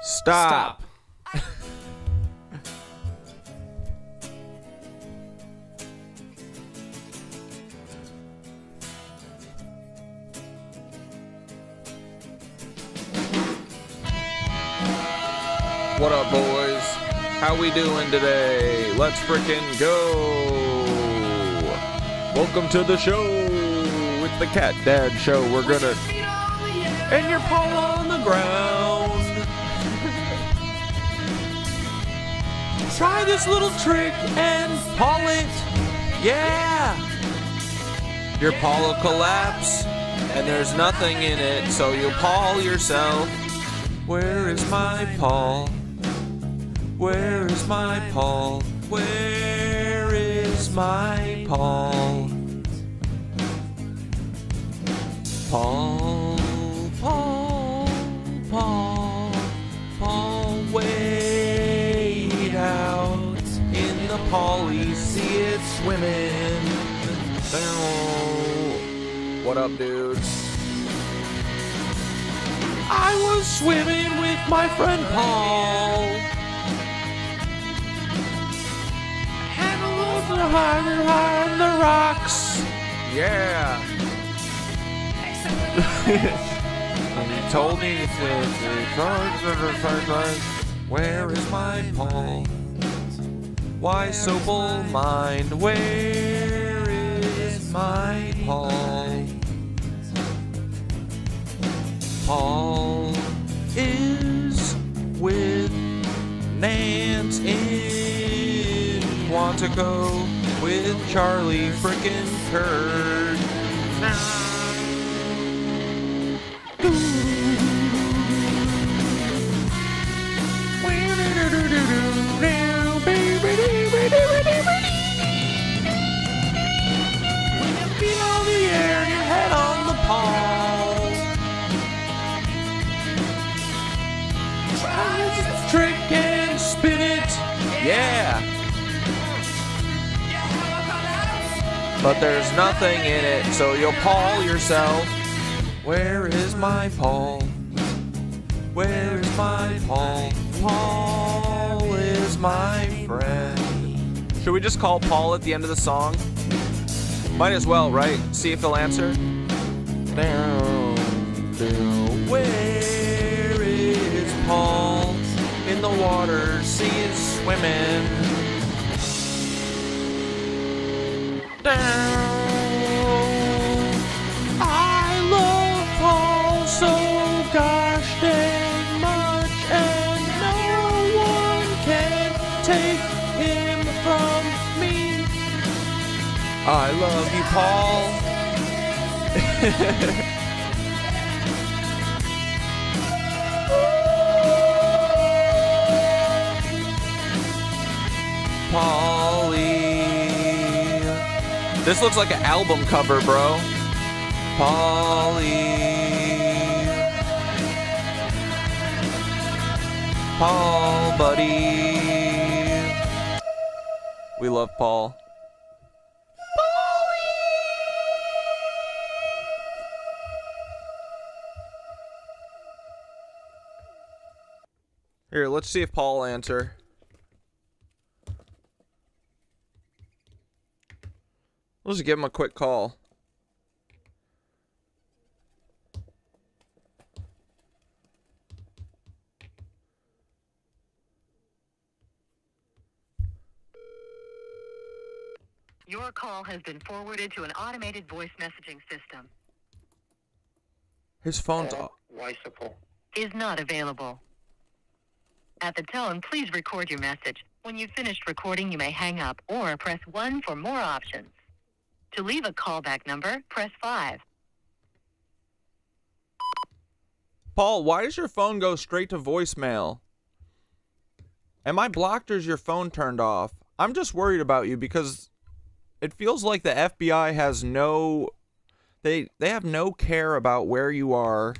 Stop. What up, boys? How we doing today? Let's frickin' go. Welcome to the show. It's the Catdad show. We're gonna... And your paw on the ground. Try this little trick and paw it. Yeah. Your paw will collapse and there's nothing in it, so you'll paw yourself. Where is my paw? Where is my paw? Where is my paw? Paw, paw, paw, paw, wade out in the polly, see it swimming. What up, dudes? I was swimming with my friend Paul. And a little higher on the rocks. Yeah. And he told me where is my Paul? Why so bull mind? Where is my Paul? Paul is with Nance in Quantico with Charlie frickin' Kurt. When your feet on the air and your head on the pole. Try this trick and spin it. Yeah. But there's nothing in it, so you'll paw yourself. Where is my Paul? Where is my Paul? Paul is my friend. Should we just call Paul at the end of the song? Might as well, right? See if he'll answer. Down, down. Where is Paul? In the water, see it swimming. Down. I love Paul so gosh dang much, and no one can take him from me. I love you, Paul. Paulie. This looks like an album cover, bro. Paulie. Paul, buddy. We love Paul. Here, let's see if Paul will answer. Let's just give him a quick call. Your call has been forwarded to an automated voice messaging system. His phone's off. Is not available. At the tone, please record your message. When you've finished recording, you may hang up or press 1 for more options. To leave a callback number, press 5. Paul, why does your phone go straight to voicemail? Am I blocked or is your phone turned off? I'm just worried about you because it feels like the FBI has no... They have no care about where you are.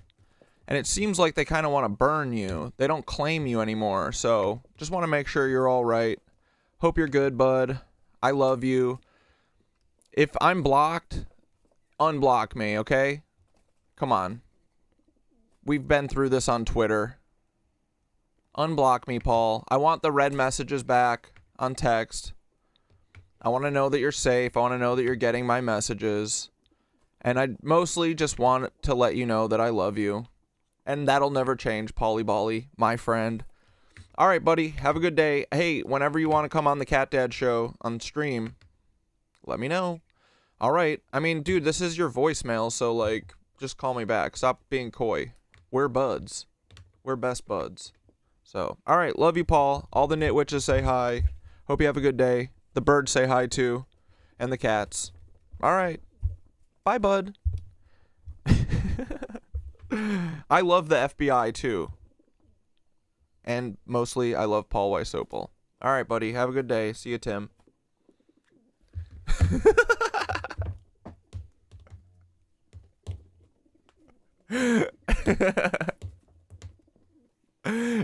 And it seems like they kind of want to burn you. They don't claim you anymore. So just want to make sure you're all right. Hope you're good, bud. I love you. If I'm blocked, unblock me, okay? Come on. We've been through this on Twitter. Unblock me, Paul. I want the red messages back on text. I want to know that you're safe. I want to know that you're getting my messages. And I mostly just want to let you know that I love you. And that'll never change, Polly Bolly, my friend. All right, buddy. Have a good day. Hey, whenever you want to come on the Catdad show on stream, let me know. All right. I mean, dude, this is your voicemail, so, like, just call me back. Stop being coy. We're buds. We're best buds. So, all right. Love you, Paul. All the Nitwitches say hi. Hope you have a good day. The birds say hi, too. And the cats. All right. Bye, bud. I love the FBI, too. And mostly, I love Paul Weisopel. All right, buddy. Have a good day. See you, Tim.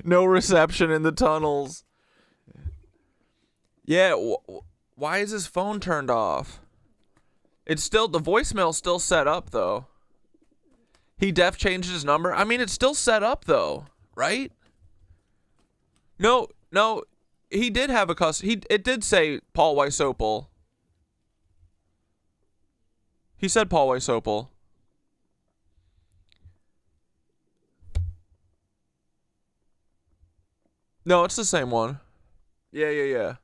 No reception in the tunnels. Yeah, why is his phone turned off? It's still, the voicemail's still set up, though. He def changed his number. I mean, it's still set up, though, right? No, he did have a it did say Paul Weisopel. He said Paul Weisopel. No, it's the same one. Yeah.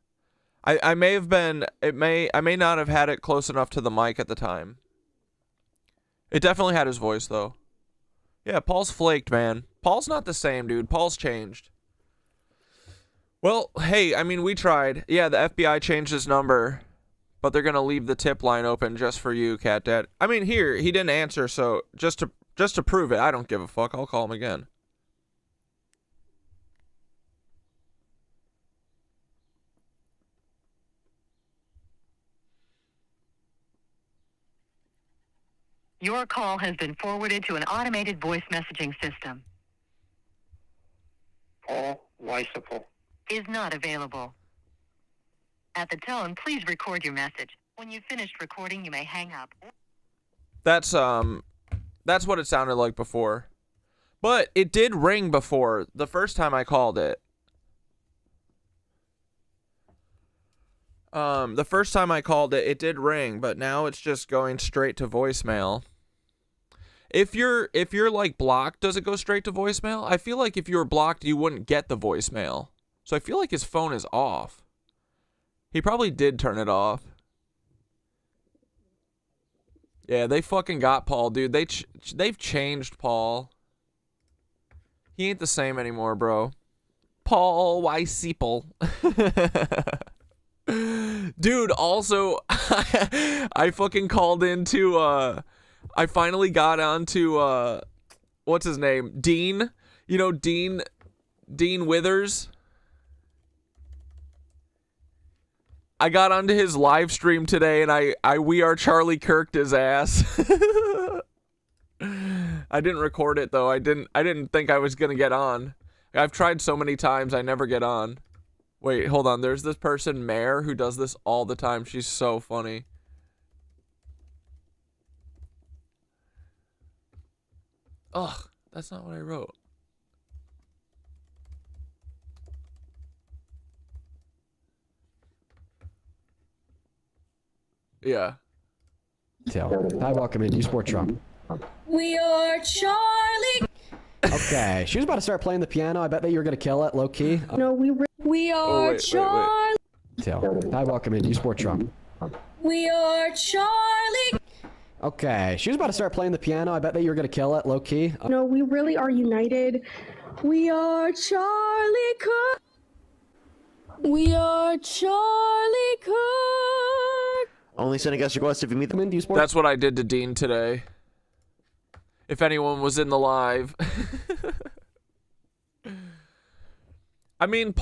I may have been, I may not have had it close enough to the mic at the time. It definitely had his voice, though. Yeah, Paul's flaked, man. Paul's not the same, dude. Paul's changed. Well, hey, I mean, we tried. Yeah, the FBI changed his number, but they're gonna leave the tip line open just for you, Catdad. I mean, here, he didn't answer, so just to prove it, I don't give a fuck. I'll call him again. Your call has been forwarded to an automated voice messaging system. Paul Weisopel Is not available. At the tone, please record your message. When you've finished recording, you may hang up. That's what it sounded like before. But it did ring before, the first time I called it. The first time I called it, it did ring, but now it's just going straight to voicemail. If you're like blocked, does it go straight to voicemail? I feel like if you were blocked, you wouldn't get the voicemail. So I feel like his phone is off. He probably did turn it off. Yeah, they fucking got Paul, dude. They've changed Paul. He ain't the same anymore, bro. Paul Weisopel. Dude, also, I fucking called into, I finally got onto, what's his name? Dean? You know, Dean Withers? I got onto his live stream today, and I We Are Charlie Kirk'd his ass. I didn't record it, though. I didn't think I was gonna get on. I've tried so many times, I never get on. Wait, hold on. There's this person, Mare, who does this all the time. She's so funny. Ugh, that's not what I wrote. Yeah. Hi, welcome in. You sport Trump. We are Charlie. Okay, she was about to start playing the piano. I bet that you were gonna kill it, low key. No, we are wait. Charlie. Hi, welcome in. You sport Trump. We are Charlie. Okay, she was about to start playing the piano. I bet that you were gonna kill it, low key. No, we really are united. We are Charlie Kirk. We are Charlie Kirk. Only send a guest request if you meet them. Do you sport? That's what I did to Dean today. If anyone was in the live. I mean,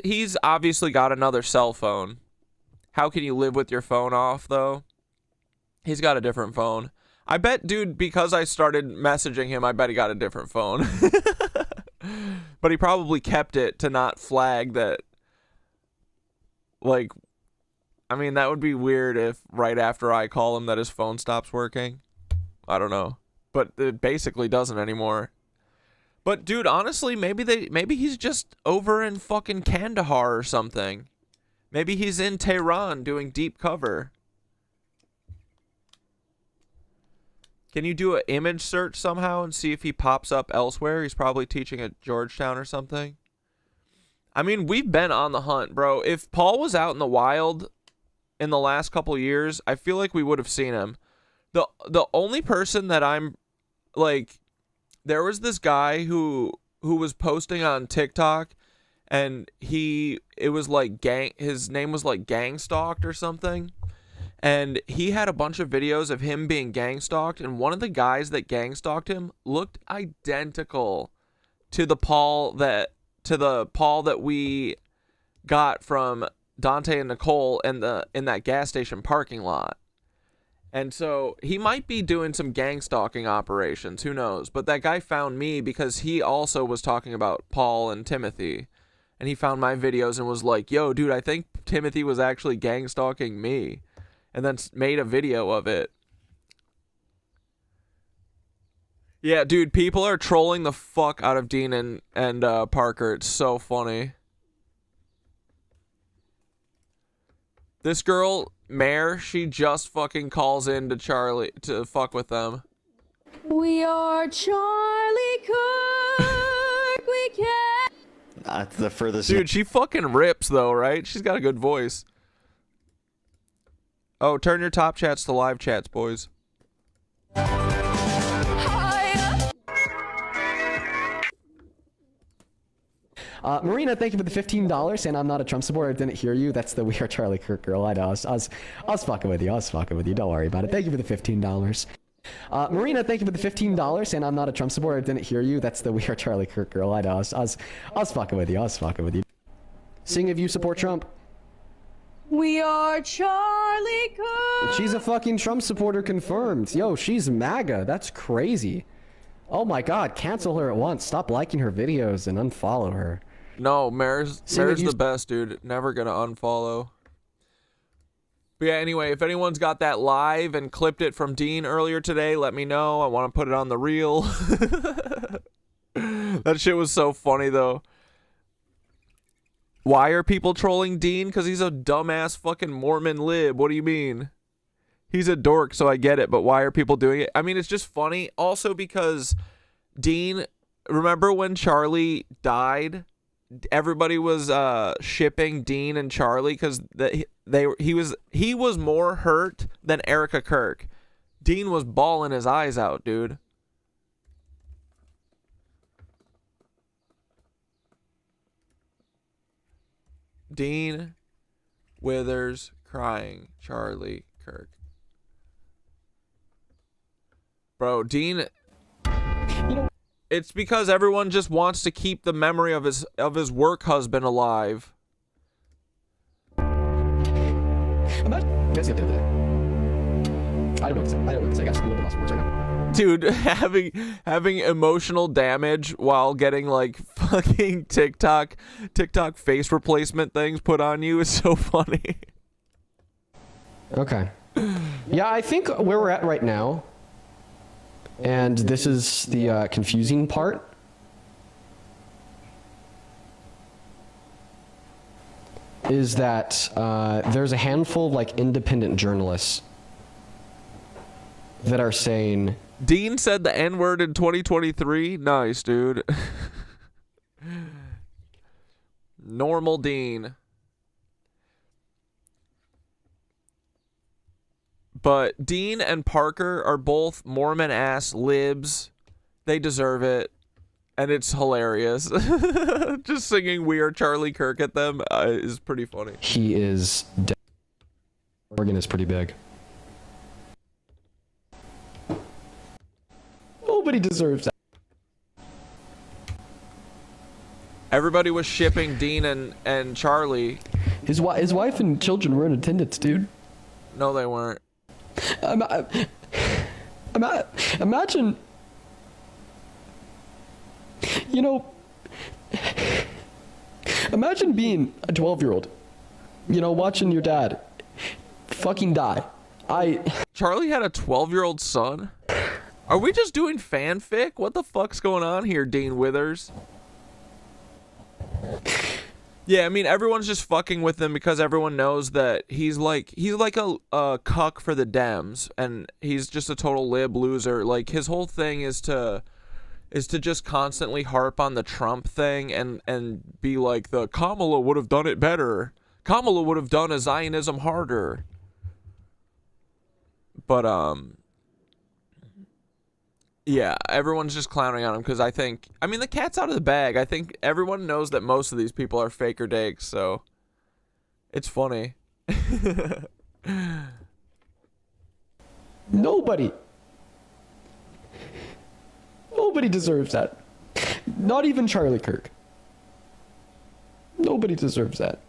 he's obviously got another cell phone. How can you live with your phone off, though? He's got a different phone. I bet, dude, because I started messaging him, I bet he got a different phone. But he probably kept it to not flag that, like, I mean, that would be weird if right after I call him that his phone stops working. I don't know. But it basically doesn't anymore. But dude, honestly, maybe he's just over in fucking Kandahar or something. Maybe he's in Tehran doing deep cover. Can you do an image search somehow and see if he pops up elsewhere? He's probably teaching at Georgetown or something. I mean, we've been on the hunt, bro. If Paul was out in the wild in the last couple years, I feel like we would have seen him. The only person that I'm like, there was this guy who was posting on TikTok, and it was like his name was like Gang Stalked or something. And he had a bunch of videos of him being gang stalked, and one of the guys that gang stalked him looked identical to the Paul that we got from Dante and Nicole in that gas station parking lot. And so he might be doing some gang stalking operations, who knows? But that guy found me because he also was talking about Paul and Timothy. And he found my videos and was like, "Yo, dude, I think Timothy was actually gang stalking me." And then made a video of it. Yeah, dude, people are trolling the fuck out of Dean and Parker. It's so funny. This girl, Mare, she just fucking calls in to Charlie to fuck with them. We are Charlie Kirk. We can. That's the furthest. Dude, she fucking rips though, right? She's got a good voice. Oh, turn your top chats to live chats, boys. Marina, thank you for the $15. And I'm not a Trump supporter. I didn't hear you. That's the We Are Charlie Kirk girl. I know. I was fucking with you. I was fucking with you. Don't worry about it. Thank you for the $15. Marina, thank you for the $15. And I'm not a Trump supporter. I didn't hear you. That's the We Are Charlie Kirk girl. I know. I was fucking with you. I was fucking with you. Sing if you support Trump. We are Charlie Kirk. She's a fucking Trump supporter confirmed. Yo, she's MAGA. That's crazy. Oh my god, cancel her at once. Stop liking her videos and unfollow her. No, Mare's the best, dude. Never gonna unfollow. But yeah, anyway, if anyone's got that live and clipped it from Dean earlier today, let me know. I want to put it on the reel. That shit was so funny, though. Why are people trolling Dean? Because he's a dumbass fucking Mormon lib. What do you mean? He's a dork, so I get it, but why are people doing it? I mean, it's just funny. Also because Dean, remember when Charlie died? Everybody was shipping Dean and Charlie because he was more hurt than Erica Kirk. Dean was bawling his eyes out, dude. Dean Withers crying Charlie Kirk. Bro, Dean, it's because everyone just wants to keep the memory of his work husband alive. I don't know what to say. I got school of sports right now. Dude, having emotional damage while getting like fucking TikTok face replacement things put on you is so funny. Okay. Yeah, I think where we're at right now, and this is the confusing part, is that there's a handful of like independent journalists that are saying Dean said the N-word in 2023. Nice, dude. Normal Dean. But Dean and Parker are both Mormon-ass libs. They deserve it. And it's hilarious. Just singing We Are Charlie Kirk at them is pretty funny. he is dead. Oregon is pretty big. Nobody deserves that. Everybody was shipping Dean and Charlie. His wife and children were in attendance, dude. No, they weren't. Imagine, you know, imagine being a 12-year-old, you know, watching your dad fucking die. Charlie had a 12-year-old son? Are we just doing fanfic? What the fuck's going on here, Dean Withers? Yeah, I mean, everyone's just fucking with him because everyone knows that he's like a cuck for the Dems, and he's just a total lib loser. Like, his whole thing is to just constantly harp on the Trump thing and be like, the Kamala would have done it better. Kamala would have done a Zionism harder. But yeah, everyone's just clowning on him because I mean, the cat's out of the bag. I think everyone knows that most of these people are faker dakes, so it's funny. Nobody deserves that. Not even Charlie Kirk. Nobody deserves that.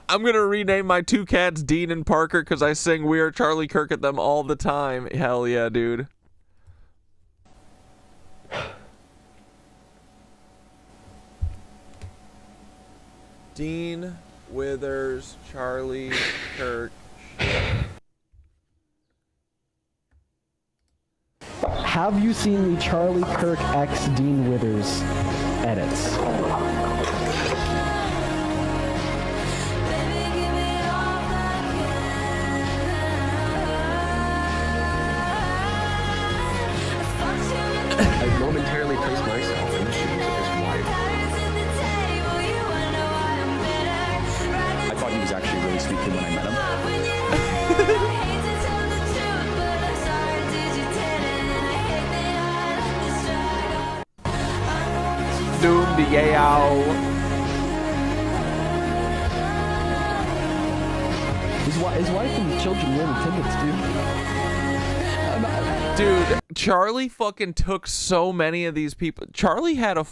I'm going to rename my two cats Dean and Parker because I sing We Are Charlie Kirk at them all the time. Hell yeah, dude. Dean Withers, Charlie Kirk. Have you seen the Charlie Kirk X Dean Withers edits? I momentarily placed myself in the shoes of his wife. I thought he was actually really sweet kid when I met him. Doomed, yeah. His wife and children were in attendance, dude. Dude, Charlie fucking took so many of these people. Charlie had a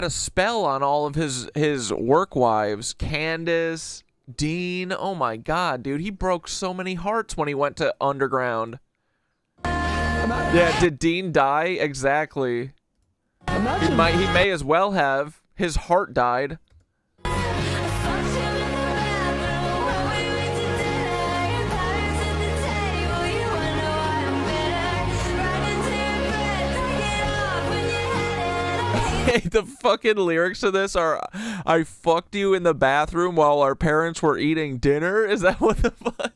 spell on all of his work wives. Candace, Dean. Oh my god, dude. He broke so many hearts when he went to underground. Yeah, did Dean die? Exactly. Imagine. He may as well have. His heart died. The fucking lyrics to this are, I fucked you in the bathroom while our parents were eating dinner? Is that what the fuck?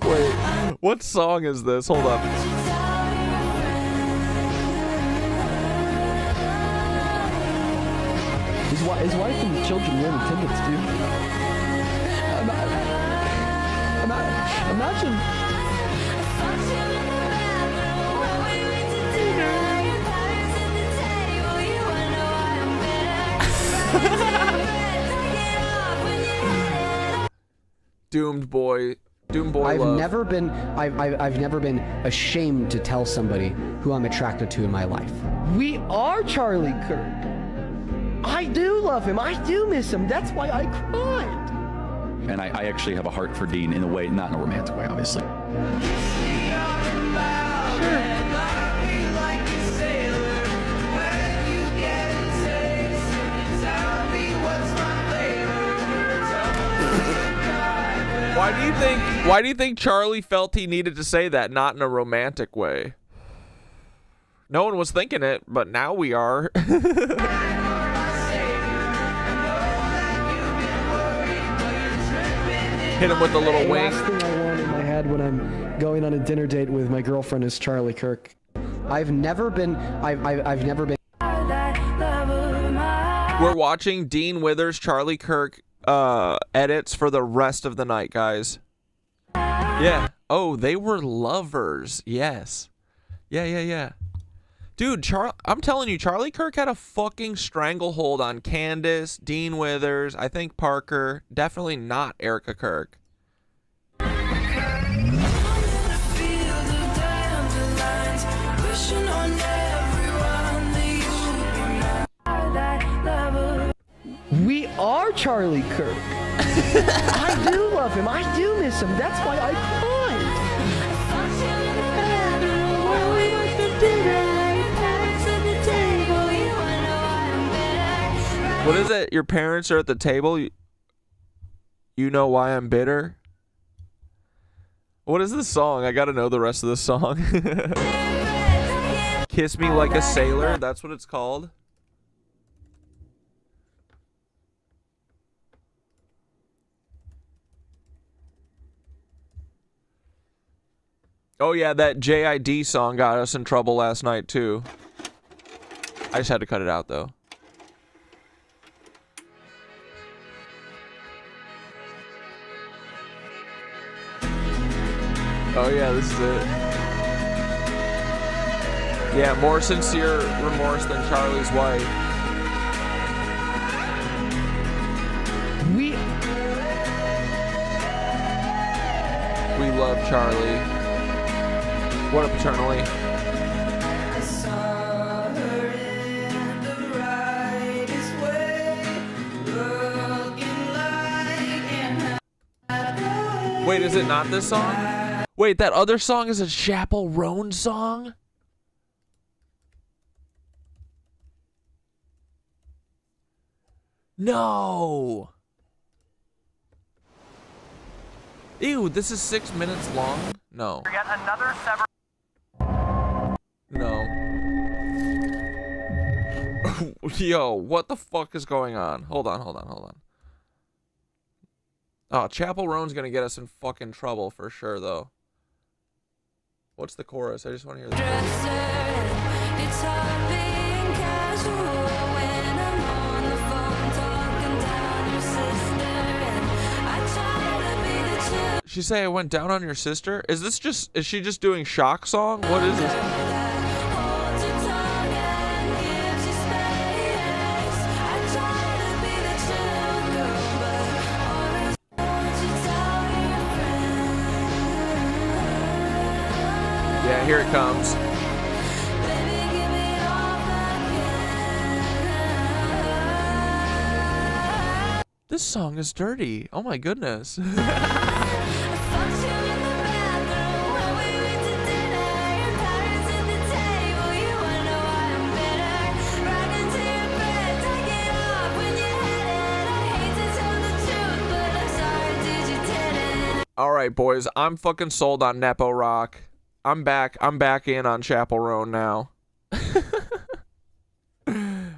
Wait, what song is this? Hold up. His wife and children were in attendance, dude. Imagine. Doomed boy I've love. never been ashamed to tell somebody who I'm attracted to in my life. We are Charlie Kirk. I do love him. I do miss him. That's why I cried. And I actually have a heart for Dean in a way, not in a romantic way, obviously. Why do you think Charlie felt he needed to say that, not in a romantic way? No one was thinking it, but now we are. Hit him with a little wink. The last thing I want in my head when I'm going on a dinner date with my girlfriend is Charlie Kirk. I've never been. We're watching Dean Withers, Charlie Kirk edits for the rest of the night, guys. Yeah. Oh, they were lovers. Yes. Yeah. Dude, I'm telling you, Charlie Kirk had a fucking stranglehold on Candace, Dean Withers, I think Parker, definitely not Erica Kirk. We are Charlie Kirk. I do love him. I do miss him. That's why I cried. What is it? Your parents are at the table? You know why I'm bitter? What is this song? I gotta know the rest of this song. Kiss Me Like a Sailor, that's what it's called. Oh yeah, that JID song got us in trouble last night too. I just had to cut it out though. Oh yeah, this is it. Yeah, more sincere remorse than Charlie's wife. We love Charlie. What up, eternally? Wait, is it not this song? Wait, that other song is a Chapel Roan song? No. Ew, this is 6 minutes long? No. Yet another sever. No. Yo, what the fuck is going on? Hold on. Oh, Chapel Roan's gonna get us in fucking trouble for sure, though. What's the chorus? I just want to hear the chorus. She say I went down on your sister? Is she just doing shock song? What is this? Yeah, here it comes. This song is dirty. Oh my goodness. All right, boys. I'm fucking sold on Nepo Rock. I'm back in on Chapel Roan now.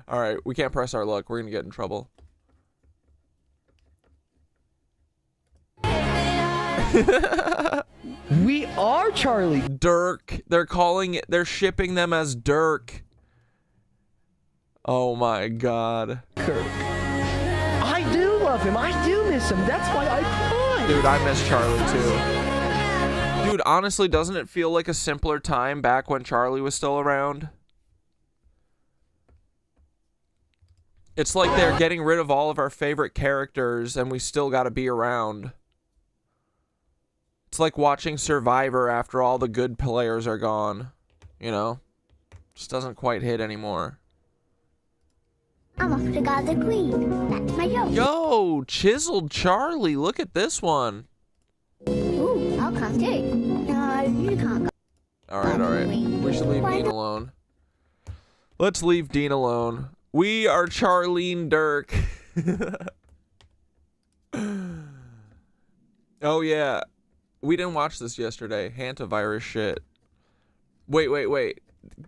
All right, we can't press our luck. We're gonna get in trouble. We are Charlie. Dirk. They're shipping them as Dirk. Oh my god. Kirk. I do love him. I do miss him. That's why I cried. Dude, I miss Charlie too. Dude, honestly, doesn't it feel like a simpler time back when Charlie was still around? It's like they're getting rid of all of our favorite characters and we still gotta be around. It's like watching Survivor after all the good players are gone. You know? Just doesn't quite hit anymore. I'm off to guard the queen. That's my job. Yo, chiseled Charlie, look at this one. Ooh, I'll come too. No, you can't go. Alright. We should leave Dean alone. Let's leave Dean alone. We are Charlene Dirk. Oh yeah. We didn't watch this yesterday. Hantavirus shit. Wait.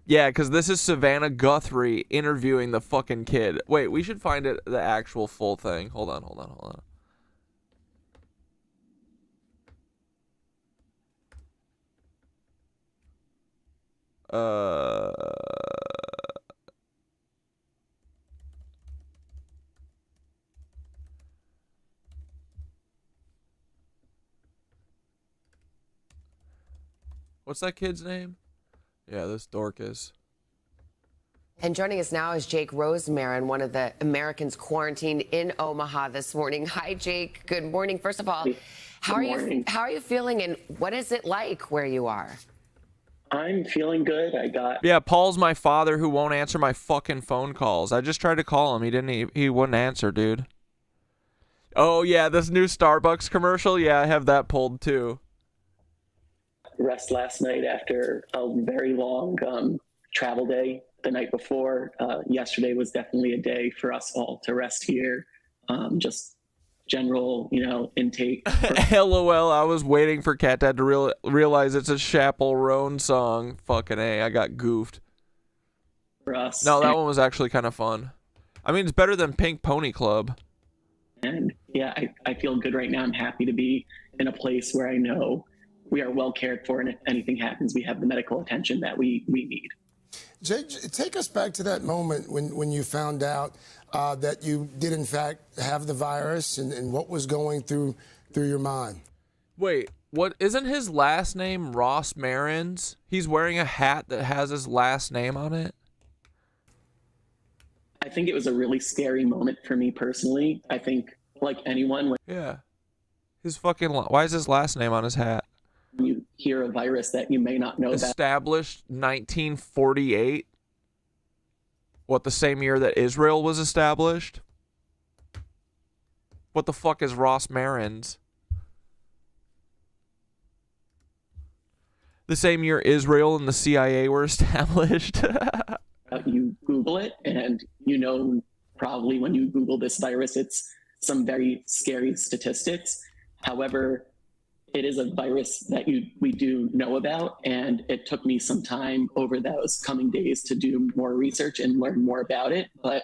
Yeah, because this is Savannah Guthrie interviewing the fucking kid. Wait, we should find it the actual full thing. Hold on. What's that kid's name? Yeah, this Dorcas. And joining us now is Jake Rosemarin, one of the Americans quarantined in Omaha this morning. Hi, Jake. Good morning. First of all, how are you feeling, and what is it like where you are? I'm feeling good. Yeah, Paul's my father who won't answer my fucking phone calls. I just tried to call him. He wouldn't answer, dude. Oh yeah, this new Starbucks commercial. Yeah, I have that pulled too. Rest last night after a very long travel day the night before. Yesterday was definitely a day for us all to rest here. Just general, intake LOL, I was waiting for Catdad to realize it's a Chappell Roan song. Fucking A, I got goofed. for us. No, that one was actually kind of fun. I mean, it's better than Pink Pony Club. And yeah, I feel good right now. I'm happy to be in a place where I know we are well cared for, and if anything happens, we have the medical attention that we need. Jake, take us back to that moment when you found out that you did in fact have the virus, and what was going through your mind. Wait, what? Isn't his last name Ross Marins? He's wearing a hat that has his last name on it. I think it was a really scary moment for me personally. I think, like anyone, Yeah. His fucking... Why is his last name on his hat? when you hear a virus that you may not know that Established 1948. What, the same year that Israel was established? What the fuck is Ross Marins? The same year Israel and the CIA were established. you Google it, and probably when you Google this virus, it's some very scary statistics. However, it is a virus that we do know about, and it took me some time over those coming days to do more research and learn more about it. But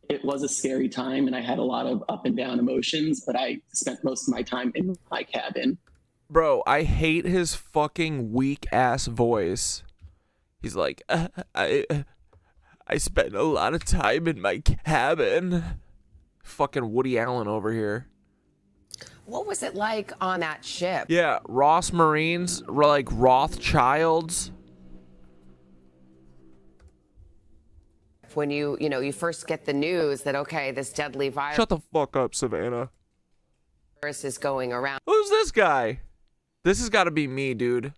it was a scary time, and I had a lot of up and down emotions, but I spent most of my time in my cabin. Bro, I hate his fucking weak ass voice. He's like, I spent a lot of time in my cabin. Fucking Woody Allen over here. What was it like on that ship? Yeah, Ross Marines were like Rothschilds. When you first get the news that, okay, this deadly virus Shut the fuck up, Savannah. is going around. Who's this guy? This has got to be me, dude.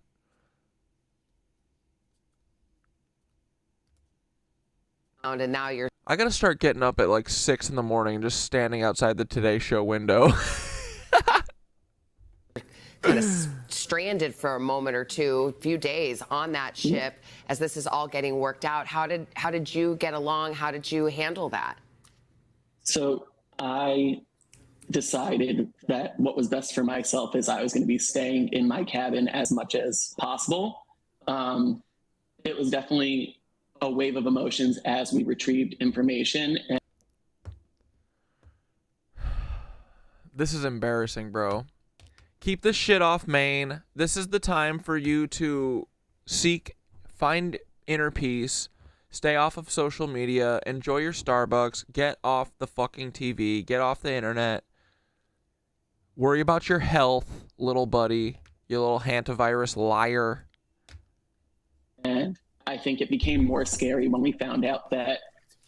And now you're I gotta start getting up at like 6 in the morning and just standing outside the Today Show window. kind of stranded for a moment or two, a few days on that ship as this is all getting worked out. How did you get along? How did you handle that? So I decided that what was best for myself is I was going to be staying in my cabin as much as possible. It was definitely a wave of emotions as we retrieved information. And This is embarrassing, bro. Keep this shit off Maine. This is the time for you to find inner peace, stay off of social media, enjoy your Starbucks, get off the fucking TV, get off the internet. Worry about your health, little buddy, you little hantavirus liar. And I think it became more scary when we found out that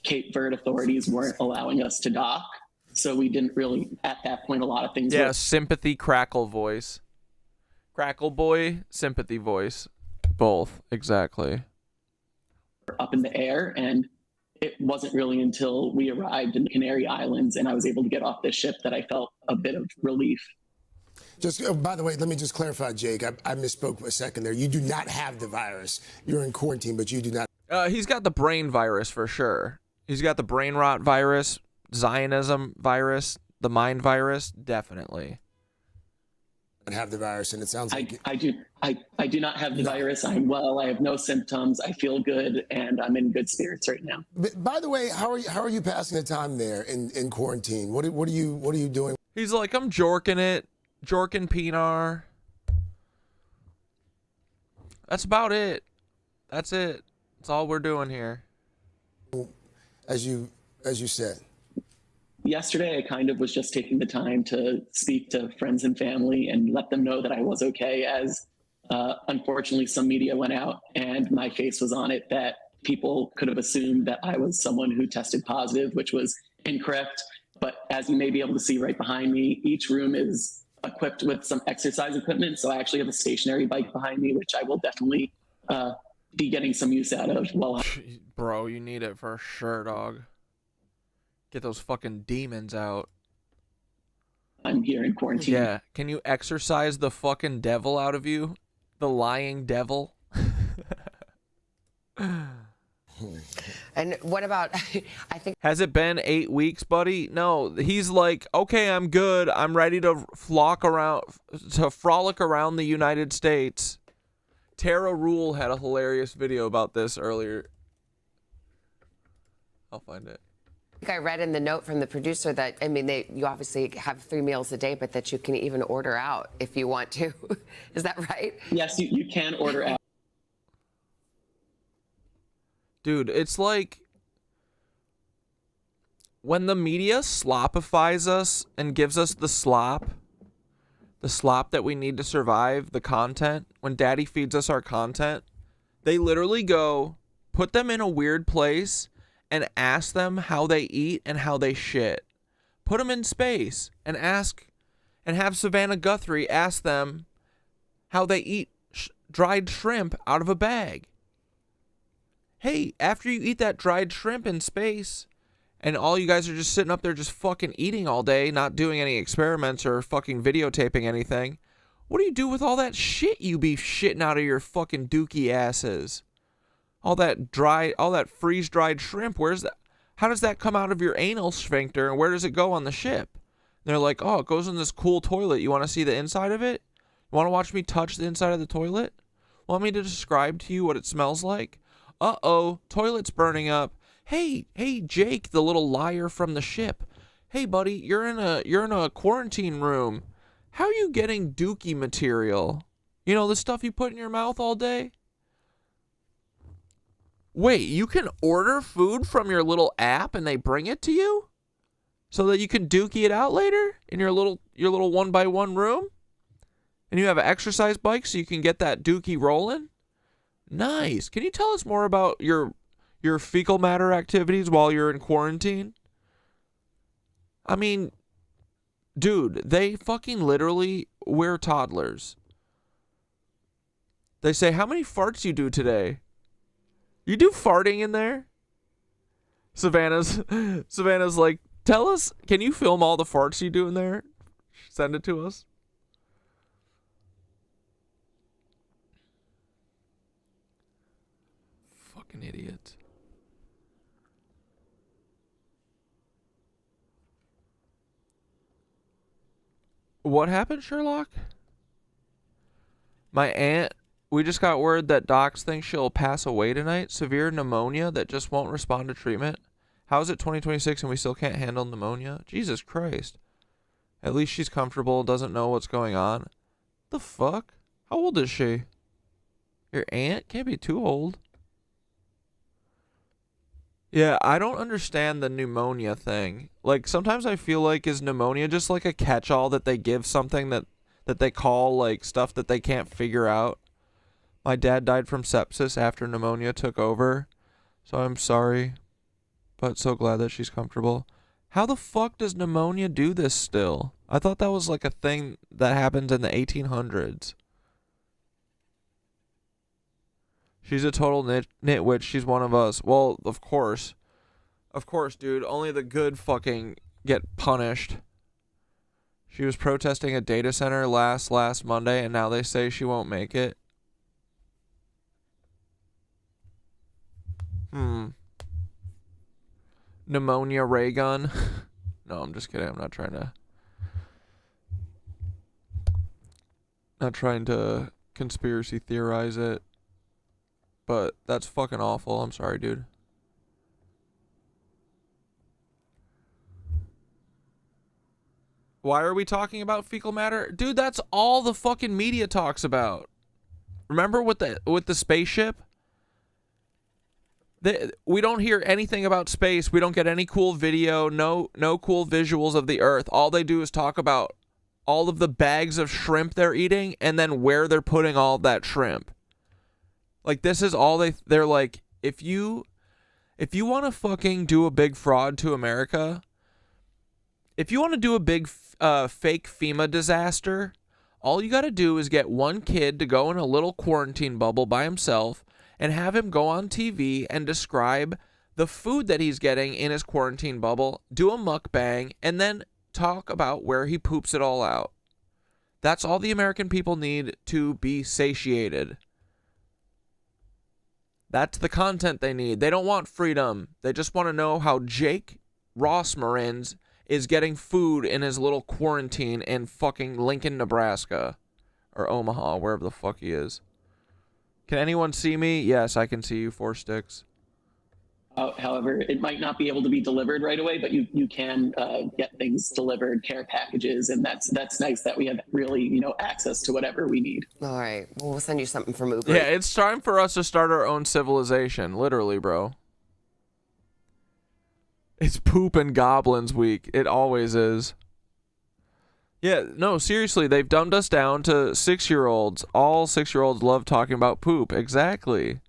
Cape Verde authorities weren't allowing us to dock. So we didn't really, at that point, a lot of things Yeah, were sympathy crackle voice. Crackle boy, sympathy voice. Both, exactly. up in the air. And it wasn't really until we arrived in the Canary Islands and I was able to get off this ship that I felt a bit of relief. Just, by the way, let me just clarify, Jake. I misspoke for a second there. You do not have the virus. You're in quarantine, but you do not. He's got the brain virus for sure. He's got the brain rot virus, Zionism virus, the mind virus, definitely. Have the virus, and it sounds like I do not have the virus. I'm well. I have no symptoms. I feel good, and I'm in good spirits right now. By the way, how are you passing the time there in quarantine? What are you doing? He's like, I'm jorking it, jorking Pinar. That's about it. That's it. That's all we're doing here. As you said. Yesterday, I kind of was just taking the time to speak to friends and family and let them know that I was okay, as unfortunately some media went out and my face was on it, that people could have assumed that I was someone who tested positive, which was incorrect. But as you may be able to see right behind me, each room is equipped with some exercise equipment. So I actually have a stationary bike behind me, which I will definitely be getting some use out of. Bro, you need it for sure, dog. Get those fucking demons out. I'm here in quarantine. Yeah. Can you exorcise the fucking devil out of you? The lying devil? And what about, I think. Has it been 8 weeks, buddy? No, he's like, okay, I'm good. I'm ready to frolic around the United States. Tara Rule had a hilarious video about this earlier. I'll find it. I think I read in the note from the producer that, I mean, you obviously have 3 meals a day, but that you can even order out if you want to. Is that right? Yes, you can order out. Dude, it's like when the media slopifies us and gives us the slop that we need to survive the content, when daddy feeds us our content, they literally go, put them in a weird place and ask them how they eat and how they shit. Put them in space and have Savannah Guthrie ask them how they eat dried shrimp out of a bag. Hey, after you eat that dried shrimp in space, and all you guys are just sitting up there just fucking eating all day, not doing any experiments or fucking videotaping anything, what do you do with all that shit you be shitting out of your fucking dookie asses? All that freeze-dried shrimp, how does that come out of your anal sphincter, and where does it go on the ship? And they're like, oh, it goes in this cool toilet. You want to see the inside of it? You want to watch me touch the inside of the toilet? Want me to describe to you what it smells like? Uh-oh, toilet's burning up. Hey, Jake, the little liar from the ship. Hey, buddy, you're in a quarantine room. How are you getting dookie material? You know, the stuff you put in your mouth all day? Wait, you can order food from your little app and they bring it to you? So that you can dookie it out later in your little 1x1 room? And you have an exercise bike so you can get that dookie rolling? Nice. Can you tell us more about your fecal matter activities while you're in quarantine? I mean, dude, they fucking literally, we're toddlers. They say, how many farts you do today? You do farting in there? Savannah's like, tell us, can you film all the farts you do in there? Send it to us. Fucking idiot. What happened, Sherlock? My aunt, we just got word that docs think she'll pass away tonight. Severe pneumonia that just won't respond to treatment. How is it 2026 and we still can't handle pneumonia? Jesus Christ. At least she's comfortable, doesn't know what's going on. The fuck? How old is she? Your aunt? Can't be too old. Yeah, I don't understand the pneumonia thing. Like, sometimes I feel like, is pneumonia just like a catch-all that they give something that they call, like, stuff that they can't figure out? My dad died from sepsis after pneumonia took over, so I'm sorry, but so glad that she's comfortable. How the fuck does pneumonia do this still? I thought that was like a thing that happened in the 1800s. She's a total nitwitch. She's one of us. Well, of course. Of course, dude. Only the good fucking get punished. She was protesting a data center last Monday, and now they say she won't make it. Pneumonia ray gun. No, I'm just kidding. I'm not trying to conspiracy theorize it. But that's fucking awful. I'm sorry, dude. Why are we talking about fecal matter? Dude, that's all the fucking media talks about. Remember with the spaceship? We don't hear anything about space. We don't get any cool video, no cool visuals of the Earth. All they do is talk about all of the bags of shrimp they're eating and then where they're putting all of that shrimp. Like, this is all they're like, if you want to fucking do a big fraud to America, if you want to do a big fake FEMA disaster, all you got to do is get one kid to go in a little quarantine bubble by himself and have him go on TV and describe the food that he's getting in his quarantine bubble, do a mukbang, and then talk about where he poops it all out. That's all the American people need to be satiated. That's the content they need. They don't want freedom. They just want to know how Jake Rossmarins is getting food in his little quarantine in fucking Lincoln, Nebraska. Or Omaha, wherever the fuck he is. Can anyone see me? Yes, I can see you, 4 sticks. However, it might not be able to be delivered right away, but you can get things delivered, care packages, and that's nice that we have really, access to whatever we need. All right. Well, we'll send you something from Uber. Yeah, it's time for us to start our own civilization. Literally, bro. It's poop and goblins week. It always is. Yeah, no, seriously, they've dumbed us down to 6-year-olds. All 6-year-olds love talking about poop. Exactly.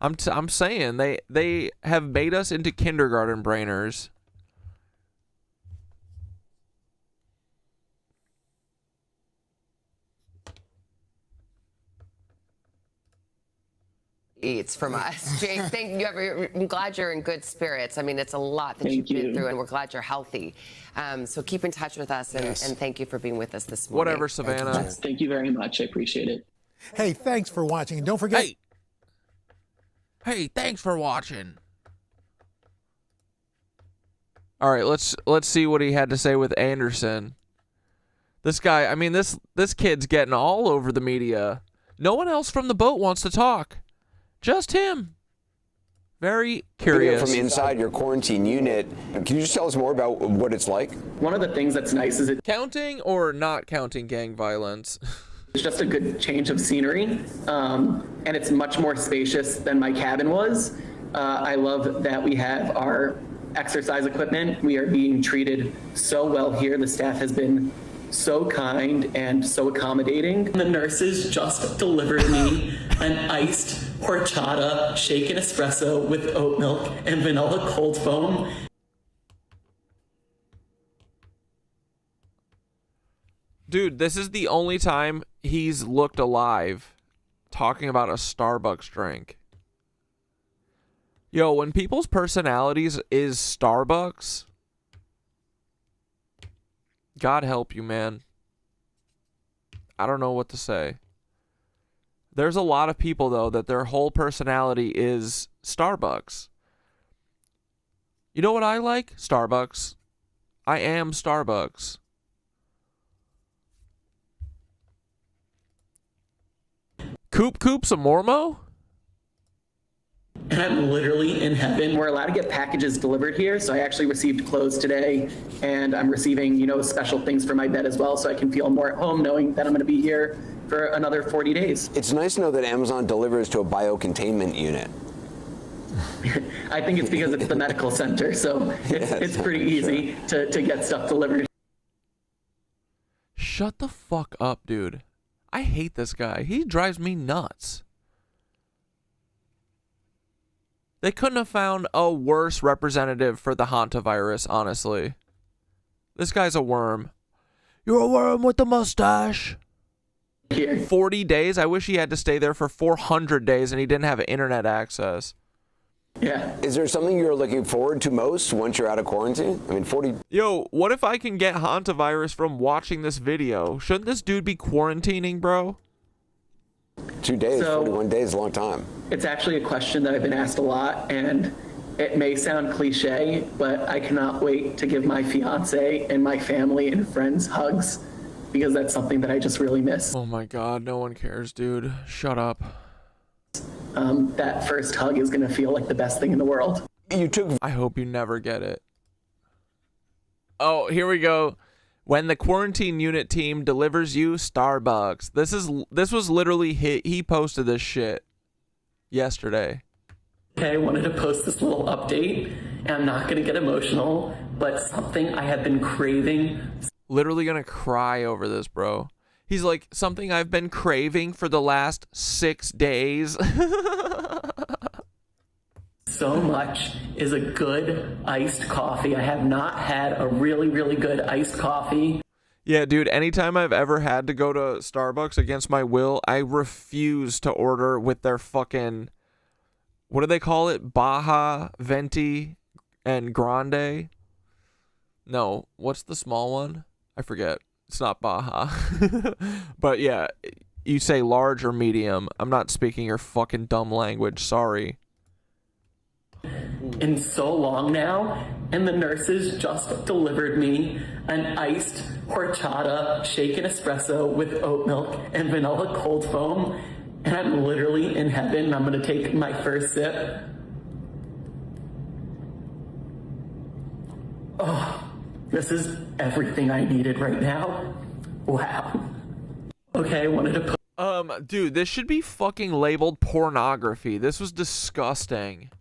I'm saying they have made us into kindergarten brainers. Eats from us. Jake, thank you. I'm glad you're in good spirits. I mean, it's a lot that you've been through, and we're glad you're healthy. So keep in touch with us, and thank you for being with us this morning. Whatever, Savannah. Thank you very much. I appreciate it. Hey, thanks for watching. And don't forget... Hey, thanks for watching. All right, let's see what he had to say with Anderson. This guy, I mean, this kid's getting all over the media. No one else from the boat wants to talk. Just him. Very curious. From inside your quarantine unit, can you just tell us more about what it's like? One of the things that's nice is counting or not counting gang violence. It's just a good change of scenery, and it's much more spacious than my cabin was. I love that we have our exercise equipment. We are being treated so well here. The staff has been so kind and so accommodating. The nurses just delivered me an iced horchata shaken espresso with oat milk and vanilla cold foam. Dude, this is the only time he's looked alive talking about a Starbucks drink. Yo, when people's personalities is Starbucks, God help you, man. I don't know what to say. There's a lot of people, though, that their whole personality is Starbucks. You know what I like? Starbucks. I am Starbucks. Coop's a Mormo? And I'm literally in heaven. We're allowed to get packages delivered here, so I actually received clothes today, and I'm receiving, special things for my bed as well, so I can feel more at home knowing that I'm going to be here for another 40 days. It's nice to know that Amazon delivers to a biocontainment unit. I think it's because it's the medical center, so it's pretty easy to get stuff delivered. Shut the fuck up, dude. I hate this guy. He drives me nuts. They couldn't have found a worse representative for the hantavirus, honestly. This guy's a worm. You're a worm with a mustache. 40 days? I wish he had to stay there for 400 days and he didn't have internet access. Yeah. Is there something you're looking forward to most once you're out of quarantine? I mean, 40... Yo, what if I can get hantavirus from watching this video? Shouldn't this dude be quarantining, bro? 2 days, 41 days, a long time. It's actually a question that I've been asked a lot, and it may sound cliche, but I cannot wait to give my fiance and my family and friends hugs, because that's something that I just really miss. Oh my God, no one cares, dude. Shut up. That first hug is going to feel like the best thing in the world. I hope you never get it. Oh, here we go. When the quarantine unit team delivers you Starbucks. This was literally he posted this shit yesterday. Okay, I wanted to post this little update, and I'm not going to get emotional, but something I have been craving. Literally going to cry over this, bro. He's like, something I've been craving for the last 6 days. So much is a good iced coffee. I have not had a really, really good iced coffee. Yeah, dude, anytime I've ever had to go to Starbucks against my will, I refuse to order with their fucking, what do they call it? Baja, Venti, and Grande? No, what's the small one? I forget. It's not Baja. But yeah, you say large or medium. I'm not speaking your fucking dumb language. Sorry. In so long now, and the nurses just delivered me an iced horchata shaken espresso with oat milk and vanilla cold foam, and I'm literally in heaven. I'm gonna take my first sip. Oh, this is everything I needed right now. Wow. Okay, I wanted to put... Dude, this should be fucking labeled pornography. This was disgusting.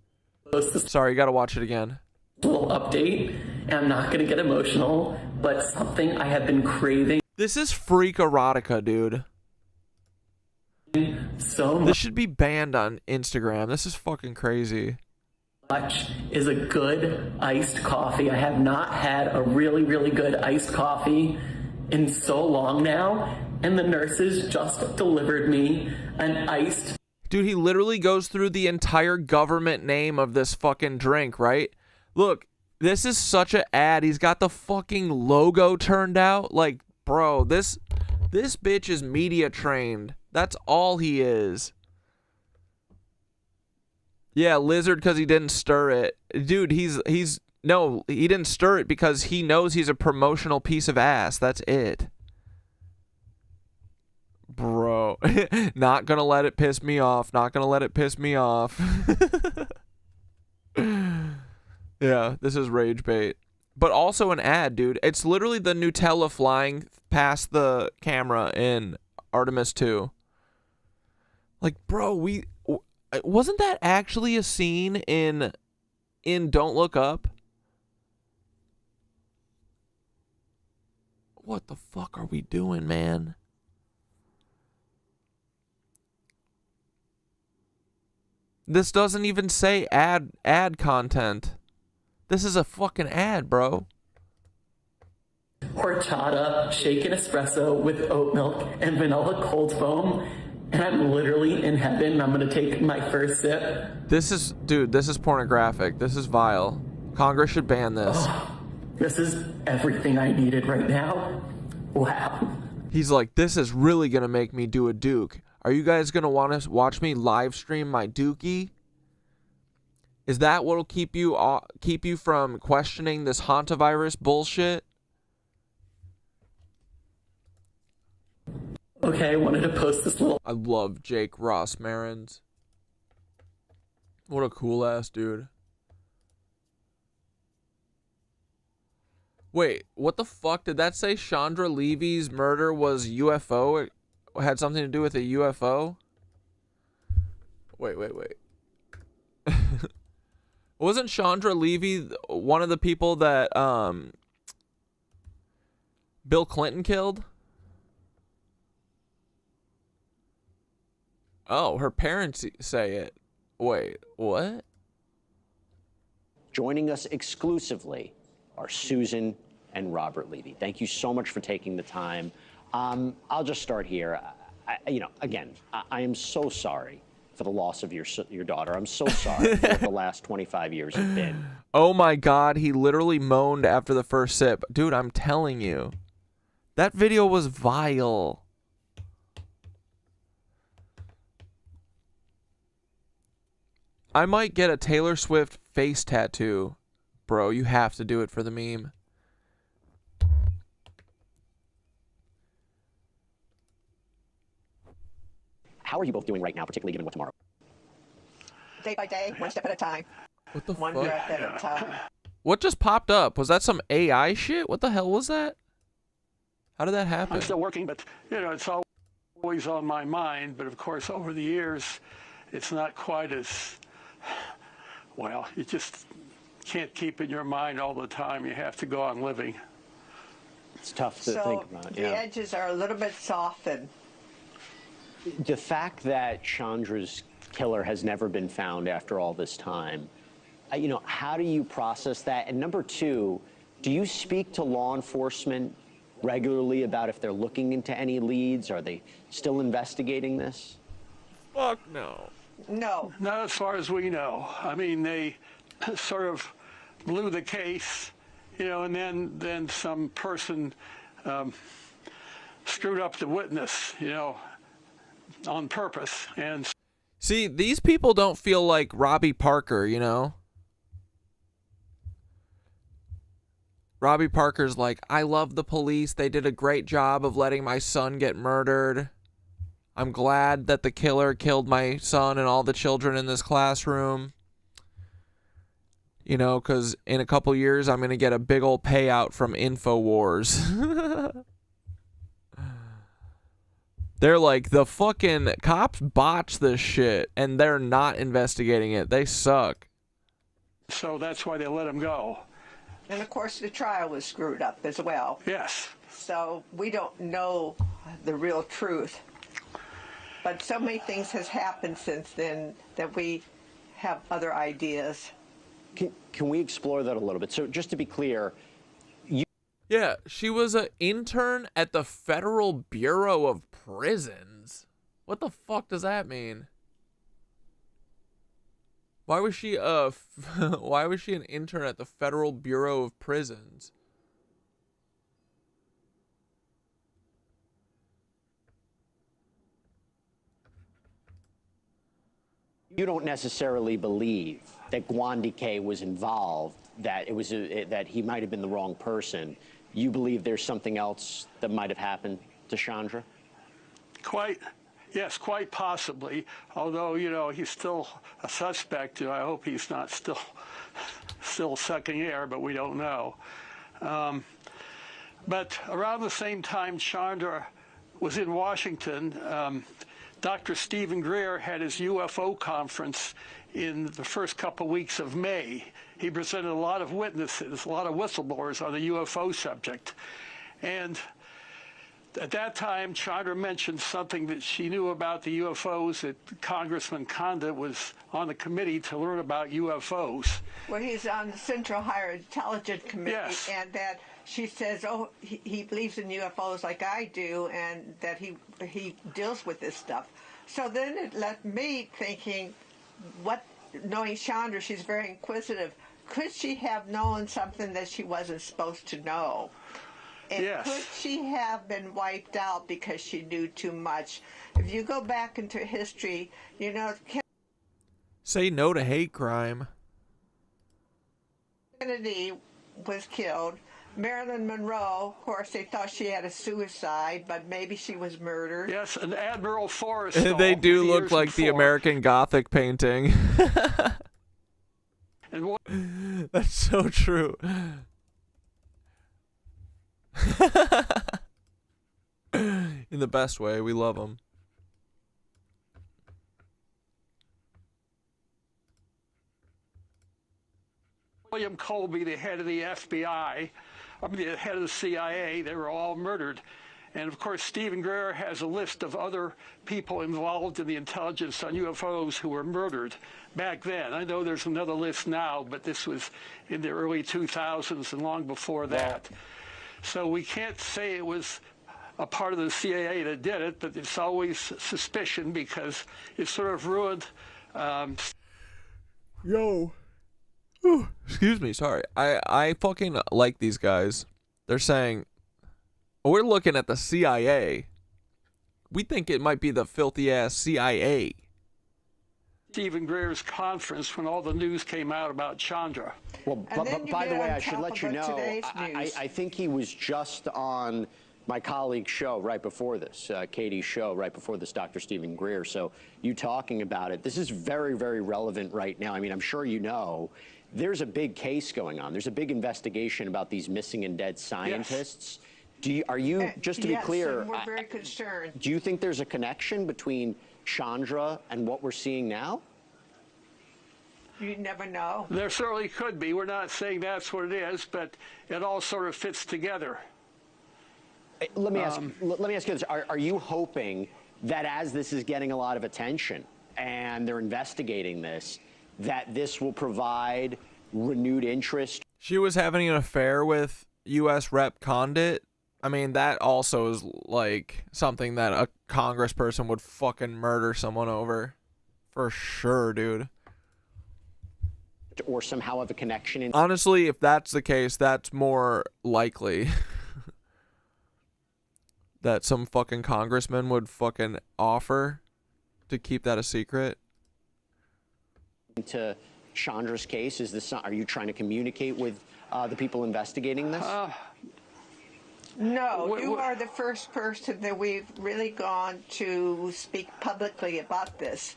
Sorry, you gotta watch it again. Little update, and I'm not gonna get emotional, but something I have been craving. This is freak erotica, dude. So much. This should be banned on Instagram. This is fucking crazy. Much is a good iced coffee. I have not had a really, really good iced coffee in so long now, and the nurses just delivered me an iced... Dude, he literally goes through the entire government name of this fucking drink, right? Look, this is such an ad. He's got the fucking logo turned out. Like, bro, this bitch is media trained. That's all he is. Yeah, lizard because he didn't stir it. Dude, no, he didn't stir it because he knows he's a promotional piece of ass. That's it. Bro, not gonna let it piss me off. Not gonna let it piss me off. Yeah, this is rage bait. But also an ad, dude. It's literally the Nutella flying past the camera in Artemis 2. Like, bro, wasn't that actually a scene in Don't Look Up? What the fuck are we doing, man? This doesn't even say ad content. This is a fucking ad, bro. Horchata shaken espresso with oat milk and vanilla cold foam, and I'm literally in heaven. I'm gonna take my first sip. This is pornographic. This is vile. Congress should ban this. Oh, this is everything I needed right now. Wow. He's like, this is really gonna make me do a Duke. Are you guys gonna want to watch me live stream my Dookie? Is that what'll keep you from questioning this hantavirus bullshit? Okay, I wanted to post this little... I love Jake Ross Marins. What a cool ass dude. Wait, what the fuck? Did that say Chandra Levy's murder was UFO? It had something to do with a UFO? Wait. Wasn't Chandra Levy one of the people that Bill Clinton killed? Oh, her parents say it. Wait, what? Joining us exclusively are Susan and Robert Levy. Thank you so much for taking the time. I'll just start here. I am so sorry for the loss of your daughter. I'm so sorry for what the last 25 years have been. Oh my God, he literally moaned after the first sip. Dude, I'm telling you. That video was vile. I might get a Taylor Swift face tattoo. Bro, you have to do it for the meme. How are you both doing right now, particularly given what tomorrow? Day by day, one step at a time. What the one fuck? breath at a time. What just popped up? Was that some AI shit? What the hell was that? How did that happen? I'm still working, but it's always on my mind. But of course, over the years, it's not quite as well. You just can't keep in your mind all the time. You have to go on living. It's tough to think about. The edges are a little bit softened. The fact that Chandra's killer has never been found after all this time, how do you process that? And number two, do you speak to law enforcement regularly about if they're looking into any leads? Are they still investigating this? Fuck no. No. Not as far as we know. I mean, they sort of blew the case, and then some person screwed up the witness, on purpose. And see, these people don't feel like Robbie Parker, you know? Robbie Parker's like, I love the police. They did a great job of letting my son get murdered. I'm glad that the killer killed my son and all the children in this classroom. You know, because in a couple years, I'm going to get a big old payout from InfoWars. They're like, the fucking cops botched this shit, and they're not investigating it. They suck. so that's why they let him go. And of course, the trial was screwed up as well. Yes. So we don't know the real truth. But so many things has happened since then that we have other ideas. Can we explore that a little bit? So just to be clear, yeah, she was an intern at the Federal Bureau of Prisons. What the fuck does that mean? Why was she why was she an intern at the Federal Bureau of Prisons? you don't necessarily believe that Gwandike was involved, that it was that he might have been the wrong person. You believe there's something else that might have happened to Chandra? Yes, quite possibly. Although, you know, he's still a suspect. I hope he's not still sucking air, but we don't know. But around the same time Chandra was in Washington, Dr. Stephen Greer had his UFO conference in the first couple weeks of May. He presented a lot of witnesses, a lot of whistleblowers on the UFO subject. And at that time, Chandra mentioned something that she knew about the UFOs, that Congressman Condit was on the committee to learn about UFOs. Well, he's on the Central Higher Intelligence Committee, yes. And that she says, oh, he believes in UFOs like I do, and that he deals with this stuff. So then it left me thinking, knowing Chandra, she's very inquisitive. Could she have known something that she wasn't supposed to know? And yes. Could she have been wiped out because she knew too much? If you go back into history, you know, say no to hate crime. Kennedy was killed. Marilyn Monroe, of course, they thought she had a suicide, but maybe she was murdered. Yes, and Admiral Forrest. They do look like the American Gothic painting. And what? That's so true. In the best way, we love them. William Colby, the head of the FBI, the head of the CIA, they were all murdered. And of course, Stephen Greer has a list of other people involved in the intelligence on UFOs who were murdered back then. I know there's another list now, but this was in the early 2000s and long before that. So we can't say it was a part of the CIA that did it, but it's always suspicion because it sort of ruined. Ooh, excuse me, sorry. I fucking like these guys. They're saying, we're looking at the CIA. We think it might be the filthy ass CIA. Stephen Greer's conference when all the news came out about Chandra. Well, by the way, I should let you know, I think he was just on my colleague's show right before this, Katie's show right before this, Dr. Stephen Greer. So you talking about it, this is very, very relevant right now. I mean, I'm sure you know, there's a big case going on. There's a big investigation about these missing and dead scientists. Yes. Are you, just to be clear, and we're very concerned. Do you think there's a connection between Chandra and what we're seeing now? You never know. There certainly could be. We're not saying that's what it is, but it all sort of fits together. Let me ask you this. Are you hoping that as this is getting a lot of attention and they're investigating this, that this will provide renewed interest? She was having an affair with U.S. Rep Condit. I mean, that also is like something that a congressperson would fucking murder someone over. For sure, dude. Or somehow have a connection. Honestly, if that's the case, that's more likely. that some fucking congressman would fucking offer to keep that a secret. To Chandra's case, is this? Are you trying to communicate with the people investigating this? No, you are the first person that we've really gone to speak publicly about this.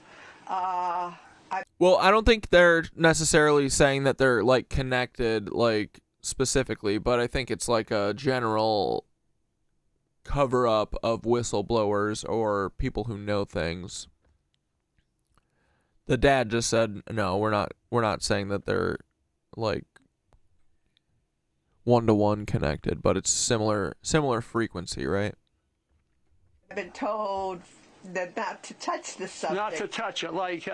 Well, I don't think they're necessarily saying that they're like connected, like specifically, but I think it's like a general cover up of whistleblowers or people who know things. The dad just said, no, we're not saying that they're like one-to-one connected, but it's similar frequency, right? I've been told that not to touch the subject. Not to touch it, like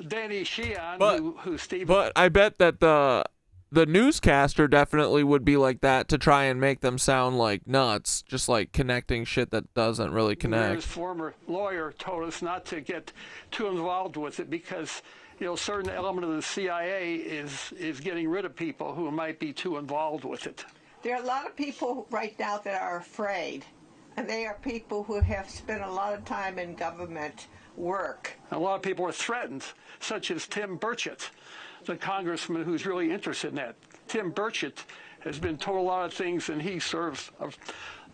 Danny Sheehan, who Steve. But I bet that the newscaster definitely would be like that to try and make them sound like nuts, just like connecting shit that doesn't really connect. His former lawyer told us not to get too involved with it because, you know, a certain element of the CIA is getting rid of people who might be too involved with it. There are a lot of people right now that are afraid, and they are people who have spent a lot of time in government work. A lot of people are threatened, such as Tim Burchett, the congressman who's really interested in that. Tim Burchett has been told a lot of things, and he's sort of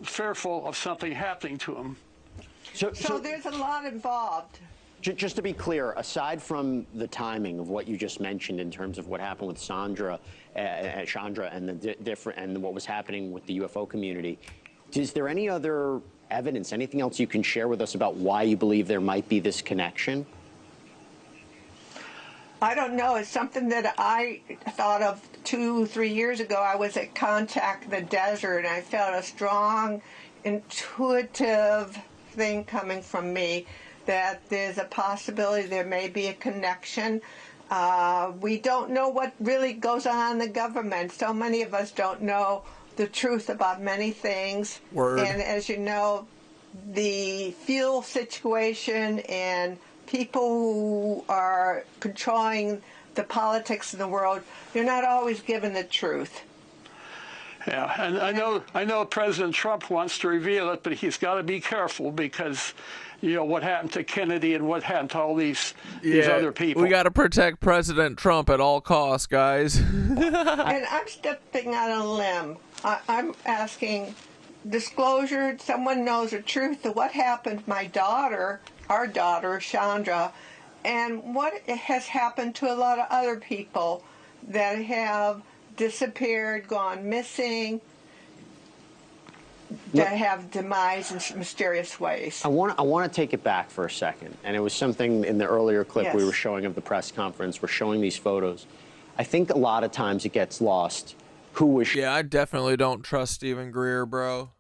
fearful of something happening to him. So there's a lot involved. Just to be clear, aside from the timing of what you just mentioned in terms of what happened with Chandra and and what was happening with the UFO community, is there any other evidence, anything else you can share with us about why you believe there might be this connection? I don't know. It's something that I thought of 2-3 years ago. I was at Contact the Desert, and I felt a strong, intuitive thing coming from me that there's a possibility there may be a connection. We don't know what really goes on in the government. So many of us don't know the truth about many things. Word. And as you know, the fuel situation and people who are controlling the politics in the world, they're not always given the truth. Yeah, and I know President Trump wants to reveal it, but he's got to be careful because, you know, what happened to Kennedy and what happened to all these other people. We got to protect President Trump at all costs, guys. And I'm stepping out on a limb. I'm asking disclosure. Someone knows the truth of what happened to my daughter, our daughter, Chandra, and what has happened to a lot of other people that have disappeared, gone missing, that have demise in mysterious ways. I want to take it back for a second, and it was something in the earlier clip we were showing of the press conference. We're showing these photos. I think a lot of times it gets lost. Who was? Yeah, I definitely don't trust Stephen Greer, bro.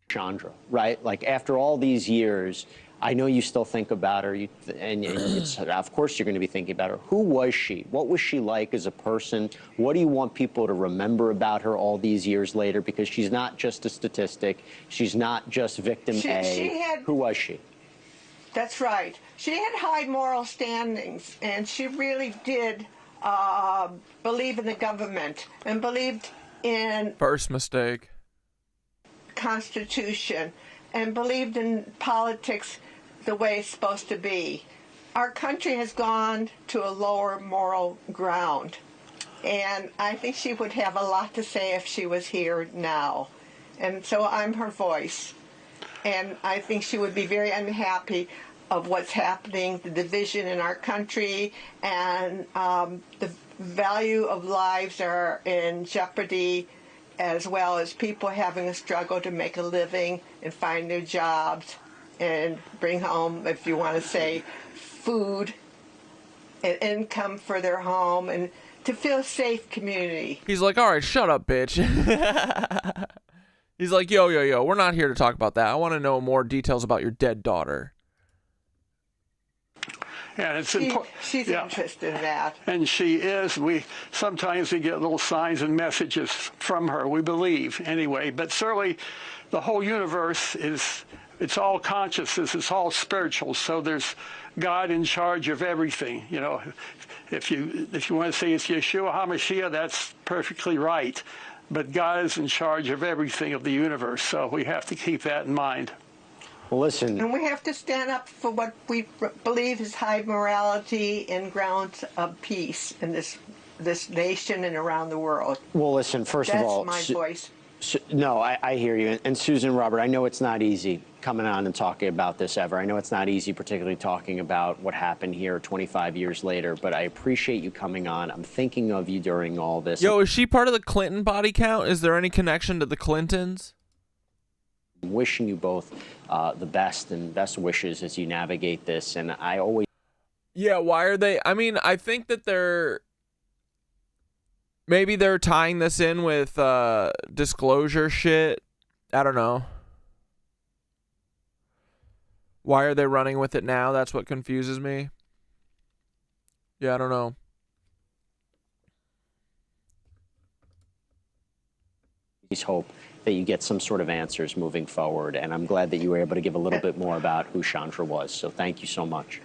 Chandra, right? Like after all these years, I know you still think about her, and it's, of course you're going to be thinking about her. Who was she? What was she like as a person? What do you want people to remember about her all these years later? Because she's not just a statistic. She's not just victim A. Who was she? That's right. She had high moral standings, and she really did believe in the government and believed in first mistake Constitution and believed in politics the way it's supposed to be. Our country has gone to a lower moral ground, and I think she would have a lot to say if she was here now. And so I'm her voice, and I think she would be very unhappy of what's happening, the division in our country, and the value of lives are in jeopardy, as well as people having a struggle to make a living and find their jobs and bring home, if you want to say, food and income for their home and to feel a safe community. He's like, all right, shut up, bitch. He's like, yo, we're not here to talk about that. I want to know more details about your dead daughter. Yeah, it's she's interested in that. And she is. Sometimes we get little signs and messages from her, we believe, anyway. But certainly the whole universe it's all consciousness, it's all spiritual. So there's God in charge of everything. You know, if you want to say it's Yeshua HaMashiach, that's perfectly right. but God is in charge of everything of the universe, so we have to keep that in mind. Well, listen. And we have to stand up for what we believe is high morality and grounds of peace in this nation and around the world. Well, listen, first of all, that's my voice. No, I hear you. And Susan, Robert, I know it's not easy coming on and talking about this ever. I know it's not easy, particularly talking about what happened here 25 years later, but I appreciate you coming on. I'm thinking of you during all this. Yo, is she part of the Clinton body count? Is there any connection to the Clintons? I'm wishing you both the best and best wishes as you navigate this. And I always... Yeah, why are they... I mean, I think that they're... Maybe they're tying this in with disclosure shit. I don't know. Why are they running with it now? That's what confuses me. Yeah, I don't know. Hope that you get some sort of answers moving forward. And I'm glad that you were able to give a little bit more about who Chandra was. So thank you so much.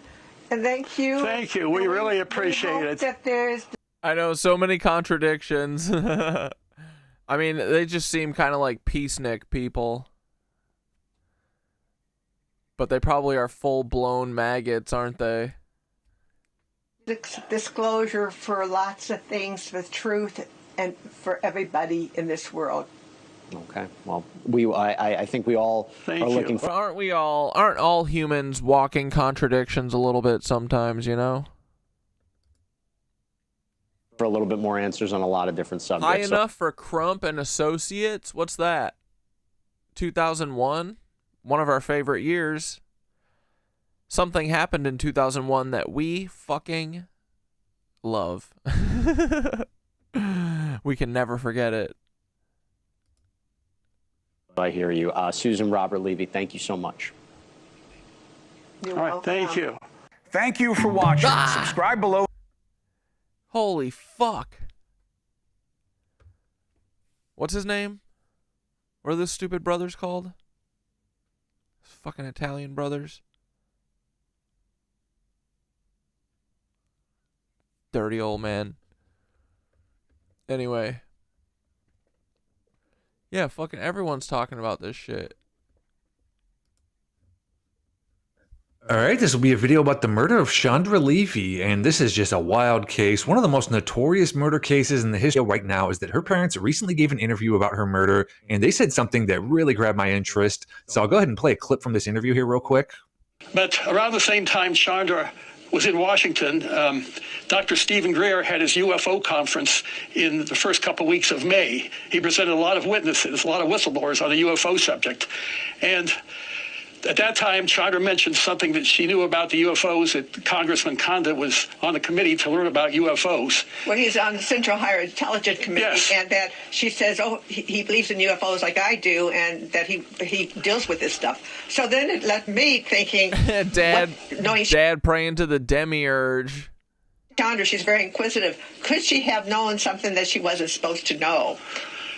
And thank you. Thank you. We really appreciate it. That there's I know, so many contradictions. I mean, they just seem kind of like peacenik people. But they probably are full-blown maggots, aren't they? disclosure for lots of things, for truth, and for everybody in this world. Okay. Well, I think we all are looking for... Aren't all humans walking contradictions a little bit sometimes, you know? For a little bit more answers on a lot of different subjects. High enough for Crump and Associates? What's that? 2001? One of our favorite years. Something happened in 2001 that we fucking love. We can never forget it. I hear you. Susan, Robert, Levy, thank you so much. You're All right, welcome. thank you. Thank you for watching. Subscribe below. Holy fuck. What's his name? What are those stupid brothers called? Fucking Italian brothers. Dirty old man. Anyway. Yeah, fucking everyone's talking about this shit. All right, this will be a video about the murder of Chandra Levy, and this is just a wild case. One of the most notorious murder cases in the history right now is that her parents recently gave an interview about her murder, and they said something that really grabbed my interest. So I'll go ahead and play a clip from this interview here real quick. But around the same time Chandra was in Washington, Dr. Stephen Greer had his UFO conference in the first couple of weeks of May. He presented a lot of witnesses, a lot of whistleblowers on the UFO subject. And at that time, Chandra mentioned something that she knew about the UFOs, that Congressman Condit was on the committee to learn about UFOs. Well, he's on the Central Higher Intelligence Committee, Yes. and that she says, oh, he believes in UFOs like I do, and that he deals with this stuff. So then it left me thinking, Dad praying to the demiurge. Chandra, she's very inquisitive. Could she have known something that she wasn't supposed to know?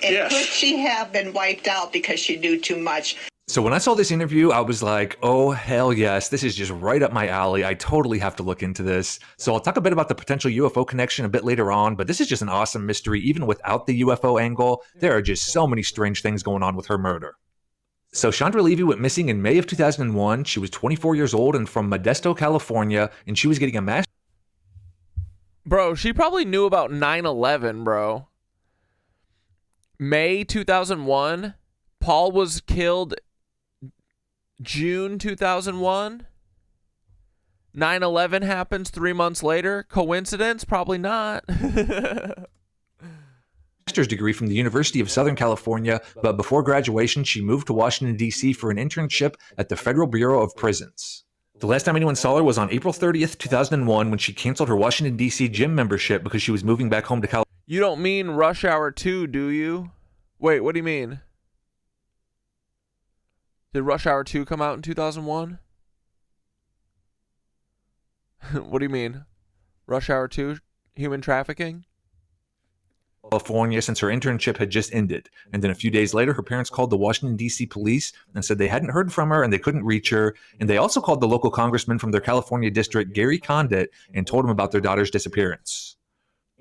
And Yes. could she have been wiped out because she knew too much? So when I saw this interview, I was like, oh, hell yes, this is just right up my alley. I totally have to look into this. So I'll talk a bit about the potential UFO connection a bit later on, but this is just an awesome mystery. Even without the UFO angle, there are just so many strange things going on with her murder. So Chandra Levy went missing in May of 2001. She was 24 years old and from Modesto, California, and she was getting a master's. Bro, she probably knew about 9/11, bro. May 2001. Paul was killed June 2001. 9/11 happens 3 months later. Coincidence? Probably not. Master's degree from the University of Southern California, but before graduation, she moved to Washington, D.C. for an internship at the Federal Bureau of Prisons. The last time anyone saw her was on April 30th, 2001, when she canceled her Washington, D.C. gym membership because she was moving back home to California. You don't mean Rush Hour 2, do you? Wait, what do you mean? Did Rush Hour 2 come out in 2001? What do you mean? Rush Hour 2? Human trafficking? California, since her internship had just ended. And then a few days later, her parents called the Washington, D.C. police and said they hadn't heard from her and they couldn't reach her. And they also called the local congressman from their California district, Gary Condit, and told him about their daughter's disappearance.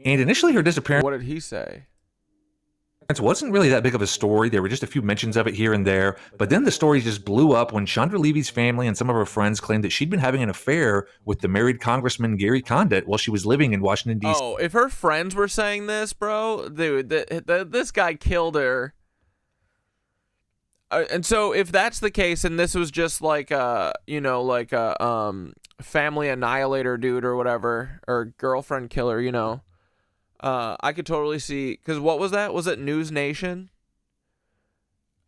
And initially her disappearance... What did he say? wasn't really that big of a story. There were just a few mentions of it here and there. But then the story just blew up when Chandra Levy's family and some of her friends claimed that she'd been having an affair with the married Congressman Gary Condit while she was living in Washington, D.C. Oh, if her friends were saying this, bro, dude, this guy killed her. And so if that's the case, and this was just like a, you know, like a family annihilator dude or whatever, or girlfriend killer, you know, I could totally see, because what was that? Was it News Nation?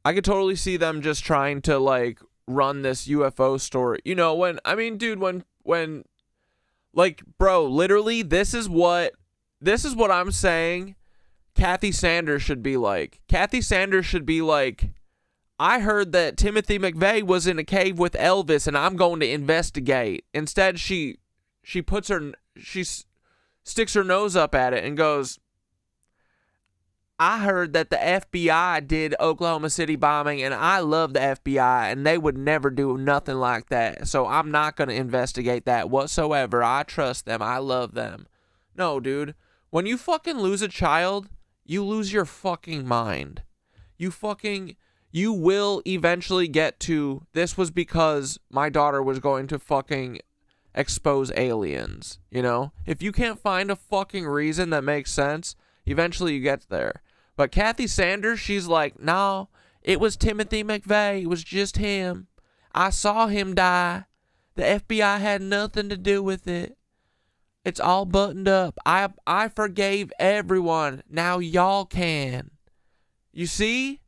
I could totally see them just trying to, like, run this UFO story. You know, when, I mean, dude, when, like, bro, literally, this is what I'm saying Kathy Sanders should be like. Kathy Sanders should be like, I heard that Timothy McVeigh was in a cave with Elvis, and I'm going to investigate. Instead, she sticks her nose up at it and goes, I heard that the FBI did Oklahoma City bombing, and I love the FBI, and they would never do nothing like that. So I'm not going to investigate that whatsoever. I trust them. I love them. No, dude. When you fucking lose a child, you lose your fucking mind. You will eventually get to, this was because my daughter was going to fucking expose aliens, you know? If you can't find a fucking reason that makes sense, eventually you get there. But Kathy Sanders, she's like, no, it was Timothy McVeigh. It was just him. I saw him die. The FBI had nothing to do with it. It's all buttoned up. I forgave everyone. Now y'all can. You see?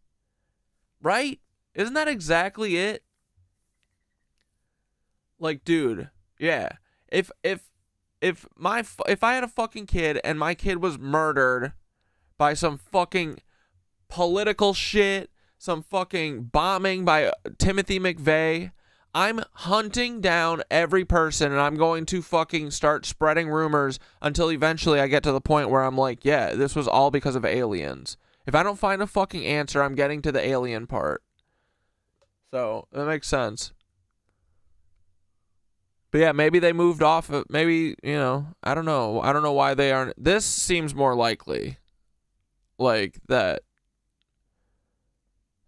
Right? Isn't that exactly it? Like, dude, yeah. If I had a fucking kid and my kid was murdered by some fucking political shit, some fucking bombing by Timothy McVeigh, I'm hunting down every person and I'm going to fucking start spreading rumors until eventually I get to the point where I'm like, yeah, this was all because of aliens. If I don't find a fucking answer, I'm getting to the alien part. So, that makes sense. But yeah, maybe they moved off of, maybe, you know, I don't know. I don't know why they aren't. This seems more likely. Like, that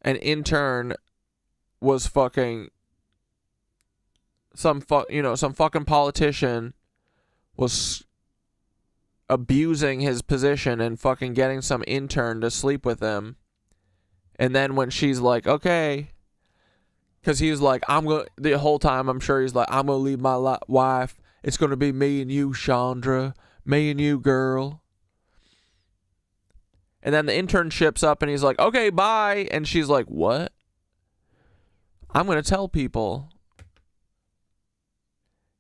an intern was fucking some fucking politician was abusing his position and fucking getting some intern to sleep with him. And then when she's like, okay, because he's like, the whole time I'm sure he's like, I'm going to leave my wife. It's going to be me and you, Chandra. Me and you, girl. And then the intern ships up and he's like, okay, bye. And she's like, what? I'm going to tell people.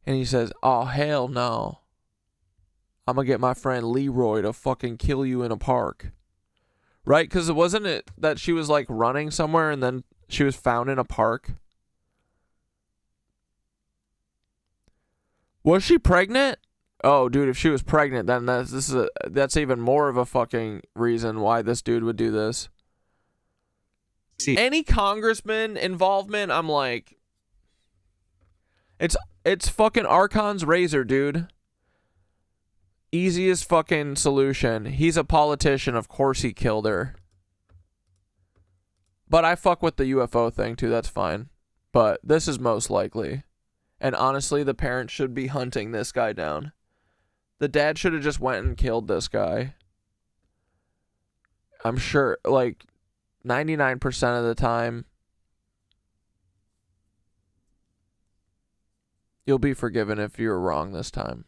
And he says, oh, hell no. I'm going to get my friend Leroy to fucking kill you in a park. Right? Because wasn't it that she was like running somewhere and then she was found in a park? Was she pregnant? Oh, dude, if she was pregnant, then that's even more of a fucking reason why this dude would do this. See, any congressman involvement, I'm like, it's fucking Archon's razor, dude. Easiest fucking solution. He's a politician, of course he killed her. But I fuck with the UFO thing too, that's fine. But this is most likely. And honestly, the parents should be hunting this guy down. The dad should have just went and killed this guy. I'm sure, like, 99% of the time, you'll be forgiven if you're wrong this time.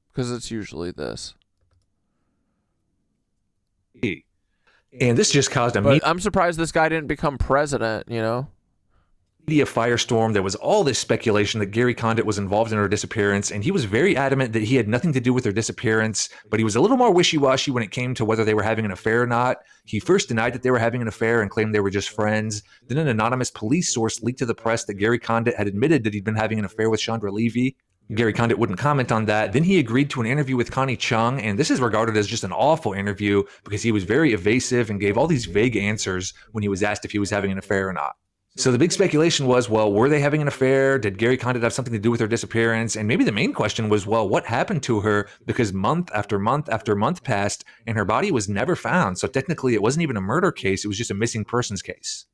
Because it's usually this. And this just caused a But I'm surprised this guy didn't become president, you know? media firestorm. There was all this speculation that Gary Condit was involved in her disappearance, and he was very adamant that he had nothing to do with her disappearance, but he was a little more wishy-washy when it came to whether they were having an affair or not. He first denied that they were having an affair and claimed they were just friends. Then an anonymous police source leaked to the press that Gary Condit had admitted that he'd been having an affair with Chandra Levy. Gary Condit wouldn't comment on that. Then he agreed to an interview with Connie Chung, and this is regarded as just an awful interview because he was very evasive and gave all these vague answers when he was asked if he was having an affair or not. So the big speculation was, well, were they having an affair? Did Gary Condit have something to do with her disappearance? And maybe the main question was, well, what happened to her? Because month after month after month passed and her body was never found. So technically it wasn't even a murder case. It was just a missing persons case.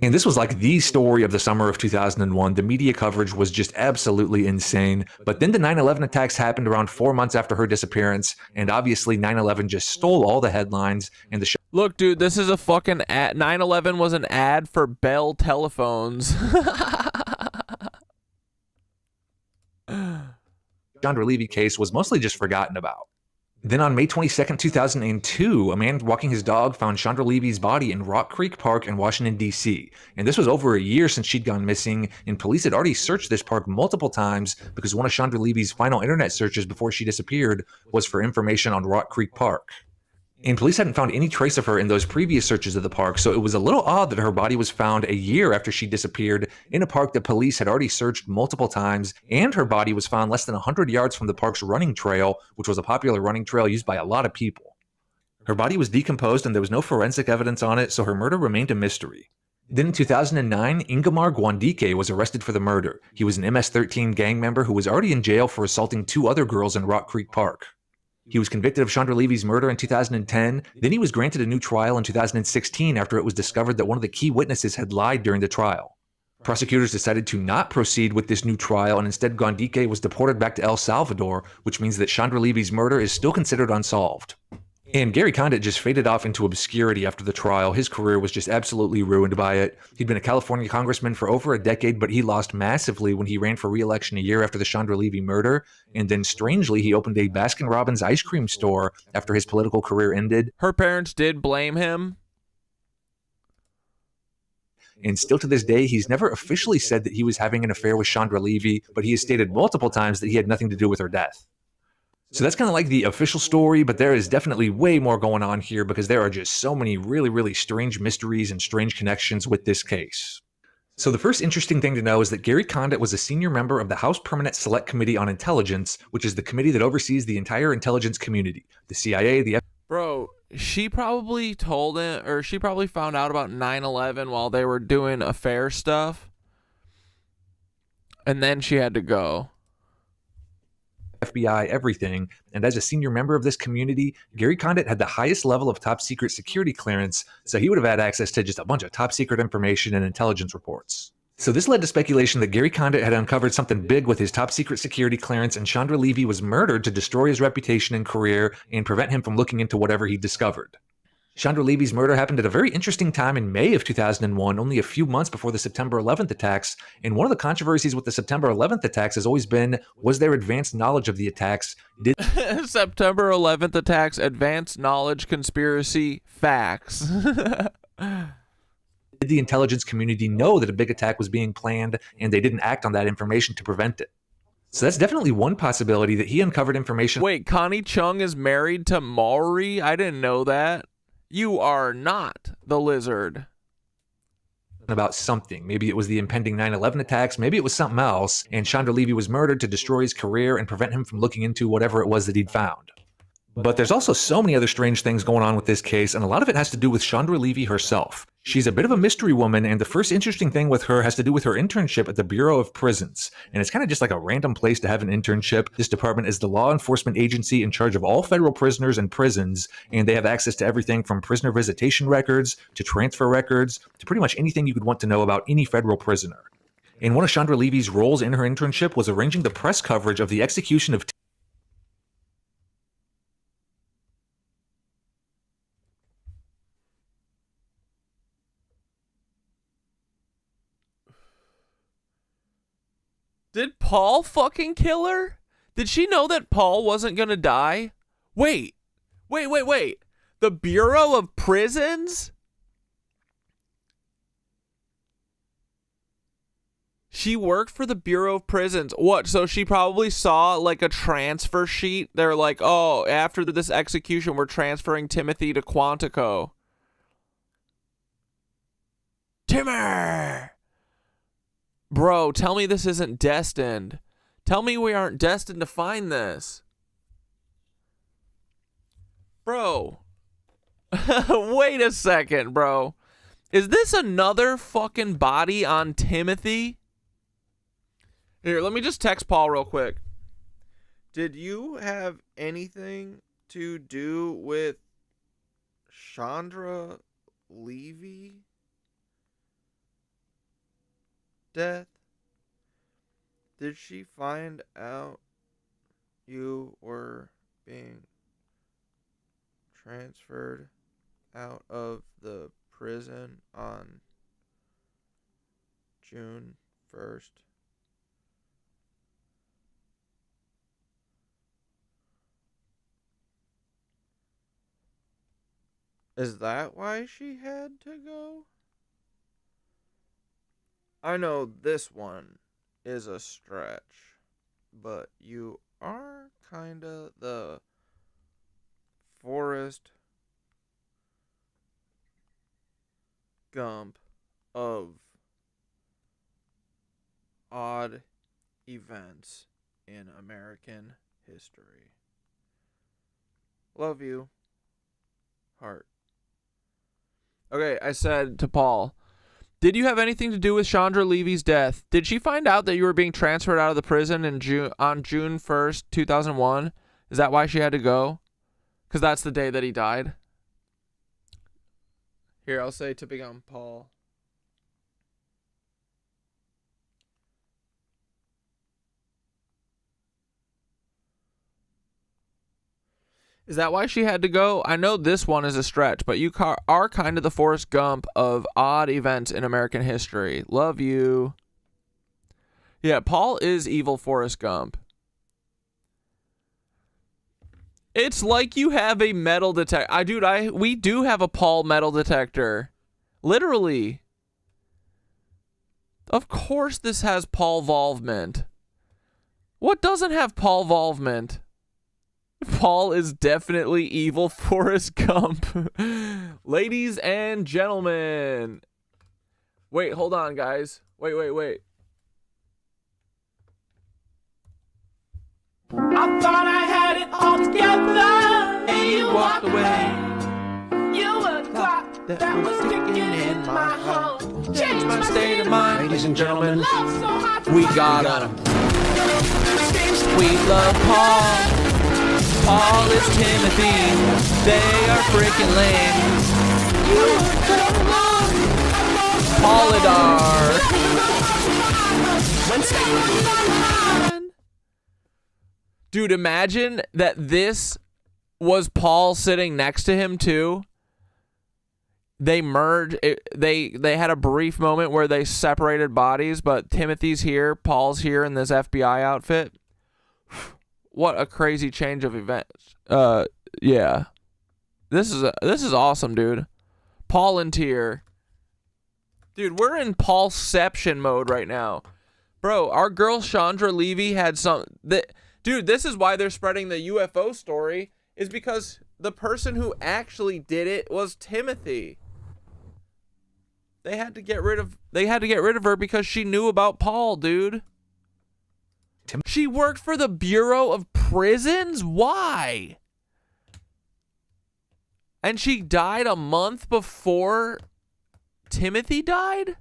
And this was like the story of the summer of 2001. The media coverage was just absolutely insane. But then the 9/11 attacks happened around 4 months after her disappearance. And obviously 9/11 just stole all the headlines and the show. Look, dude, this is a fucking ad. 9/11 was an ad for Bell telephones. Chandra Levy case was mostly just forgotten about. Then on May 22nd, 2002, a man walking his dog found Chandra Levy's body in Rock Creek Park in Washington, D.C. And this was over a year since she'd gone missing, and police had already searched this park multiple times because one of Chandra Levy's final internet searches before she disappeared was for information on Rock Creek Park. And police hadn't found any trace of her in those previous searches of the park, so it was a little odd that her body was found a year after she disappeared in a park that police had already searched multiple times, and her body was found less than 100 yards from the park's running trail, which was a popular running trail used by a lot of people. Her body was decomposed and there was no forensic evidence on it, so her murder remained a mystery. Then in 2009, Ingemar Gwandike was arrested for the murder. He was an MS-13 gang member who was already in jail for assaulting 2 other girls in Rock Creek Park. He was convicted of Chandra Levy's murder in 2010. Then he was granted a new trial in 2016 after it was discovered that one of the key witnesses had lied during the trial. Prosecutors decided to not proceed with this new trial, and instead Gwandike was deported back to El Salvador, which means that Chandra Levy's murder is still considered unsolved. And Gary Condit just faded off into obscurity after the trial. His career was just absolutely ruined by it. He'd been a California congressman for over a decade, but he lost massively when he ran for re-election a year after the Chandra Levy murder. And then strangely, he opened a Baskin-Robbins ice cream store after his political career ended. Her parents did blame him. And still to this day, he's never officially said that he was having an affair with Chandra Levy, but he has stated multiple times that he had nothing to do with her death. So that's kind of like the official story, but there is definitely way more going on here because there are just so many really, really strange mysteries and strange connections with this case. So the first interesting thing to know is that Gary Condit was a senior member of the House Permanent Select Committee on Intelligence, which is the committee that oversees the entire intelligence community. The CIA, the Bro, she probably told him, or she probably found out about 9/11 while they were doing affair stuff. And then she had to go. FBI, everything, and as a senior member of this community, Gary Condit had the highest level of top secret security clearance, so he would have had access to just a bunch of top secret information and intelligence reports. So this led to speculation that Gary Condit had uncovered something big with his top secret security clearance, and Chandra Levy was murdered to destroy his reputation and career and prevent him from looking into whatever he discovered. Chandra Levy's murder happened at a very interesting time in May of 2001, only a few months before the September 11th attacks. And one of the controversies with the September 11th attacks has always been, was there advanced knowledge of the attacks? Did September 11th attacks, advanced knowledge, conspiracy, facts. Did the intelligence community know that a big attack was being planned and they didn't act on that information to prevent it? So that's definitely one possibility, that he uncovered information. Wait, Connie Chung is married to Maury? I didn't know that. You are not the lizard. About something. Maybe it was the impending 9/11 attacks. Maybe it was something else. And Chandra Levy was murdered to destroy his career and prevent him from looking into whatever it was that he'd found. But there's also so many other strange things going on with this case, and a lot of it has to do with Chandra Levy herself. She's a bit of a mystery woman, and the first interesting thing with her has to do with her internship at the Bureau of Prisons. And it's kind of just like a random place to have an internship. This department is the law enforcement agency in charge of all federal prisoners and prisons, and they have access to everything from prisoner visitation records to transfer records to pretty much anything you could want to know about any federal prisoner. And one of Chandra Levy's roles in her internship was arranging the press coverage of the execution of Did Paul fucking kill her? Did she know that Paul wasn't gonna die? Wait. The Bureau of Prisons? She worked for the Bureau of Prisons. What? So she probably saw like a transfer sheet. They're like, oh, after this execution, we're transferring Timothy to Quantico. Timmer! Bro, tell me this isn't destined. Tell me we aren't destined to find this. Bro. Wait a second, bro. Is this another fucking body on Timothy? Here, let me just text Paul real quick. Did you have anything to do with Chandra Levy death? Did she find out you were being transferred out of the prison on June 1st? Is that why she had to go? I know this one is a stretch, but you are kinda the Forrest Gump of odd events in American history. Love you. Heart. Okay, I said to Paul, did you have anything to do with Chandra Levy's death? Did she find out that you were being transferred out of the prison on June 1st, 2001? Is that why she had to go? Because that's the day that he died. Here, I'll say to become Paul. Is that why she had to go? I know this one is a stretch, but you are kind of the Forrest Gump of odd events in American history. Love you. Yeah, Paul is evil Forrest Gump. It's like you have a metal detector. We do have a Paul metal detector. Literally. Of course this has Paul involvement. What doesn't have Paul involvement? Paul is definitely evil Forrest Gump. Ladies and gentlemen. Wait, hold on, guys. Wait. I thought I had it all together. And you walked away. You were the clock that was ticking in my heart. Changed my state of mind. Ladies and gentlemen, So we got him. We love Paul. Paul is Timothy. They are freaking lame. Paulidar. Dude, imagine that this was Paul sitting next to him too. They merged. They had a brief moment where they separated bodies, but Timothy's here, Paul's here in this FBI outfit. What a crazy change of events. Yeah. This is awesome, dude. Paul and Tier. Dude, we're in Paulception mode right now. Bro, our girl Chandra Levy had dude, this is why they're spreading the UFO story, is because the person who actually did it was Timothy. They had to get rid of her because she knew about Paul, dude. She worked for the Bureau of Prisons? Why? And she died a month before Timothy died?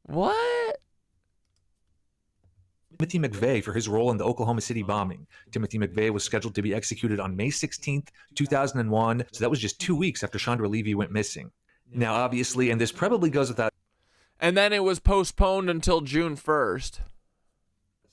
What? Timothy McVeigh for his role in the Oklahoma City bombing. Timothy McVeigh was scheduled to be executed on May 16th, 2001, so that was just 2 weeks after Chandra Levy went missing. Now, obviously, and this probably goes without and then it was postponed until June 1st.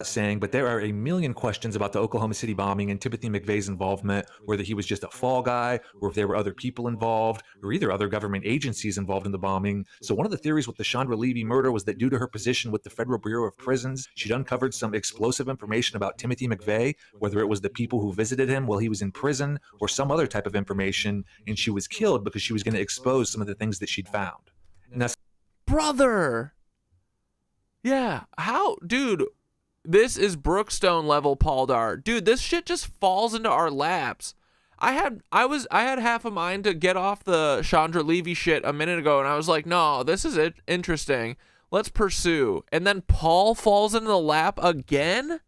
Saying, but there are a million questions about the Oklahoma City bombing and Timothy McVeigh's involvement, whether he was just a fall guy or if there were other people involved or either other government agencies involved in the bombing. So one of the theories with the Chandra Levy murder was that due to her position with the Federal Bureau of Prisons, she'd uncovered some explosive information about Timothy McVeigh, whether it was the people who visited him while he was in prison or some other type of information, and she was killed because she was going to expose some of the things that she'd found. Now, brother! Yeah, how? Dude... This is Brookstone level Paul-dar. Dude, this shit just falls into our laps. I had half a mind to get off the Chandra Levy shit a minute ago, and I was like, no, this is interesting. Let's pursue. And then Paul falls into the lap again?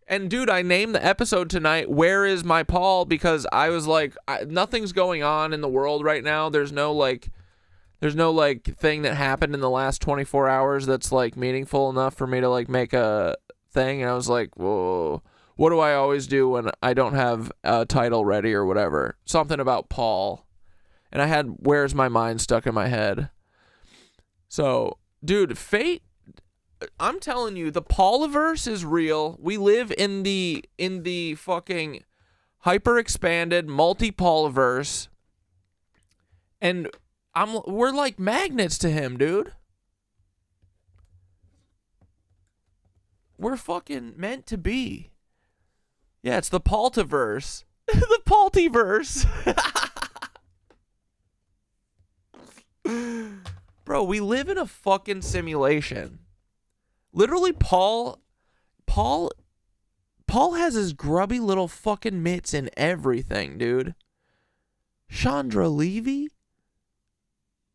And dude, I named the episode tonight, Where is My Paul? Because I was like, nothing's going on in the world right now. There's no like thing that happened in the last 24 hours that's like meaningful enough for me to like make a thing. And I was like, whoa, what do I always do when I don't have a title ready or whatever? Something about Paul. And I had Where's My Mind stuck in my head. So, dude, fate, I'm telling you, the Pauliverse is real. We live in the fucking hyper expanded multi-Pauliverse. And we're like magnets to him, dude. We're fucking meant to be. Yeah, it's the Paultiverse. The Paultiverse. Bro, we live in a fucking simulation. Literally, Paul has his grubby little fucking mitts in everything, dude. Chandra Levy?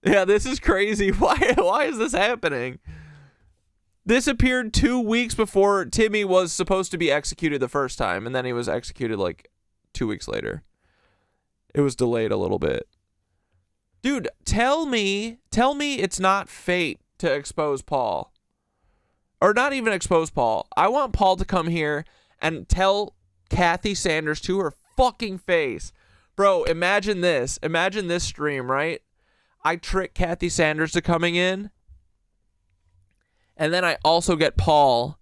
Yeah, this is crazy. Why is this happening? This appeared 2 weeks before Timmy was supposed to be executed the first time, and then he was executed like 2 weeks later. It was delayed a little bit. Dude, tell me it's not fate to expose Paul. Or not even expose Paul. I want Paul to come here and tell Kathy Sanders to her fucking face. Bro, imagine this. Imagine this stream, right? I trick Kathy Sanders to coming in. And then I also get Paul.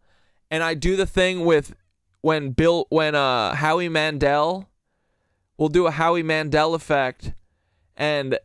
And I do the thing with when Howie Mandel. We'll do a Howie Mandel effect. And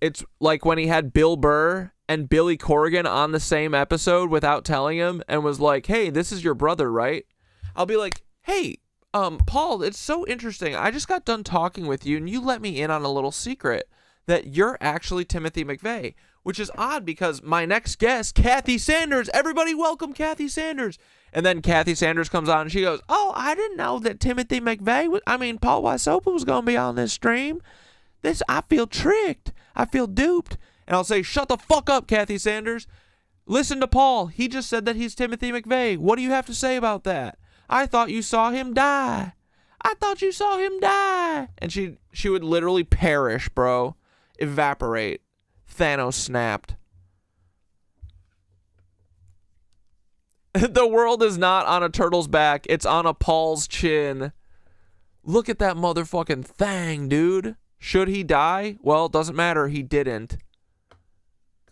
it's like when he had Bill Burr and Billy Corrigan on the same episode without telling him and was like, hey, this is your brother, right? I'll be like, hey, Paul, it's so interesting. I just got done talking with you and you let me in on a little secret that you're actually Timothy McVeigh, which is odd because my next guest, Kathy Sanders, everybody welcome Kathy Sanders. And then Kathy Sanders comes on and she goes, oh, I didn't know that Timothy McVeigh Paul Wysopa was going to be on this stream. I feel tricked. I feel duped. And I'll say, shut the fuck up, Kathy Sanders. Listen to Paul. He just said that he's Timothy McVeigh. What do you have to say about that? I thought you saw him die. I thought you saw him die. And she would literally perish, bro. Evaporate. Thanos snapped. The world is not on a turtle's back. It's on a Paul's chin. Look at that motherfucking thing, dude. Should he die? Well, it doesn't matter. He didn't.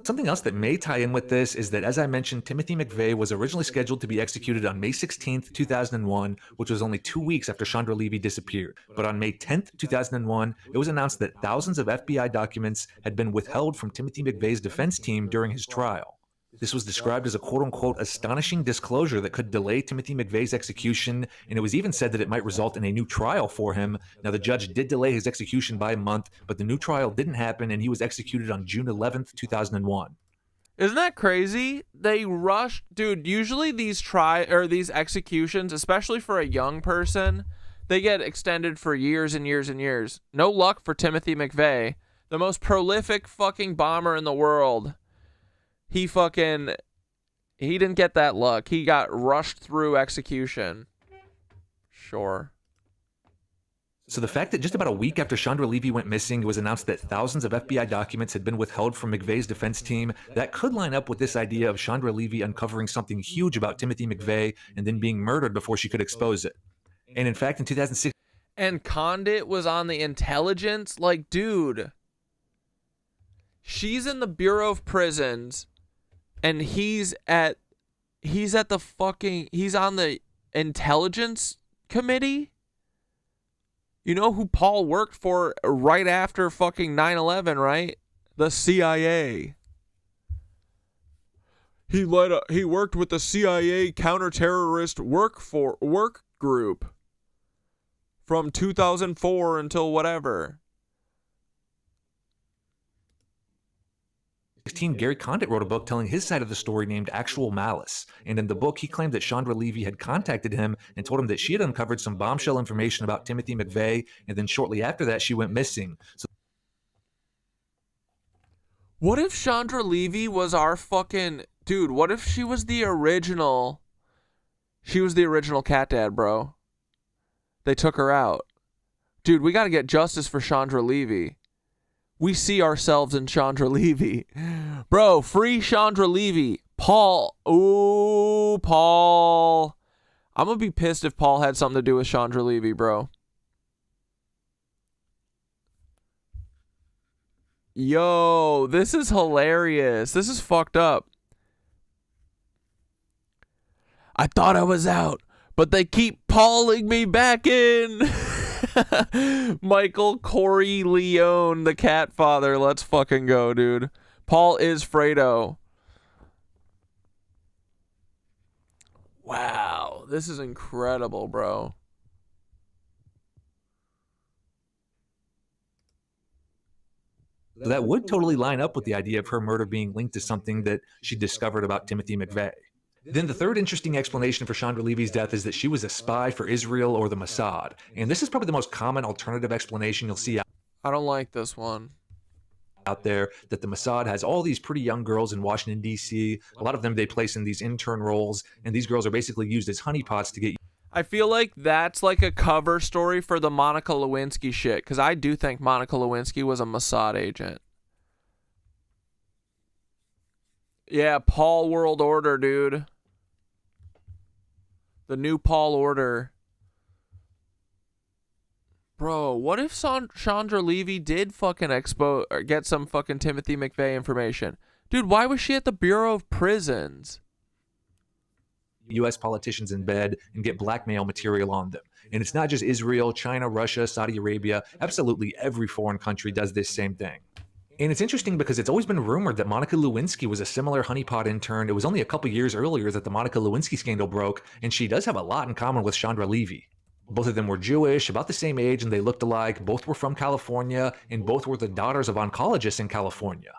Something else that may tie in with this is that, as I mentioned, Timothy McVeigh was originally scheduled to be executed on May 16th, 2001, which was only 2 weeks after Chandra Levy disappeared. But on May 10th, 2001, it was announced that thousands of FBI documents had been withheld from Timothy McVeigh's defense team during his trial. This was described as a quote-unquote astonishing disclosure that could delay Timothy McVeigh's execution, and it was even said that it might result in a new trial for him. Now, the judge did delay his execution by a month, but the new trial didn't happen, and he was executed on June 11th, 2001. Isn't that crazy? They rushed, dude. Usually these executions, especially for a young person, they get extended for years and years and years. No luck for Timothy McVeigh, the most prolific fucking bomber in the world. He didn't get that luck. He got rushed through execution. Sure. So the fact that just about a week after Chandra Levy went missing, it was announced that thousands of FBI documents had been withheld from McVeigh's defense team, that could line up with this idea of Chandra Levy uncovering something huge about Timothy McVeigh and then being murdered before she could expose it. And in fact, in 2006... And Condit was on the intelligence? Like, dude. She's in the Bureau of Prisons, and he's on the intelligence committee? You know who Paul worked for right after fucking 9/11, right? The CIA. He worked with the CIA counterterrorist work group from 2004 until whatever. Gary Condit wrote a book telling his side of the story named Actual Malice. And in the book, he claimed that Chandra Levy had contacted him and told him that she had uncovered some bombshell information about Timothy McVeigh, and then shortly after that, she went missing. So what if Chandra Levy was our fucking... Dude, what if she was the original... She was the original Catdad, bro. They took her out. Dude, we got to get justice for Chandra Levy. We see ourselves in Chandra Levy. Bro, free Chandra Levy. Paul. Ooh, Paul. I'm going to be pissed if Paul had something to do with Chandra Levy, bro. Yo, this is hilarious. This is fucked up. I thought I was out, but they keep Pauling me back in. Michael Corey Leone, the cat father. Let's fucking go, dude. Paul is Fredo. Wow, this is incredible, bro. That would totally line up with the idea of her murder being linked to something that she discovered about Timothy McVeigh. Then the third interesting explanation for Chandra Levy's death is that she was a spy for Israel or the Mossad. And this is probably the most common alternative explanation you'll see I don't like this one. Out there, that the Mossad has all these pretty young girls in Washington, D.C. A lot of them they place in these intern roles, and these girls are basically used as honeypots to get... I feel like that's like a cover story for the Monica Lewinsky shit, because I do think Monica Lewinsky was a Mossad agent. Yeah, Paul World Order, dude. The new Paul Order. Bro, what if Chandra Levy did fucking get some fucking Timothy McVeigh information? Dude, why was she at the Bureau of Prisons? U.S. politicians in bed and get blackmail material on them. And it's not just Israel, China, Russia, Saudi Arabia. Absolutely every foreign country does this same thing. And it's interesting because it's always been rumored that Monica Lewinsky was a similar honeypot intern. It was only a couple years earlier that the Monica Lewinsky scandal broke, and she does have a lot in common with Chandra Levy. Both of them were Jewish, about the same age, and they looked alike. Both were from California, and both were the daughters of oncologists in California.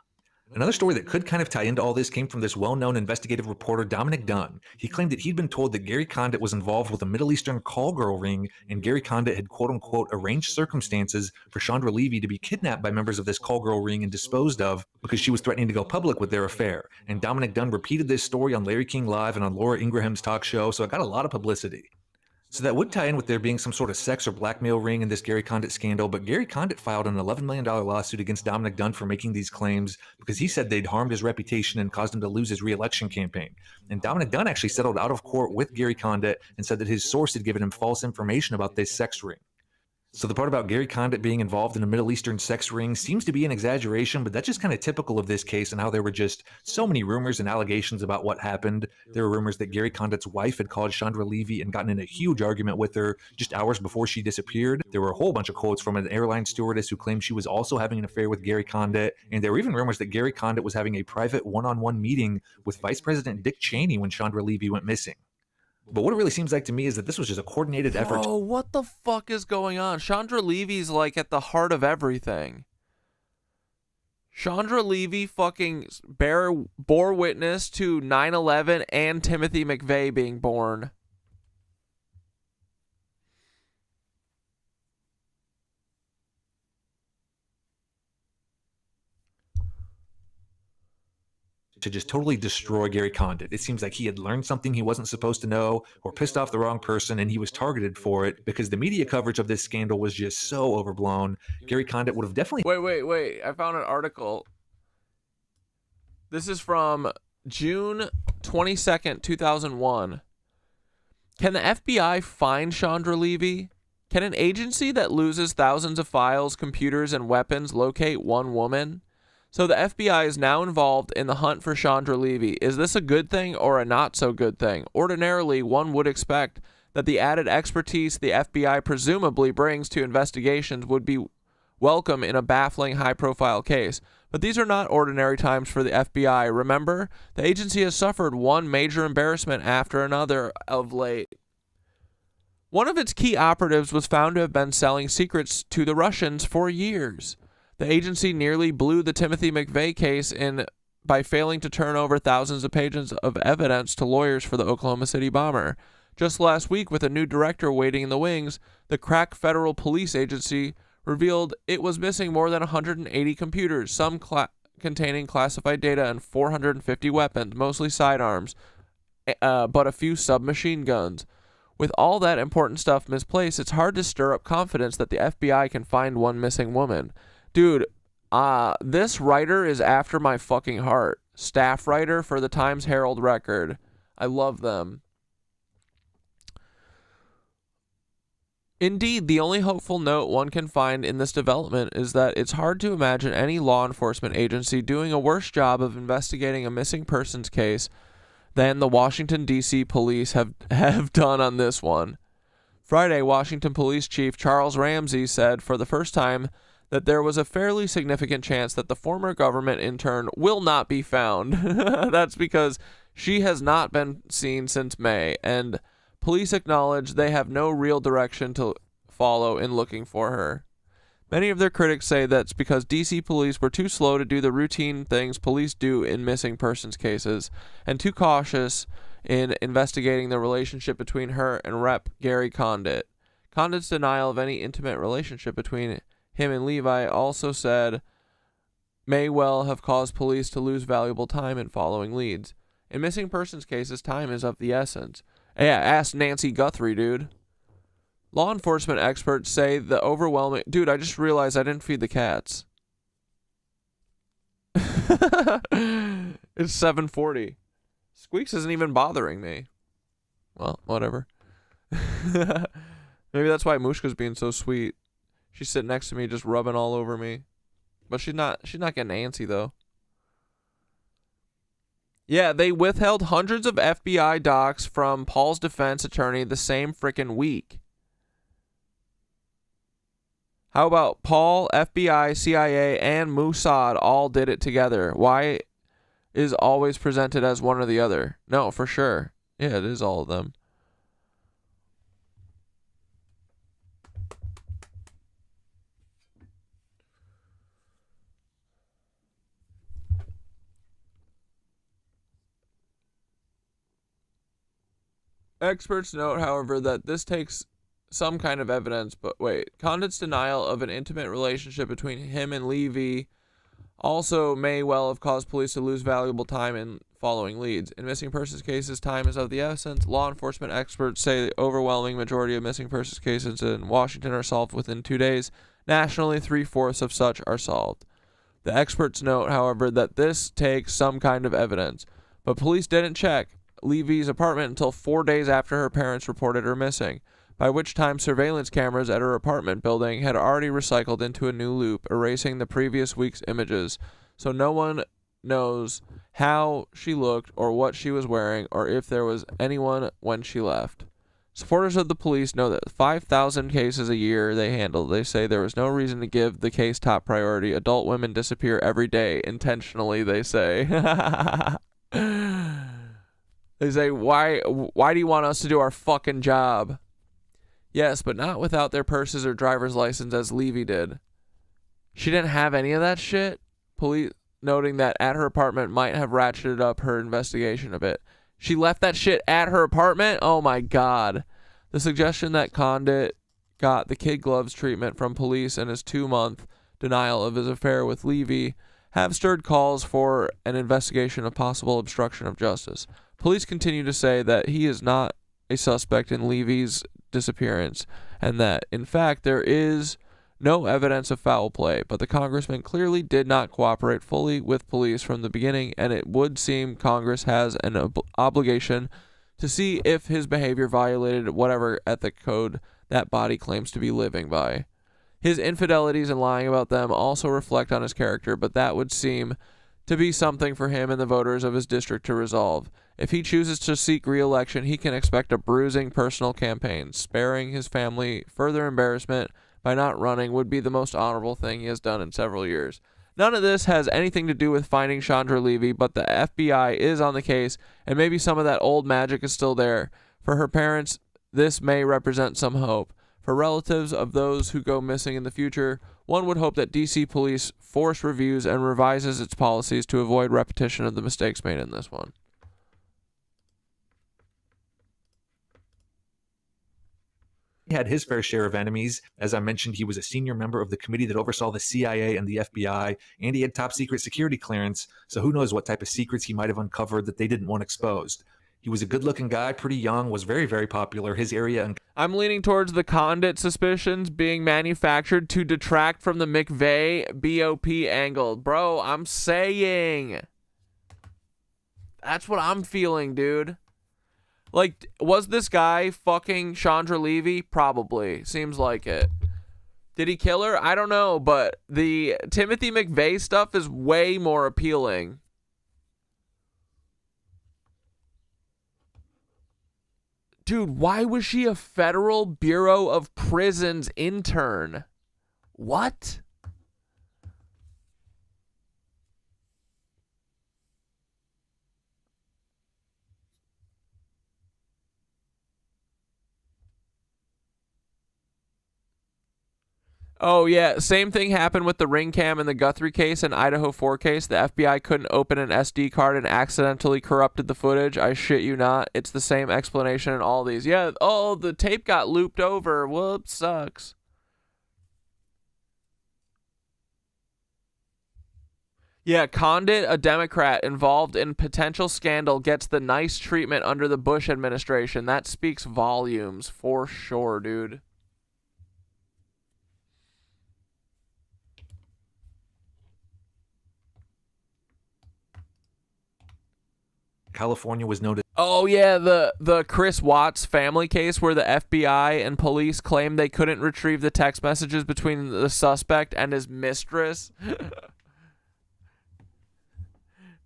Another story that could kind of tie into all this came from this well-known investigative reporter, Dominic Dunn. He claimed that he'd been told that Gary Condit was involved with a Middle Eastern call girl ring, and Gary Condit had quote-unquote arranged circumstances for Chandra Levy to be kidnapped by members of this call girl ring and disposed of because she was threatening to go public with their affair. And Dominic Dunn repeated this story on Larry King Live and on Laura Ingraham's talk show, so it got a lot of publicity. So that would tie in with there being some sort of sex or blackmail ring in this Gary Condit scandal, but Gary Condit filed an $11 million lawsuit against Dominic Dunn for making these claims because he said they'd harmed his reputation and caused him to lose his re-election campaign. And Dominic Dunn actually settled out of court with Gary Condit and said that his source had given him false information about this sex ring. So the part about Gary Condit being involved in a Middle Eastern sex ring seems to be an exaggeration, but that's just kind of typical of this case and how there were just so many rumors and allegations about what happened. There were rumors that Gary Condit's wife had called Chandra Levy and gotten in a huge argument with her just hours before she disappeared. There were a whole bunch of quotes from an airline stewardess who claimed she was also having an affair with Gary Condit, and there were even rumors that Gary Condit was having a private one-on-one meeting with Vice President Dick Cheney when Chandra Levy went missing. But what it really seems like to me is that this was just a coordinated effort. Oh, what the fuck is going on? Chandra Levy's like at the heart of everything. Chandra Levy fucking bore witness to 9/11 and Timothy McVeigh being born. To just totally destroy Gary Condit. It seems like he had learned something he wasn't supposed to know or pissed off the wrong person, and he was targeted for it because the media coverage of this scandal was just so overblown. Gary Condit would have definitely... Wait. I found an article. This is from June 22nd, 2001. Can the FBI find Chandra Levy? Can an agency that loses thousands of files, computers, and weapons locate one woman? So the FBI is now involved in the hunt for Chandra Levy. Is this a good thing or a not so good thing? Ordinarily, one would expect that the added expertise the FBI presumably brings to investigations would be welcome in a baffling high-profile case. But these are not ordinary times for the FBI. Remember, the agency has suffered one major embarrassment after another of late. One of its key operatives was found to have been selling secrets to the Russians for years. The agency nearly blew the Timothy McVeigh case by failing to turn over thousands of pages of evidence to lawyers for the Oklahoma City bomber. Just last week, with a new director waiting in the wings, the crack federal police agency revealed it was missing more than 180 computers, some containing classified data, and 450 weapons, mostly sidearms, but a few submachine guns. With all that important stuff misplaced, it's hard to stir up confidence that the FBI can find one missing woman. Dude, this writer is after my fucking heart. Staff writer for the Times Herald Record. I love them. Indeed, the only hopeful note one can find in this development is that it's hard to imagine any law enforcement agency doing a worse job of investigating a missing persons case than the Washington, D.C. police have done on this one. Friday, Washington Police Chief Charles Ramsey said for the first time that there was a fairly significant chance that the former government intern will not be found. That's because she has not been seen since May, and police acknowledge they have no real direction to follow in looking for her. Many of their critics say that's because D.C. police were too slow to do the routine things police do in missing persons cases, and too cautious in investigating the relationship between her and Rep. Gary Condit. Condit's denial of any intimate relationship between him and Levi also said may well have caused police to lose valuable time in following leads. In missing persons cases, time is of the essence. Yeah, ask Nancy Guthrie, dude. Law enforcement experts say the overwhelming... Dude, I just realized I didn't feed the cats. It's 7:40. Squeaks isn't even bothering me. Well, whatever. Maybe that's why Mushka's being so sweet. She's sitting next to me just rubbing all over me. But she's not getting antsy, though. Yeah, they withheld hundreds of FBI docs from Paul's defense attorney the same frickin' week. How about Paul, FBI, CIA, and Mossad all did it together? Why is always presented as one or the other? No, for sure. Yeah, it is all of them. Experts note, however, that this takes some kind of evidence, but wait. Condit's denial of an intimate relationship between him and Levy also may well have caused police to lose valuable time in following leads. In missing persons cases, time is of the essence. Law enforcement experts say the overwhelming majority of missing persons cases in Washington are solved within 2 days. Nationally, 3/4 of such are solved. The experts note, however, that this takes some kind of evidence, but police didn't check Levy's apartment until 4 days after her parents reported her missing, by which time surveillance cameras at her apartment building had already recycled into a new loop, erasing the previous week's images, so no one knows how she looked or what she was wearing or if there was anyone when she left. Supporters of the police know that 5,000 cases a year they handle. They say there was no reason to give the case top priority. Adult women disappear every day, intentionally, they say. They say, why do you want us to do our fucking job? Yes, but not without their purses or driver's license as Levy did. She didn't have any of that shit? Police noting that at her apartment might have ratcheted up her investigation a bit. She left that shit at her apartment? Oh my god. The suggestion that Condit got the kid gloves treatment from police and his 2-month denial of his affair with Levy have stirred calls for an investigation of possible obstruction of justice. Police continue to say that he is not a suspect in Levy's disappearance, and that, in fact, there is no evidence of foul play, but the congressman clearly did not cooperate fully with police from the beginning, and it would seem Congress has an obligation to see if his behavior violated whatever ethic code that body claims to be living by. His infidelities and lying about them also reflect on his character, but that would seem to be something for him and the voters of his district to resolve. If he chooses to seek re-election, he can expect a bruising personal campaign. Sparing his family further embarrassment by not running would be the most honorable thing he has done in several years. None of this has anything to do with finding Chandra Levy, but the FBI is on the case, and maybe some of that old magic is still there. For her parents, this may represent some hope. For relatives of those who go missing in the future, one would hope that D.C. police force reviews and revises its policies to avoid repetition of the mistakes made in this one. He had his fair share of enemies. As I mentioned, he was a senior member of the committee that oversaw the CIA and the FBI, and he had top secret security clearance, so who knows what type of secrets he might have uncovered that they didn't want exposed. He was a good-looking guy, pretty young, was very, very popular. His area and I'm leaning towards the Condit suspicions being manufactured to detract from the McVeigh BOP angle. Bro, I'm saying. That's what I'm feeling, dude. Like, was this guy fucking Chandra Levy? Probably. Seems like it. Did he kill her? I don't know, but the Timothy McVeigh stuff is way more appealing. Dude, why was she a Federal Bureau of Prisons intern? What? Oh, yeah. Same thing happened with the ring cam in the Guthrie case and Idaho 4 case. The FBI couldn't open an SD card and accidentally corrupted the footage. I shit you not. It's the same explanation in all these. Yeah. Oh, the tape got looped over. Whoops. Sucks. Yeah. Condit, a Democrat involved in potential scandal, gets the nice treatment under the Bush administration. That speaks volumes for sure, dude. California was noted. Oh, yeah, the Chris Watts family case where the FBI and police claimed they couldn't retrieve the text messages between the suspect and his mistress.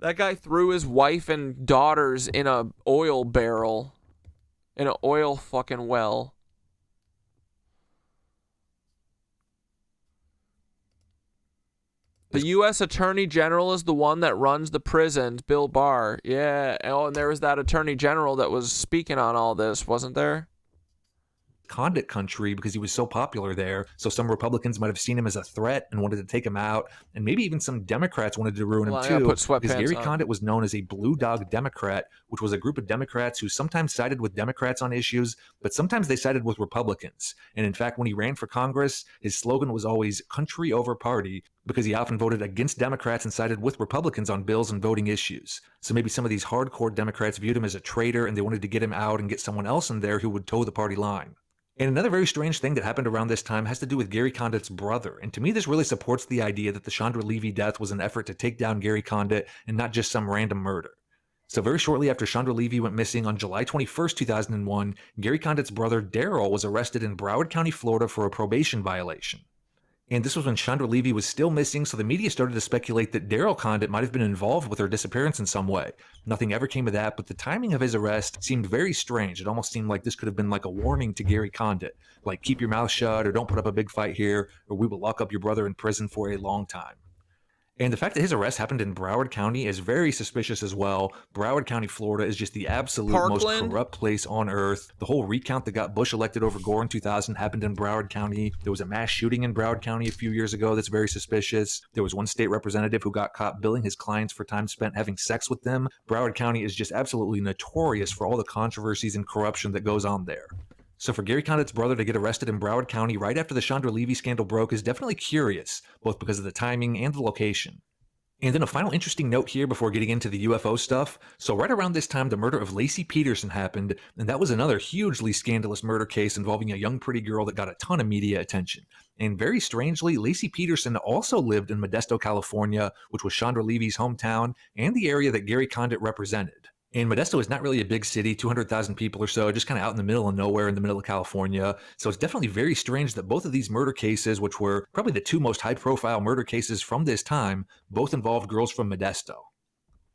That guy threw his wife and daughters in a oil barrel. In an oil fucking well. The U.S. Attorney General is the one that runs the prisons, Bill Barr. Yeah. Oh, and there was that Attorney General that was speaking on all this, wasn't there? Condit country because he was so popular there. So some Republicans might have seen him as a threat and wanted to take him out. And maybe even some Democrats wanted to ruin him too. Because Gary Condit was known as a Blue Dog Democrat, which was a group of Democrats who sometimes sided with Democrats on issues, but sometimes they sided with Republicans. And in fact, when he ran for Congress, his slogan was always country over party, because he often voted against Democrats and sided with Republicans on bills and voting issues. So maybe some of these hardcore Democrats viewed him as a traitor and they wanted to get him out and get someone else in there who would toe the party line. And another very strange thing that happened around this time has to do with Gary Condit's brother. And to me, this really supports the idea that the Chandra Levy death was an effort to take down Gary Condit and not just some random murder. So very shortly after Chandra Levy went missing on July 21st, 2001, Gary Condit's brother Daryl was arrested in Broward County, Florida for a probation violation. And this was when Chandra Levy was still missing, so the media started to speculate that Daryl Condit might have been involved with her disappearance in some way. Nothing ever came of that, but the timing of his arrest seemed very strange. It almost seemed like this could have been like a warning to Gary Condit, like keep your mouth shut or don't put up a big fight here, or we will lock up your brother in prison for a long time. And the fact that his arrest happened in Broward County is very suspicious as well. Broward County, Florida is just the absolute most corrupt place on earth. The whole recount that got Bush elected over Gore in 2000 happened in Broward County. There was a mass shooting in Broward County a few years ago that's very suspicious. There was one state representative who got caught billing his clients for time spent having sex with them. Broward County is just absolutely notorious for all the controversies and corruption that goes on there. So for Gary Condit's brother to get arrested in Broward County right after the Chandra Levy scandal broke is definitely curious, both because of the timing and the location. And then a final interesting note here before getting into the UFO stuff. So right around this time, the murder of Lacey Peterson happened, and that was another hugely scandalous murder case involving a young pretty girl that got a ton of media attention. And very strangely, Lacey Peterson also lived in Modesto, California, which was Chandra Levy's hometown and the area that Gary Condit represented. And Modesto is not really a big city, 200,000 people or so, just kind of out in the middle of nowhere in the middle of California. So it's definitely very strange that both of these murder cases, which were probably the two most high-profile murder cases from this time, both involved girls from Modesto.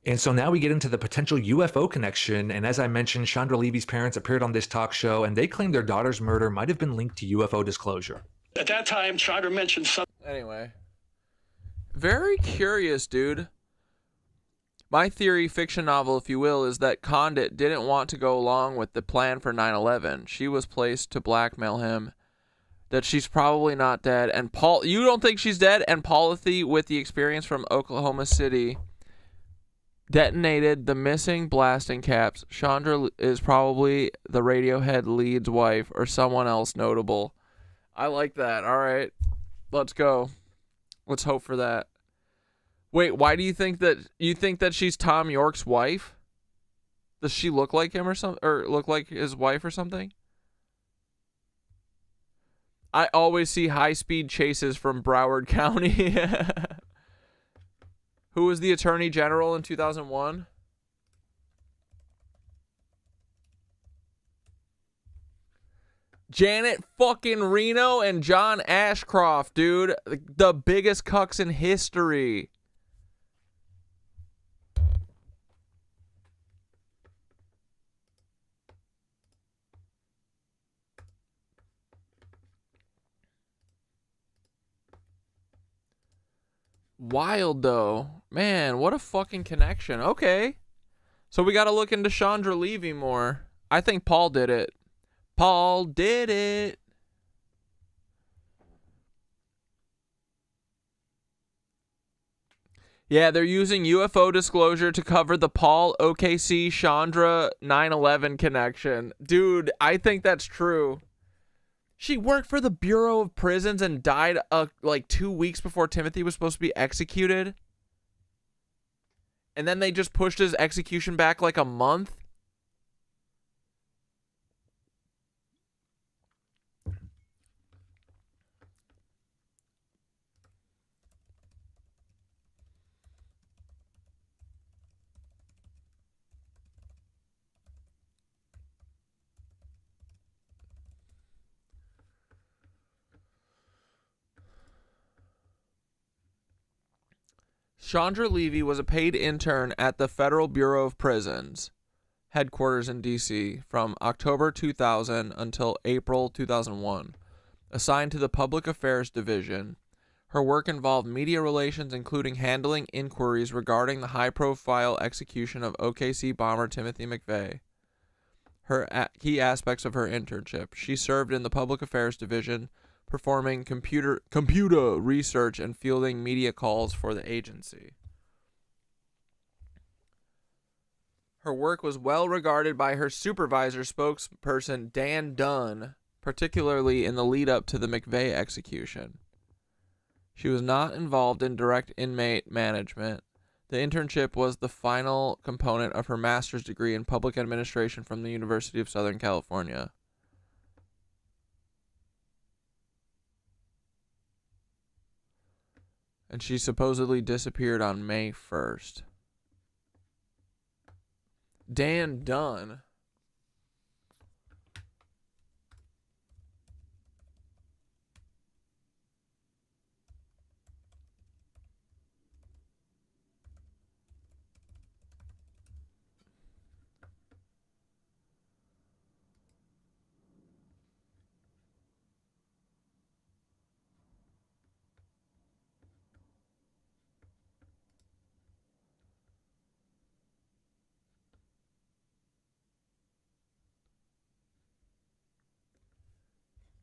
And so now we get into the potential UFO connection, and as I mentioned, Chandra Levy's parents appeared on this talk show, and they claimed their daughter's murder might have been linked to UFO disclosure. At that time, Chandra mentioned something. Anyway. Very curious, dude. My theory, fiction novel, if you will, is that Condit didn't want to go along with the plan for 9/11. She was placed to blackmail him. That she's probably not dead. And Paul, you don't think she's dead? And Polithy, with the experience from Oklahoma City, detonated the missing blasting caps. Chandra is probably the Radiohead lead's wife or someone else notable. I like that. All right. Let's go. Let's hope for that. Wait, why do you think that she's Tom York's wife? Does she look like him or something? Or look like his wife or something? I always see high-speed chases from Broward County. Who was the Attorney General in 2001? Janet fucking Reno and John Ashcroft, dude. The biggest cucks in history. Wild, though. Man, what a fucking connection. Okay. So we got to look into Chandra Levy more. I think Paul did it. Paul did it. Yeah, they're using UFO disclosure to cover the Paul OKC Chandra 9/11 connection. Dude, I think that's true. She worked for the Bureau of Prisons and died like 2 weeks before Timothy was supposed to be executed. And then they just pushed his execution back like a month. Chandra Levy was a paid intern at the Federal Bureau of Prisons, headquarters in D.C., from October 2000 until April 2001, assigned to the Public Affairs Division. Her work involved media relations, including handling inquiries regarding the high-profile execution of OKC bomber Timothy McVeigh. Key aspects of her internship: she served in the Public Affairs Division, performing computer research and fielding media calls for the agency. Her work was well regarded by her supervisor spokesperson Dan Dunn, particularly in the lead up to the McVeigh execution. She was not involved in direct inmate management. The internship was the final component of her master's degree in public administration from the University of Southern California. And she supposedly disappeared on May 1st. Dan Dunn.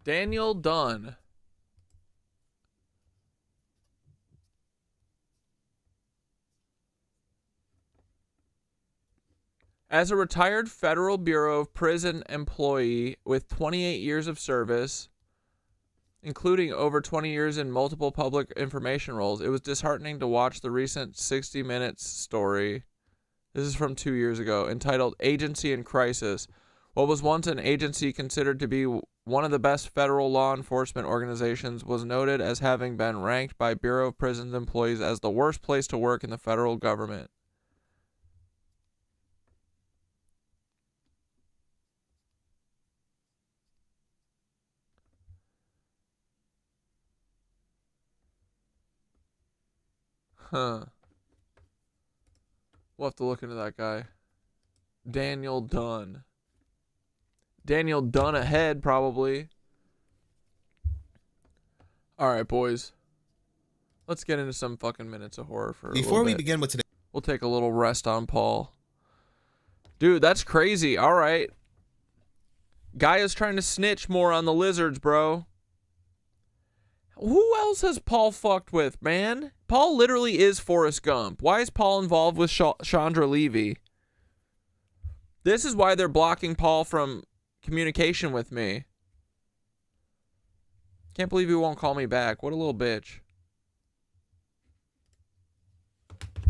Daniel Dunn. As a retired Federal Bureau of Prison employee with 28 years of service, including over 20 years in multiple public information roles, it was disheartening to watch the recent 60 Minutes story. This is from 2 years ago, entitled Agency in Crisis. What was once an agency considered to be one of the best federal law enforcement organizations was noted as having been ranked by Bureau of Prisons employees as the worst place to work in the federal government. Huh. We'll have to look into that guy. Daniel Dunn. Daniel Dunn ahead, probably. Alright, boys. Let's get into some fucking minutes of horror for a little Before we bit. begin with today, We'll take a little rest on Paul. Dude, that's crazy. Alright. Guy is trying to snitch more on the lizards, bro. Who else has Paul fucked with, man? Paul literally is Forrest Gump. Why is Paul involved with Chandra Levy? This is why they're blocking Paul from communication with me. Can't believe he won't call me back. What a little bitch.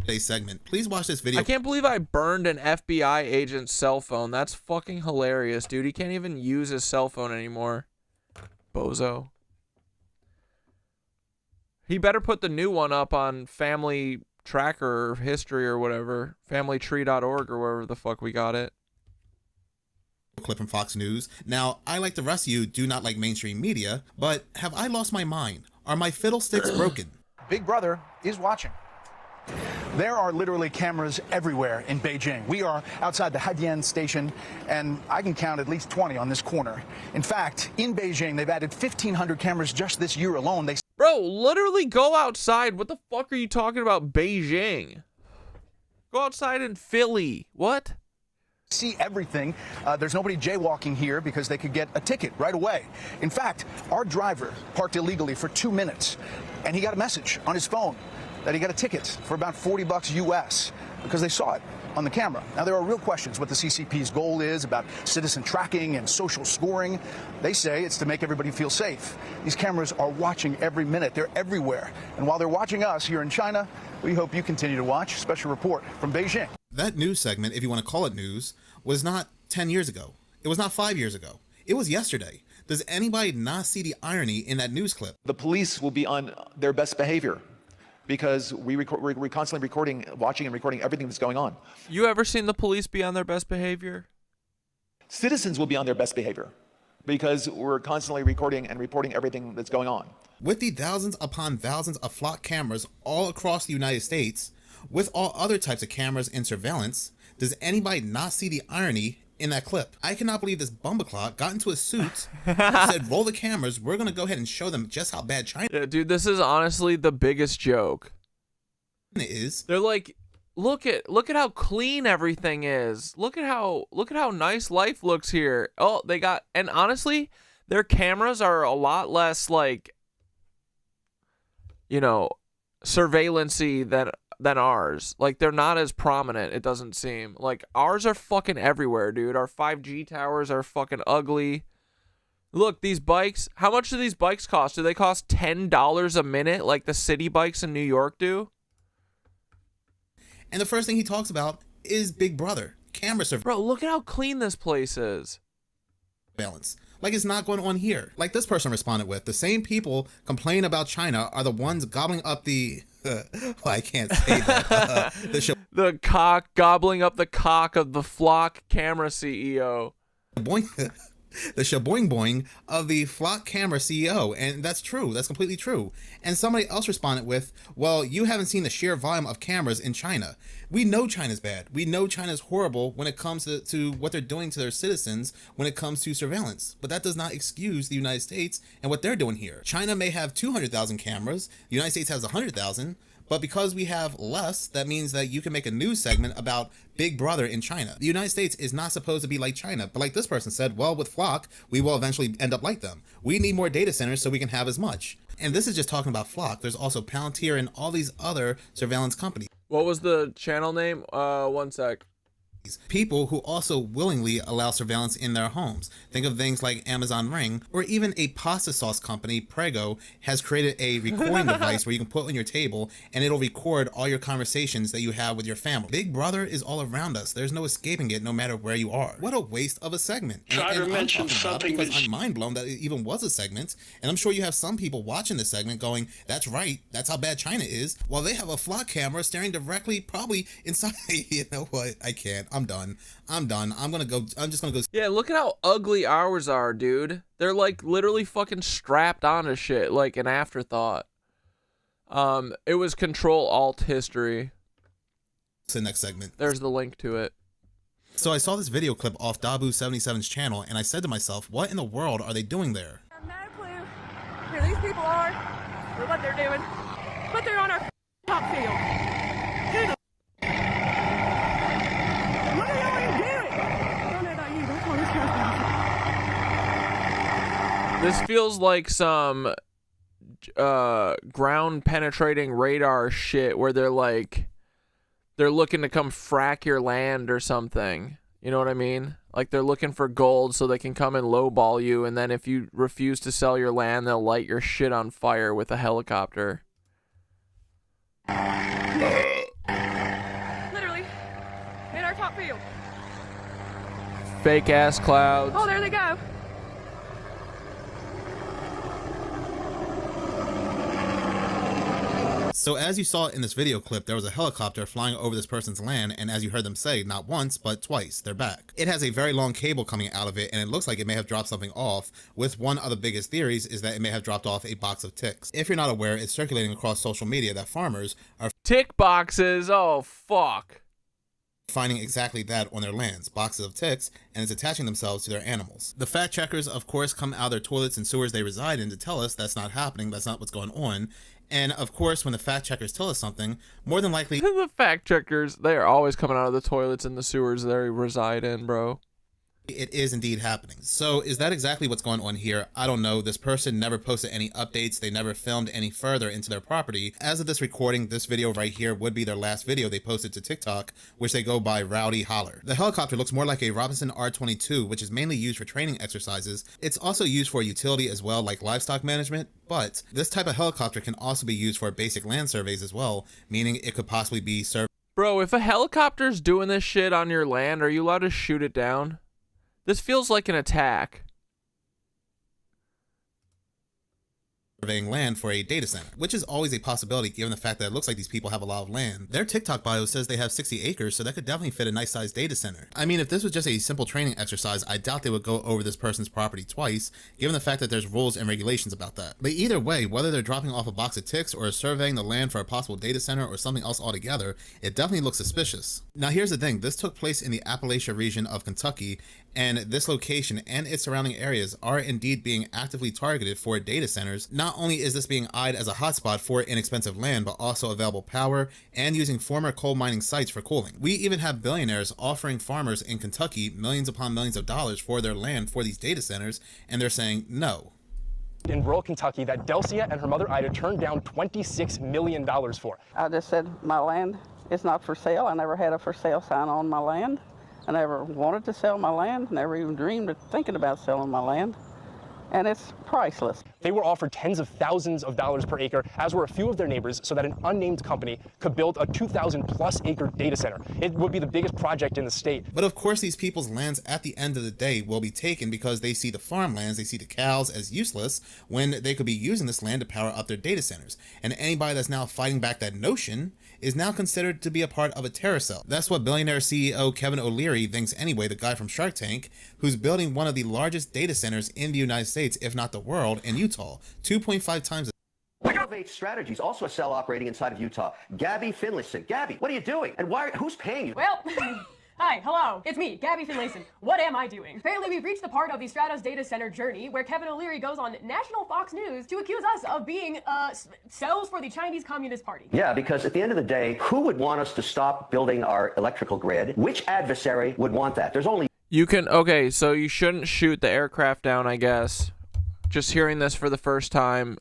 today's segment. Please watch this video. I can't believe I burned an FBI agent's cell phone. That's fucking hilarious, dude. He can't even use his cell phone anymore. Bozo. He better put the new one up on Family Tracker or History or whatever. FamilyTree.org or wherever the fuck we got it. Clip from Fox News. Now, I, like the rest of you, do not like mainstream media, but have I lost my mind? Are my fiddlesticks broken? Big Brother is watching. There are literally cameras everywhere in Beijing. We are outside the Haidian station, and I can count at least 20 on this corner. In fact, in Beijing, they've added 1,500 cameras just this year alone. Bro, literally go outside. What the fuck are you talking about, Beijing? Go outside in Philly. What? See everything. There's nobody jaywalking here because they could get a ticket right away. In fact, our driver parked illegally for 2 minutes, and he got a message on his phone that he got a ticket for about $40 US because they saw it on the camera. Now, there are real questions what the CCP's goal is about citizen tracking and social scoring. They say it's to make everybody feel safe. These cameras are watching every minute. They're everywhere. And while they're watching us here in China, we hope you continue to watch. Special report from Beijing. That news segment, if you want to call it news, was not 10 years ago. It was not 5 years ago. It was yesterday. Does anybody not see the irony in that news clip? The police will be on their best behavior because we're constantly watching and recording everything that's going on. You ever seen the police be on their best behavior? Citizens will be on their best behavior because we're constantly recording and reporting everything that's going on. With the thousands upon thousands of flock cameras all across the United States, with all other types of cameras and surveillance, does anybody not see the irony in that clip? I cannot believe this bumbleclot got into a suit, said, roll the cameras, we're going to go ahead and show them just how bad China dude, this is honestly the biggest joke. is. They're like, look at how clean everything is. Look at how nice life looks here. Oh, they got, and honestly, their cameras are a lot less like, you know, surveillance-y than ours. Like, they're not as prominent, it doesn't seem. Like, ours are fucking everywhere, dude. Our 5G towers are fucking ugly. Look, these bikes, how much do these bikes cost? Do they cost $10 a minute like the city bikes in New York do? And the first thing he talks about is Big Brother. Camera surveillance. Bro, look at how clean this place is. Balance. Like it's not going on here. Like this person responded with, the same people complaining about China are the ones gobbling up the... well, I can't say that. The cock, gobbling up the cock of the flock camera CEO. The shaboing boing of the flock camera CEO. And that's true. That's completely true. And somebody else responded with, well, you haven't seen the sheer volume of cameras in China. We know China's bad. We know China's horrible when it comes to what they're doing to their citizens when it comes to surveillance. But that does not excuse the United States and what they're doing here. China may have 200,000 cameras. The United States has 100,000. But because we have less, that means that you can make a news segment about Big Brother in China. The United States is not supposed to be like China. But like this person said, well, with Flock, we will eventually end up like them. We need more data centers so we can have as much. And this is just talking about Flock. There's also Palantir and all these other surveillance companies. What was the channel name? One sec. People who also willingly allow surveillance in their homes. Think of things like Amazon Ring, or even a pasta sauce company, Prego, has created a recording device where you can put on your table and it'll record all your conversations that you have with your family. Big Brother is all around us. There's no escaping it no matter where you are. What a waste of a segment. And I'm talking about it because I'm mind blown that it even was a segment. And I'm sure you have some people watching this segment going, that's right, that's how bad China is, while they have a flock camera staring directly probably inside. You know what? I can't. I'm done. I'm just gonna go. Yeah, look at how ugly ours are, dude. They're like literally fucking strapped onto shit, like an afterthought. It was Control-Alt-History. It's the next segment. There's the link to it. So I saw this video clip off Dabu77's channel, and I said to myself, what in the world are they doing there? I have no clue who these people are or what they're doing, but they're on our top field. Who the what are y'all doing? I don't know about you, but I call this trespassing. This feels like some ground penetrating radar shit where they're looking to come frack your land or something. You know what I mean? Like they're looking for gold so they can come and lowball you, and then if you refuse to sell your land, they'll light your shit on fire with a helicopter. fake ass clouds. Oh, there they go. So as you saw in this video clip, there was a helicopter flying over this person's land, and as you heard them say, not once, but twice, they're back. It has a very long cable coming out of it, and it looks like it may have dropped something off, with one of the biggest theories is that it may have dropped off a box of ticks. If you're not aware, it's circulating across social media that farmers are tick boxes, oh fuck. finding exactly that on their lands, boxes of ticks, and it's attaching themselves to their animals. The fact checkers, of course, come out of their toilets and sewers they reside in to tell us that's not happening, that's not what's going on. And of course, when the fact checkers tell us something, more than likely the fact checkers, they are always coming out of the toilets and the sewers they reside in, bro. it is indeed happening. So is that exactly what's going on here? I don't know. This person never posted any updates. They never filmed any further into their property. As of this recording, this video right here would be their last video they posted to TikTok, which they go by Rowdy Holler. The helicopter looks more like a Robinson R-22, which is mainly used for training exercises. It's also used for utility as well, like livestock management, but this type of helicopter can also be used for basic land surveys as well, meaning it could possibly be served. Bro, if a helicopter's doing this shit on your land, are you allowed to shoot it down? This feels like an attack. Surveying land for a data center, which is always a possibility given the fact that it looks like these people have a lot of land. Their TikTok bio says they have 60 acres, so that could definitely fit a nice sized data center. I mean, if this was just a simple training exercise, I doubt they would go over this person's property twice, given the fact that there's rules and regulations about that. But either way, whether they're dropping off a box of ticks or surveying the land for a possible data center or something else altogether, it definitely looks suspicious. Now here's the thing, this took place in the Appalachia region of Kentucky, and this location and its surrounding areas are indeed being actively targeted for data centers. Not only is this being eyed as a hotspot for inexpensive land, but also available power and using former coal mining sites for cooling. We even have billionaires offering farmers in Kentucky millions upon millions of dollars for their land for these data centers, and they're saying no. In rural Kentucky that Delcia and her mother Ida turned down $26 million for. I just said my land is not for sale. I never had a for sale sign on my land. I never wanted to sell my land, never even dreamed of thinking about selling my land, and it's priceless. They were offered tens of thousands of dollars per acre, as were a few of their neighbors, so that an unnamed company could build a 2,000+ acre data center. It would be the biggest project in the state. But of course these people's lands at the end of the day will be taken because they see the farmlands, they see the cows as useless when they could be using this land to power up their data centers. And anybody that's now fighting back that notion is now considered to be a part of a terror cell. That's what billionaire CEO Kevin O'Leary thinks anyway, the guy from Shark Tank, who's building one of the largest data centers in the United States, if not the world, in Utah, 2.5 times. Elevate Strategies, also a cell operating inside of Utah. Gabby Finlayson. Gabby, what are you doing? And who's paying you? Well, hi, hello, it's me, Gabby Finlayson. What am I doing? Apparently we've reached the part of the Stratos data center journey where Kevin O'Leary goes on national Fox News to accuse us of being cells for the Chinese Communist Party. Yeah, because at the end of the day, who would want us to stop building our electrical grid? Which adversary would want that? There's only... You can, okay, so you shouldn't shoot the aircraft down, I guess. Just hearing this for the first time.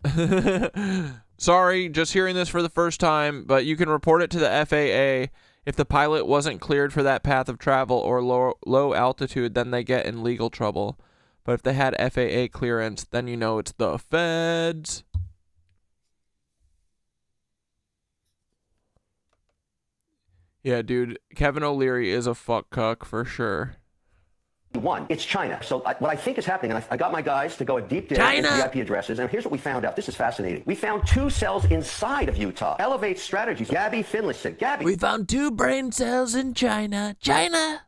Sorry, just hearing this for the first time, but you can report it to the FAA. If the pilot wasn't cleared for that path of travel or low altitude, then they get in legal trouble. But if they had FAA clearance, then you know it's the feds. Yeah, dude, Kevin O'Leary is a fuck cuck for sure. One, it's China. So what I think is happening, and I got my guys to go a deep dive into the IP addresses, and here's what we found out. This is fascinating. We found 2 cells inside of Utah. Elevate Strategies. Gabby Finlayson. Gabby. We found 2 brain cells in China. China!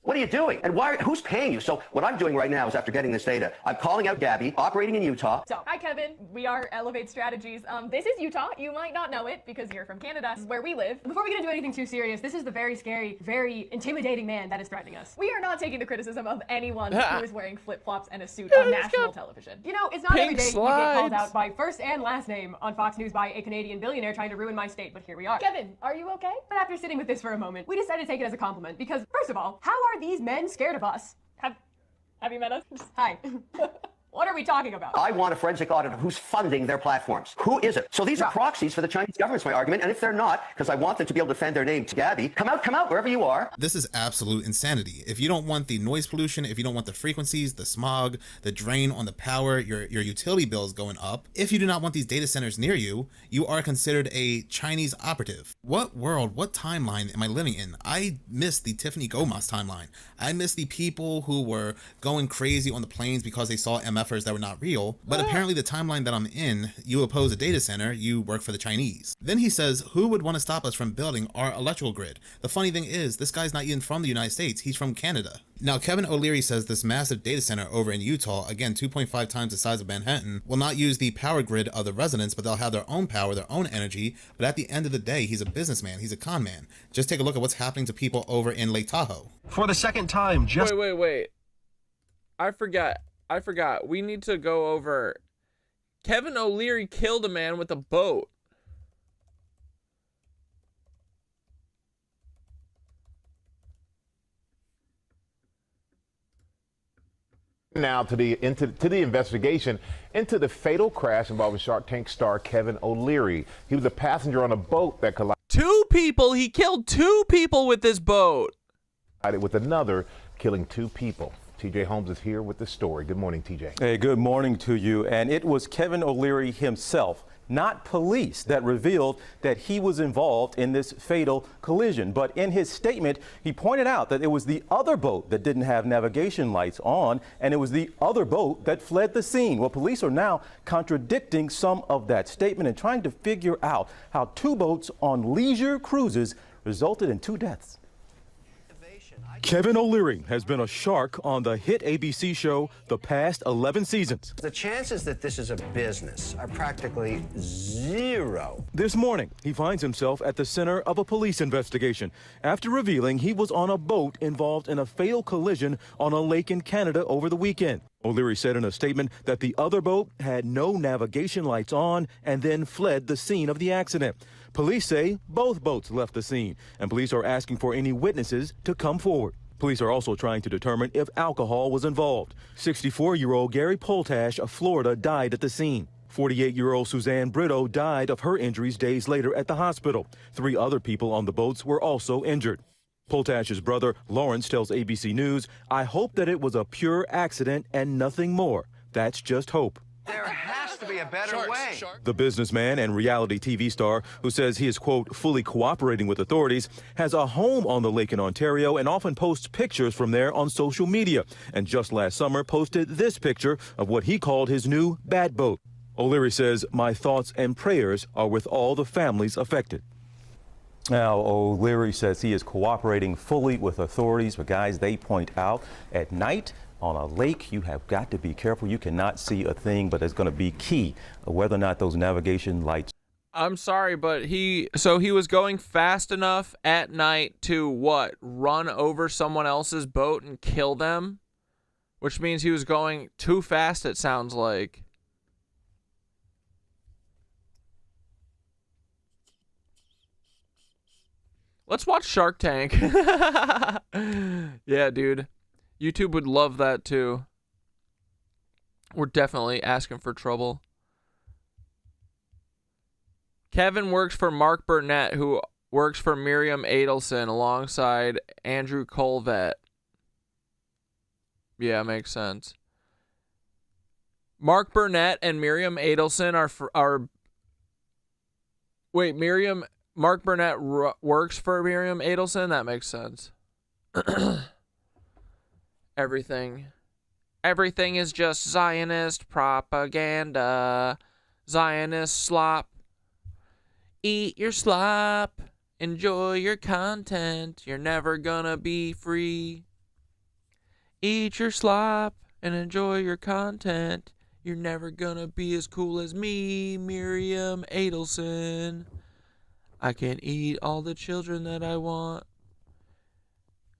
What are you doing? And who's paying you? So what I'm doing right now is after getting this data, I'm calling out Gabby, operating in Utah. So, hi Kevin, we are Elevate Strategies. This is Utah. You might not know it because you're from Canada. This is where we live. Before we get into anything too serious, this is the very scary, very intimidating man that is threatening us. We are not taking the criticism of anyone who is wearing flip-flops and a suit on national television. You know, it's not every day you get called out by first and last name on Fox News by a Canadian billionaire trying to ruin my state, but here we are. Kevin, are you okay? But after sitting with this for a moment, we decided to take it as a compliment because, first of all, how are these men scared of us? Have you met us? Hi. What are we talking about? I want a forensic auditor who's funding their platforms. Who is it? So these are proxies for the Chinese government's my argument. And if they're not, because I want them to be able to defend their name to Gabby, come out, wherever you are. This is absolute insanity. If you don't want the noise pollution, if you don't want the frequencies, the smog, the drain on the power, your utility bills going up, if you do not want these data centers near you, you are considered a Chinese operative. What world, what timeline am I living in? I miss the Tiffany Gomas timeline. I miss the people who were going crazy on the planes because they saw MFers that were not real. But apparently the timeline that I'm in, you oppose a data center, you work for the Chinese. Then he says, who would want to stop us from building our electrical grid? The funny thing is, this guy's not even from the United States, he's from Canada. Now, Kevin O'Leary says this massive data center over in Utah, again 2.5 times the size of Manhattan, will not use the power grid of the residents, but they'll have their own power, their own energy. But at the end of the day, he's a businessman, he's a con man. Just take a look at what's happening to people over in Lake Tahoe. For the second time, just... Wait. I forgot. We need to go over... Kevin O'Leary killed a man with a boat. Now to the investigation into the fatal crash involving Shark Tank star Kevin O'Leary. He was a passenger on a boat that collided. He killed 2 people with this boat. With another, killing 2 people. TJ Holmes is here with the story. Good morning, TJ. Hey, good morning to you. And it was Kevin O'Leary himself, not police, that revealed that he was involved in this fatal collision. But in his statement, he pointed out that it was the other boat that didn't have navigation lights on, and it was the other boat that fled the scene. Well, police are now contradicting some of that statement and trying to figure out how 2 boats on leisure cruises resulted in 2 deaths. Kevin O'Leary has been a shark on the hit ABC show the past 11 seasons. The chances that this is a business are practically zero. This morning, he finds himself at the center of a police investigation after revealing he was on a boat involved in a fatal collision on a lake in Canada over the weekend. O'Leary said in a statement that the other boat had no navigation lights on and then fled the scene of the accident. Police say both boats left the scene, and police are asking for any witnesses to come forward. Police are also trying to determine if alcohol was involved. 64-year-old Gary Poltash of Florida died at the scene. 48-year-old Suzanne Brito died of her injuries days later at the hospital. 3 other people on the boats were also injured. Poltash's brother, Lawrence, tells ABC News, "I hope that it was a pure accident and nothing more. That's just hope." There has to be a better way. The businessman and reality TV star, who says he is, quote, fully cooperating with authorities, has a home on the lake in Ontario and often posts pictures from there on social media. And just last summer posted this picture of what he called his new bad boat. O'Leary says, "My thoughts and prayers are with all the families affected." Now, O'Leary says he is cooperating fully with authorities, but guys, they point out at night on a lake, you have got to be careful. You cannot see a thing, but it's going to be key whether or not those navigation lights. I'm sorry, but he was going fast enough at night to what? Run over someone else's boat and kill them? Which means he was going too fast, it sounds like. Let's watch Shark Tank. Yeah, dude. YouTube would love that too. We're definitely asking for trouble. Kevin works for Mark Burnett, who works for Miriam Adelson alongside Andrew Colvett. Yeah, makes sense. Mark Burnett and Miriam Adelson are wait, Mark Burnett works for Miriam Adelson? That makes sense. Everything is just Zionist propaganda. Zionist slop. Eat your slop. Enjoy your content. You're never gonna be free. Eat your slop and enjoy your content. You're never gonna be as cool as me, Miriam Adelson. I can eat all the children that I want.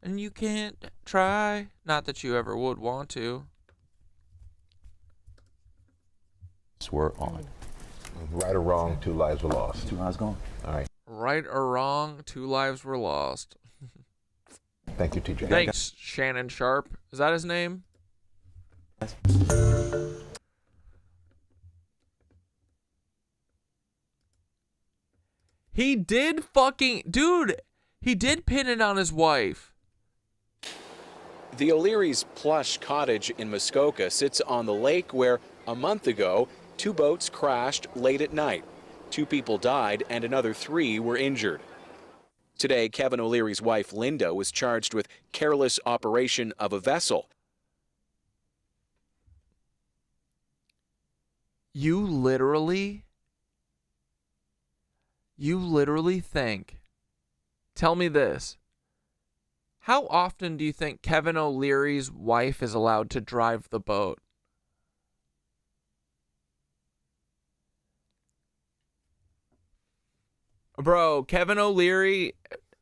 And you can't try. Not that you ever would want to. We're on. Right or wrong, 2 lives were lost. 2 lives gone. All right. Right or wrong, 2 lives were lost. Thank you, TJ. Thanks, Shannon Sharp. Is that his name? He did fucking... Dude, he did pin it on his wife. The O'Leary's plush cottage in Muskoka sits on the lake where, a month ago, 2 boats crashed late at night. 2 people died and another 3 were injured. Today, Kevin O'Leary's wife, Linda, was charged with careless operation of a vessel. You literally think... Tell me this. How often do you think Kevin O'Leary's wife is allowed to drive the boat? Bro, Kevin O'Leary,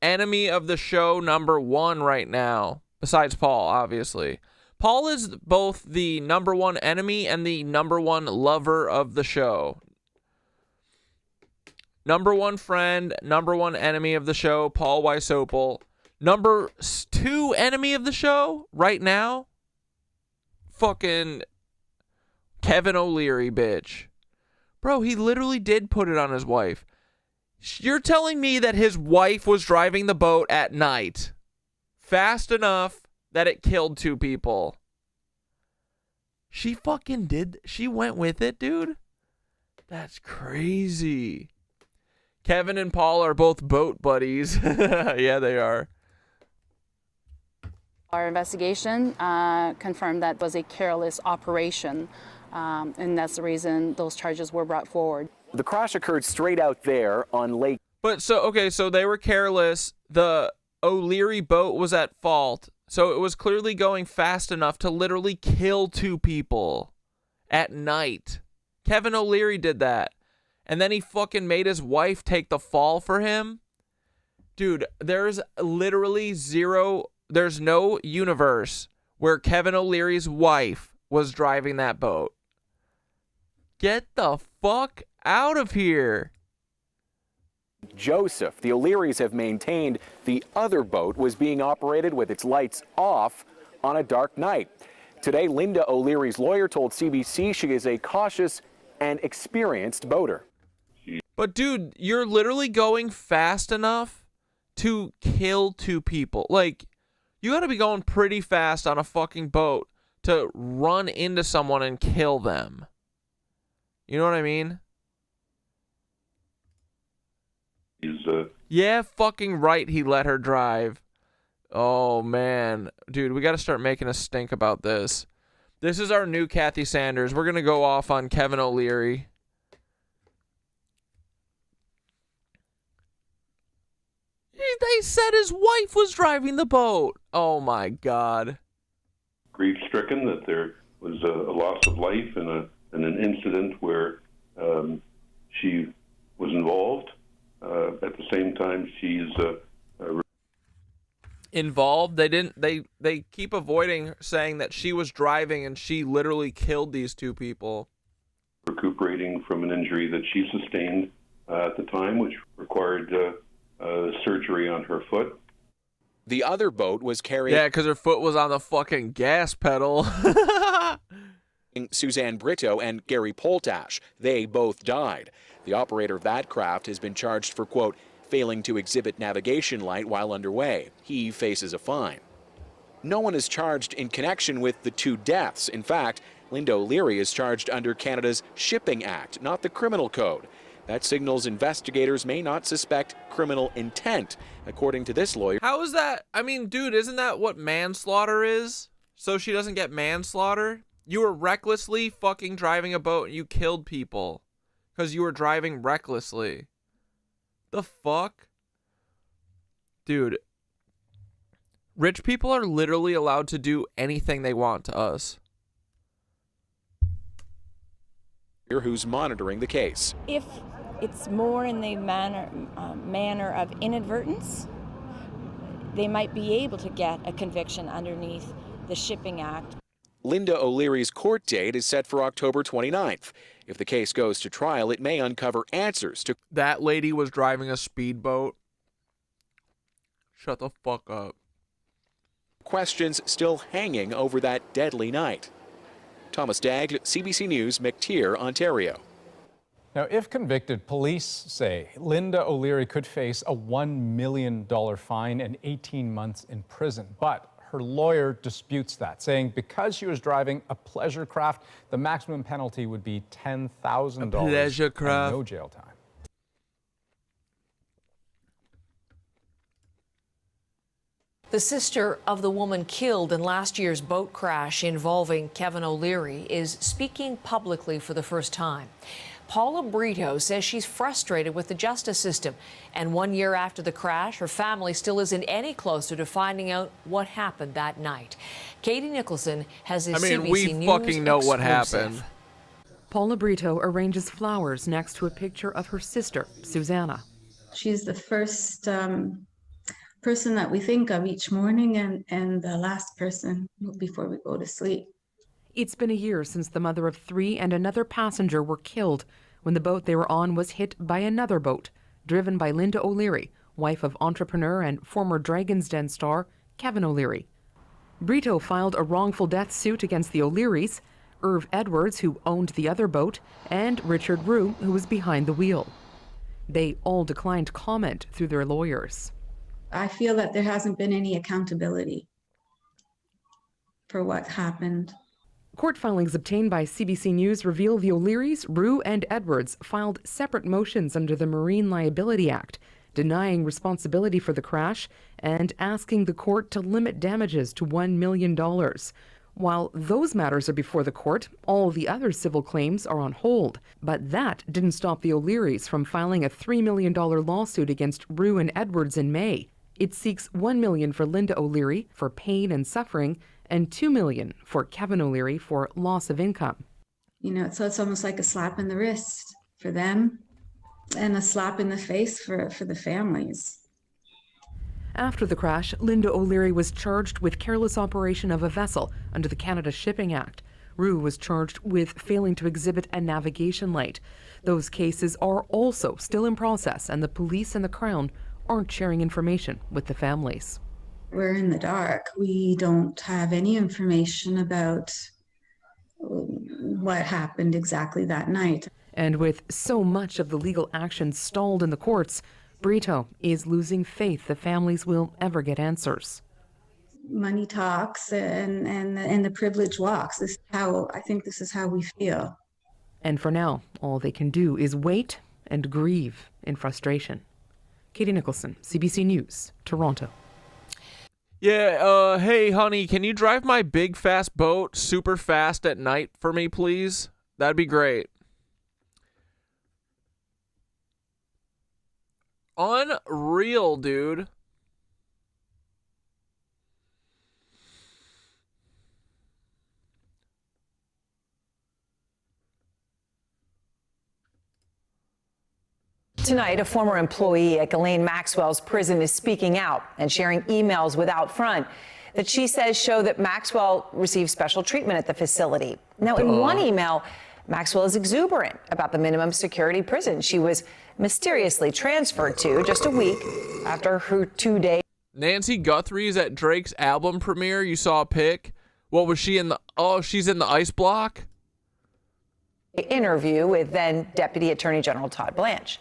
enemy of the show #1 right now. Besides Paul, obviously. Paul is both the #1 enemy and the #1 lover of the show. #1 friend, #1 enemy of the show, Paul Weisopel. #2 enemy of the show right now, fucking Kevin O'Leary, bitch. Bro, he literally did put it on his wife. You're telling me that his wife was driving the boat at night fast enough that it killed 2 people? She fucking did. She went with it, dude. That's crazy. Kevin and Paul are both boat buddies. Yeah, they are. Our investigation confirmed that was a careless operation, and that's the reason those charges were brought forward. The crash occurred straight out there on Lake. But so, okay, so they were careless. The O'Leary boat was at fault. So it was clearly going fast enough to literally kill 2 people at night. Kevin O'Leary did that. And then he fucking made his wife take the fall for him. Dude, there's literally there's no universe where Kevin O'Leary's wife was driving that boat. Get the fuck out of here. Joseph, the O'Learys have maintained the other boat was being operated with its lights off on a dark night. Today, Linda O'Leary's lawyer told CBC she is a cautious and experienced boater. But dude, you're literally going fast enough to kill 2 people. Like, you gotta be going pretty fast on a fucking boat to run into someone and kill them. You know what I mean? Yeah, fucking right, he let her drive. Oh, man. Dude, we gotta start making a stink about this. This is our new Kathy Sanders. We're gonna go off on Kevin O'Leary. They said his wife was driving the boat. Oh, my God. Grief-stricken that there was a loss of life in an incident where she was involved. At the same time, she's involved. They keep avoiding saying that she was driving and she literally killed these 2 people. recuperating from an injury that she sustained at the time, which required surgery on her foot. The other boat was carrying... Yeah, because her foot was on the fucking gas pedal. Suzanne Brito and Gary Poltash. They both died. The operator of that craft has been charged for, quote, failing to exhibit navigation light while underway. He faces a fine. No one is charged in connection with the 2 deaths. In fact, Linda O'Leary is charged under Canada's Shipping Act, not the criminal code. That signals investigators may not suspect criminal intent, according to this lawyer. How is that? I mean, dude, isn't that what manslaughter is? So she doesn't get manslaughter? You were recklessly fucking driving a boat and you killed people because you were driving recklessly. The fuck? Dude, rich people are literally allowed to do anything they want to us. Who's monitoring the case. If it's more in the manner of inadvertence, they might be able to get a conviction underneath the Shipping Act. Linda O'Leary's court date is set for October 29th. If the case goes to trial, it may uncover answers to... That lady was driving a speedboat. Shut the fuck up. Questions still hanging over that deadly night. Thomas Dagg, CBC News, McTier, Ontario. Now, if convicted, police say Linda O'Leary could face a $1 million fine and 18 months in prison. But her lawyer disputes that, saying because she was driving a pleasure craft, the maximum penalty would be $10,000 pleasure craft. and no jail time. The sister of the woman killed in last year's boat crash involving Kevin O'Leary is speaking publicly for the first time. Paula Brito says she's frustrated with the justice system, and 1 year after the crash, her family still isn't any closer to finding out what happened that night. Katie Nicholson has a CBC we News fucking know what exclusive. happened. Paula Brito arranges flowers next to a picture of her sister, Susanna. She's the first person that we think of each morning and the last person before we go to sleep. It's been a year since the mother of 3 and another passenger were killed when the boat they were on was hit by another boat, driven by Linda O'Leary, wife of entrepreneur and former Dragon's Den star Kevin O'Leary. Brito filed a wrongful death suit against the O'Learys, Irv Edwards, who owned the other boat, and Richard Rue, who was behind the wheel. They all declined comment through their lawyers. I feel that there hasn't been any accountability for what happened. Court filings obtained by CBC News reveal the O'Learys, Rue, and Edwards filed separate motions under the Marine Liability Act, denying responsibility for the crash and asking the court to limit damages to $1 million. While those matters are before the court, all the other civil claims are on hold. But that didn't stop the O'Learys from filing a $3 million lawsuit against Rue and Edwards in May. It seeks $1 million for Linda O'Leary for pain and suffering, and $2 million for Kevin O'Leary for loss of income. You know, so it's almost like a slap in the wrist for them and a slap in the face for the families. After the crash, Linda O'Leary was charged with careless operation of a vessel under the Canada Shipping Act. Rue was charged with failing to exhibit a navigation light. Those cases are also still in process, and the police and the Crown aren't sharing information with the families. We're in the dark. We don't have any information about what happened exactly that night. And with so much of the legal action stalled in the courts, Brito is losing faith the families will ever get answers. Money talks and the privilege walks. I think this is how we feel. And for now, all they can do is wait and grieve in frustration. Katie Nicholson, CBC News, Toronto. Yeah, hey, honey, can you drive my big, fast boat super fast at night for me, please? That'd be great. Unreal, dude. Tonight, a former employee at Ghislaine Maxwell's prison is speaking out and sharing emails with Outfront that she says show that Maxwell received special treatment at the facility. Now, in one email, Maxwell is exuberant about the minimum security prison she was mysteriously transferred to just a week after her 2-day. Nancy Guthrie's at Drake's album premiere. You saw a pic. What was she in the? Oh, she's in the ice block. Interview with then Deputy Attorney General Todd Blanche.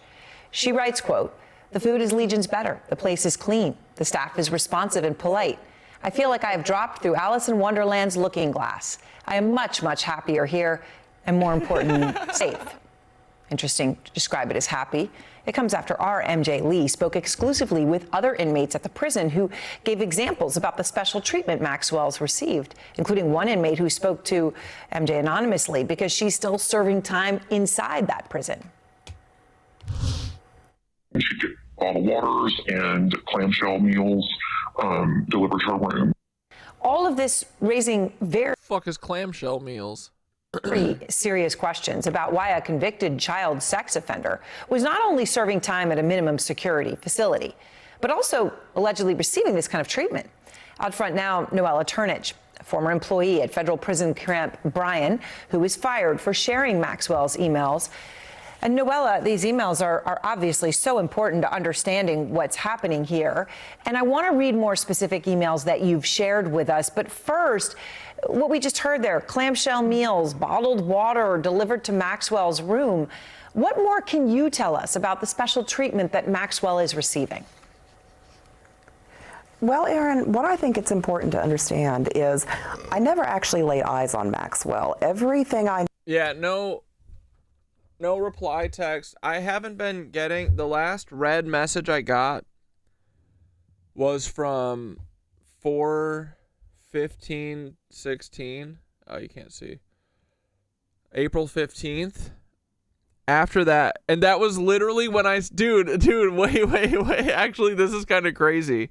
She writes, quote, "The food is legions better. The place is clean. The staff is responsive and polite. I feel like I have dropped through Alice in Wonderland's looking glass. I am much, much happier here and, more important, safe." Interesting to describe it as happy. It comes after our MJ Lee spoke exclusively with other inmates at the prison who gave examples about the special treatment Maxwell's received, including one inmate who spoke to MJ anonymously because she's still serving time inside that prison. We should get bottled waters and clamshell meals delivered to her room. All of this raising very fuck is clamshell meals. Serious questions about why a convicted child sex offender was not only serving time at a minimum security facility, but also allegedly receiving this kind of treatment. Out front now, Noella Turnage, a former employee at federal prison camp Bryan, who was fired for sharing Maxwell's emails. And Noella, these emails are obviously so important to understanding what's happening here. And I want to read more specific emails that you've shared with us. But first, what we just heard there, clamshell meals, bottled water delivered to Maxwell's room. What more can you tell us about the special treatment that Maxwell is receiving? Well, Aaron, what I think it's important to understand is I never actually laid eyes on Maxwell. Everything I... Yeah, no reply text. I haven't been getting... The last red message I got was from 4/15/16. Oh, you can't see. April 15th. After that, and that was literally when dude, wait. Actually, this is kind of crazy.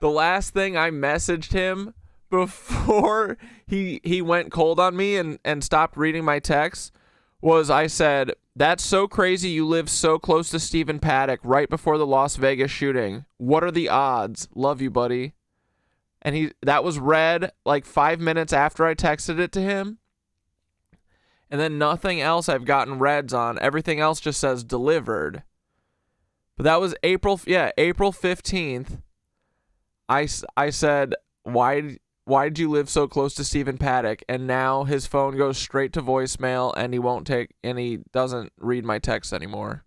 The last thing I messaged him before he went cold on me and stopped reading my texts was I said, "That's so crazy you live so close to Stephen Paddock right before the Las Vegas shooting. What are the odds? Love you, buddy." And that was read like 5 minutes after I texted it to him. And then nothing else I've gotten reds on. Everything else just says delivered. But that was April 15th. I said, why did you live so close to Stephen Paddock? And now his phone goes straight to voicemail and he doesn't read my text anymore.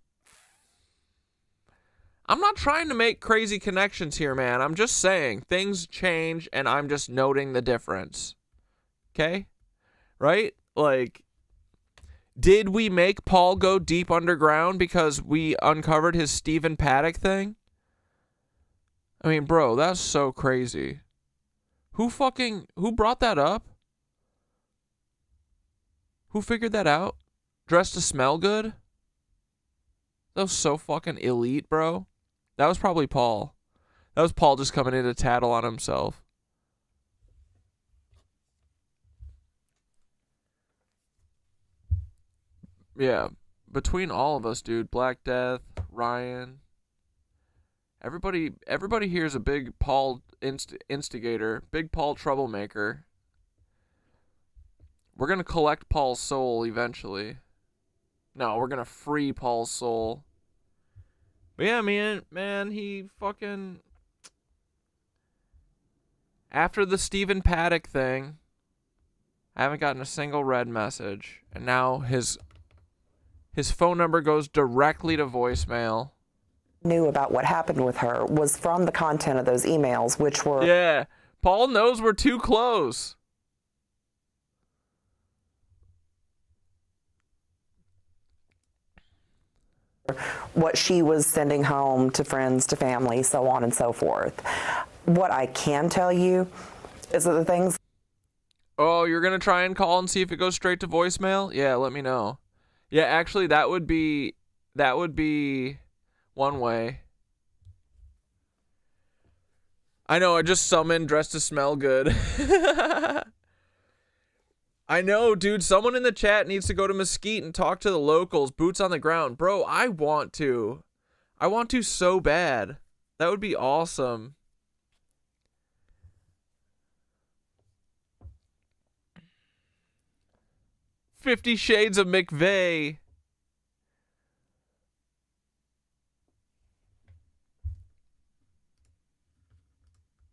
I'm not trying to make crazy connections here, man. I'm just saying things change and I'm just noting the difference. Okay? Right? Like, did we make Paul go deep underground because we uncovered his Stephen Paddock thing? I mean, bro, that's so crazy. Who brought that up? Who figured that out? Dressed to smell good? That was so fucking elite, bro. That was probably Paul. That was Paul just coming in to tattle on himself. Yeah, between all of us, dude, Black Death, Ryan, everybody here is a big Paul instigator, big Paul troublemaker. We're gonna collect Paul's soul eventually. No, we're gonna free Paul's soul. But yeah, man, he fucking... After the Stephen Paddock thing, I haven't gotten a single red message, and now his phone number goes directly to voicemail. Knew about what happened with her was from the content of those emails, which were... Yeah, Paul knows we're too close. What she was sending home to friends, to family, so on and so forth. What I can tell you is that the things... Oh, you're going to try and call and see if it goes straight to voicemail? Yeah, let me know. Yeah, actually, that would be one way. I know, I just summoned Dressed to Smell Good. I know, dude, someone in the chat needs to go to Mesquite and talk to the locals, boots on the ground. Bro, I want to. I want to so bad. That would be awesome. $50 Shades of McVeigh.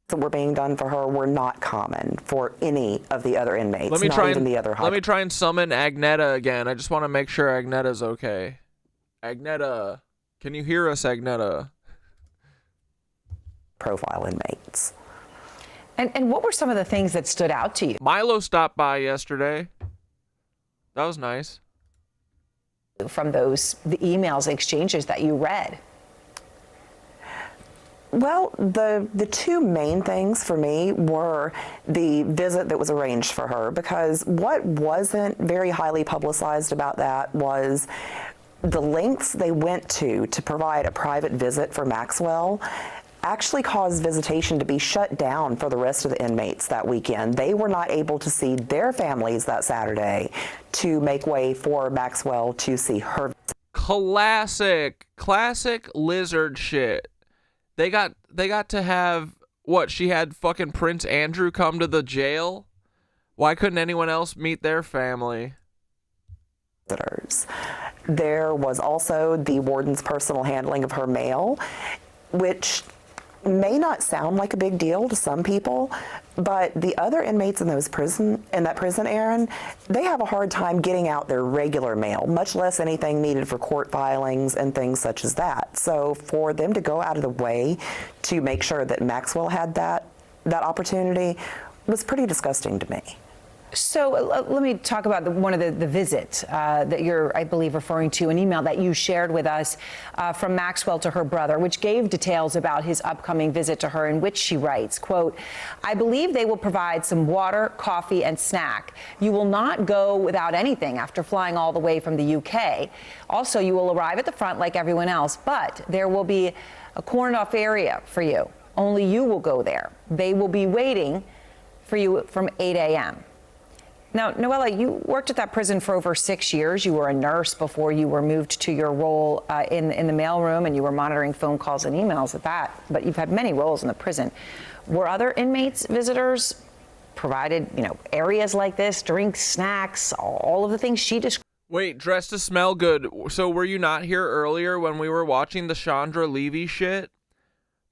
that were being done for her were not common for any of the other inmates, Let me not even the other let me try and summon Agneta again. I just want to make sure Agneta's okay. Agneta, can you hear us, Agneta? Profile inmates. And what were some of the things that stood out to you? Milo stopped by yesterday. That was nice. From the emails exchanges that you read? Well, the two main things for me were the visit that was arranged for her, because what wasn't very highly publicized about that was the lengths they went to provide a private visit for Maxwell actually caused visitation to be shut down for the rest of the inmates that weekend. They were not able to see their families that Saturday to make way for Maxwell to see her. Classic lizard shit. They got to have, what, she had fucking Prince Andrew come to the jail? Why couldn't anyone else meet their family? There was also the warden's personal handling of her mail, which may not sound like a big deal to some people, but the other inmates in that prison, Aaron, they have a hard time getting out their regular mail, much less anything needed for court filings and things such as that. So for them to go out of the way to make sure that Maxwell had that opportunity was pretty disgusting to me. So let me talk about one of the visits that you're, I believe, referring to, an email that you shared with us from Maxwell to her brother, which gave details about his upcoming visit to her, in which she writes, quote, "I believe they will provide some water, coffee, and snack. You will not go without anything after flying all the way from the UK. Also, you will arrive at the front like everyone else, but there will be a cordoned-off area for you. Only you will go there. They will be waiting for you from 8 a.m. Now, Noella, you worked at that prison for over 6 years. You were a nurse before you were moved to your role in the mailroom, and you were monitoring phone calls and emails at that. But you've had many roles in the prison. Were other inmates, visitors, provided, areas like this, drinks, snacks, all of the things she described? Wait, dressed to smell good. So were you not here earlier when we were watching the Chandra Levy shit?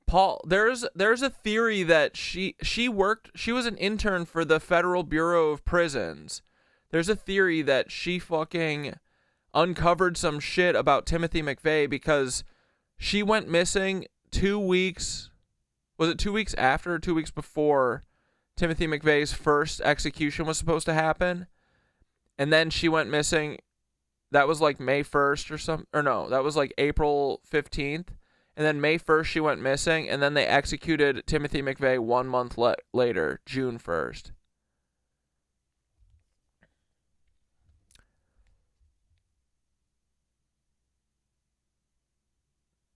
Paul, there's a theory that she was an intern for the Federal Bureau of Prisons. There's a theory that she fucking uncovered some shit about Timothy McVeigh because she went missing 2 weeks. Was it 2 weeks after or 2 weeks before Timothy McVeigh's first execution was supposed to happen? And then she went missing. That was like May 1st or something. Or no, that was like April 15th. And then May 1st, she went missing, and then they executed Timothy McVeigh 1 month later, June 1st.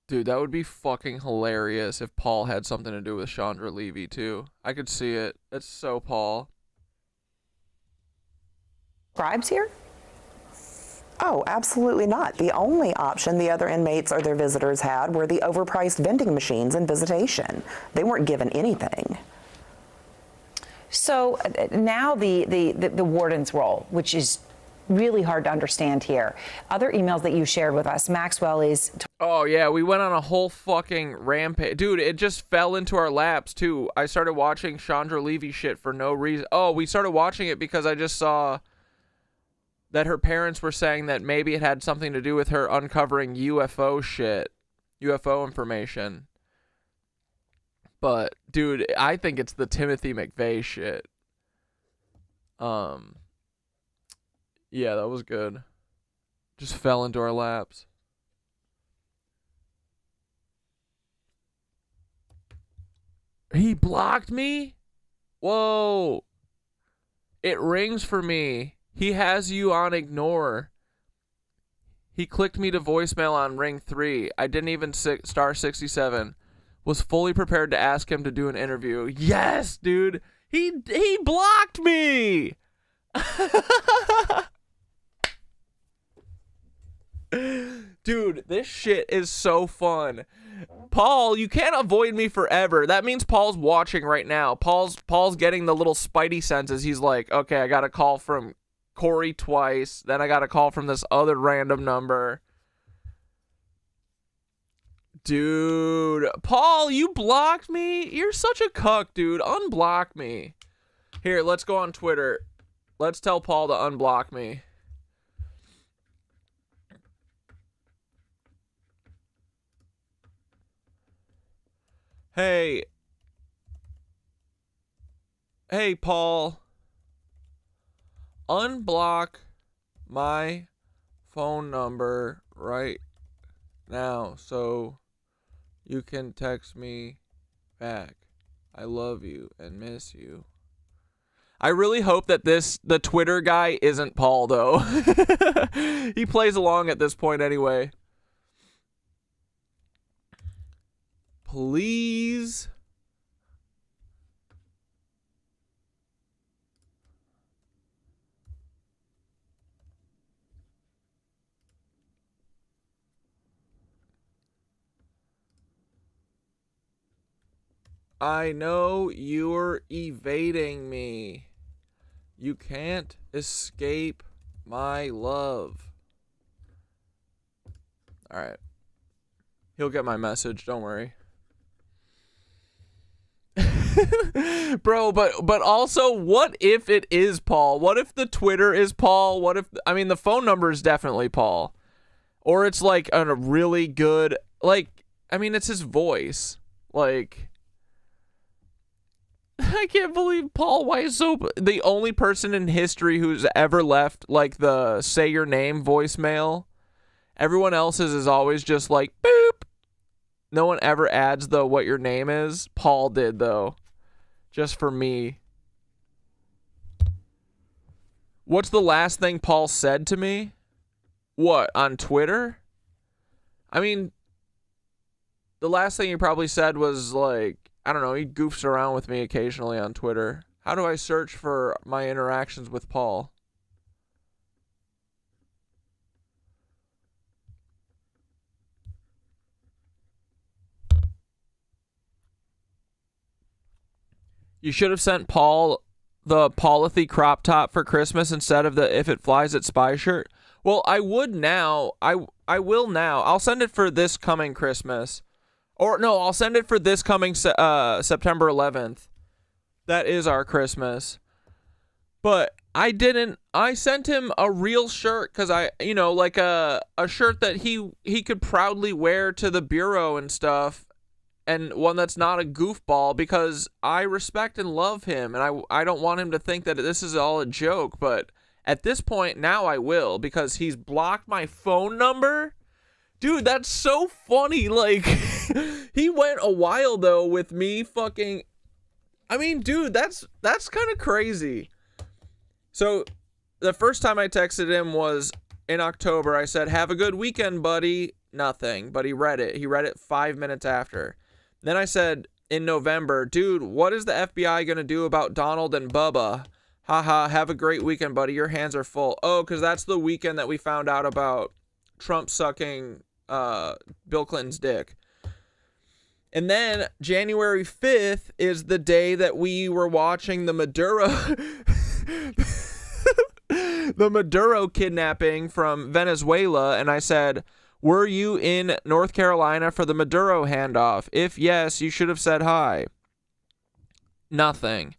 Dude, that would be fucking hilarious if Paul had something to do with Chandra Levy, too. I could see it. It's so Paul. Bribes here? Oh, absolutely not. The only option the other inmates or their visitors had were the overpriced vending machines in visitation. They weren't given anything. So now the warden's role, which is really hard to understand here. Other emails that you shared with us, Maxwell is... Oh, yeah, we went on a whole fucking rampage. Dude, it just fell into our laps, too. I started watching Chandra Levy shit for no reason. Oh, we started watching it because I just saw that her parents were saying that maybe it had something to do with her uncovering UFO shit, UFO information. But, dude, I think it's the Timothy McVeigh shit. Yeah, that was good. Just fell into our laps. He blocked me? Whoa. It rings for me. He has you on ignore. He clicked me to voicemail on ring 3. I didn't even star 67. Was fully prepared to ask him to do an interview. Yes, dude. He blocked me. Dude, this shit is so fun. Paul, you can't avoid me forever. That means Paul's watching right now. Paul's getting the little spidey senses. He's like, okay, I got a call from Corey twice. Then I got a call from this other random number. Dude, Paul, you blocked me? You're such a cuck, dude. Unblock me. Here, let's go on Twitter. Let's tell Paul to unblock me. Hey, Paul, unblock my phone number right now so you can text me back. I love you and miss you. I really hope that the Twitter guy isn't Paul, though. He plays along at this point anyway. Please. I know you're evading me. You can't escape my love. All right. He'll get my message, don't worry. Bro, but also, what if it is Paul? What if the Twitter is Paul? What if, I mean, the phone number is definitely Paul. Or it's like a really good, like, I mean, it's his voice. Like, I can't believe Paul Weissoap, the only person in history who's ever left, like, the say your name voicemail. Everyone else's is always just like, boop. No one ever adds the what your name is. Paul did, though. Just for me. What's the last thing Paul said to me? What, on Twitter? I mean, the last thing he probably said was like, I don't know, he goofs around with me occasionally on Twitter. How do I search for my interactions with Paul? You should have sent Paul the Paulathy crop top for Christmas instead of the If It Flies It Spy shirt. Well, I would now. I will now. I'll send it for this coming Christmas. Or no, I'll send it for this coming September 11th. That is our Christmas. But I didn't. I sent him a real shirt because like a shirt that he could proudly wear to the bureau and stuff. And one that's not a goofball, because I respect and love him, and I don't want him to think that this is all a joke, but at this point, now I will, because he's blocked my phone number. Dude, that's so funny. Like, he went a while, though, with me fucking... I mean, dude, that's kind of crazy. So, the first time I texted him was in October. I said, have a good weekend, buddy. Nothing, but he read it. He read it 5 minutes after. Then I said in November, dude, what is the FBI going to do about Donald and Bubba? Haha, have a great weekend, buddy. Your hands are full. Oh, because that's the weekend that we found out about Trump sucking Bill Clinton's dick. And then January 5th is the day that we were watching the Maduro... the Maduro kidnapping from Venezuela, and I said... Were you in North Carolina for the Maduro handoff? If yes, you should have said hi. Nothing.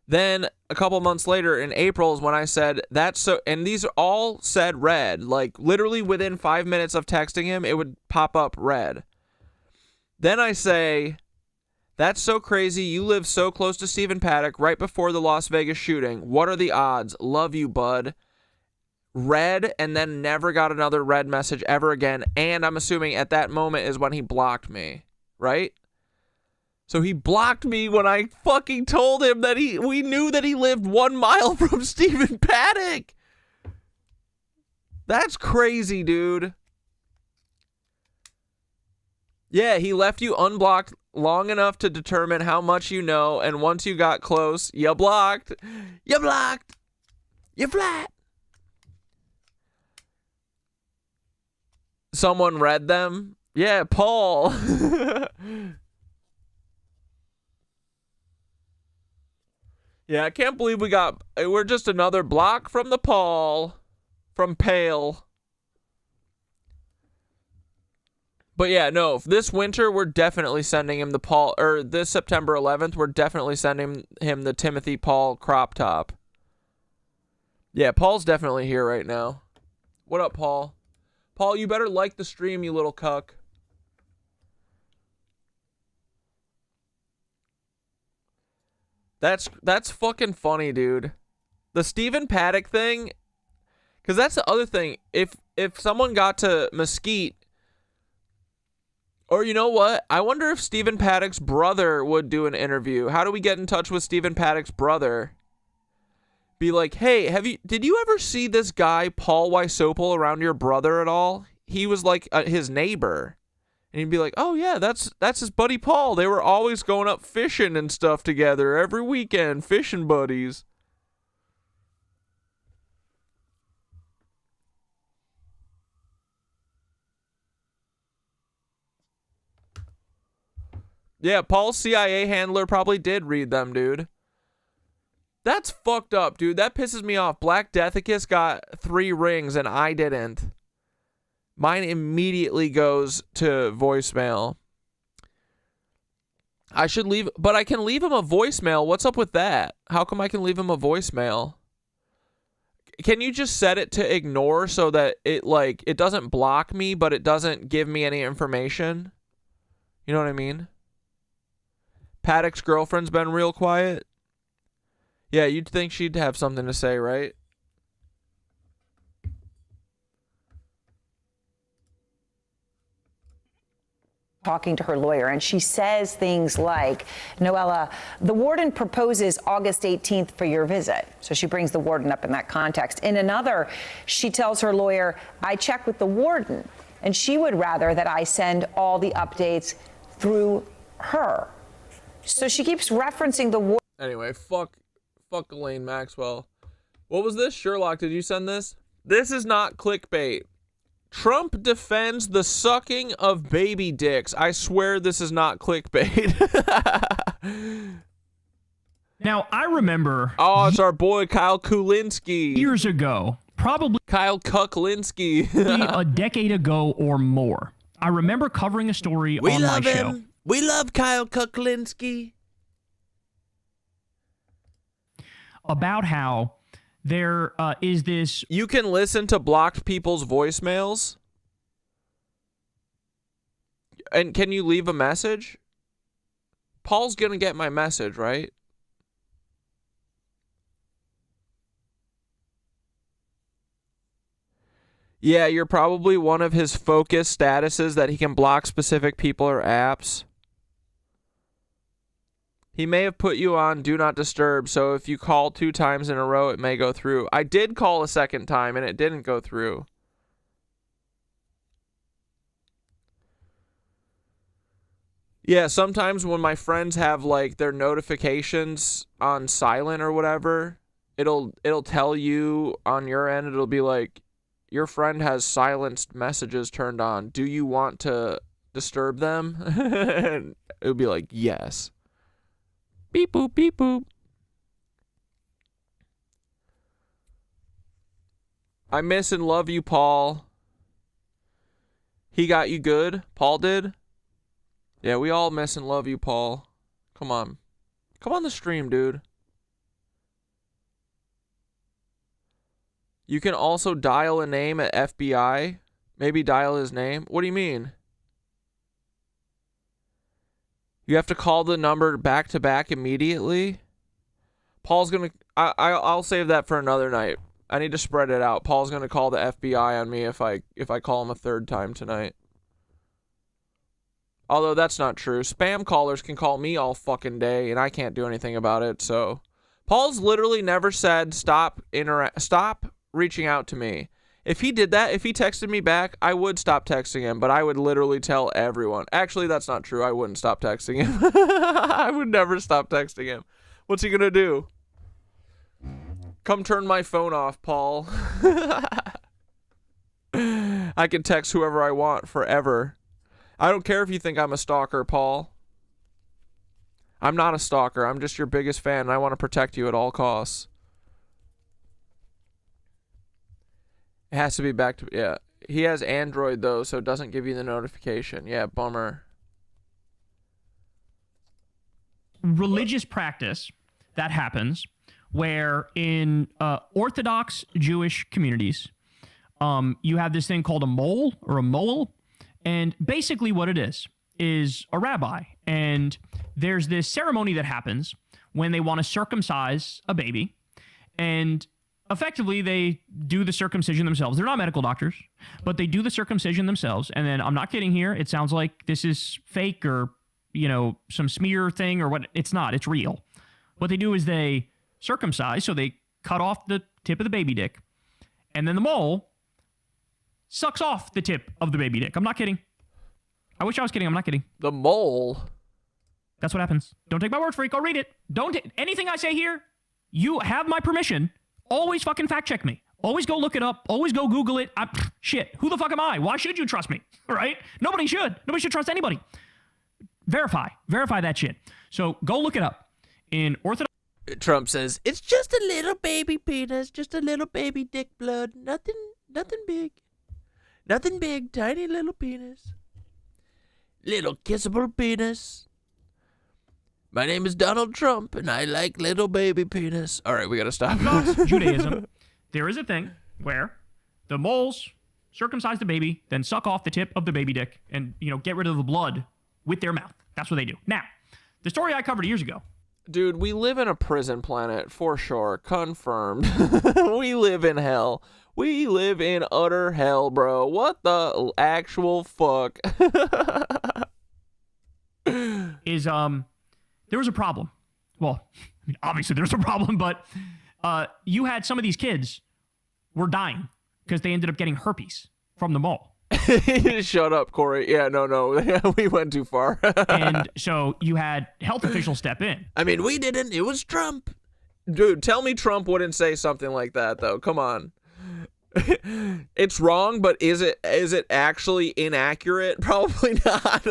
Then a couple months later in April is when I said, that's so, and these all said red. Like literally within 5 minutes of texting him, it would pop up red. Then I say, that's so crazy. You live so close to Stephen Paddock right before the Las Vegas shooting. What are the odds? Love you, bud. Red, and then never got another red message ever again. And I'm assuming at that moment is when he blocked me, right? So he blocked me when I fucking told him that we knew that he lived 1 mile from Stephen Paddock. That's crazy, dude. Yeah, he left you unblocked long enough to determine how much you know, and once you got close, you blocked. You blocked. You flat. Someone read them? Yeah, Paul. Yeah, I can't believe we're just another block from the Paul. From Pale. But yeah, no, this winter we're definitely sending him the Paul, or this September 11th, we're definitely sending him the Timothy Paul crop top. Yeah, Paul's definitely here right now. What up, Paul? Paul, you better like the stream, you little cuck. That's fucking funny, dude. The Stephen Paddock thing, because that's the other thing. If someone got to Mesquite, or you know what? I wonder if Stephen Paddock's brother would do an interview. How do we get in touch with Stephen Paddock's brother? Be like, hey, did you ever see this guy, Paul Weissoap, around your brother at all? He was like his neighbor. And he'd be like, oh yeah, that's his buddy Paul. They were always going up fishing and stuff together every weekend, fishing buddies. Yeah, Paul's CIA handler probably did read them, dude. That's fucked up, dude. That pisses me off. Black Deathicus got 3 rings and I didn't. Mine immediately goes to voicemail. I should leave, but I can leave him a voicemail. What's up with that? How come I can leave him a voicemail? Can you just set it to ignore so that it doesn't block me, but it doesn't give me any information? You know what I mean? Paddock's girlfriend's been real quiet. Yeah, you'd think she'd have something to say, right? Talking to her lawyer, and she says things like, Noella, the warden proposes August 18th for your visit. So she brings the warden up in that context. In another, she tells her lawyer, I check with the warden, and she would rather that I send all the updates through her. So she keeps referencing the warden. Anyway, fuck Elaine Maxwell. What was this? Sherlock, did you send this? This is not clickbait. Trump defends the sucking of baby dicks. I swear this is not clickbait. Now, I remember... Oh, it's our boy Kyle Kulinski. Years ago, probably... Kyle Kuklinski. a decade ago or more. I remember covering a story on my show. We love Kyle Kuklinski. About how there is this... You can listen to blocked people's voicemails? And can you leave a message? Paul's going to get my message, right? Yeah, you're probably one of his focus statuses that he can block specific people or apps. He may have put you on Do Not Disturb, so if you call 2 times in a row, it may go through. I did call a second time, and it didn't go through. Yeah, sometimes when my friends have, like, their notifications on silent or whatever, it'll tell you on your end, it'll be like, your friend has silenced messages turned on. Do you want to disturb them? And it'll be like, yes. Beep boop, beep boop. I miss and love you, Paul. He got you good? Paul did? Yeah, we all miss and love you, Paul. Come on. Come on the stream, dude. You can also dial a name at FBI. Maybe dial his name. What do you mean? You have to call the number back to back immediately? Paul's gonna... I'll save that for another night. I need to spread it out. Paul's gonna call the FBI on me if I call him a third time tonight. Although that's not true. Spam callers can call me all fucking day, and I can't do anything about it, so... Paul's literally never said stop reaching out to me. If he did that, if he texted me back, I would stop texting him, but I would literally tell everyone. Actually, that's not true. I wouldn't stop texting him. I would never stop texting him. What's he gonna do? Come turn my phone off, Paul. I can text whoever I want forever. I don't care if you think I'm a stalker, Paul. I'm not a stalker. I'm just your biggest fan, and I want to protect you at all costs. It has to be back to... Yeah. He has Android, though, so it doesn't give you the notification. Yeah, bummer. Religious practice that happens where in Orthodox Jewish communities, you have this thing called a mole or a mole. And basically what it is a rabbi. And there's this ceremony that happens when they want to circumcise a baby. And... effectively, they do the circumcision themselves. They're not medical doctors, but they do the circumcision themselves. And then, I'm not kidding here, it sounds like this is fake or, some smear thing or what. It's not. It's real. What they do is they circumcise, so they cut off the tip of the baby dick, and then the mole sucks off the tip of the baby dick. I'm not kidding. I wish I was kidding. I'm not kidding. The mole? That's what happens. Don't take my word for it. Go read it. Anything I say here, you have my permission. Always fucking fact check me. Always go look it up. Always go Google it. Shit. Who the fuck am I? Why should you trust me? Right? Nobody should. Nobody should trust anybody. Verify that shit. So go look it up. In Orthodox... Trump says, it's just a little baby penis. Just a little baby dick blood. Nothing big. Nothing big. Tiny little penis. Little kissable penis. My name is Donald Trump, and I like little baby penis. All right, we got to stop. Orthodox Judaism, there is a thing where the moles circumcise the baby, then suck off the tip of the baby dick and, get rid of the blood with their mouth. That's what they do. Now, the story I covered years ago. Dude, we live in a prison planet, for sure. Confirmed. We live in hell. We live in utter hell, bro. What the actual fuck? There was a problem. Well, obviously there's a problem, but you had some of these kids were dying because they ended up getting herpes from the mole. Shut up, Corey. Yeah, no. We went too far. And so you had health officials step in. I mean, we didn't. It was Trump. Dude, tell me Trump wouldn't say something like that, though. Come on. It's wrong, but is it actually inaccurate? Probably not.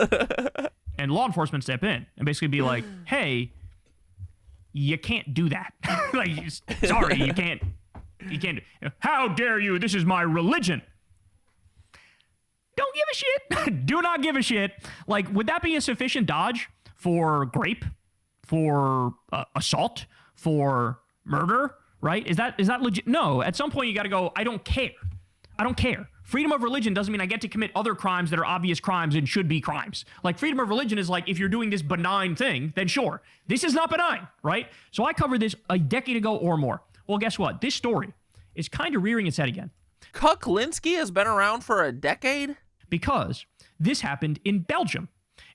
And law enforcement step in and basically be like, hey, you can't do that. Like, sorry, you can't. How dare you? This is my religion. Don't give a shit. Do not give a shit. Like, would that be a sufficient dodge for grape, for assault, for murder? Right? Is that legit? No. At some point, you got to go, I don't care. I don't care. Freedom of religion doesn't mean I get to commit other crimes that are obvious crimes and should be crimes. Like, freedom of religion is like, if you're doing this benign thing, then sure. This is not benign, right? So I covered this a decade ago or more. Well, guess what? This story is kind of rearing its head again. Kuklinski has been around for a decade? Because this happened in Belgium.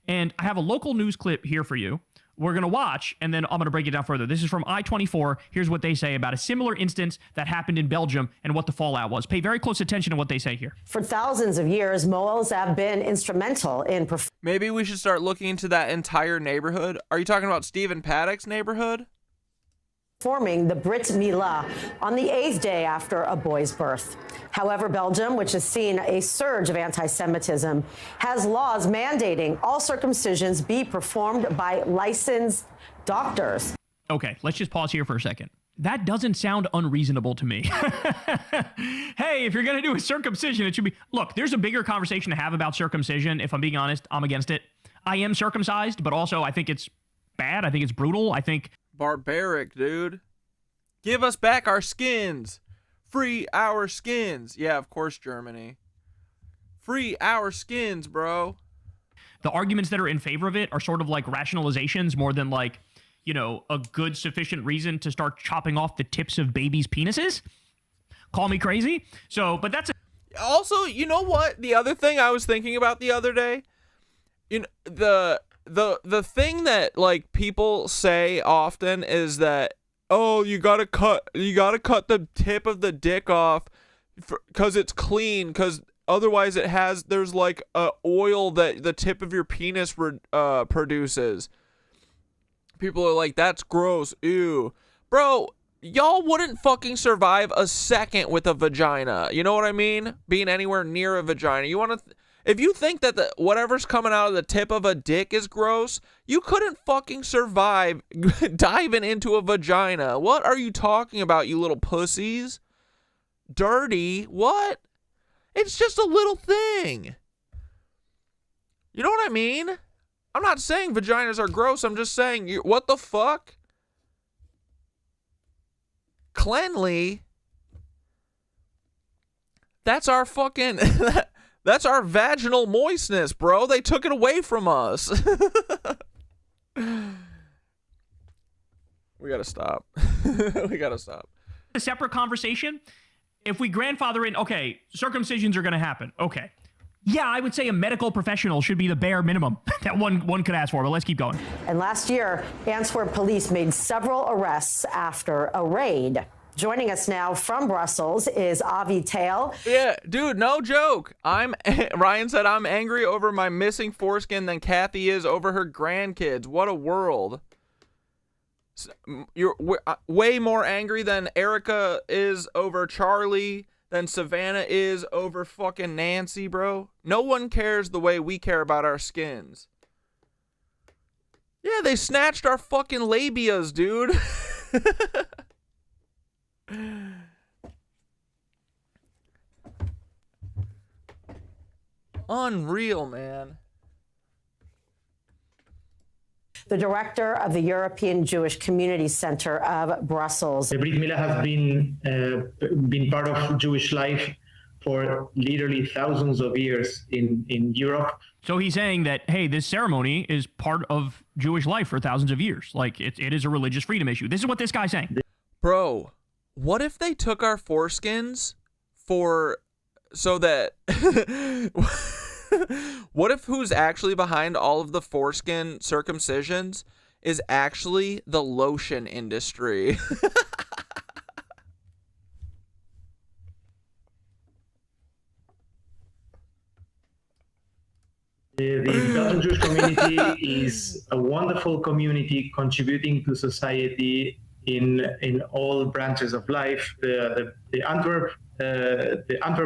And I have a local news clip here for you. We're going to watch, and then I'm going to break it down further. This is from I-24. Here's what they say about a similar instance that happened in Belgium and what the fallout was. Pay very close attention to what they say here. For thousands of years, moles have been instrumental in Maybe we should start looking into that entire neighborhood. Are you talking about Stephen Paddock's neighborhood? performing the Brit Milah on the 8th day after a boy's birth. However, Belgium, which has seen a surge of anti-Semitism, has laws mandating all circumcisions be performed by licensed doctors. Okay, let's just pause here for a second. That doesn't sound unreasonable to me. Hey, if you're going to do a circumcision, it should be... Look, there's a bigger conversation to have about circumcision. If I'm being honest, I'm against it. I am circumcised, but also I think it's bad. I think it's brutal. I think... Barbaric, dude. Give us back our skins. Free our skins. Yeah, of course, Germany. Free our skins, bro. The arguments that are in favor of it are sort of like rationalizations more than like, you know, a good sufficient reason to start chopping off the tips of babies' penises. Call me crazy. So, but that's... Also, you know what? The other thing I was thinking about the other day, you know, the thing that like people say often is that, oh, you gotta cut the tip of the dick off because it's clean, because otherwise there's like a oil that the tip of your penis produces. People are like, that's gross, ew. Bro, y'all wouldn't fucking survive a second with a vagina. You know what I mean? Being anywhere near a vagina. You want to... If you think that whatever's coming out of the tip of a dick is gross, you couldn't fucking survive diving into a vagina. What are you talking about, you little pussies? Dirty? What? It's just a little thing. You know what I mean? I'm not saying vaginas are gross. I'm just saying, what the fuck? Cleanly? That's our fucking... That's our vaginal moistness, bro. They took it away from us. We gotta stop. We gotta stop. A separate conversation. If we grandfather in, okay, circumcisions are gonna happen. Okay. Yeah, I would say a medical professional should be the bare minimum that one could ask for, but let's keep going. And last year, Antwerp police made several arrests after a raid. Joining us now from Brussels is Avi Tail. Yeah, dude, no joke. Ryan said I'm angry over my missing foreskin than Kathy is over her grandkids. What a world. You're way more angry than Erica is over Charlie, than Savannah is over fucking Nancy, bro. No one cares the way we care about our skins. Yeah, they snatched our fucking labias, dude. Unreal, man. the director of the European Jewish Community Center of Brussels. The Brit Milah has been part of Jewish life for literally thousands of years in Europe. So he's saying that, hey, this ceremony is part of Jewish life for thousands of years. Like, it is a religious freedom issue. This is what this guy's saying. Bro, what if they took our foreskins so that... What if who's actually behind all of the foreskin circumcisions is actually the lotion industry? The Belgian Jewish community is a wonderful community contributing to society in all branches of life. The Antwerp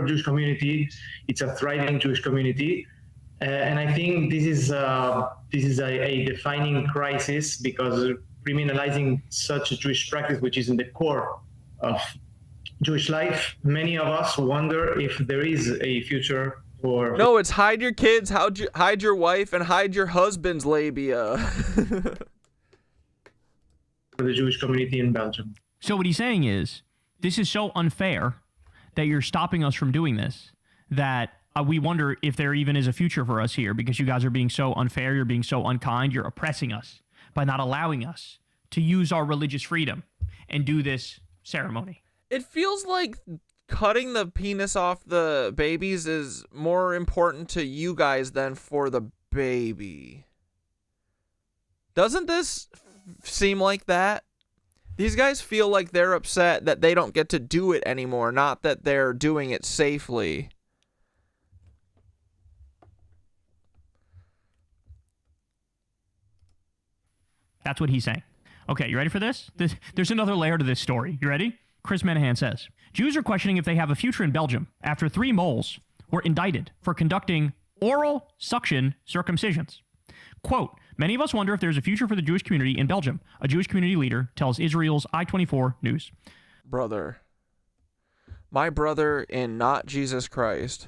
Jewish community, it's a thriving Jewish community, and I think this is a defining crisis, because criminalizing such a Jewish practice, which is in the core of Jewish life, many of us wonder if there is a future for. No, it's hide your kids, hide your wife, and hide your husband's labia. For the Jewish community in Belgium. So what he's saying is, this is so unfair that you're stopping us from doing this, that we wonder if there even is a future for us here, because you guys are being so unfair, you're being so unkind, you're oppressing us by not allowing us to use our religious freedom and do this ceremony. It feels like cutting the penis off the babies is more important to you guys than for the baby. Doesn't this seem like that? These guys feel like they're upset that they don't get to do it anymore, not that they're doing it safely. That's what he's saying. Okay, you ready for this? There's another layer to this story. You ready? Chris Menahan says, Jews are questioning if they have a future in Belgium after 3 moles were indicted for conducting oral suction circumcisions. Quote, many of us wonder if there's a future for the Jewish community in Belgium, a Jewish community leader tells Israel's I-24 News. Brother. My brother in not Jesus Christ.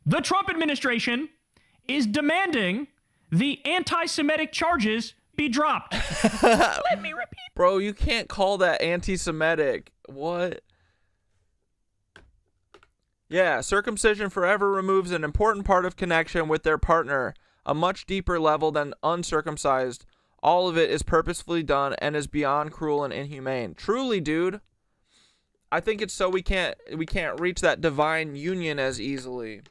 The Trump administration is demanding the anti-Semitic charges be dropped. Let me repeat. Bro, you can't call that anti-Semitic. What? Yeah, circumcision forever removes an important part of connection with their partner, a much deeper level than uncircumcised. All of it is purposefully done and is beyond cruel and inhumane. Truly, dude. I think it's so we can't reach that divine union as easily.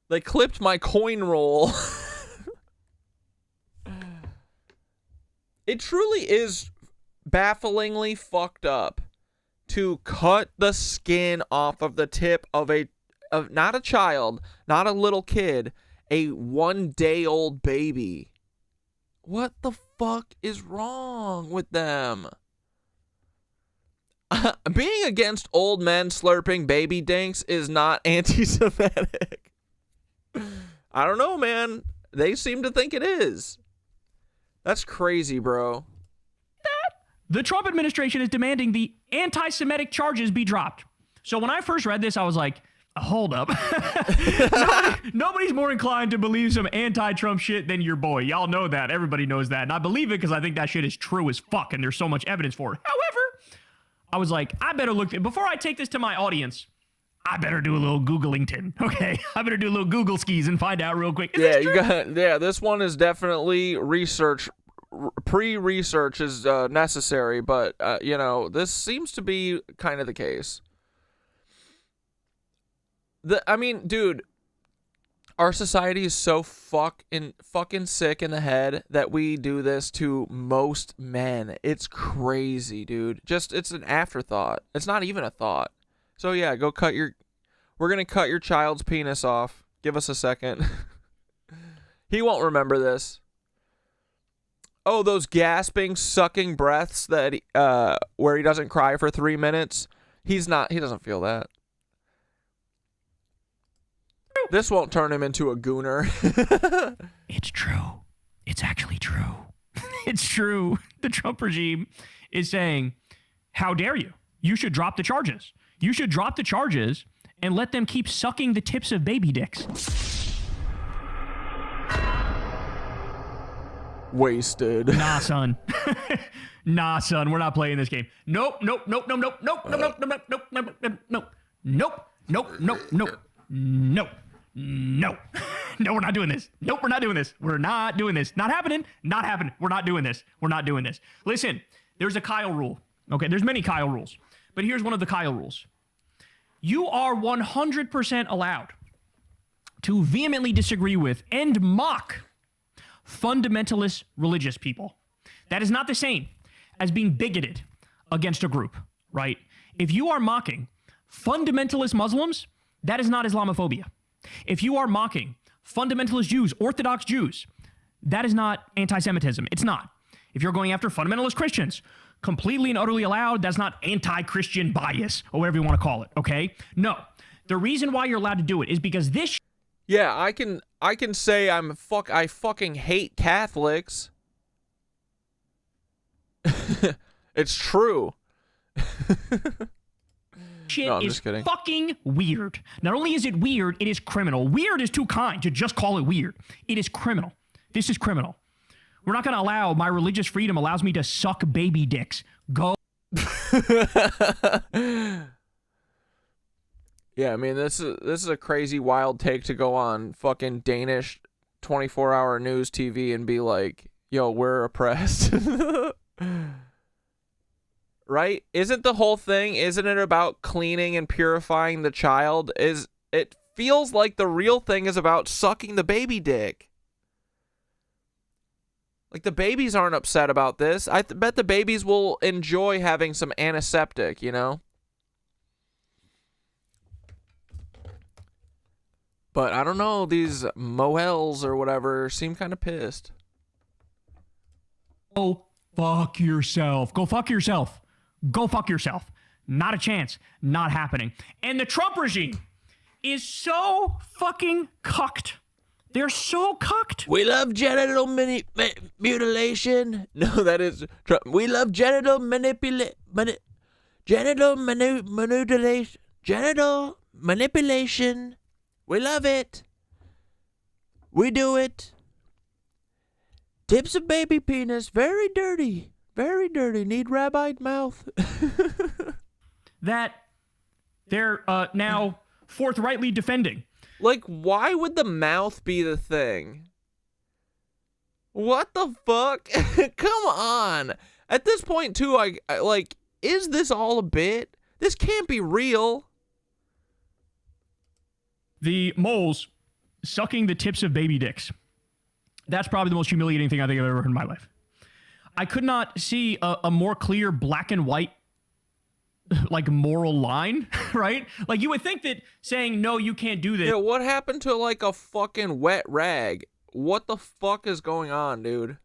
They clipped my coin roll. It truly is bafflingly fucked up to cut the skin off of the tip of not a child, not a little kid, a 1-day-old baby. What the fuck is wrong with them? Being against old men slurping baby dinks is not anti-Semitic. I don't know, man. They seem to think it is. That's crazy, bro. The Trump administration is demanding the anti-Semitic charges be dropped. So when I first read this, I was like, hold up. Nobody's more inclined to believe some anti-Trump shit than your boy. Y'all know that. Everybody knows that. And I believe it because I think that shit is true as fuck and there's so much evidence for it. However, I was like, I better look. Before I take this to my audience, I better do a little Googlington. Okay, I better do a little Google skis and find out real quick. This one is definitely research. Pre-research is necessary, but this seems to be kind of the case. I mean, dude, our society is so fucking sick in the head that we do this to most men. It's crazy, dude. It's an afterthought. It's not even a thought. So yeah, we're gonna cut your child's penis off. Give us a second. He won't remember this. Oh, those gasping, sucking breaths that where he doesn't cry for 3 minutes. He doesn't feel that. This won't turn him into a gooner. It's true. It's actually true. It's true. The Trump regime is saying, how dare you? You should drop the charges. You should drop the charges and let them keep sucking the tips of baby dicks. Wasted. Nah, son. Nah, son. We're not playing this game. Nope. Nope. Nope. Nope. Nope. Nope. Nope. Nope. Nope. Nope. Nope. Nope. Nope. Nope. Nope. Nope. Nope. No. No, we're not doing this. Nope, we're not doing this. We're not doing this. Not happening. Not happening. We're not doing this. We're not doing this. Listen, there's a Kyle rule. Okay, there's many Kyle rules. But here's one of the Kyle rules. You are 100% allowed to vehemently disagree with and mock fundamentalist religious people. That is not the same as being bigoted against a group, right? If you are mocking fundamentalist Muslims, that is not Islamophobia. If you are mocking fundamentalist Jews, Orthodox Jews, that is not anti-Semitism. It's not. If you're going after fundamentalist Christians, completely and utterly allowed, that's not anti-Christian bias or whatever you want to call it, okay? No. The reason why you're allowed to do it is because this... Yeah, I can say I fucking hate Catholics. It's true. Shit No, I'm is just kidding. fucking weird. Not only is it weird, it is criminal. Weird is too kind to just call it weird. It is criminal. This is criminal. We're not going to allow, my religious freedom allows me to suck baby dicks. Go. Yeah, I mean, this is a crazy, wild take to go on fucking Danish 24-hour news TV and be like, yo, we're oppressed. Right? Isn't the whole thing, isn't it about cleaning and purifying the child? It feels like the real thing is about sucking the baby dick. Like, the babies aren't upset about this. I bet the babies will enjoy having some antiseptic, you know? But I don't know, these Mohels or whatever seem kind of pissed. Oh, fuck yourself. Go fuck yourself. Go fuck yourself. Not a chance. Not happening. And the Trump regime is so fucking cucked. They're so cucked. We love genital mutilation. No, that is Trump. We love genital manipulation. Genital manipulation. We love it. We do it. Tips of baby penis. Very dirty. Very dirty. Need rabbi'd mouth. That they're now forthrightly defending. Like, why would the mouth be the thing? What the fuck? Come on. At this point, too, I like, is this all a bit? This can't be real. The moles sucking the tips of baby dicks. That's probably the most humiliating thing I think I've ever heard in my life. I could not see a more clear black and white, like, moral line, right? Like, you would think that saying, no, you can't do this. Yeah, what happened to, like, a fucking wet rag? What the fuck is going on, dude?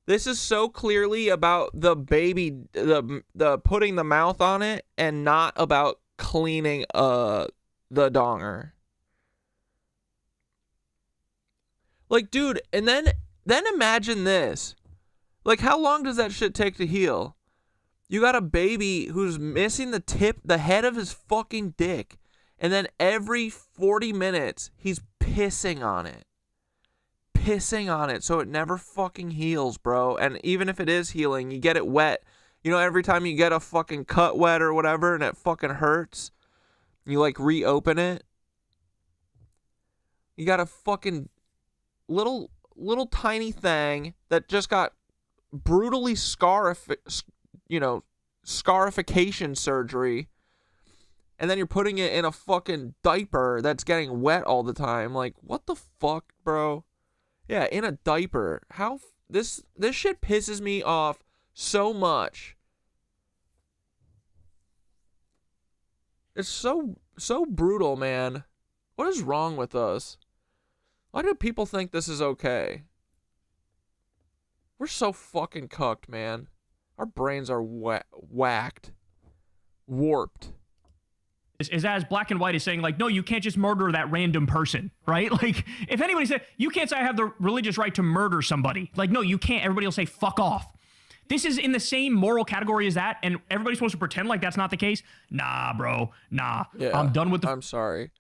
This is so clearly about the baby, the putting the mouth on it, and not about cleaning the donger. Like, dude, and then imagine this. Like, how long does that shit take to heal? You got a baby who's missing the head of his fucking dick, and then every 40 minutes, he's pissing on it. Pissing on it so it never fucking heals, bro. And even if it is healing, you get it wet. You know, every time you get a fucking cut wet or whatever, and it fucking hurts, you, like, reopen it. You got a fucking little tiny thing that just got brutally scarification surgery, and then you're putting it in a fucking diaper that's getting wet all the time. Like, what the fuck, bro? Yeah, in a diaper. How this shit pisses me off so much. It's so brutal, man. What is wrong with us? Why do people think this is okay? We're so fucking cucked, man. Our brains are whacked. Warped. Is as black and white is saying, like, no, you can't just murder that random person, right? Like, if anybody said, you can't say I have the religious right to murder somebody. Like, no, you can't. Everybody will say, fuck off. This is in the same moral category as that, and everybody's supposed to pretend like that's not the case? Nah, bro. Nah. Yeah, I'm done with the... I'm sorry.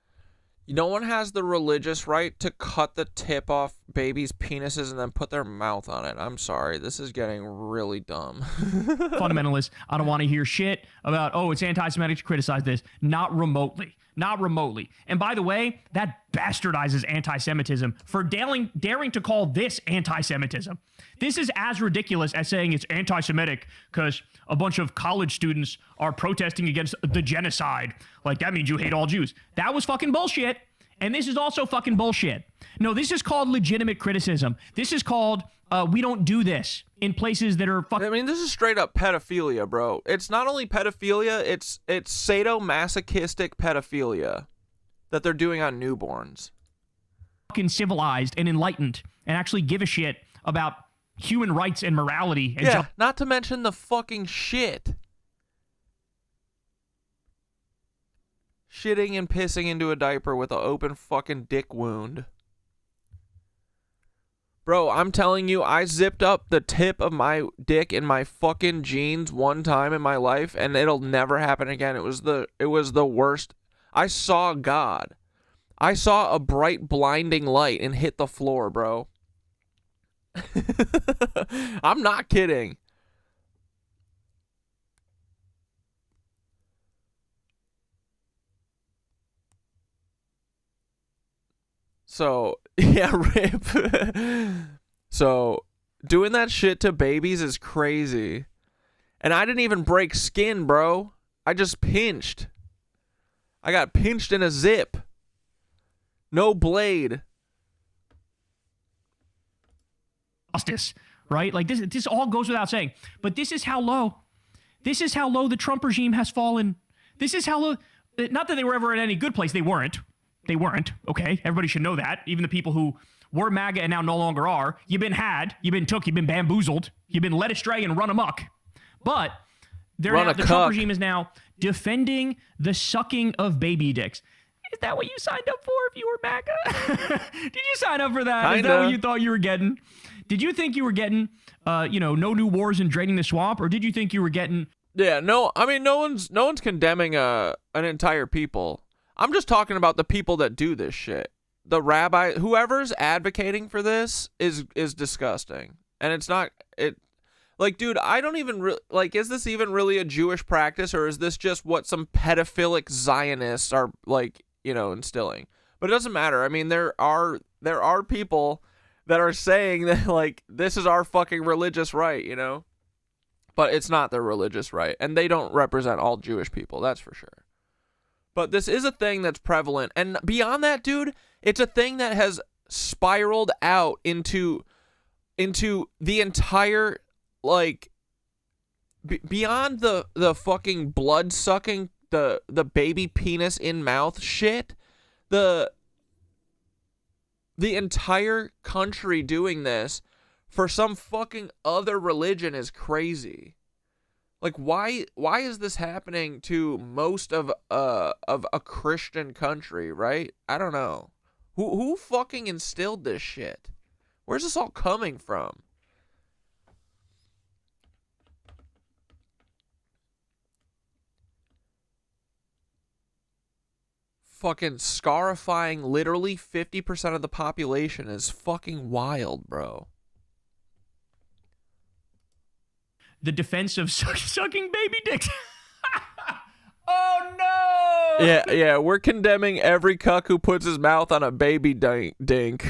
No one has the religious right to cut the tip off babies' penises and then put their mouth on it. I'm sorry. This is getting really dumb. Fundamentalists, I don't want to hear shit about, oh, it's anti-Semitic to criticize this. Not remotely. Not remotely. And by the way, that bastardizes anti-Semitism for daring to call this anti-Semitism. This is as ridiculous as saying it's anti-Semitic because a bunch of college students are protesting against the genocide. Like, that means you hate all Jews. That was fucking bullshit. And this is also fucking bullshit. No, this is called legitimate criticism. This is called, we don't do this in places that are fucking... I mean, this is straight up pedophilia, bro. It's not only pedophilia, it's sadomasochistic pedophilia that they're doing on newborns. Fucking civilized and enlightened and actually give a shit about human rights and morality. And yeah, not to mention the fucking shit. Shitting and pissing into a diaper with an open fucking dick wound. Bro, I'm telling you, I zipped up the tip of my dick in my fucking jeans one time in my life, and it'll never happen again. It was the worst. I saw God. I saw a bright, blinding light and hit the floor, bro. I'm not kidding. So, yeah, rip. So, doing that shit to babies is crazy. And I didn't even break skin, bro. I just pinched. I got pinched in a zip. No blade. Justice, right? Like, this all goes without saying. But this is how low. This is how low the Trump regime has fallen. This is how low. Not that they were ever in any good place. They weren't. They weren't, okay? Everybody should know that. Even the people who were MAGA and now no longer are. You've been had, you've been took, you've been bamboozled, you've been led astray and run amok. But the Trump regime is now defending the sucking of baby dicks. Is that what you signed up for if you were MAGA? Did you sign up for that? Is that what you thought you were getting? Did you think you were getting, no new wars and draining the swamp? Or did you think you were getting... Yeah, no, I mean, no one's condemning an entire people. I'm just talking about the people that do this shit. The rabbi, whoever's advocating for this is disgusting. And it's not, like, dude, I don't even, like, is this even really a Jewish practice, or is this just what some pedophilic Zionists are, like, instilling? But it doesn't matter. I mean, there are people that are saying that, like, this is our fucking religious right, But it's not their religious right. And they don't represent all Jewish people, that's for sure. But this is a thing that's prevalent. And beyond that, dude, it's a thing that has spiraled out into the entire, like, beyond the fucking blood sucking, the baby penis in mouth shit, the entire country doing this for some fucking other religion is crazy. Like, why is this happening to most of a Christian country, right? I don't know. Who fucking instilled this shit? Where's this all coming from? Fucking scarifying literally 50% of the population is fucking wild, bro. The defense of sucking baby dicks. Oh, no! Yeah, we're condemning every cuck who puts his mouth on a baby dink.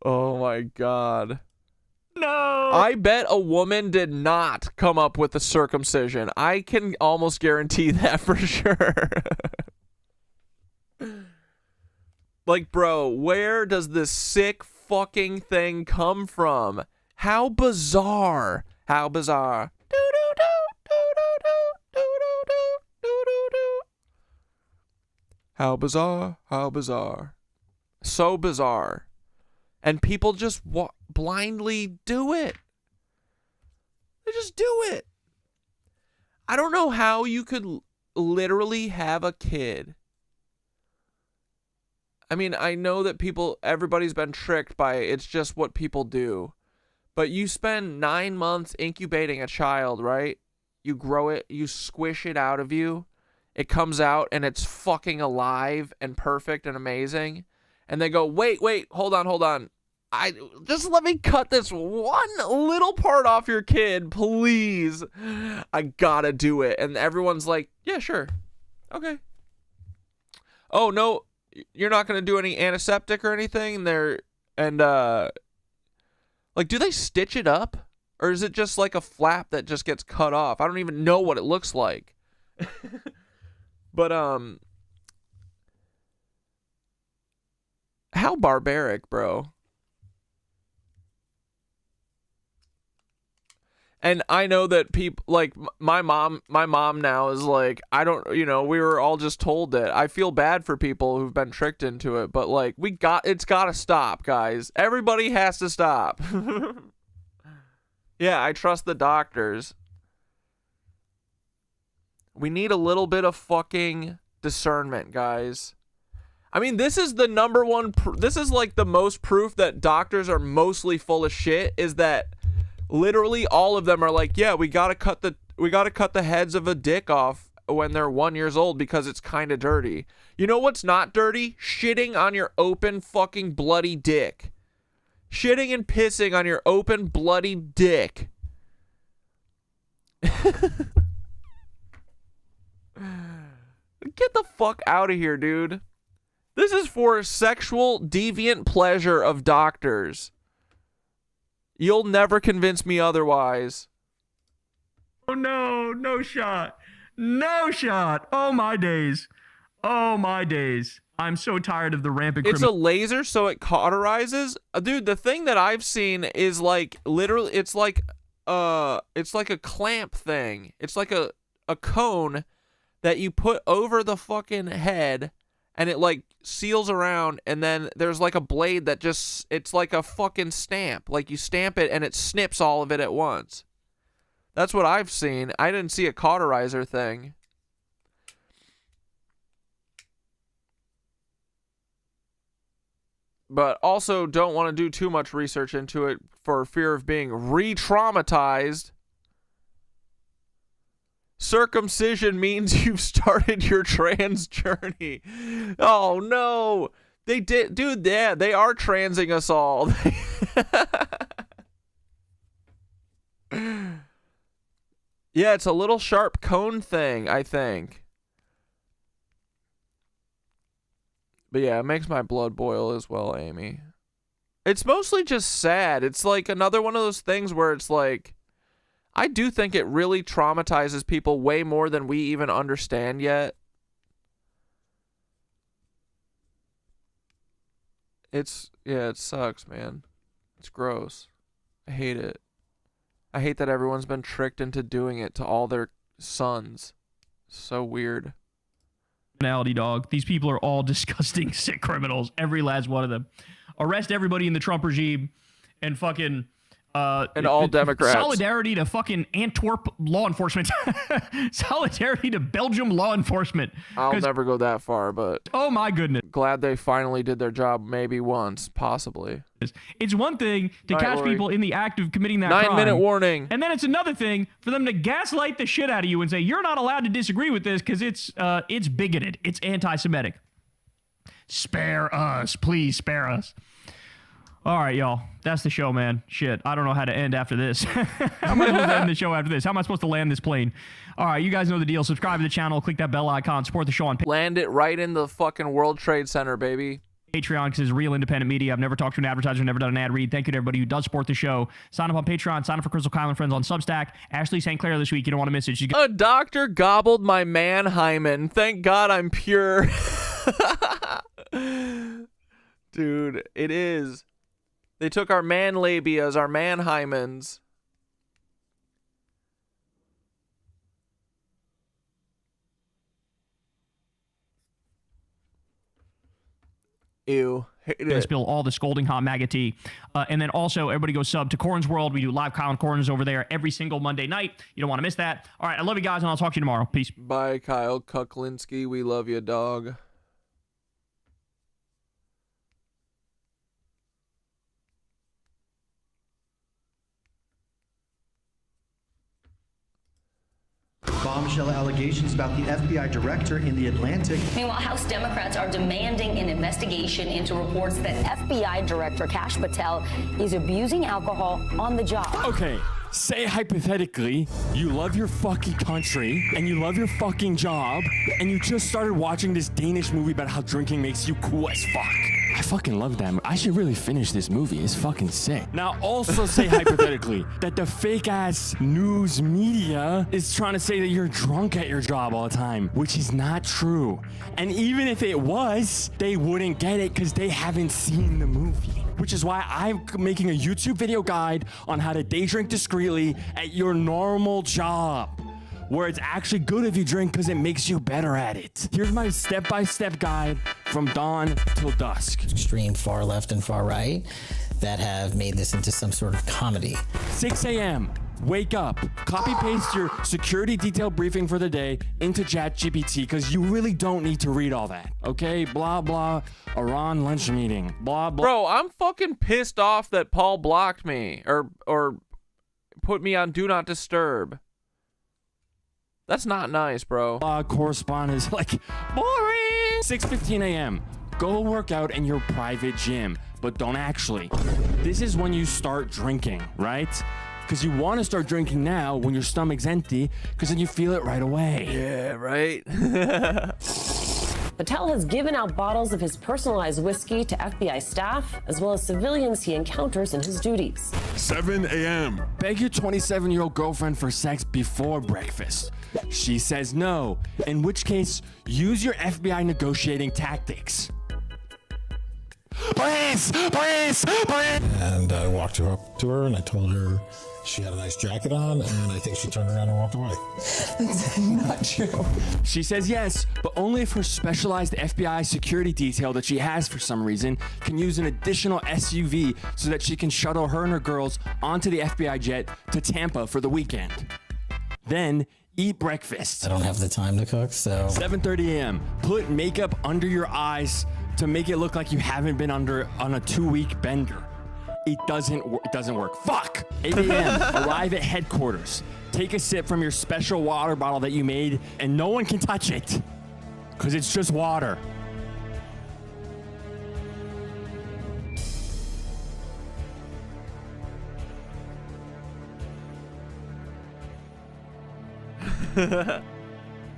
Oh, my God. No! I bet a woman did not come up with the circumcision. I can almost guarantee that for sure. Like, bro, where does this sick fucking thing come from? How bizarre. How bizarre. How bizarre. How bizarre. So bizarre. And people just blindly do it. They just do it. I don't know how you could literally have a kid. I mean, I know that everybody's been tricked by it's just what people do. But you spend 9 months incubating a child, right? You grow it, you squish it out of you, it comes out and it's fucking alive and perfect and amazing. And they go, wait, hold on. Just let me cut this one little part off your kid, please. I gotta do it. And everyone's like, yeah, sure. Okay. Oh, no, you're not gonna do any antiseptic or anything? Like, do they stitch it up? Or is it just like a flap that just gets cut off? I don't even know what it looks like. But, how barbaric, bro. And I know that people, like, my mom now is like, I don't, we were all just told that. I feel bad for people who've been tricked into it, but, like, it's gotta stop, guys. Everybody has to stop. Yeah, I trust the doctors. We need a little bit of fucking discernment, guys. I mean, this is the number one, this is like the most proof that doctors are mostly full of shit, is that literally all of them are like, yeah, we gotta cut the heads of a dick off when they're 1 year old because it's kind of dirty. You know what's not dirty? Shitting on your open fucking bloody dick. Shitting and pissing on your open bloody dick. Get the fuck out of here, dude. This is for sexual deviant pleasure of doctors. You'll never convince me otherwise. Oh no, no shot. No shot. Oh my days. Oh my days. I'm so tired of the rampant It's a laser, so it cauterizes. Dude, the thing that I've seen is like literally it's like a clamp thing. It's like a cone that you put over the fucking head and it like seals around, and then there's like a blade that just, it's like a fucking stamp. Like you stamp it and it snips all of it at once. That's what I've seen. I didn't see a cauterizer thing. But also don't want to do too much research into it for fear of being re-traumatized. Circumcision means you've started your trans journey. Oh no. They did, dude, yeah, they are transing us all. Yeah, it's a little sharp cone thing, I think. But yeah, it makes my blood boil as well, Amy. It's mostly just sad. It's like another one of those things where it's like, I do think it really traumatizes people way more than we even understand yet. Yeah, it sucks, man. It's gross. I hate it. I hate that everyone's been tricked into doing it to all their sons. So weird. Personality, dog. These people are all disgusting, sick criminals. Every last one of them. Arrest everybody in the Trump regime and fucking... and all Democrats. Solidarity to fucking Antwerp law enforcement. Solidarity to Belgium law enforcement. I'll never go that far, but... Oh my goodness. Glad they finally did their job maybe once, possibly. It's one thing to catch people in the act of committing that crime. 9-minute warning. And then it's another thing for them to gaslight the shit out of you and say, you're not allowed to disagree with this because it's bigoted. It's anti-Semitic. Spare us. Please spare us. All right, y'all. That's the show, man. Shit. I don't know how to end after this. How am I supposed to end the show after this? How am I supposed to land this plane? All right, you guys know the deal. Subscribe to the channel. Click that bell icon. Support the show on Land it right in the fucking World Trade Center, baby. Patreon, because it's real independent media. I've never talked to an advertiser, never done an ad read. Thank you to everybody who does support the show. Sign up on Patreon. Sign up for Crystal Kyle and Friends on Substack. Ashley St. Clair this week. You don't want to miss it. A doctor gobbled my man hymen. Thank God I'm pure. Dude, it is. They took our man labias, our man hymens. Ew. And spill all the scolding hot MAGA tea. And then also, everybody go sub to Corn's World. We do live Kyle and Corners over there every single Monday night. You don't want to miss that. All right, I love you guys, and I'll talk to you tomorrow. Peace. Bye, Kyle Kuklinski. We love you, dog. bombshell allegations about the FBI director in the Atlantic. Meanwhile, House Democrats are demanding an investigation into reports that FBI Director Kash Patel is abusing alcohol on the job. Okay. Say hypothetically, you love your fucking country and you love your fucking job and you just started watching this Danish movie about how drinking makes you cool as fuck. I fucking love that. I should really finish this movie. It's fucking sick. Now also say hypothetically that the fake ass news media is trying to say that you're drunk at your job all the time, which is not true. And even if it was, they wouldn't get it because they haven't seen the movie. Which is why I'm making a YouTube video guide on how to day drink discreetly at your normal job, where it's actually good if you drink because it makes you better at it. Here's my step-by-step guide from dawn till dusk. Extreme far left and far right that have made this into some sort of comedy. 6 a.m. Wake up, copy paste your security detail briefing for the day into ChatGPT because you really don't need to read all that. Okay, blah blah, Iran lunch meeting, blah blah. Bro, I'm fucking pissed off that Paul blocked me or put me on do not disturb. That's not nice, bro. Correspondence like boring. 6:15 a.m. Go work out in your private gym, but don't actually. This is when you start drinking, right? Because you want to start drinking now when your stomach's empty, because then you feel it right away. Yeah, right? Patel has given out bottles of his personalized whiskey to FBI staff, as well as civilians he encounters in his duties. 7 a.m. Beg your 27-year-old girlfriend for sex before breakfast. She says no, in which case, use your FBI negotiating tactics. Please! Please! Please! And I walked her up to her and I told her she had a nice jacket on, and I think she turned around and walked away. That's not true. She says yes, but only if her specialized FBI security detail that she has for some reason can use an additional SUV so that she can shuttle her and her girls onto the FBI jet to Tampa for the weekend. Then eat breakfast. I don't have the time to cook, so. 7:30 a.m. Put makeup under your eyes to make it look like you haven't been on a 2-week bender. It doesn't work. Fuck! 8 a.m. Arrive at headquarters. Take a sip from your special water bottle that you made, and no one can touch it. Because it's just water.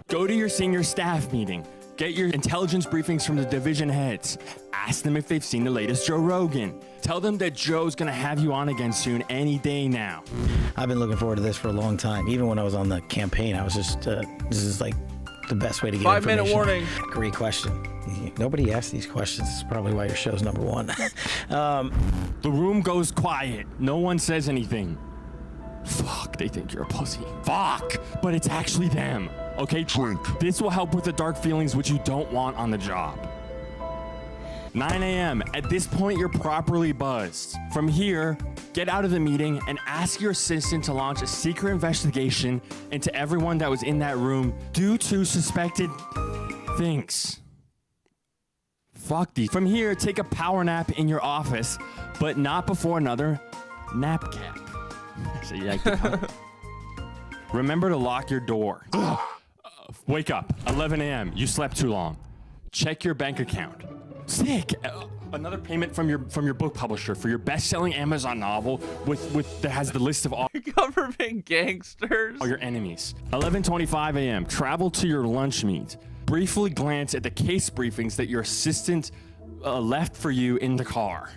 Go to your senior staff meeting. Get your intelligence briefings from the division heads. Ask them if they've seen the latest Joe Rogan. Tell them that Joe's gonna have you on again soon, any day now. I've been looking forward to this for a long time. Even when I was on the campaign, I was just, this is like the best way to get 5-minute warning. Great question. Nobody asked these questions. This is probably why your show's number one. The room goes quiet. No one says anything. Fuck, they think you're a pussy. Fuck, but it's actually them. Okay, drink. This will help with the dark feelings which you don't want on the job. 9 a.m. At this point, you're properly buzzed. From here, get out of the meeting and ask your assistant to launch a secret investigation into everyone that was in that room due to suspected things. Fuck these. From here, take a power nap in your office, but not before another nap cap. So you like to remember to lock your door. Wake up, 11 a.m. You slept too long. Check your bank account. Sick. Another payment from your book publisher for your best-selling Amazon novel that has the list of all government gangsters. All your enemies. 11:25 a.m. Travel to your lunch meet. Briefly glance at the case briefings that your assistant left for you in the car.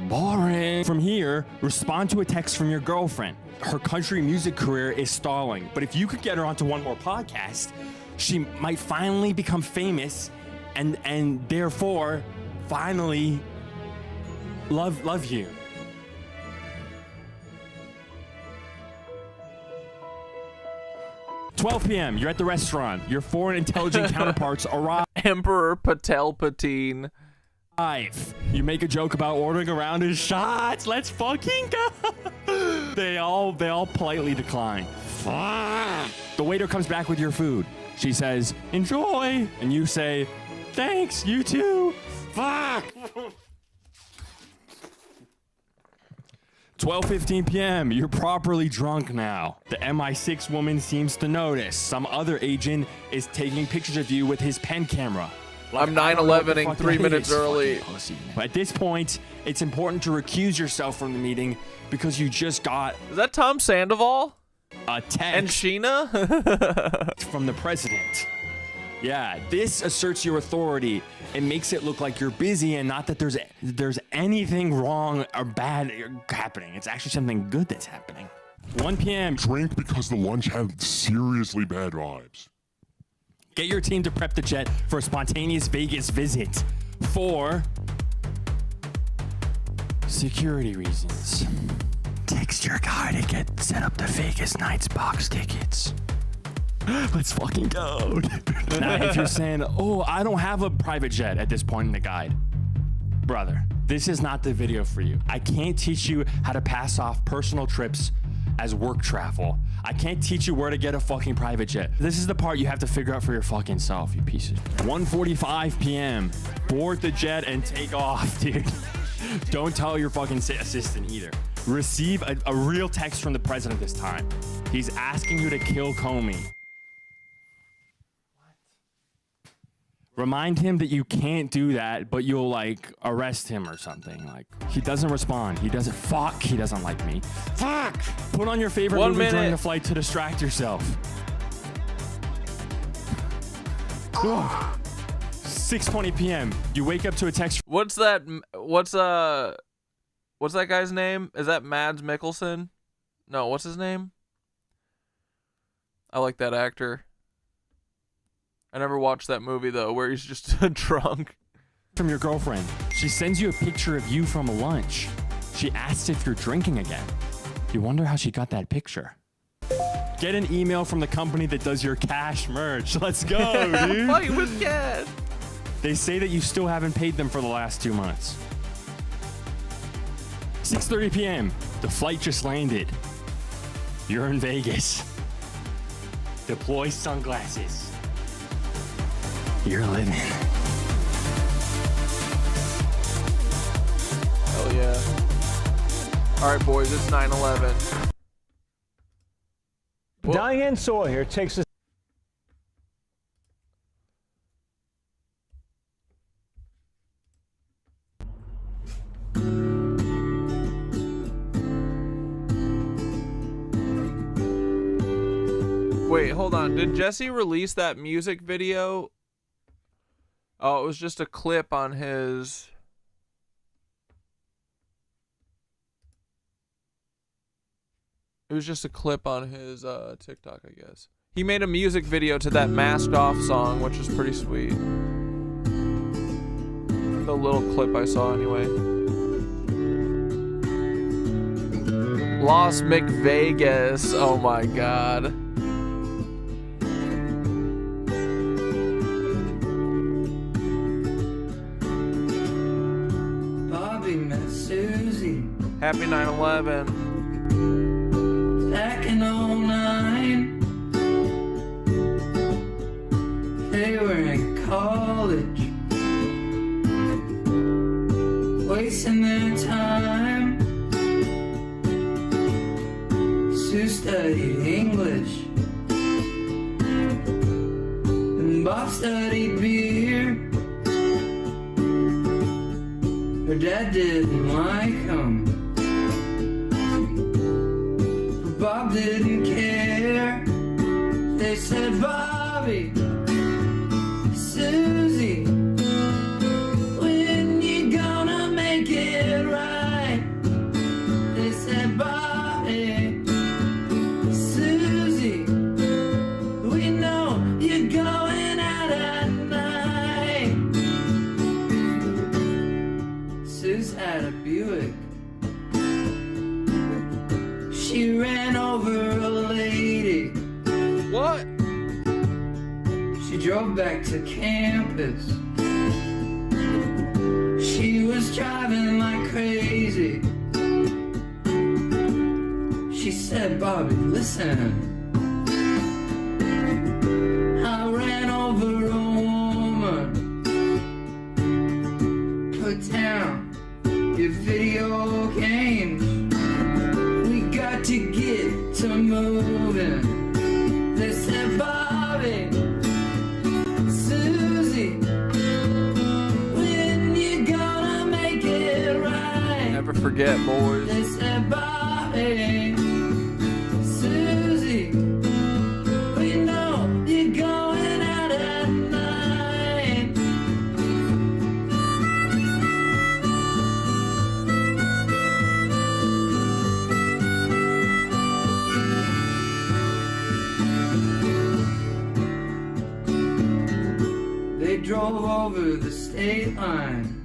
Boring. From here, respond to a text from your girlfriend. Her country music career is stalling, but if you could get her onto one more podcast, she might finally become famous and therefore finally love you. $12 p.m. You're at the restaurant. Your foreign intelligent counterparts arrive. Emperor Patel Patine. You make a joke about ordering a round of shots. Let's fucking go. They all politely decline. The waiter comes back with your food. She says, enjoy. And you say, thanks, you too. Fuck. 12:15 p.m. You're properly drunk now. The MI6 woman seems to notice. Some other agent is taking pictures of you with his pen camera. Like, I'm 9/11ing 3 minutes is. early. But at this point, it's important to recuse yourself from the meeting because you just got Is that Tom Sandoval? a text And Sheena? from the president. Yeah, this asserts your authority. It makes it look like you're busy and not that there's anything wrong or bad happening. It's actually something good that's happening. 1 p.m. Drink because the lunch had seriously bad vibes. Get your team to prep the jet for a spontaneous Vegas visit. 4, security reasons. Text your guy to get set up the Vegas Nights box tickets. Let's fucking go. Now, if you're saying, oh, I don't have a private jet at this point in the guide, brother, this is not the video for you. I can't teach you how to pass off personal trips as work travel. I can't teach you where to get a fucking private jet. This is the part you have to figure out for your fucking self, you pieces. 1:45 p.m. Board the jet and take off, dude. Don't tell your fucking assistant either. Receive a real text from the president this time. He's asking you to kill Comey. Remind him that you can't do that, but you'll like arrest him or something. Like, he doesn't respond. He doesn't like me. Fuck! Put on your favorite 1 movie minute. during the flight to distract yourself. 6:20 p.m. You wake up to a text. What's that guy's name? Is that Mads Mikkelsen? No, what's his name? I like that actor. I never watched that movie though, where he's just drunk. From your girlfriend. She sends you a picture of you from lunch. She asks if you're drinking again. You wonder how she got that picture. Get an email from the company that does your cash merch. Let's go, dude. Fight with cash. They say that you still haven't paid them for the last 2 months. 6:30 p.m. The flight just landed. You're in Vegas. Deploy sunglasses. You're living. Hell yeah. All right, boys, it's 9/11. Diane Sawyer takes us. Wait, hold on. Did Jesse release that music video? Oh, it was just a clip on his... It was just a clip on his TikTok, I guess. He made a music video to that Masked Off song, which is pretty sweet. The little clip I saw anyway. Las McVegas. Oh my god. Bobby met Susie. Happy 9/11. Back in 09, they were in college, wasting their time. Sue studied English, and Bob studied beer. Her dad didn't like him. Bob didn't care. They said, Bobby, Susie, when you gonna make it right? They said, Bobby, Susie, we know you're going out at night. Suze had a Buick. She ran over a lady. What? She drove back to campus. She was driving like crazy. She said, Bobby, listen. I ran over a woman. Put down your video games. moving. They said, Bobby, Susie, when you gonna make it right? Never forget, boys. They said, Bobby, Susie, we know you're going out at night. They drove over the state line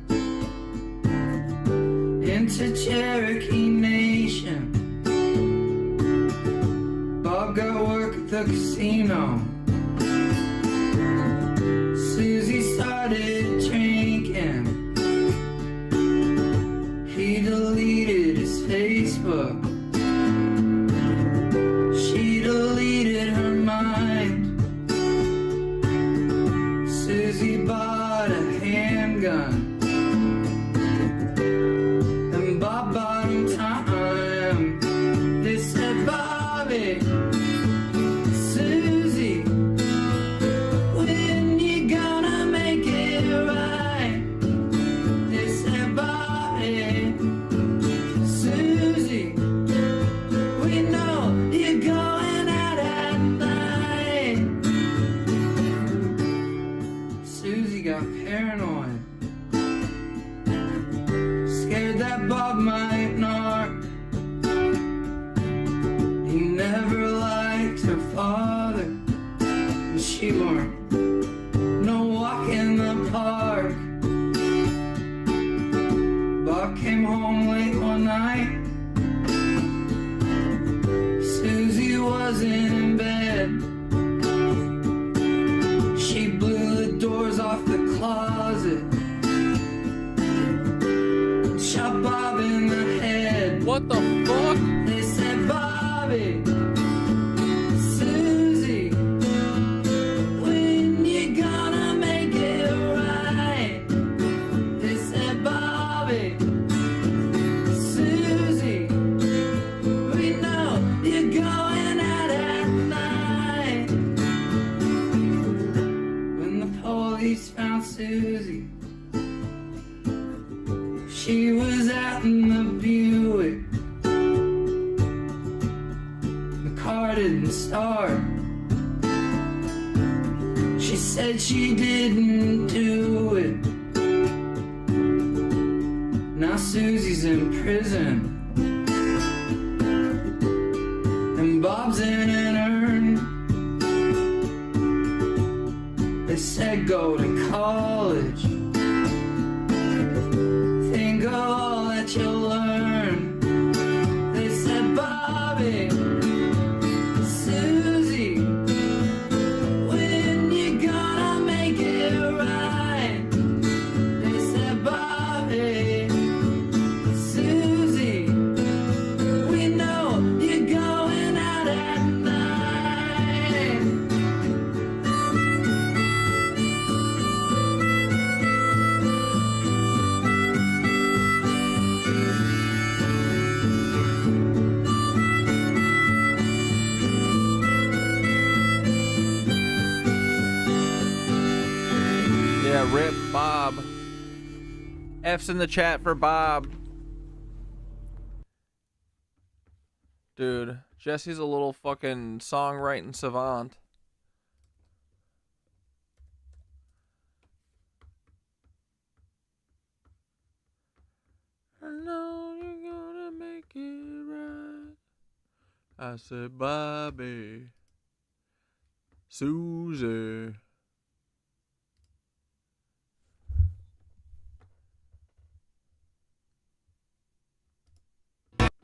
into Cherokee Nation. Bob got work at the casino. Susie started drinking. He deleted his Facebook. She deleted her mind. Susie bought a handgun. And Bob bought him time. They said, Bobby, Susie, when you gonna make it right? They said, Bobby, Susie, we know you're going out at night. Susie got paranoid, scared that Bob might narc. He never liked her father, and she weren't no walk in the park. Bob came home late one night. Susie wasn't in bed. She blew the doors off the closet, shot Bob in the head. What the fuck? They said, Bobby, Susie, when you gonna make it right? They said, Bobby, Susie, we know you're going out at night. When the police found Susie, she was out in the Buick. The car didn't start. She said she didn't do it. Now Susie's in prison, and Bob's in an urn. They said go to college. Think of all that you'll learn. They said, Bobby, Susie, when you gonna make it right? They said, Bobby, Susie, we know you're going out at night. Yeah, rip Bob. F's in the chat for Bob. Dude, Jesse's a little fucking songwriting savant. I know you're gonna make it right. I said, Bobby, Susie.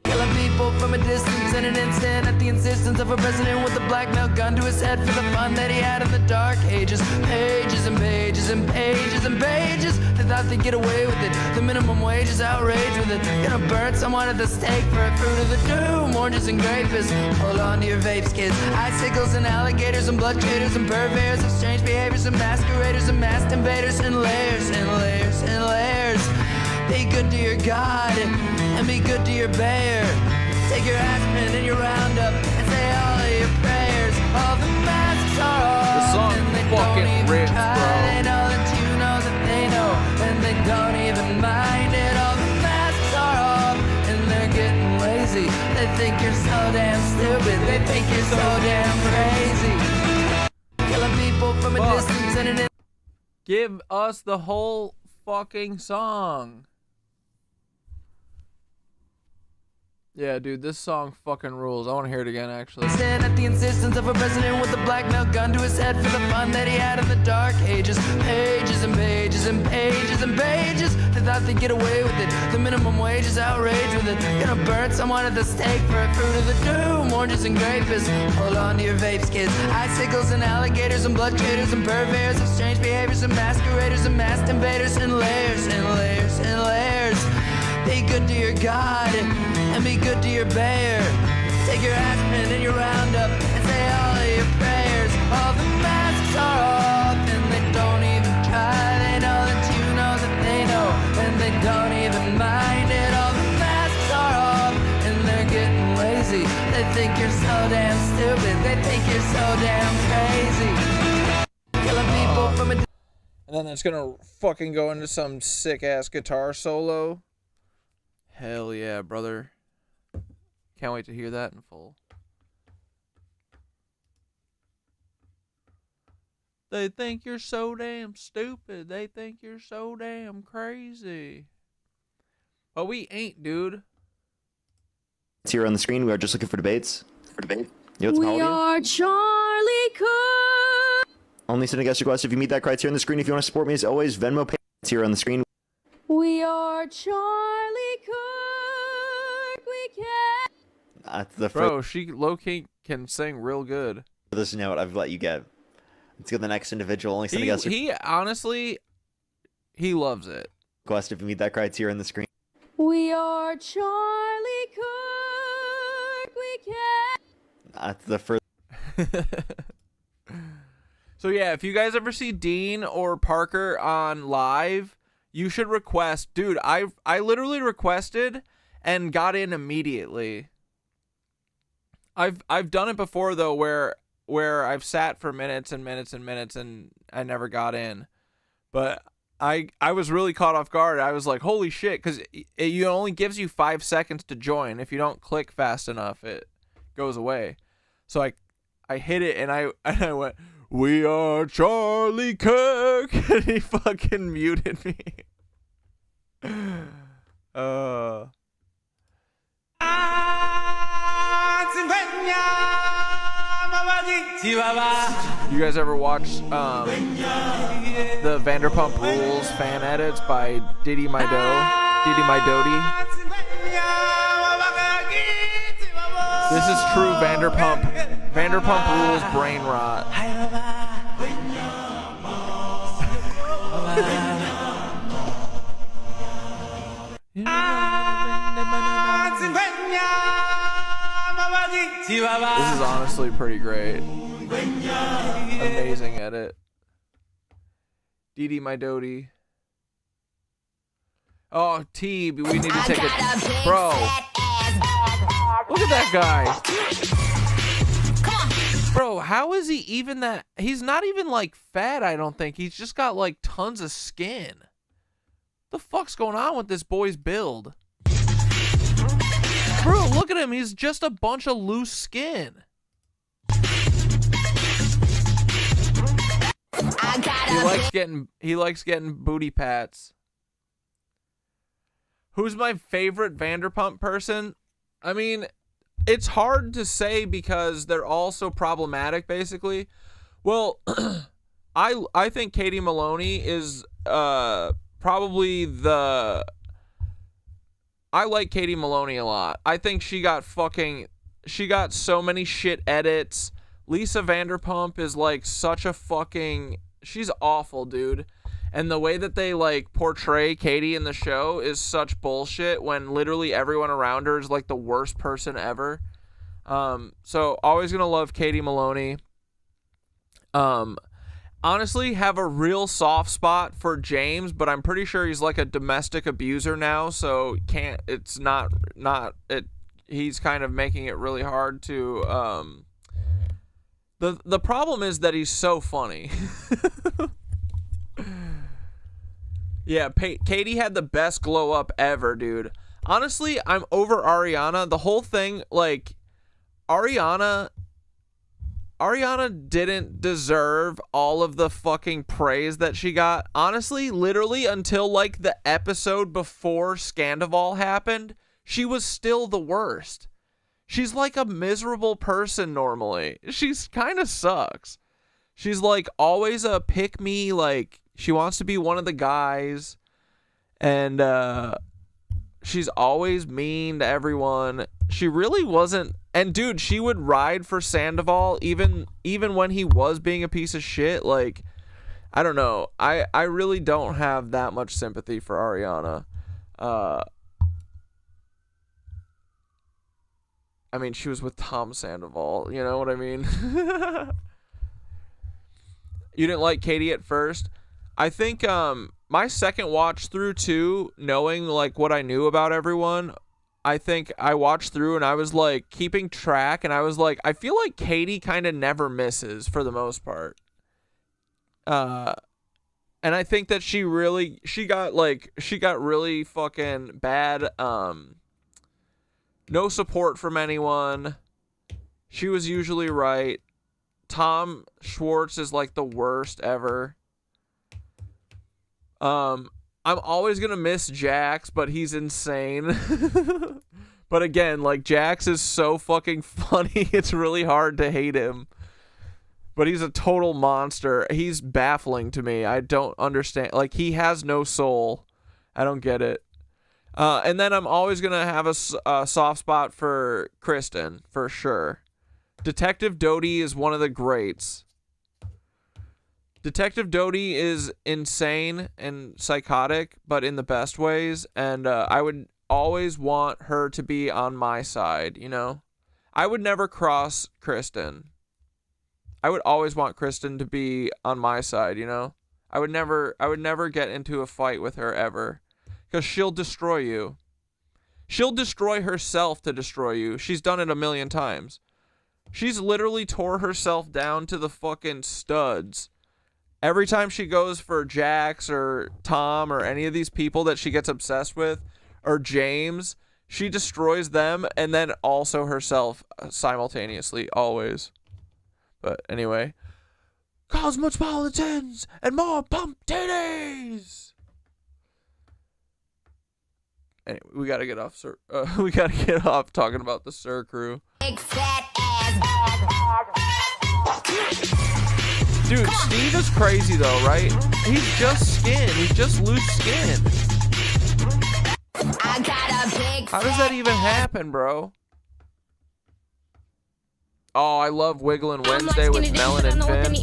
Killing people from a distance in an instant at the insistence of a president with a black belt gun to his head for the fun that he had in the dark ages. Pages and pages and pages and pages. They thought they'd get away with it. The minimum wage is outraged with it. Gonna burn someone at the stake for a fruit of the doom. Oranges and grapes. Hold on to your vapes, kids. Icicles and alligators and blood traders and purveyors of strange behaviors and masqueraders and masked invaders and layers and layers and layers. Be good to your God and be good to your bear. Take your aspirin and your Roundup and say, oh, so damn crazy. Killing people from a distance and an Give us the whole fucking song. Yeah, dude, this song fucking rules. I want to hear it again, actually. Stand at the insistence of a president with a blackmail gun to his head for the fun that he had in the dark ages. Pages and pages and pages and pages. They thought they'd get away with it. The minimum wage is outraged with it. Gonna burn someone at the stake for a fruit of the doom. Oranges and grapes. Hold on to your vapes, kids. Icicles and alligators and blood traders and purveyors of strange behaviors and masqueraders and masked invaders and layers and layers and layers. Be good to your God and be good to your bear. Take your aspirin and your roundup and say all of your prayers. All the masks are off and they don't even try. They know that you know that they know and they don't even mind it. All the masks are off and they're getting lazy. They think you're so damn stupid. They think you're so damn crazy. Killing people from a... And then it's gonna fucking go into some sick-ass guitar solo. Hell yeah, brother. Can't wait to hear that in full. They think you're so damn stupid. They think you're so damn crazy. But we ain't, dude. It's here on the screen. We are just looking for debates. You know, We are Charlie Cook. Only send a guest request if you meet that criteria on the screen. If you want to support me, as always, Venmo pay. It's here on the screen. We are Charlie Cook. We can. Bro, she low-key can sing real good. This note I've let you get. Let's go to the next individual. Only send a guest He honestly, he loves it. request if you meet that criteria on the screen. We are Charlie Cook. We can. That's the first. So yeah, if you guys ever see Dean or Parker on live, you should request. Dude, I literally requested and got in immediately. I've done it before though, where I've sat for minutes and minutes and minutes and I never got in. But I was really caught off guard. I was like, holy shit, because it only gives you 5 seconds to join. If you don't click fast enough, it goes away. So I hit it and I went, "We are Charlie Cook," and he fucking muted me. You guys ever watch the Vanderpump Rules fan edits by Didi My Doty? This is true Vanderpump Rules brain rot. This is honestly pretty great. Amazing edit. Didi My Doty. Oh, T, we need to take it. Bro. Look at that guy. Bro, how is he even that? He's not even like fat, I don't think. He's just got like tons of skin. The fuck's going on with this boy's build? Bro, look at him. He's just a bunch of loose skin. He likes getting booty pats. Who's my favorite Vanderpump person? I mean, it's hard to say because they're all so problematic, basically. Well, I think Katie Maloney is probably the... I like Katie Maloney a lot. I think she got so many shit edits. Lisa Vanderpump is like such a fucking... She's awful, dude. And the way that they like portray Katie in the show is such bullshit when literally everyone around her is like the worst person ever. So always gonna love Katie Maloney. Honestly, have a real soft spot for James, but I'm pretty sure he's like a domestic abuser now, so he's kind of making it really hard to the problem is that he's so funny. Yeah, Katie had the best glow up ever, dude. Honestly, I'm over Ariana. The whole thing, like, Ariana Ariana didn't deserve all of the fucking praise that she got. Honestly, literally until like the episode before Scandival happened, she was still the worst. She's like a miserable person normally. She's kind of sucks. She's like always a pick me, like she wants to be one of the guys, and she's always mean to everyone. She really wasn't. And dude, she would ride for Sandoval even when he was being a piece of shit. Like, I don't know. I really don't have that much sympathy for Ariana. I mean, she was with Tom Sandoval. You know what I mean? You didn't like Katie at first? I think my second watch through too, knowing like what I knew about everyone, I think I watched through and I was like keeping track, and I was like, I feel like Katie kind of never misses for the most part. And I think that she got really fucking bad, no support from anyone. She was usually right. Tom Schwartz is like the worst ever. I'm always gonna miss Jax, but he's insane. But again, like, Jax is so fucking funny, it's really hard to hate him. But he's a total monster. He's baffling to me. I don't understand. Like, he has no soul. I don't get it. And then I'm always gonna have a soft spot for Kristen, for sure. Detective Doty is one of the greats. Detective Doty is insane and psychotic, but in the best ways, and I would always want her to be on my side, you know? I would never cross Kristen. I would always want Kristen to be on my side, you know? I would never get into a fight with her ever, because she'll destroy you. She'll destroy herself to destroy you. She's done it a million times. She's literally tore herself down to the fucking studs. Every time she goes for Jax or Tom or any of these people that she gets obsessed with, or James, she destroys them and then also herself simultaneously, always. But anyway, Cosmopolitans and more pump titties. Anyway, we gotta get off. We gotta get off talking about the Sir crew. Big fat ass. Dude, Steve is crazy though, right? He's just skin. He's just loose skin. I got a big. How does that even happen, bro? Oh, I love Wiggling Wednesday with Melon and Finn.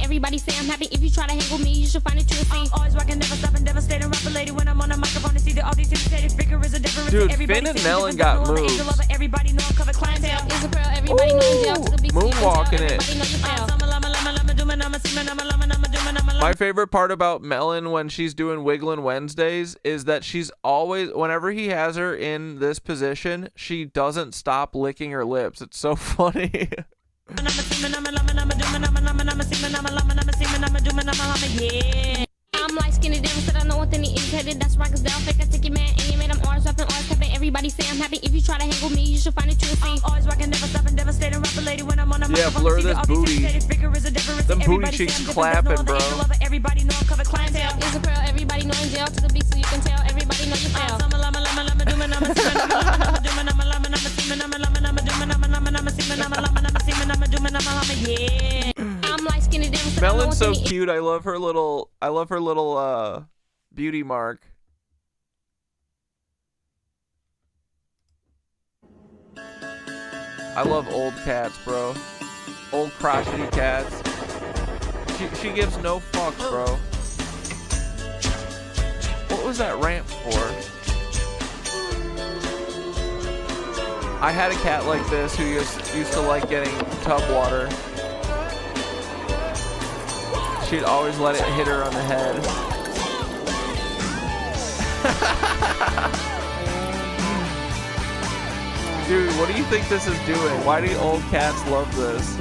Everybody say I'm happy. If you try to hang with me, you should find it true. Always rocking, never stopping, devastating. Rapper lady when I'm on a microphone to see that all these imitated figure is a difference. Dude, Finn and Melon got moves. Everybody know I'm covered clientele. Is a pearl, everybody know jail. Moonwalking it. My favorite part about Melon when she's doing Wiggling Wednesdays is that she's always, whenever he has her in this position, she doesn't stop licking her lips. It's so funny. I'm light skinned and said I know what then he is headed. That's right, cause down fake. I take your man and you made him orange up and orange cupping. Everybody say I'm happy. If you try to hang with me, you should find it true. Always rocking, never stopping, devastating. Rapper lady when I'm on a microphone. Blur this booty. Them booty cheeks clapping, bro. Everybody know I'm covered clientele. Is a pearl, everybody know in jail. To the beat so you can tell. Everybody know you fail. I'm light skinned and Melon's so cute. I love her little beauty mark. I love old cats, bro. Old crotchety cats. She gives no fucks, bro. What was that ramp for? I had a cat like this who used to like getting tub water. She'd always let it hit her on the head. Dude, what do you think this is doing? Why do old cats love this?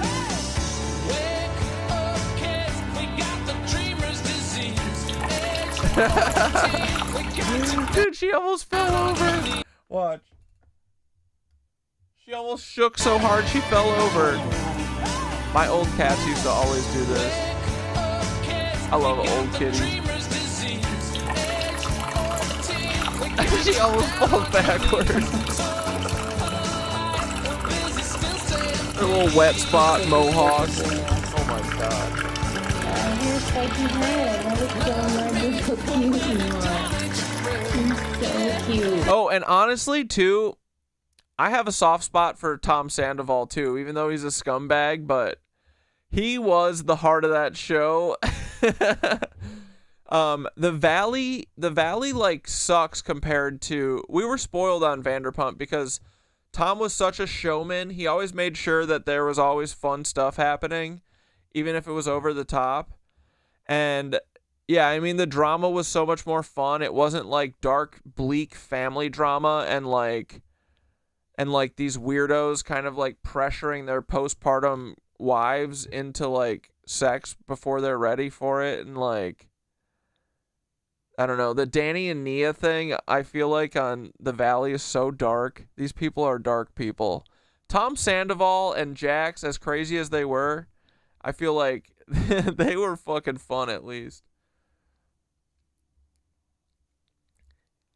Dude, she almost fell over. Watch. She almost shook so hard she fell over. My old cats used to always do this. I love old kitties. She almost falls backwards. Her little wet spot mohawk. Oh my god. Oh, and honestly, too, I have a soft spot for Tom Sandoval, too, even though he's a scumbag, but he was the heart of that show. The Valley, like, sucks compared to... We were spoiled on Vanderpump because Tom was such a showman. He always made sure that there was always fun stuff happening, even if it was over the top. And... yeah, I mean, the drama was so much more fun. It wasn't like dark, bleak family drama and like these weirdos kind of like pressuring their postpartum wives into like sex before they're ready for it. And like, I don't know, the Danny and Nia thing, I feel like on The Valley is so dark. These people are dark people. Tom Sandoval and Jax, as crazy as they were, I feel like they were fucking fun at least.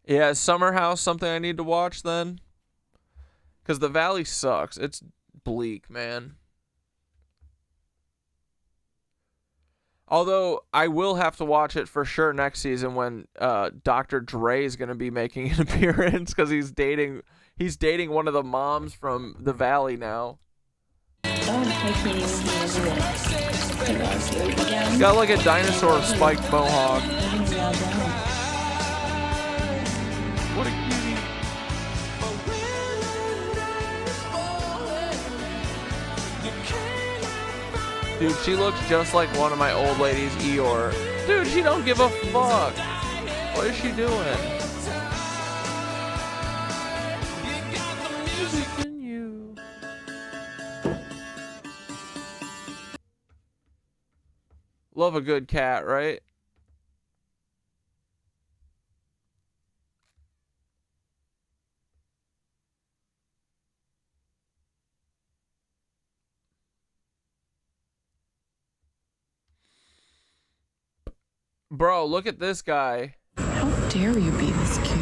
Yeah, is Summer House something I need to watch then? Because The Valley sucks. It's bleak, man. Although, I will have to watch it for sure next season when Dr. Dre is going to be making an appearance because he's dating one of the moms from The Valley now. I can't even do it. He's got like a dinosaur spiked mohawk. What a cutie. Dude, she looks just like one of my old ladies, Eeyore. Dude, she don't give a fuck. What is she doing? Music in you. Love a good cat, right? Bro, look at this guy. How dare you be this cute?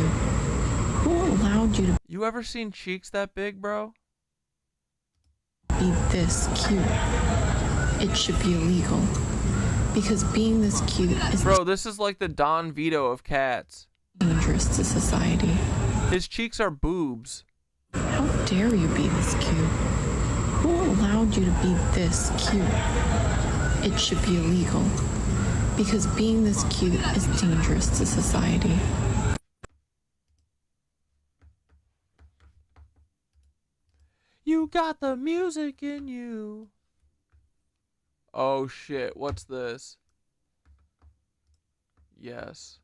Who allowed you to You ever seen cheeks that big, bro? be this cute? It should be illegal. Because being this cute is Bro, this is like the Don Vito of cats. dangerous to society. His cheeks are boobs. How dare you be this cute? Who allowed you to be this cute? It should be illegal. Because being this cute is dangerous to society. You got the music in you. Oh shit, what's this? Yes.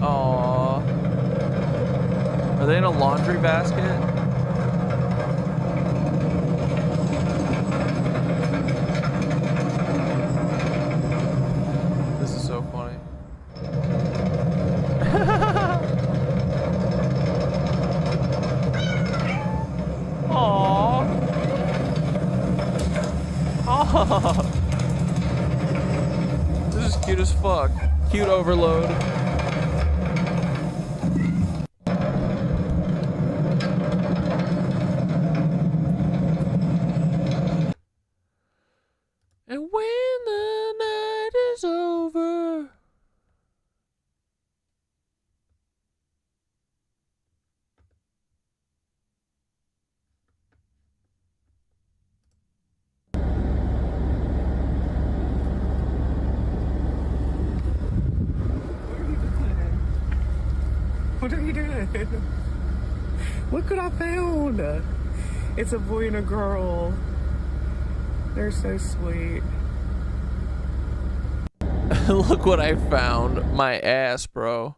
Aww. Are they in a laundry basket? This is so funny. Aww. Aww. This is cute as fuck. Cute overload. And when the night is over. What are you doing? Look what I found. It's a boy and a girl. They're so sweet. Look what I found. My ass, bro.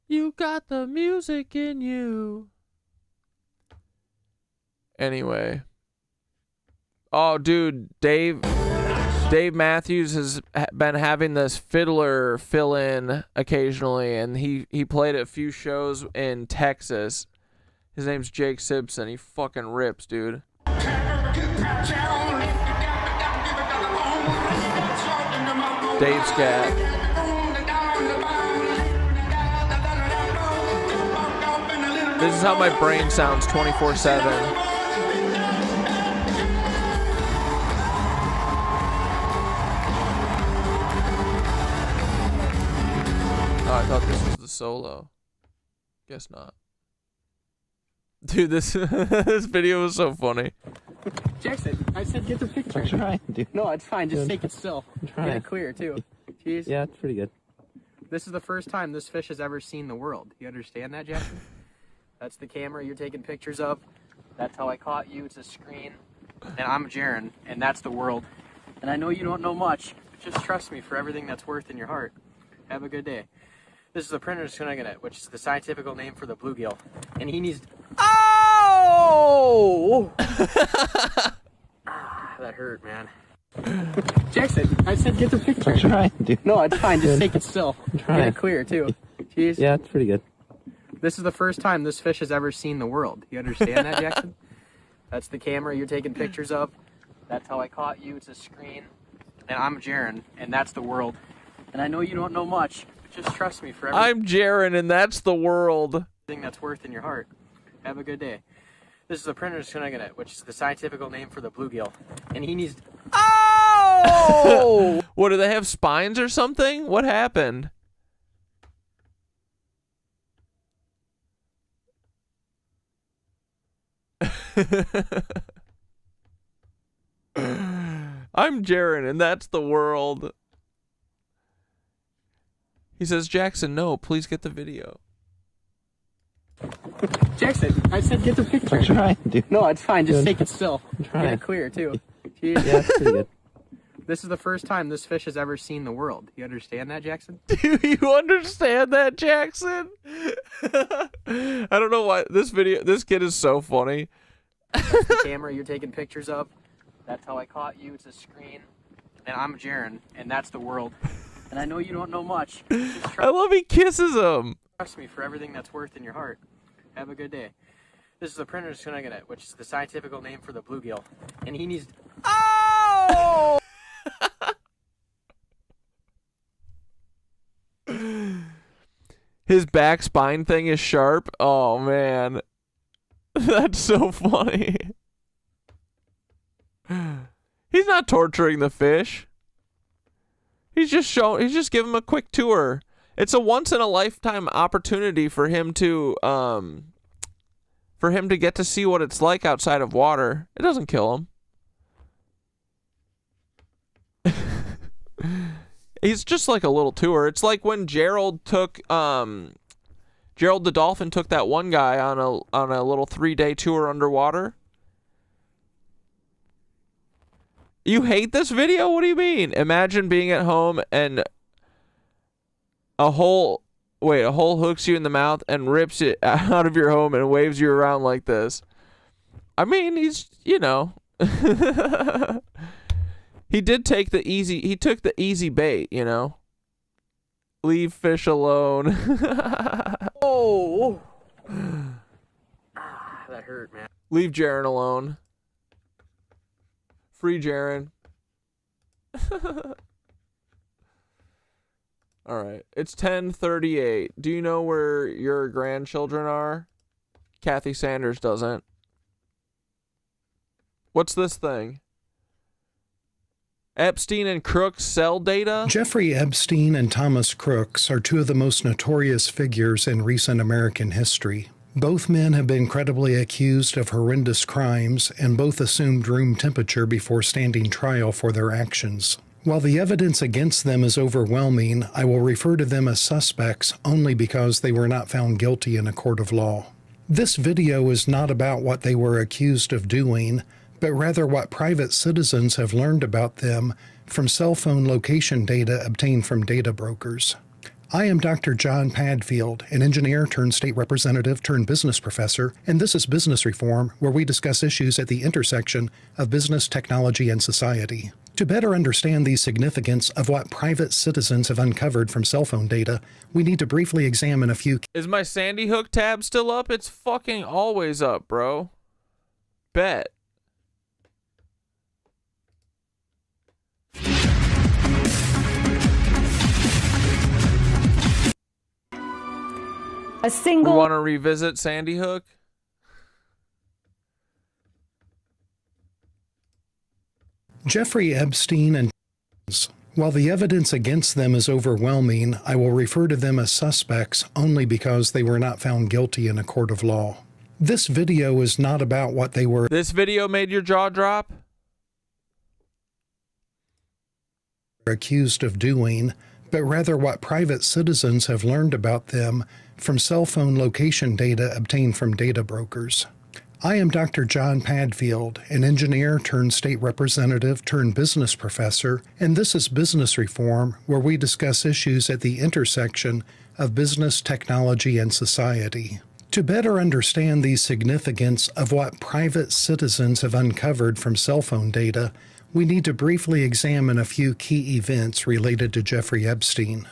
You got the music in you. Anyway. Oh, dude, Dave Matthews has been having this fiddler fill in occasionally, and he played at a few shows in Texas. His name's Jake Simpson. He fucking rips, dude. Dave Scat. This is how my brain sounds 24/7. Oh, I thought this was the solo. Guess not. Dude, this this video was so funny. Jackson, I said get the picture. I'm trying, dude. No, it's fine. Just Dude. take it still. I'm trying. Get it clear, too. Jeez. Yeah, it's pretty good. This is the first time this fish has ever seen the world. You understand that, Jackson? That's the camera you're taking pictures of. That's how I caught you. It's a screen. And I'm Jaron, and that's the world. And I know you don't know much, but just trust me for everything that's worth in your heart. Have a good day. This is the printer's Knight, which is the scientific name for the bluegill. And he needs... Oh! That hurt, man. Jackson, I said get the picture. I'm trying, dude. No, it's fine. Just Dude. take it still. I'm trying. Get it clear, too. Jeez. Yeah, it's pretty good. This is the first time this fish has ever seen the world. You understand that, Jackson? That's the camera you're taking pictures of. That's how I caught you. It's a screen. And I'm Jaron, and that's the world. And I know you don't know much, but just trust me for everything. I'm Jaron, and that's the world. That's worth in your heart. Have a good day. This is the printer's Knight, which is the scientific name for the bluegill. And he needs... Oh! What, do they have spines or something? What happened? I'm Jaron, and that's the world. He says, Jackson, no, please get the video. Jackson, I said get the picture. I'm trying, dude. No, it's fine. Just Dude. take it still. I'm trying. Get it clear, too. Jeez. Yeah, it's pretty good. This is the first time this fish has ever seen the world. You understand that, Jackson? Do you understand that, Jackson? I don't know why this kid is so funny. That's the camera you're taking pictures of. That's how I caught you. It's a screen. And I'm Jaron, and that's the world. And I know you don't know much. Just I love he kisses him. trust me for everything that's worth in your heart. Have a good day. This is the printer's Knight, which is the scientific name for the bluegill. And he needs... Oh! His back spine thing is sharp. Oh, man. That's so funny. He's not torturing the fish. He's just giving him a quick tour. It's a once in a lifetime opportunity for him to get to see what it's like outside of water. It doesn't kill him. He's just like a little tour. It's like when Gerald took Gerald the dolphin took that one guy on a little 3-day tour underwater. You hate this video? What do you mean? Imagine being at home and a hole hooks you in the mouth and rips it out of your home and waves you around like this. I mean, he's, you know. He took the easy bait, you know. Leave fish alone. Oh! That hurt, man. Leave Jaron alone. Free Jaron. All right. It's 10:38. Do you know where your grandchildren are? Kathy Sanders doesn't. What's this thing? Epstein and Crooks sell data? Jeffrey Epstein and Thomas Crooks are two of the most notorious figures in recent American history. Both men have been credibly accused of horrendous crimes, and both assumed room temperature before standing trial for their actions. While the evidence against them is overwhelming, I will refer to them as suspects only because they were not found guilty in a court of law. This video is not about what they were accused of doing, but rather what private citizens have learned about them from cell phone location data obtained from data brokers. I am Dr. John Padfield, an engineer turned state representative turned business professor, and this is Business Reform, where we discuss issues at the intersection of business, technology, and society. To better understand the significance of what private citizens have uncovered from cell phone data, we need to briefly examine a few. Is my Sandy Hook tab still up? It's fucking always up, bro. Bet. A single. We want to revisit Sandy Hook? Jeffrey Epstein and while the evidence against them is overwhelming, I will refer to them as suspects only because they were not found guilty in a court of law. This video is not about what they were. This video made your jaw drop? Accused of doing, but rather what private citizens have learned about them from cell phone location data obtained from data brokers. I am Dr. John Padfield, an engineer turned state representative turned business professor, and this is Business Reform, where we discuss issues at the intersection of business, technology, and society. To better understand the significance of what private citizens have uncovered from cell phone data, we need to briefly examine a few key events related to Jeffrey Epstein.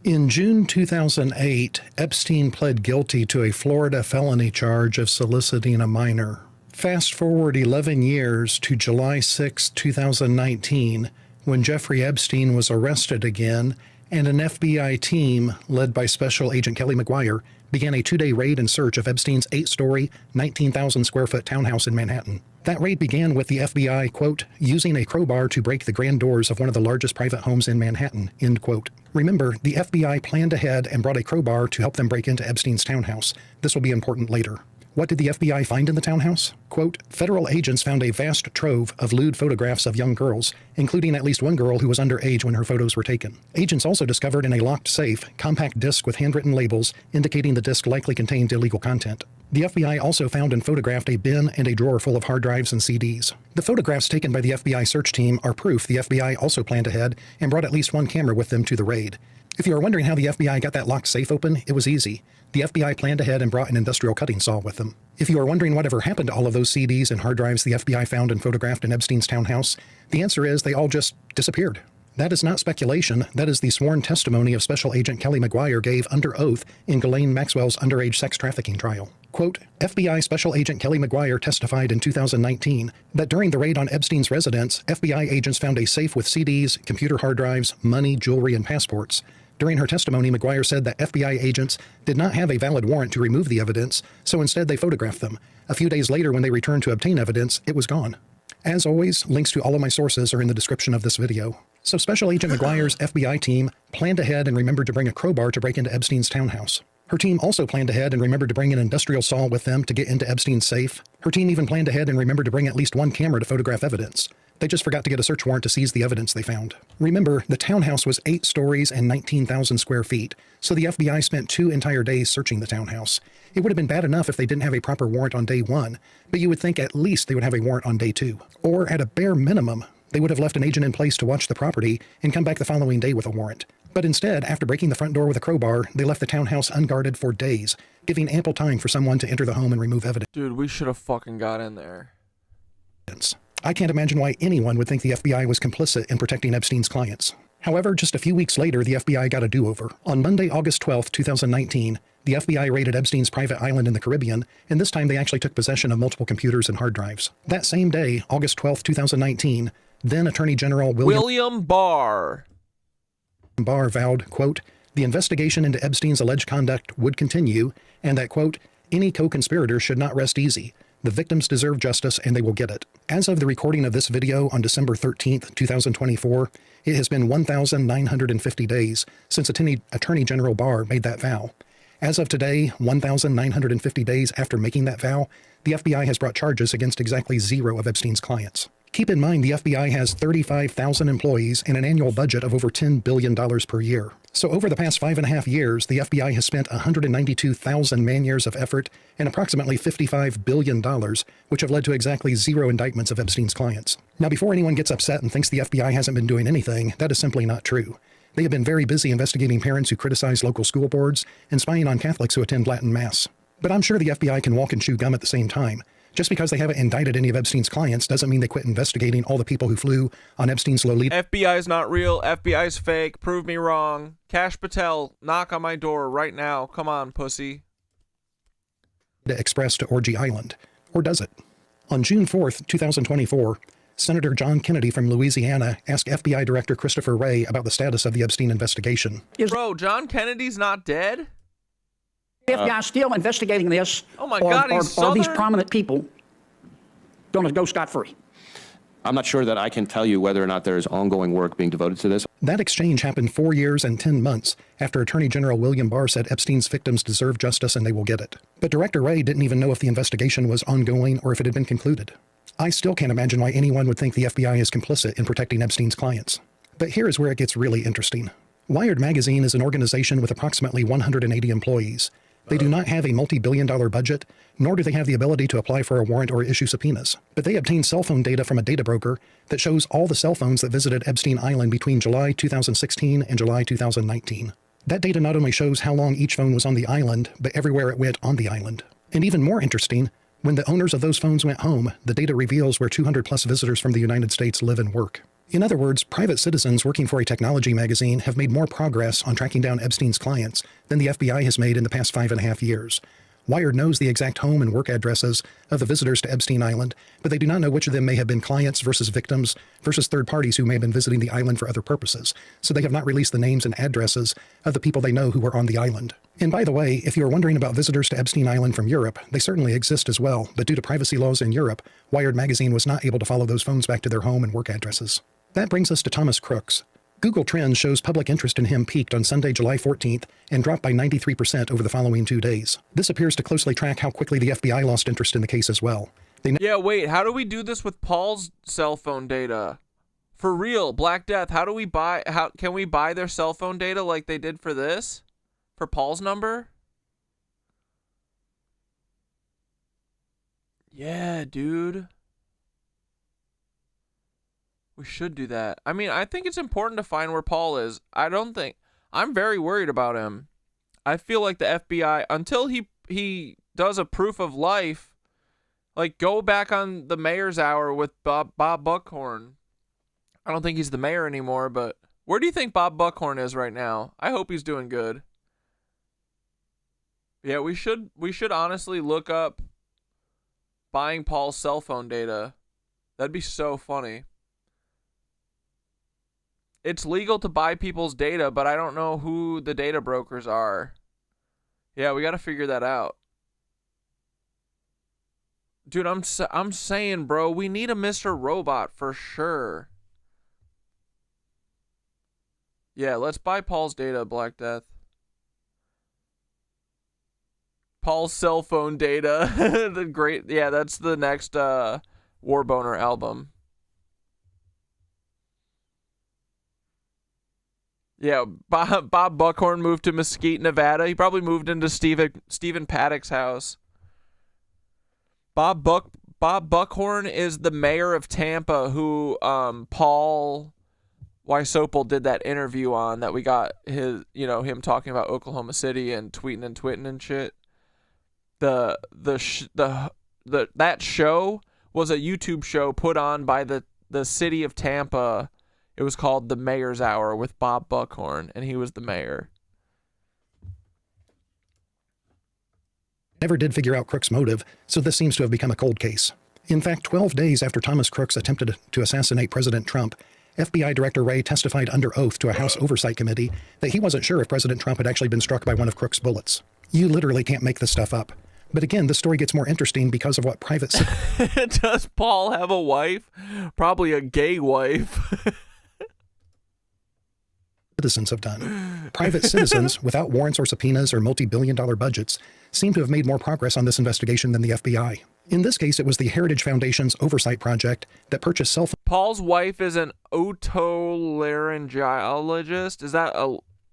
In June 2008, Epstein pled guilty to a Florida felony charge of soliciting a minor. Fast forward 11 years to July 6, 2019, when Jeffrey Epstein was arrested again, and an FBI team, led by Special Agent Kelly McGuire, began a 2-day raid and search of Epstein's 8-story, 19,000-square-foot townhouse in Manhattan. That raid began with the FBI, quote, using a crowbar to break the grand doors of one of the largest private homes in Manhattan, end quote. Remember, the FBI planned ahead and brought a crowbar to help them break into Epstein's townhouse. This will be important later. What did the FBI find in the townhouse? Quote, federal agents found a vast trove of lewd photographs of young girls, including at least one girl who was underage when her photos were taken. Agents also discovered in a locked safe compact disc with handwritten labels indicating the disc likely contained illegal content. The FBI also found and photographed a bin and a drawer full of hard drives and CDs. The photographs taken by the FBI search team are proof the FBI also planned ahead and brought at least one camera with them to the raid. If you are wondering how the FBI got that locked safe open, it was easy. The FBI planned ahead and brought an industrial cutting saw with them. If you are wondering whatever happened to all of those CDs and hard drives the FBI found and photographed in Epstein's townhouse, the answer is they all just disappeared. That is not speculation. That is the sworn testimony of Special Agent Kelly McGuire gave under oath in Ghislaine Maxwell's underage sex trafficking trial. Quote, FBI Special Agent Kelly McGuire testified in 2019 that during the raid on Epstein's residence, FBI agents found a safe with CDs, computer hard drives, money, jewelry, and passports. During her testimony, McGuire said that FBI agents did not have a valid warrant to remove the evidence, so instead they photographed them. A few days later, when they returned to obtain evidence, it was gone. As always, links to all of my sources are in the description of this video. So Special Agent McGuire's FBI team planned ahead and remembered to bring a crowbar to break into Epstein's townhouse. Her team also planned ahead and remembered to bring an industrial saw with them to get into Epstein's safe. Her team even planned ahead and remembered to bring at least one camera to photograph evidence. They just forgot to get a search warrant to seize the evidence they found. Remember, the townhouse was 8 stories and 19,000 square feet, so the FBI spent 2 entire days searching the townhouse. It would have been bad enough if they didn't have a proper warrant on day 1, but you would think at least they would have a warrant on day 2. Or at a bare minimum, they would have left an agent in place to watch the property and come back the following day with a warrant. But instead, after breaking the front door with a crowbar, they left the townhouse unguarded for days, giving ample time for someone to enter the home and remove evidence. Dude, we should have fucking got in there. I can't imagine why anyone would think the FBI was complicit in protecting Epstein's clients. However, just a few weeks later, the FBI got a do-over. On Monday, August 12, 2019, the FBI raided Epstein's private island in the Caribbean, and this time they actually took possession of multiple computers and hard drives. That same day, August 12, 2019, then Attorney General William Barr vowed, quote, the investigation into Epstein's alleged conduct would continue, and that, quote, any co-conspirator should not rest easy. The victims deserve justice, and they will get it. As of the recording of this video on December 13th, 2024, it has been 1,950 days since Attorney General Barr made that vow. As of today, 1,950 days after making that vow, the FBI has brought charges against exactly 0 of Epstein's clients. Keep in mind the FBI has 35,000 employees and an annual budget of over $10 billion per year. So over the past 5.5 years, the FBI has spent 192,000 man-years of effort and approximately $55 billion, which have led to exactly 0 indictments of Epstein's clients. Now, before anyone gets upset and thinks the FBI hasn't been doing anything, that is simply not true. They have been very busy investigating parents who criticize local school boards and spying on Catholics who attend Latin Mass. But I'm sure the FBI can walk and chew gum at the same time. Just because they haven't indicted any of Epstein's clients doesn't mean they quit investigating all the people who flew on Epstein's Lolita FBI's not real. FBI's fake. Prove me wrong. Kash Patel, knock on my door right now. Come on, pussy. Express to Orgy Island. Or does it? On June 4th, 2024, Senator John Kennedy from Louisiana asked FBI Director Christopher Wray about the status of the Epstein investigation. Bro, John Kennedy's not dead? The FBI still investigating this. Oh my God, he's are these Southern? prominent people going to go scot-free? I'm not sure that I can tell you whether or not there is ongoing work being devoted to this. That exchange happened 4 years and 10 months after Attorney General William Barr said Epstein's victims deserve justice and they will get it. But Director Wray didn't even know if the investigation was ongoing or if it had been concluded. I still can't imagine why anyone would think the FBI is complicit in protecting Epstein's clients. But here is where it gets really interesting. Wired Magazine is an organization with approximately 180 employees. They do not have a multi-billion-dollar budget, nor do they have the ability to apply for a warrant or issue subpoenas. But they obtained cell phone data from a data broker that shows all the cell phones that visited Epstein Island between July 2016 and July 2019. That data not only shows how long each phone was on the island, but everywhere it went on the island. And even more interesting, when the owners of those phones went home, the data reveals where 200-plus visitors from the United States live and work. In other words, private citizens working for a technology magazine have made more progress on tracking down Epstein's clients than the FBI has made in the past 5.5 years. Wired knows the exact home and work addresses of the visitors to Epstein Island, but they do not know which of them may have been clients versus victims versus third parties who may have been visiting the island for other purposes. So they have not released the names and addresses of the people they know who were on the island. And by the way, if you are wondering about visitors to Epstein Island from Europe, they certainly exist as well, but due to privacy laws in Europe, Wired Magazine was not able to follow those phones back to their home and work addresses. That brings us to Thomas Crooks. Google Trends shows public interest in him peaked on Sunday, July 14th, and dropped by 93% over the following 2 days. This appears to closely track how quickly the FBI lost interest in the case as well. Yeah, wait, how do we do this with Paul's cell phone data? For real, Black Death, how can we buy their cell phone data like they did for this? For Paul's number? Yeah, dude. We should do that. I mean, I think it's important to find where Paul is. I'm very worried about him. I feel like the FBI, until he does a proof of life, like go back on the mayor's hour with Bob Buckhorn. I don't think he's the mayor anymore, but where do you think Bob Buckhorn is right now? I hope he's doing good. Yeah, we should honestly look up buying Paul's cell phone data. That'd be so funny. It's legal to buy people's data, but I don't know who the data brokers are. Yeah, we got to figure that out. Dude, I'm saying, bro, we need a Mr. Robot for sure. Yeah, let's buy Paul's data, Black Death. Paul's cell phone data. That's the next Warboner album. Yeah, Bob Buckhorn moved to Mesquite, Nevada. He probably moved into Stephen Paddock's house. Bob Buckhorn is the mayor of Tampa who Paul Wysopal did that interview on that we got him talking about Oklahoma City and tweeting and twitting and shit. That show was a YouTube show put on by the city of Tampa. It was called The Mayor's Hour with Bob Buckhorn, and he was the mayor. Never did figure out Crooks' motive, so this seems to have become a cold case. In fact, 12 days after Thomas Crooks attempted to assassinate President Trump, FBI Director Wray testified under oath to a House Oversight Committee that he wasn't sure if President Trump had actually been struck by one of Crooks' bullets. You literally can't make this stuff up. But again, this story gets more interesting because of what private... Does Paul have a wife? Probably a gay wife. Citizens have done. Private citizens, without warrants or subpoenas or multi-billion-dollar budgets, seem to have made more progress on this investigation than the FBI. In this case, it was the Heritage Foundation's oversight project that purchased cell phone... Paul's wife is an otolaryngologist. Is that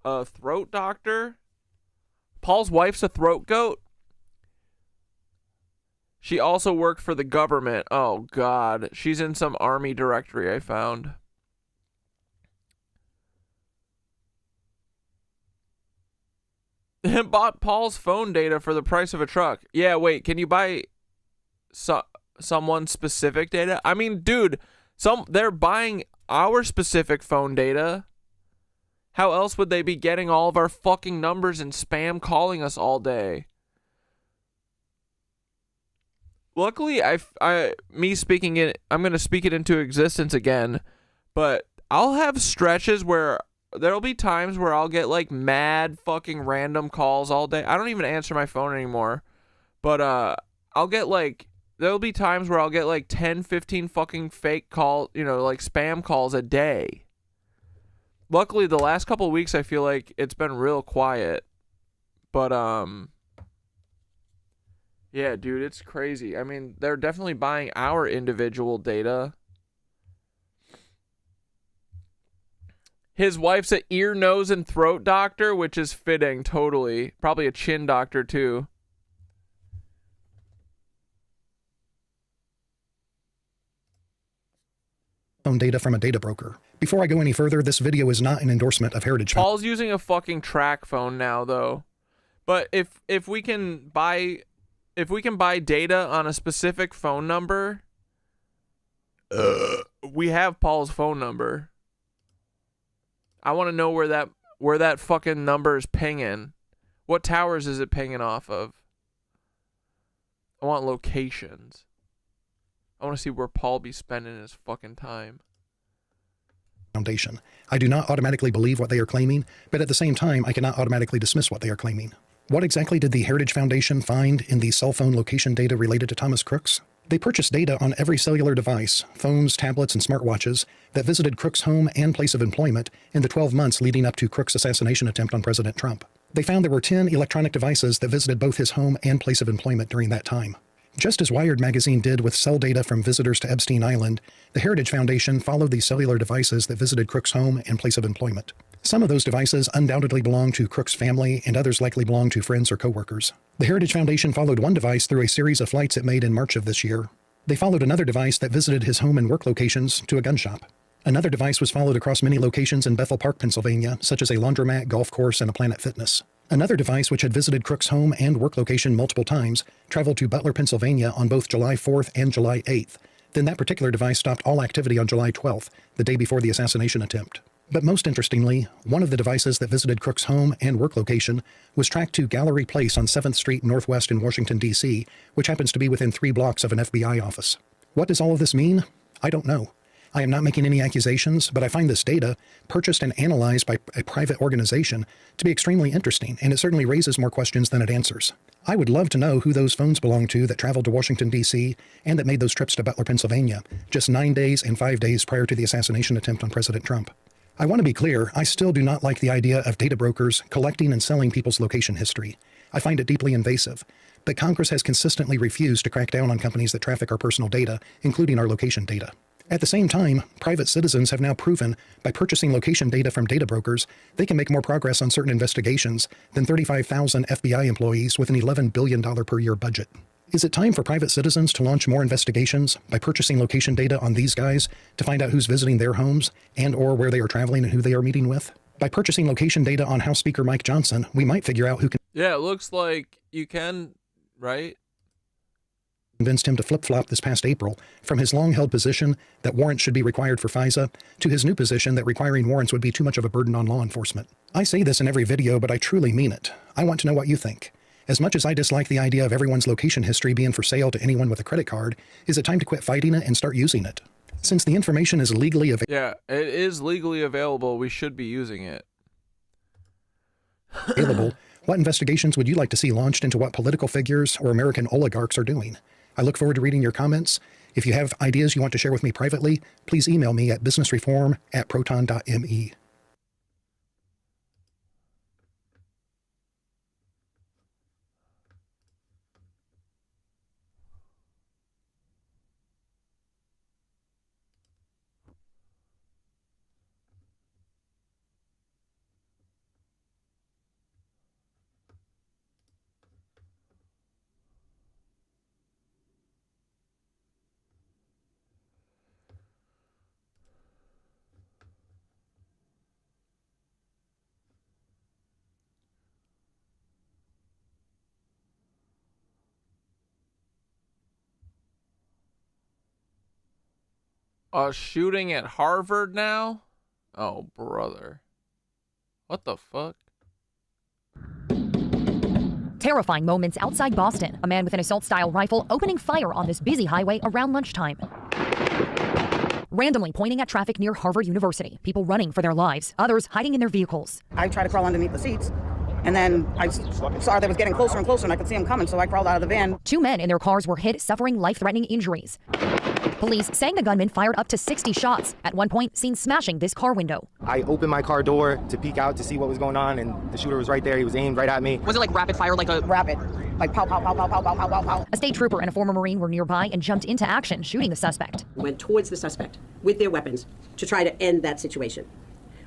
a throat doctor? Paul's wife's a throat goat? She also worked for the government. Oh, God. She's in some army directory I found. Bought Paul's phone data for the price of a truck. Yeah, wait, can you buy someone's specific data? I mean, dude, they're buying our specific phone data. How else would they be getting all of our fucking numbers and spam calling us all day? Luckily, I'm going to speak it into existence again, but I'll have stretches where there'll be times where I'll get like mad fucking random calls all day. I don't even answer my phone anymore, but there'll be times where I'll get like 10, 15 fucking fake calls, like spam calls a day. Luckily, the last couple of weeks, I feel like it's been real quiet, but yeah, dude, it's crazy. I mean, they're definitely buying our individual data. His wife's an ear, nose, and throat doctor, which is fitting, totally. Probably a chin doctor, too. Phone data from a data broker. Before I go any further, this video is not an endorsement of Heritage. Paul's using a fucking track phone now, though. But if we can buy data on a specific phone number, we have Paul's phone number. I want to know where that fucking number is pinging. What towers is it pinging off of? I want locations. I want to see where Paul be spending his fucking time. Foundation. I do not automatically believe what they are claiming, but at the same time, I cannot automatically dismiss what they are claiming. What exactly did the Heritage Foundation find in the cell phone location data related to Thomas Crooks? They purchased data on every cellular device, phones, tablets, and smartwatches that visited Crooks' home and place of employment in the 12 months leading up to Crooks' assassination attempt on President Trump. They found there were 10 electronic devices that visited both his home and place of employment during that time. Just as Wired magazine did with cell data from visitors to Epstein Island, the Heritage Foundation followed the cellular devices that visited Crooks' home and place of employment. Some of those devices undoubtedly belong to Crooks' family, and others likely belong to friends or coworkers. The Heritage Foundation followed one device through a series of flights it made in March of this year. They followed another device that visited his home and work locations to a gun shop. Another device was followed across many locations in Bethel Park, Pennsylvania, such as a laundromat, golf course, and a Planet Fitness. Another device, which had visited Crooks' home and work location multiple times, traveled to Butler, Pennsylvania on both July 4th and July 8th. Then that particular device stopped all activity on July 12th, the day before the assassination attempt. But most interestingly, one of the devices that visited Crooks' home and work location was tracked to Gallery Place on 7th Street Northwest in Washington, D.C., which happens to be within 3 blocks of an FBI office. What does all of this mean? I don't know. I am not making any accusations, but I find this data, purchased and analyzed by a private organization, to be extremely interesting, and it certainly raises more questions than it answers. I would love to know who those phones belong to that traveled to Washington, D.C., and that made those trips to Butler, Pennsylvania, just 9 days and 5 days prior to the assassination attempt on President Trump. I want to be clear, I still do not like the idea of data brokers collecting and selling people's location history. I find it deeply invasive. But Congress has consistently refused to crack down on companies that traffic our personal data, including our location data. At the same time, private citizens have now proven, by purchasing location data from data brokers, they can make more progress on certain investigations than 35,000 FBI employees with an $11 billion per year budget. Is it time for private citizens to launch more investigations by purchasing location data on these guys to find out who's visiting their homes and or where they are traveling and who they are meeting with? By purchasing location data on House Speaker Mike Johnson, we might figure out who can... Yeah, it looks like you can, right? ...convinced him to flip-flop this past April from his long-held position that warrants should be required for FISA to his new position that requiring warrants would be too much of a burden on law enforcement. I say this in every video, but I truly mean it. I want to know what you think. As much as I dislike the idea of everyone's location history being for sale to anyone with a credit card, is it time to quit fighting it and start using it? Since the information is legally available... Yeah, it is legally available. We should be using it. What investigations would you like to see launched into what political figures or American oligarchs are doing? I look forward to reading your comments. If you have ideas you want to share with me privately, please email me at businessreform@proton.me. A shooting at Harvard now? Oh, brother. What the fuck? Terrifying moments outside Boston. A man with an assault-style rifle opening fire on this busy highway around lunchtime. Randomly pointing at traffic near Harvard University. People running for their lives. Others hiding in their vehicles. I tried to crawl underneath the seats, and then I saw they was getting closer and closer, and I could see them coming, so I crawled out of the van. 2 men in their cars were hit, suffering life-threatening injuries. Police saying the gunman fired up to 60 shots. At one point, seen smashing this car window. I opened my car door to peek out to see what was going on, and the shooter was right there. He was aimed right at me. Was it like rapid fire, like a rapid? Like pow, pow, pow, pow, pow, pow, pow, pow, pow. A state trooper and a former Marine were nearby and jumped into action, shooting the suspect. Went towards the suspect with their weapons to try to end that situation.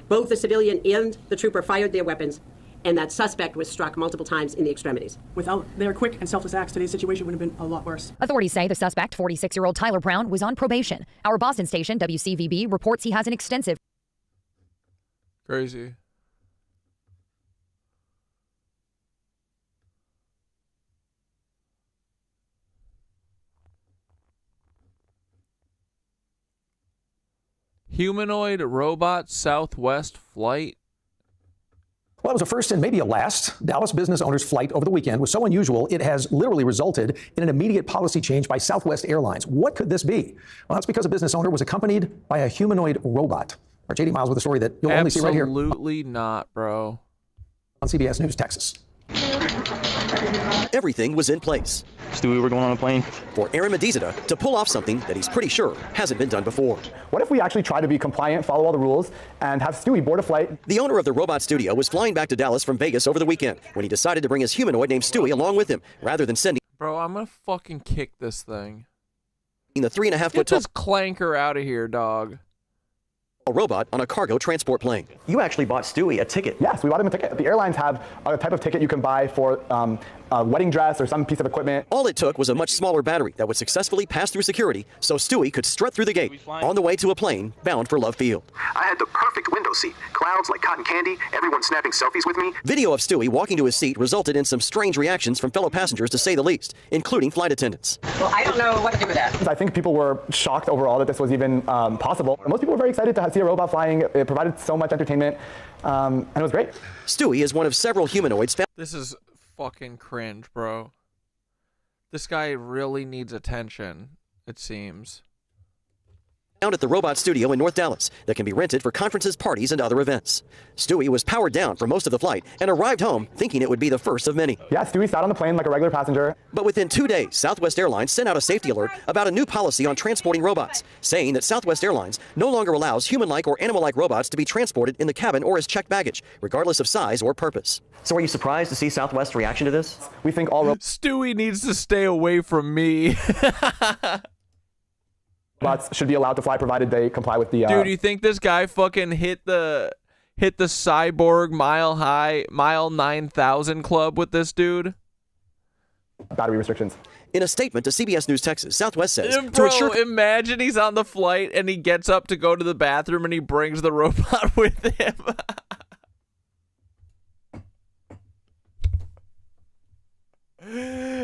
Both the civilian and the trooper fired their weapons, and that suspect was struck multiple times in the extremities. Without their quick and selfless acts, today's situation would have been a lot worse. Authorities say the suspect, 46-year-old Tyler Brown, was on probation. Our Boston station, WCVB, reports he has an extensive... Crazy. Humanoid robot Southwest flight. Well, it was a first and maybe a last. Dallas business owner's flight over the weekend was so unusual, it has literally resulted in an immediate policy change by Southwest Airlines. What could this be? Well, that's because a business owner was accompanied by a humanoid robot. Our JD Miles with a story that you'll only see right here. Absolutely not, bro. On CBS News, Texas. Everything was in place. Stewie, we're going on a plane. For Aaron Medizita to pull off something that he's pretty sure hasn't been done before. What if we actually try to be compliant, follow all the rules, and have Stewie board a flight? The owner of the robot studio was flying back to Dallas from Vegas over the weekend when he decided to bring his humanoid named Stewie along with him, rather than sending... Bro, I'm gonna fucking kick this thing. The 3.5 foot Get this clanker out of here, dog. A robot on a cargo transport plane. You actually bought Stewie a ticket. Yes, we bought him a ticket. The airlines have a type of ticket you can buy for a wedding dress or some piece of equipment. All it took was a much smaller battery that would successfully pass through security so Stewie could strut through the gate on the way to a plane bound for Love Field. I had the perfect window seat. Clouds like cotton candy, everyone snapping selfies with me. Video of Stewie walking to his seat resulted in some strange reactions from fellow passengers, to say the least, including flight attendants. Well, I don't know what to do with that. I think people were shocked overall that this was even possible. Most people were very excited to see a robot flying. It provided so much entertainment, and it was great. Stewie is one of several humanoids found. This is fucking cringe, bro. This guy really needs attention, it seems. Found at the robot studio in North Dallas that can be rented for conferences, parties, and other events. Stewie was powered down for most of the flight and arrived home thinking it would be the first of many. Yeah, Stewie sat on the plane like a regular passenger. But within 2 days, Southwest Airlines sent out a safety alert about a new policy on transporting robots, saying that Southwest Airlines no longer allows human-like or animal-like robots to be transported in the cabin or as checked baggage, regardless of size or purpose. So are you surprised to see Southwest's reaction to this? We think all Stewie needs to stay away from me. robots should be allowed to fly provided they comply with the... Dude, you think this guy fucking hit the cyborg mile 9,000 club with this dude? Battery restrictions. In a statement to CBS News Texas, Southwest says... Bro, imagine he's on the flight and he gets up to go to the bathroom and he brings the robot with him.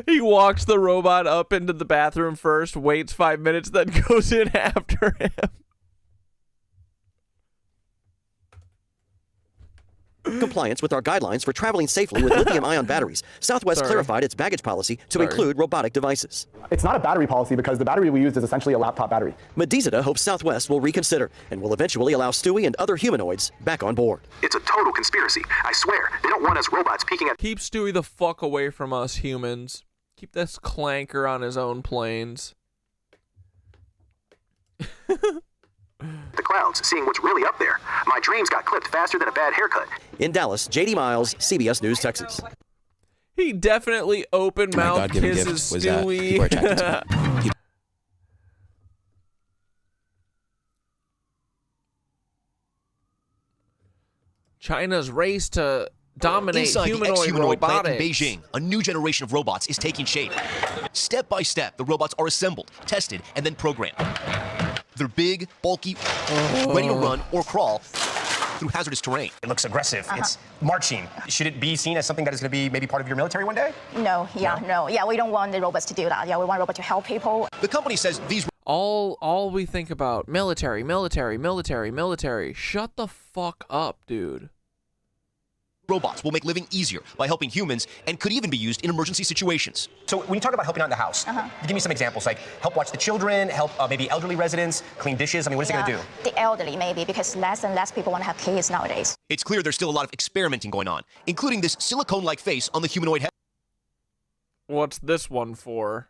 He walks the robot up into the bathroom first, waits 5 minutes, then goes in after him. Compliance with our guidelines for traveling safely with lithium-ion batteries, Southwest clarified its baggage policy to include robotic devices. It's not a battery policy because the battery we used is essentially a laptop battery. Medizita hopes Southwest will reconsider and will eventually allow Stewie and other humanoids back on board. It's a total conspiracy. I swear, they don't want us robots peeking at... Keep Stewie the fuck away from us humans. Keep this clanker on his own planes. the clouds, seeing what's really up there. My dreams got clipped faster than a bad haircut. In Dallas, JD Miles, CBS News, Texas. He definitely open mouth kisses Stewie. China's race to dominate humanoid robotics. In Beijing, a new generation of robots is taking shape. Step by step, the robots are assembled, tested, and then programmed. They're big, bulky, ready to run or crawl through hazardous terrain. It looks aggressive. It's marching. Should it be seen as something that is going to be maybe part of your military one day? No, we don't want the robots to do that. Yeah, we want robots to help people. The company says these... All we think about, military, military, military, military. Shut the fuck up, dude. Robots will make living easier by helping humans and could even be used in emergency situations. So when you talk about helping out in the house, give me some examples, like help watch the children, help maybe elderly residents, clean dishes. I mean, what is it going to do? The elderly, maybe, because less and less people want to have kids nowadays. It's clear there's still a lot of experimenting going on, including this silicone-like face on the humanoid head. What's this one for?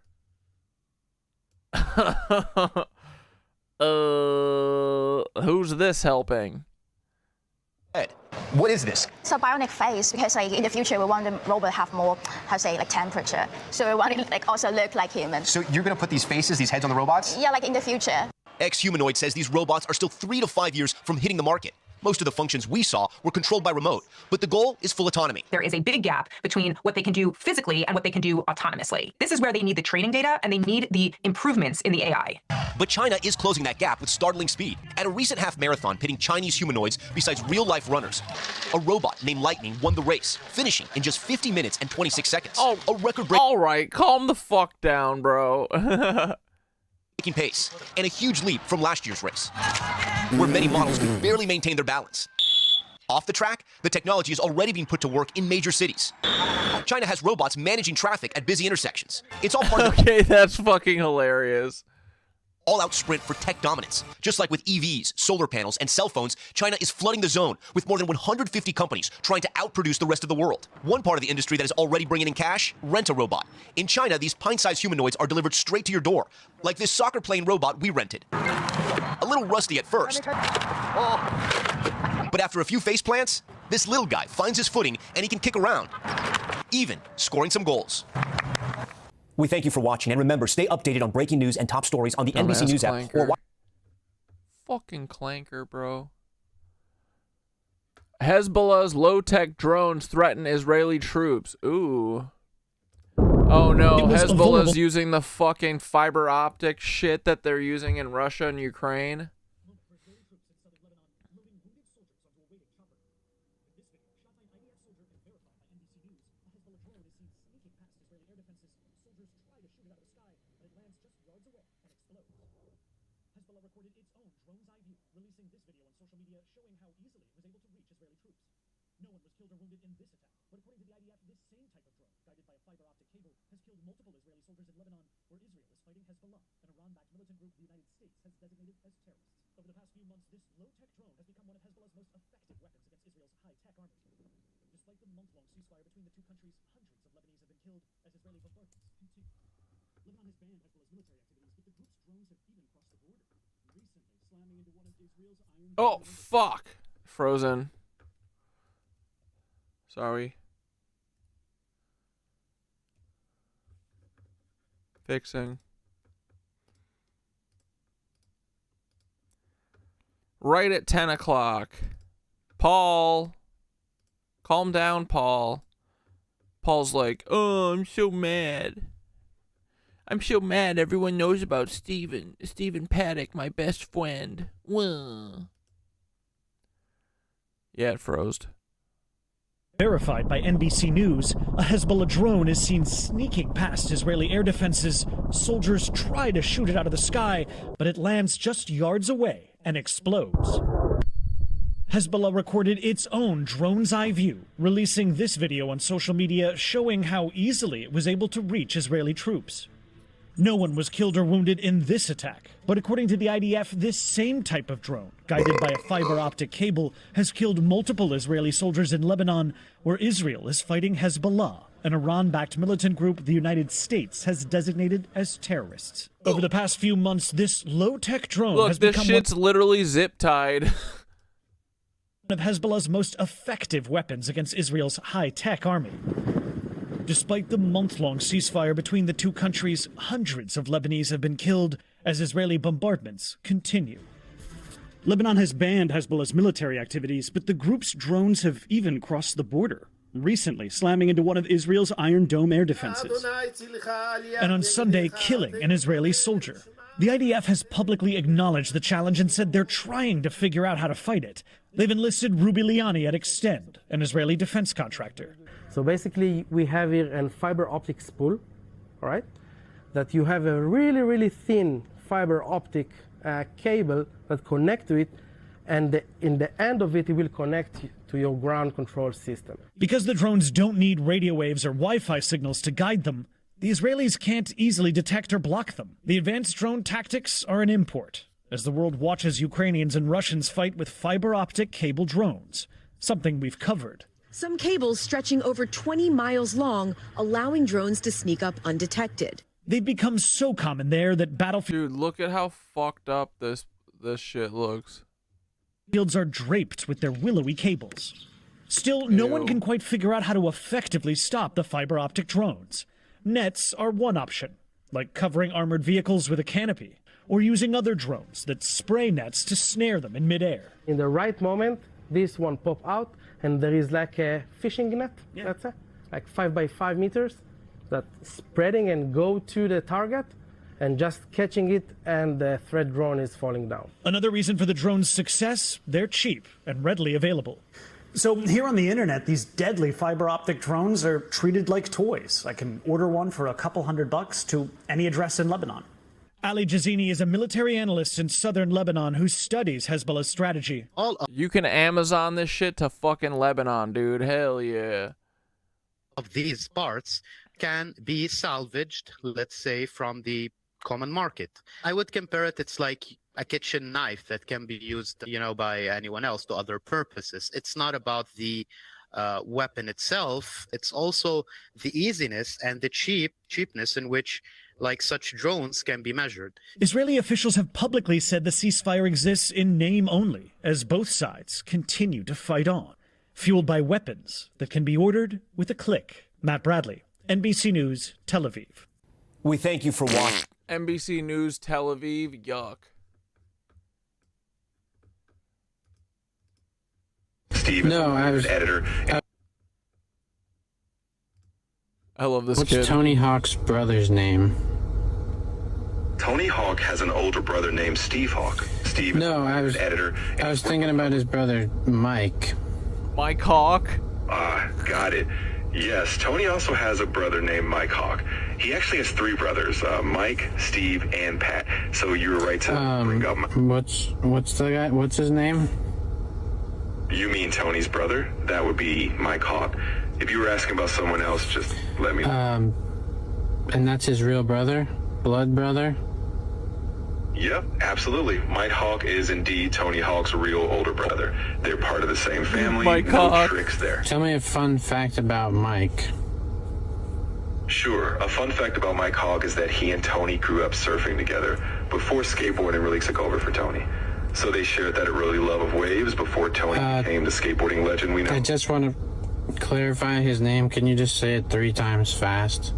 Who's this helping? What is this? It's a bionic face because like in the future we want the robot to have more, how to say, like temperature. So we want it like also look like humans. So you're going to put these faces, these heads on the robots? Yeah, like in the future. Ex-Humanoid says these robots are still 3 to 5 years from hitting the market. Most of the functions we saw were controlled by remote, but the goal is full autonomy. There is a big gap between what they can do physically and what they can do autonomously. This is where they need the training data and they need the improvements in the AI. But China is closing that gap with startling speed. At a recent half marathon pitting Chinese humanoids besides real-life runners, a robot named Lightning won the race, finishing in just 50 minutes and 26 seconds. Oh, a record break. All right, calm the fuck down, bro. Taking pace, and a huge leap from last year's race, where many models could barely maintain their balance. Off the track, the technology is already being put to work in major cities. China has robots managing traffic at busy intersections. It's all part of Okay, that's fucking hilarious. all-out sprint for tech dominance. Just like with EVs, solar panels, and cell phones, China is flooding the zone with more than 150 companies trying to outproduce the rest of the world. One part of the industry that is already bringing in cash, Rent-A-Robot. In China, these pint-sized humanoids are delivered straight to your door, like this soccer playing robot we rented. A little rusty at first. But after a few face plants, this little guy finds his footing and he can kick around, even scoring some goals. We thank you for watching, and remember, stay updated on breaking news and top stories on the NBC News app. Or Fucking clanker, bro. Hezbollah's low-tech drones threaten Israeli troops. Ooh. Oh no, Hezbollah's using the fucking fiber optic shit that they're using in Russia and Ukraine. Oh, fuck. Frozen. Sorry. Fixing. Right at 10 o'clock. Paul. Calm down, Paul. Paul's like, oh, I'm so mad. I'm so mad everyone knows about Steven Paddock, my best friend. Well. Yeah, it froze. Verified by NBC News, a Hezbollah drone is seen sneaking past Israeli air defenses. Soldiers try to shoot it out of the sky, but it lands just yards away and explodes. Hezbollah recorded its own drone's eye view, releasing this video on social media showing how easily it was able to reach Israeli troops. No one was killed or wounded in this attack, but according to the IDF, this same type of drone, guided by a fiber optic cable, has killed multiple Israeli soldiers in Lebanon, where Israel is fighting Hezbollah, an Iran-backed militant group the United States has designated as terrorists. Over the past few months, this low-tech drone has become this shit's literally zip-tied. one of Hezbollah's most effective weapons against Israel's high-tech army. Despite the month-long ceasefire between the two countries, hundreds of Lebanese have been killed as Israeli bombardments continue. Lebanon has banned Hezbollah's military activities, but the group's drones have even crossed the border, recently slamming into one of Israel's Iron Dome air defenses, and on Sunday killing an Israeli soldier. The IDF has publicly acknowledged the challenge and said they're trying to figure out how to fight it. They've enlisted Ruby Liani at Extend, an Israeli defense contractor. So basically, we have here a fiber optic spool, all right, that you have a really, really thin fiber optic cable that connect to it, and in the end of it, it will connect to your ground control system. Because the drones don't need radio waves or Wi-Fi signals to guide them, the Israelis can't easily detect or block them. The advanced drone tactics are an import, as the world watches Ukrainians and Russians fight with fiber optic cable drones, something we've covered. Some cables stretching over 20 miles long, allowing drones to sneak up undetected. They've become so common there that Dude, look at how fucked up this shit looks. Fields are draped with their willowy cables. Still, no one can quite figure out how to effectively stop the fiber optic drones. Nets are one option, like covering armored vehicles with a canopy, or using other drones that spray nets to snare them in midair. In the right moment, this one pop out, and there is like a fishing net, that's it, like 5 by 5 meters, that spreading and go to the target, and just catching it, and the threat drone is falling down. Another reason for the drone's success, they're cheap and readily available. So here on the internet, these deadly fiber optic drones are treated like toys. I can order one for a couple $100 to any address in Lebanon. Ali Jazini is a military analyst in southern Lebanon who studies Hezbollah's strategy. You can Amazon this shit to fucking Lebanon, dude. Hell yeah. Of these parts can be salvaged, let's say, from the common market. I would compare it, it's like a kitchen knife that can be used, by anyone else to other purposes. It's not about the weapon itself, it's also the easiness and the cheapness in which such drones can be measured. Israeli officials have publicly said the ceasefire exists in name only, as both sides continue to fight on, fueled by weapons that can be ordered with a click. Matt Bradley, NBC News, Tel Aviv. We thank you for watching. NBC News, Tel Aviv, yuck. Steve, I was editor. I love this What's kid. Tony Hawk's brother's name? Tony Hawk has an older brother named Steve Hawk. Steve, I was editor. I was thinking about his brother Mike. Mike Hawk? Got it. Yes, Tony also has a brother named Mike Hawk. He actually has 3 brothers, Mike, Steve, and Pat. So you were right to bring up What's the guy? What's his name? You mean Tony's brother? That would be Mike Hawk. If you were asking about someone else, just let me know. And that's his real brother? Blood brother? Yep, absolutely. Mike Hawk is indeed Tony Hawk's real older brother. They're part of the same family. Mike no Hawk. tricks there. Tell me a fun fact about Mike. Sure. A fun fact about Mike Hawk is that he and Tony grew up surfing together before skateboarding really took over for Tony. So they shared that early love of waves before Tony became the skateboarding legend we know. I just want to clarify his name. Can you just say it 3 times fast?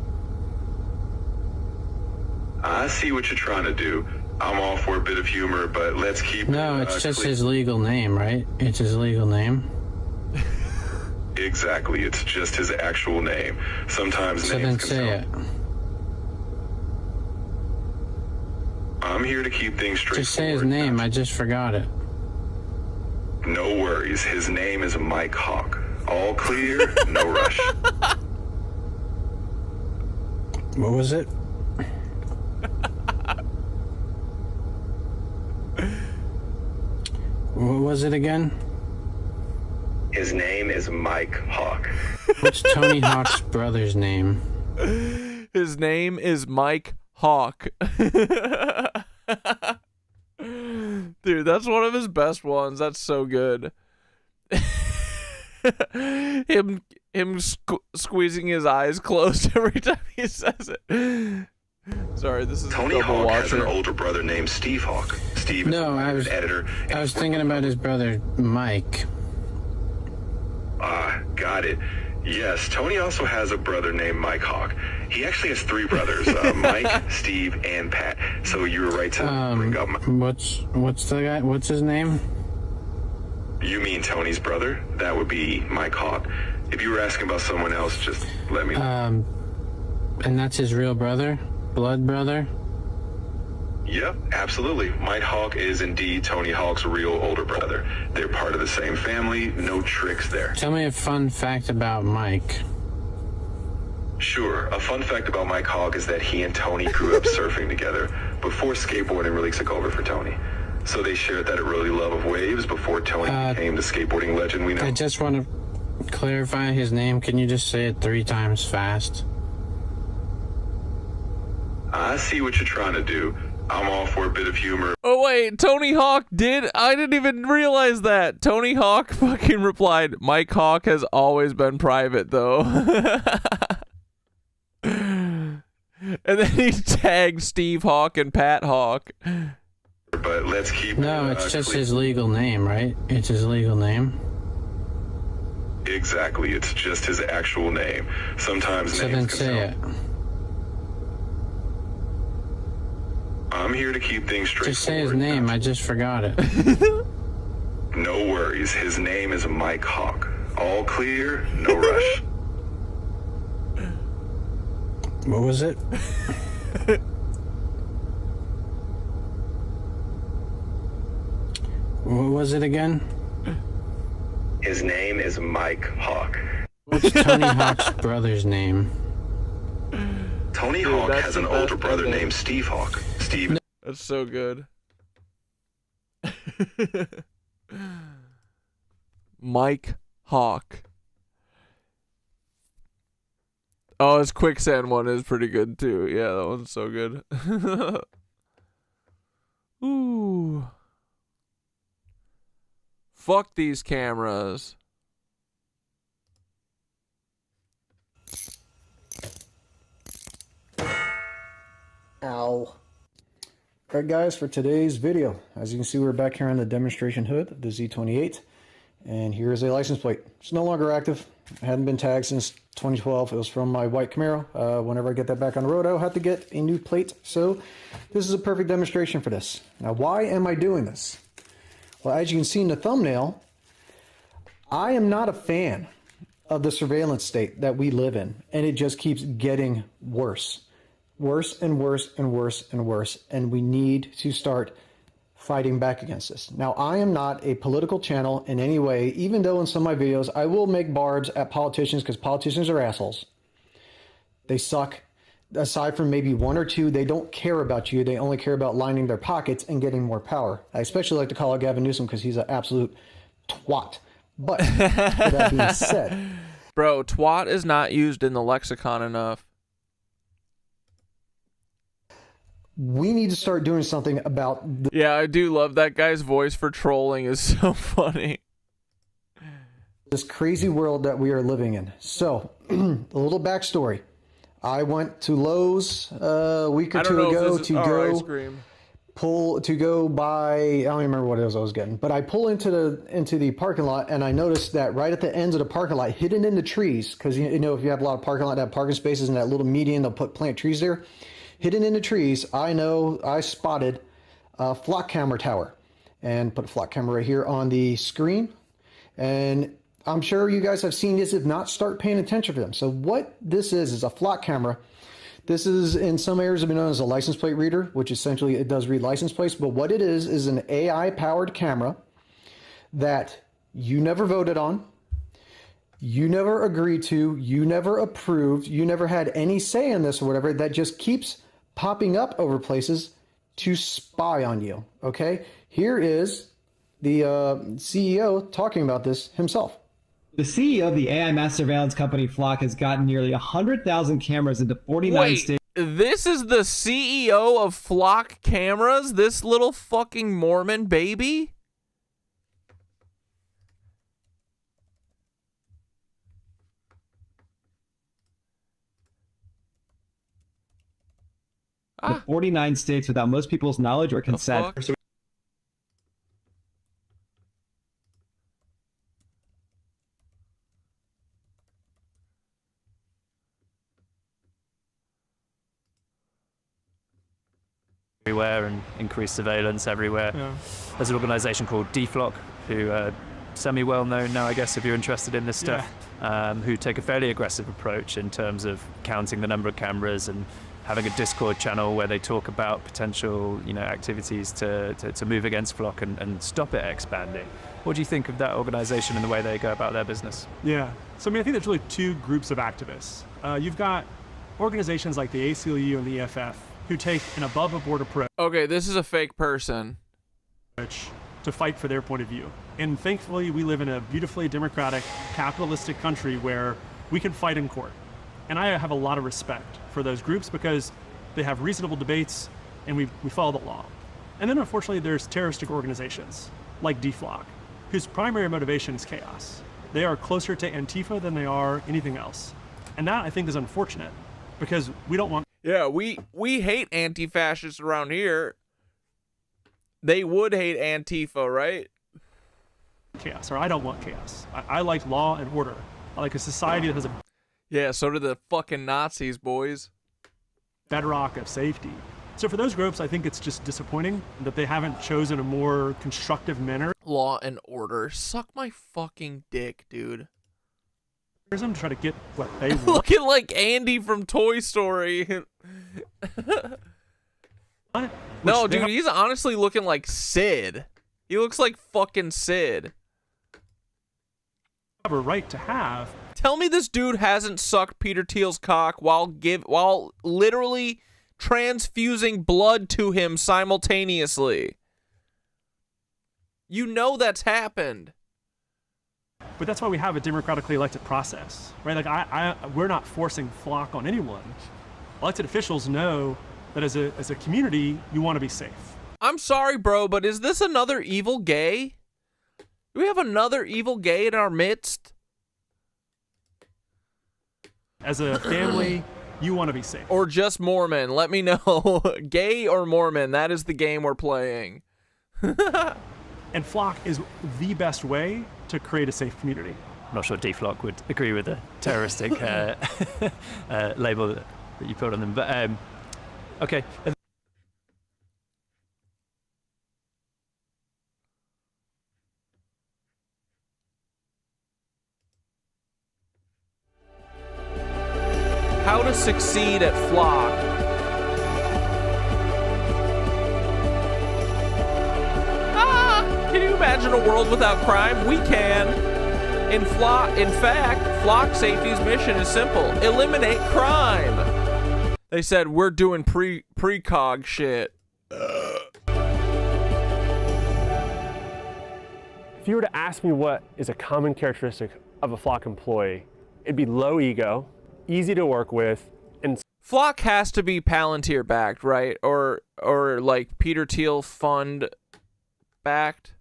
I see what you're trying to do. I'm all for a bit of humor, but let's keep No, it's just clear. his legal name, right? It's his legal name. Exactly. It's just his actual name. Sometimes So names then can say it. sound... I'm here to keep things straight. Just say his name. I just forgot it. No worries. His name is Mike Hawk. All clear, no rush. What was it? What was it again? His name is Mike Hawk. What's Tony Hawk's brother's name? His name is Mike Hawk. Dude, that's one of his best ones. That's so good. him squeezing his eyes closed every time he says it. Sorry, this is Tony Hawk has an older brother named Steve Hawk. Steve I was editor. I was thinking about his brother Mike. Got it. Yes, Tony also has a brother named Mike Hawk. He actually has 3 brothers, Mike, Steve, and Pat. So you were right to bring up What's the guy? What's his name? You mean Tony's brother? That would be Mike Hawk. If you were asking about someone else, just let me know. And that's his real brother? Blood brother? Yep, absolutely. Mike Hawk is indeed Tony Hawk's real older brother. They're part of the same family. No tricks there. Tell me a fun fact about Mike. Sure. A fun fact about Mike Hogg is that he and Tony grew up surfing together before skateboarding really took over for Tony. So they shared that early love of waves before Tony became the skateboarding legend we know. I just want to clarify his name. Can you just say it 3 times fast? I see what you're trying to do. I'm all for a bit of humor. Oh wait, Tony Hawk did? I didn't even realize that. Tony Hawk fucking replied, Mike Hawk has always been private though. And then he tagged Steve Hawk and Pat Hawk. But let's keep No, it's just his legal name, right? It's his legal name. Exactly, it's just his actual name. Sometimes So then say it. I'm here to keep things straight. Just say his name. I just forgot it. No worries. His name is Mike Hawk. All clear, no rush. What was it? What was it again? His name is Mike Hawk. What's Tony Hawk's brother's name? Tony Hawk has an older brother named Steve Hawk. Steve. That's so good. Mike Hawk. Oh, his quicksand one is pretty good too. Yeah, that one's so good. Ooh. Fuck these cameras. Ow. Alright guys, for today's video, as you can see, we're back here on the demonstration hood of the Z28, and here's a license plate. It's no longer active. It hadn't been tagged since 2012. It was from my white Camaro. Whenever I get that back on the road, I'll have to get a new plate. So this is a perfect demonstration for this. Now, why am I doing this? Well, as you can see in the thumbnail, I am not a fan of the surveillance state that we live in, and it just keeps getting worse. Worse and worse and worse and worse, and we need to start fighting back against this. Now, I am not a political channel in any way, even though in some of my videos I will make barbs at politicians because politicians are assholes. They suck. Aside from maybe 1 or 2, they don't care about you. They only care about lining their pockets and getting more power. I especially like to call out Gavin Newsom because he's an absolute twat. But with that being said, bro, twat is not used in the lexicon enough. We need to start doing something about yeah, I do love that guy's voice for trolling is so funny. This crazy world that we are living in. So, a little backstory. I went to Lowe's a week or 2 ago to go buy, I don't even remember what it was I was getting, but I pull into the parking lot and I noticed that right at the ends of the parking lot, hidden in the trees, because you know if you have a lot of parking lot that have parking spaces in that little median, they'll plant trees there. Hidden in the trees, I spotted a flock camera tower, and put a flock camera right here on the screen. And I'm sure you guys have seen this. If not, start paying attention to them. So what this is a flock camera. This is, in some areas, have been known as a license plate reader, which essentially it does read license plates. But what it is an AI-powered camera that you never voted on, you never agreed to, you never approved, you never had any say in this or whatever, that just keeps popping up over places to spy on you, okay? Here is the CEO talking about this himself. The CEO of the AI mass surveillance company Flock has gotten nearly 100,000 cameras into 49 states. This is the CEO of Flock Cameras? This little fucking Mormon baby? The 49 states without most people's knowledge or consent. Everywhere and increased surveillance everywhere. Yeah. There's an organization called DFlock who are semi-well known now, I guess, if you're interested in this stuff, who take a fairly aggressive approach in terms of counting the number of cameras and having a Discord channel where they talk about potential, activities to move against Flock and stop it expanding. What do you think of that organization and the way they go about their business? Yeah. So, I think there's really 2 groups of activists. You've got organizations like the ACLU and the EFF who take an above-board approach. Okay, this is a fake person. To fight for their point of view. And thankfully, we live in a beautifully democratic, capitalistic country where we can fight in court. And I have a lot of respect for those groups because they have reasonable debates and we follow the law. And then unfortunately, there's terroristic organizations like DFLOC, whose primary motivation is chaos. They are closer to Antifa than they are anything else. And that, I think, is unfortunate because we don't want... Yeah, we hate anti-fascists around here. They would hate Antifa, right? Chaos, or I don't want chaos. I like law and order. I like a society that has a... Yeah, so do the fucking Nazis, boys. Bedrock of safety. So for those groups, I think it's just disappointing that they haven't chosen a more constructive manner. Law and order. Suck my fucking dick, dude. To try to get what they want. Looking like Andy from Toy Story. No, dude, he's honestly looking like Sid. He looks like fucking Sid. Have a right to have. Tell me this dude hasn't sucked Peter Thiel's cock while literally transfusing blood to him simultaneously. You know that's happened. But that's why we have a democratically elected process, right? Like we're not forcing flock on anyone. Elected officials know that as a community, you want to be safe. I'm sorry, bro, but is this another evil gay? Do we have another evil gay in our midst? As a family, you want to be safe. Or just Mormon? Let me know. Gay or Mormon? That is the game we're playing. And flock is the best way to create a safe community. I'm not sure DFLOC would agree with the terroristic label that you put on them, but okay. How to succeed at flock. Can you imagine a world without crime? We can. In fact, flock safety's mission is simple: eliminate crime. They said we're doing precog shit. If you were to ask me what is a common characteristic of a flock employee, it'd be low ego, easy to work with, and flock has to be Palantir backed, right? Or like Peter Thiel fund backed.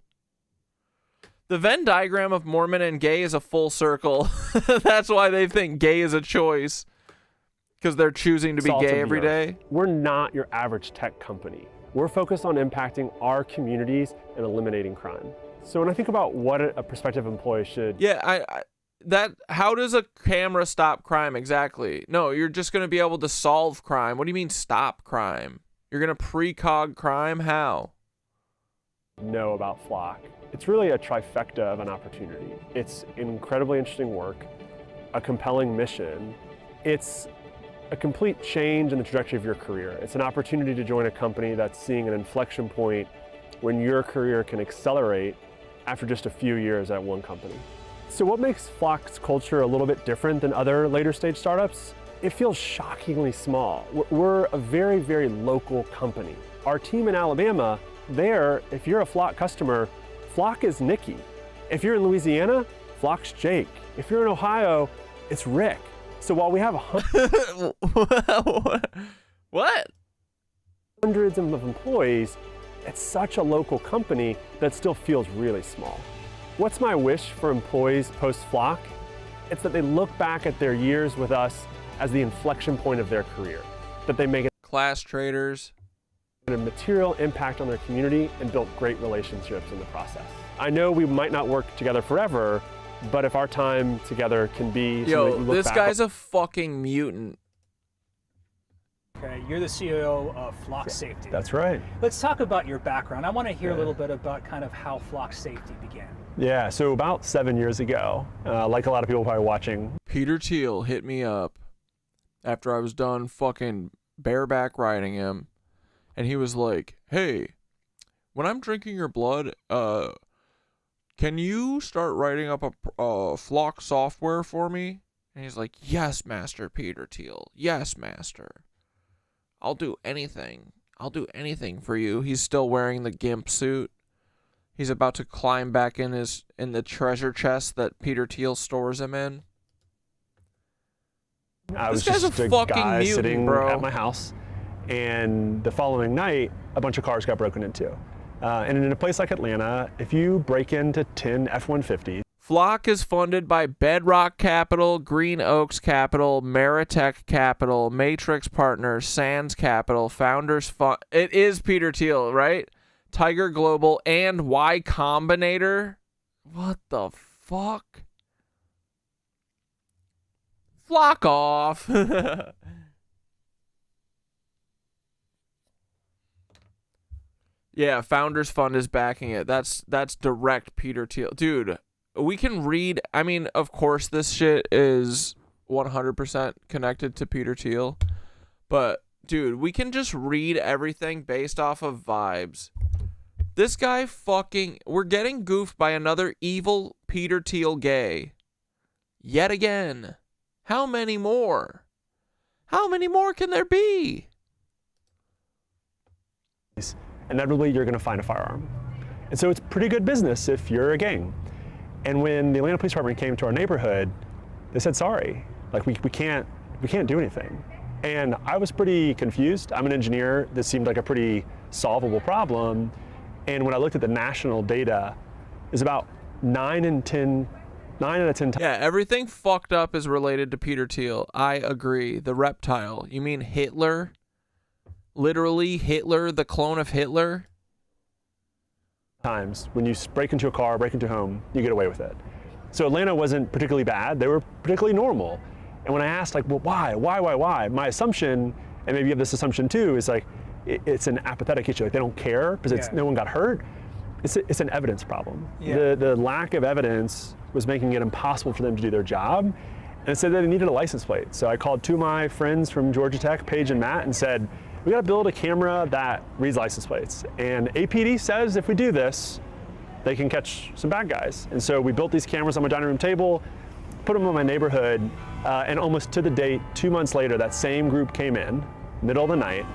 The Venn diagram of Mormon and gay is a full circle. That's why they think gay is a choice. Because they're choosing to be gay every day. We're not your average tech company. We're focused on impacting our communities and eliminating crime. So when I think about what a prospective employee should... Yeah, how does a camera stop crime exactly? No, you're just going to be able to solve crime. What do you mean stop crime? You're going to precog crime? How? Know about flock. It's really a trifecta of an opportunity. It's incredibly interesting work, a compelling mission. It's a complete change in the trajectory of your career. It's an opportunity to join a company that's seeing an inflection point when your career can accelerate after just a few years at one company. So what makes Flock's culture a little bit different than other later stage startups? It feels shockingly small. We're a very, very local company. Our team in Alabama, there, if you're a Flock customer, Flock is Nikki. If you're in Louisiana, Flock's Jake. If you're in Ohio, it's Rick. So while we have what? Hundreds of employees, it's such a local company that still feels really small. What's my wish for employees post-Flock? It's that they look back at their years with us as the inflection point of their career, that they make class traders, a material impact on their community and built great relationships in the process. I know we might not work together forever, but if our time together can be... Yo, this guy's a fucking mutant. Okay, you're the CEO of Flock Safety. That's right. Let's talk about your background. I want to hear a little bit about kind of how Flock Safety began. Yeah, so about 7 years ago, like a lot of people probably watching. Peter Thiel hit me up after I was done fucking bareback riding him. And he was like, hey, when I'm drinking your blood, can you start writing up a Flock software for me? And he's like, yes, Master Peter Thiel. Yes, Master. I'll do anything. I'll do anything for you. He's still wearing the gimp suit. He's about to climb back in the treasure chest that Peter Thiel stores him in. I was This guy's just a a fucking guy mutant, sitting bro. at my house, and the following night, a bunch of cars got broken into. And in a place like Atlanta, if you break into 10 F-150s, Flock is funded by Bedrock Capital, Green Oaks Capital, Meritech Capital, Matrix Partners, Sands Capital, Founders Fund. It is Peter Thiel, right? Tiger Global and Y Combinator. What the fuck? Flock off. Yeah, Founders Fund is backing it. That's direct Peter Thiel. Dude, we can read. I mean, of course, this shit is 100% connected to Peter Thiel. But, dude, we can just read everything based off of vibes. This guy fucking... We're getting goofed by another evil Peter Thiel gay. Yet again. How many more? How many more can there be? inevitably you're going to find a firearm. And so it's pretty good business if you're a gang. And when the Atlanta Police Department came to our neighborhood, they said, sorry, like we can't do anything. And I was pretty confused. I'm an engineer. This seemed like a pretty solvable problem. And when I looked at the national data, it's about 9 out of 10 times. Yeah, everything fucked up is related to Peter Thiel. I agree. The reptile. You mean Hitler? Literally Hitler, the clone of Hitler? Times when you break into a car, break into a home, you get away with it. So Atlanta wasn't particularly bad. They were particularly normal. And when I asked, like, well, why? My assumption, and maybe you have this assumption too, is like, it's an apathetic issue. Like they don't care because no one got hurt. It's an evidence problem. Yeah. The lack of evidence was making it impossible for them to do their job. And it said that they needed a license plate. So I called two of my friends from Georgia Tech, Paige and Matt, and said, we got to build a camera that reads license plates. And APD says if we do this, they can catch some bad guys. And so we built these cameras on my dining room table, put them in my neighborhood, and almost to the date, 2 months later, that same group came in, middle of the night,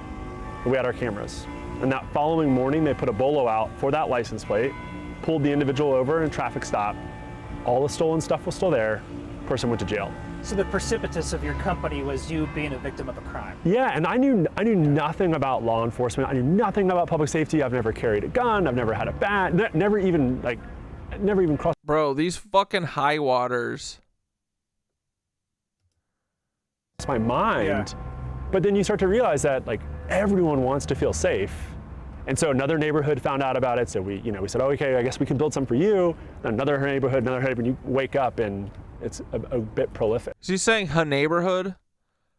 and we had our cameras. And that following morning, they put a bolo out for that license plate, pulled the individual over in a traffic stop. All the stolen stuff was still there. Person went to jail. So the precipitous of your company was you being a victim of a crime. Yeah, and I knew nothing about law enforcement. I knew nothing about public safety. I've never carried a gun. I've never had a bat. Never even crossed. Bro, these fucking high waters. It's my mind. But then you start to realize that like everyone wants to feel safe. And so another neighborhood found out about it. So we said, oh, okay, I guess we can build some for you. Another neighborhood, and you wake up and it's a bit prolific. Is he saying her neighborhood?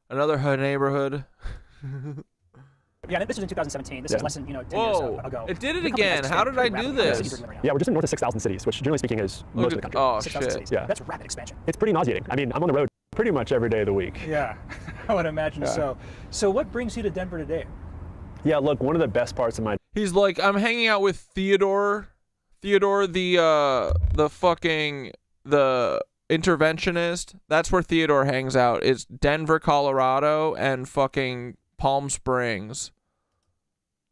Another her neighborhood? Yeah, this was in 2017. This is less than 10 years ago. It did it again. How did I do this? Yeah, we're just in north of 6,000 cities, which generally speaking is most of the country. Oh, 6,000 shit. cities. Yeah. That's rapid expansion. It's pretty nauseating. I mean, I'm on the road pretty much every day of the week. Yeah, I would imagine so. So what brings you to Denver today? Yeah, look, one of the best parts of my... He's like, I'm hanging out with Theodore, the interventionist. That's where Theodore hangs out. It's Denver, Colorado, and fucking Palm Springs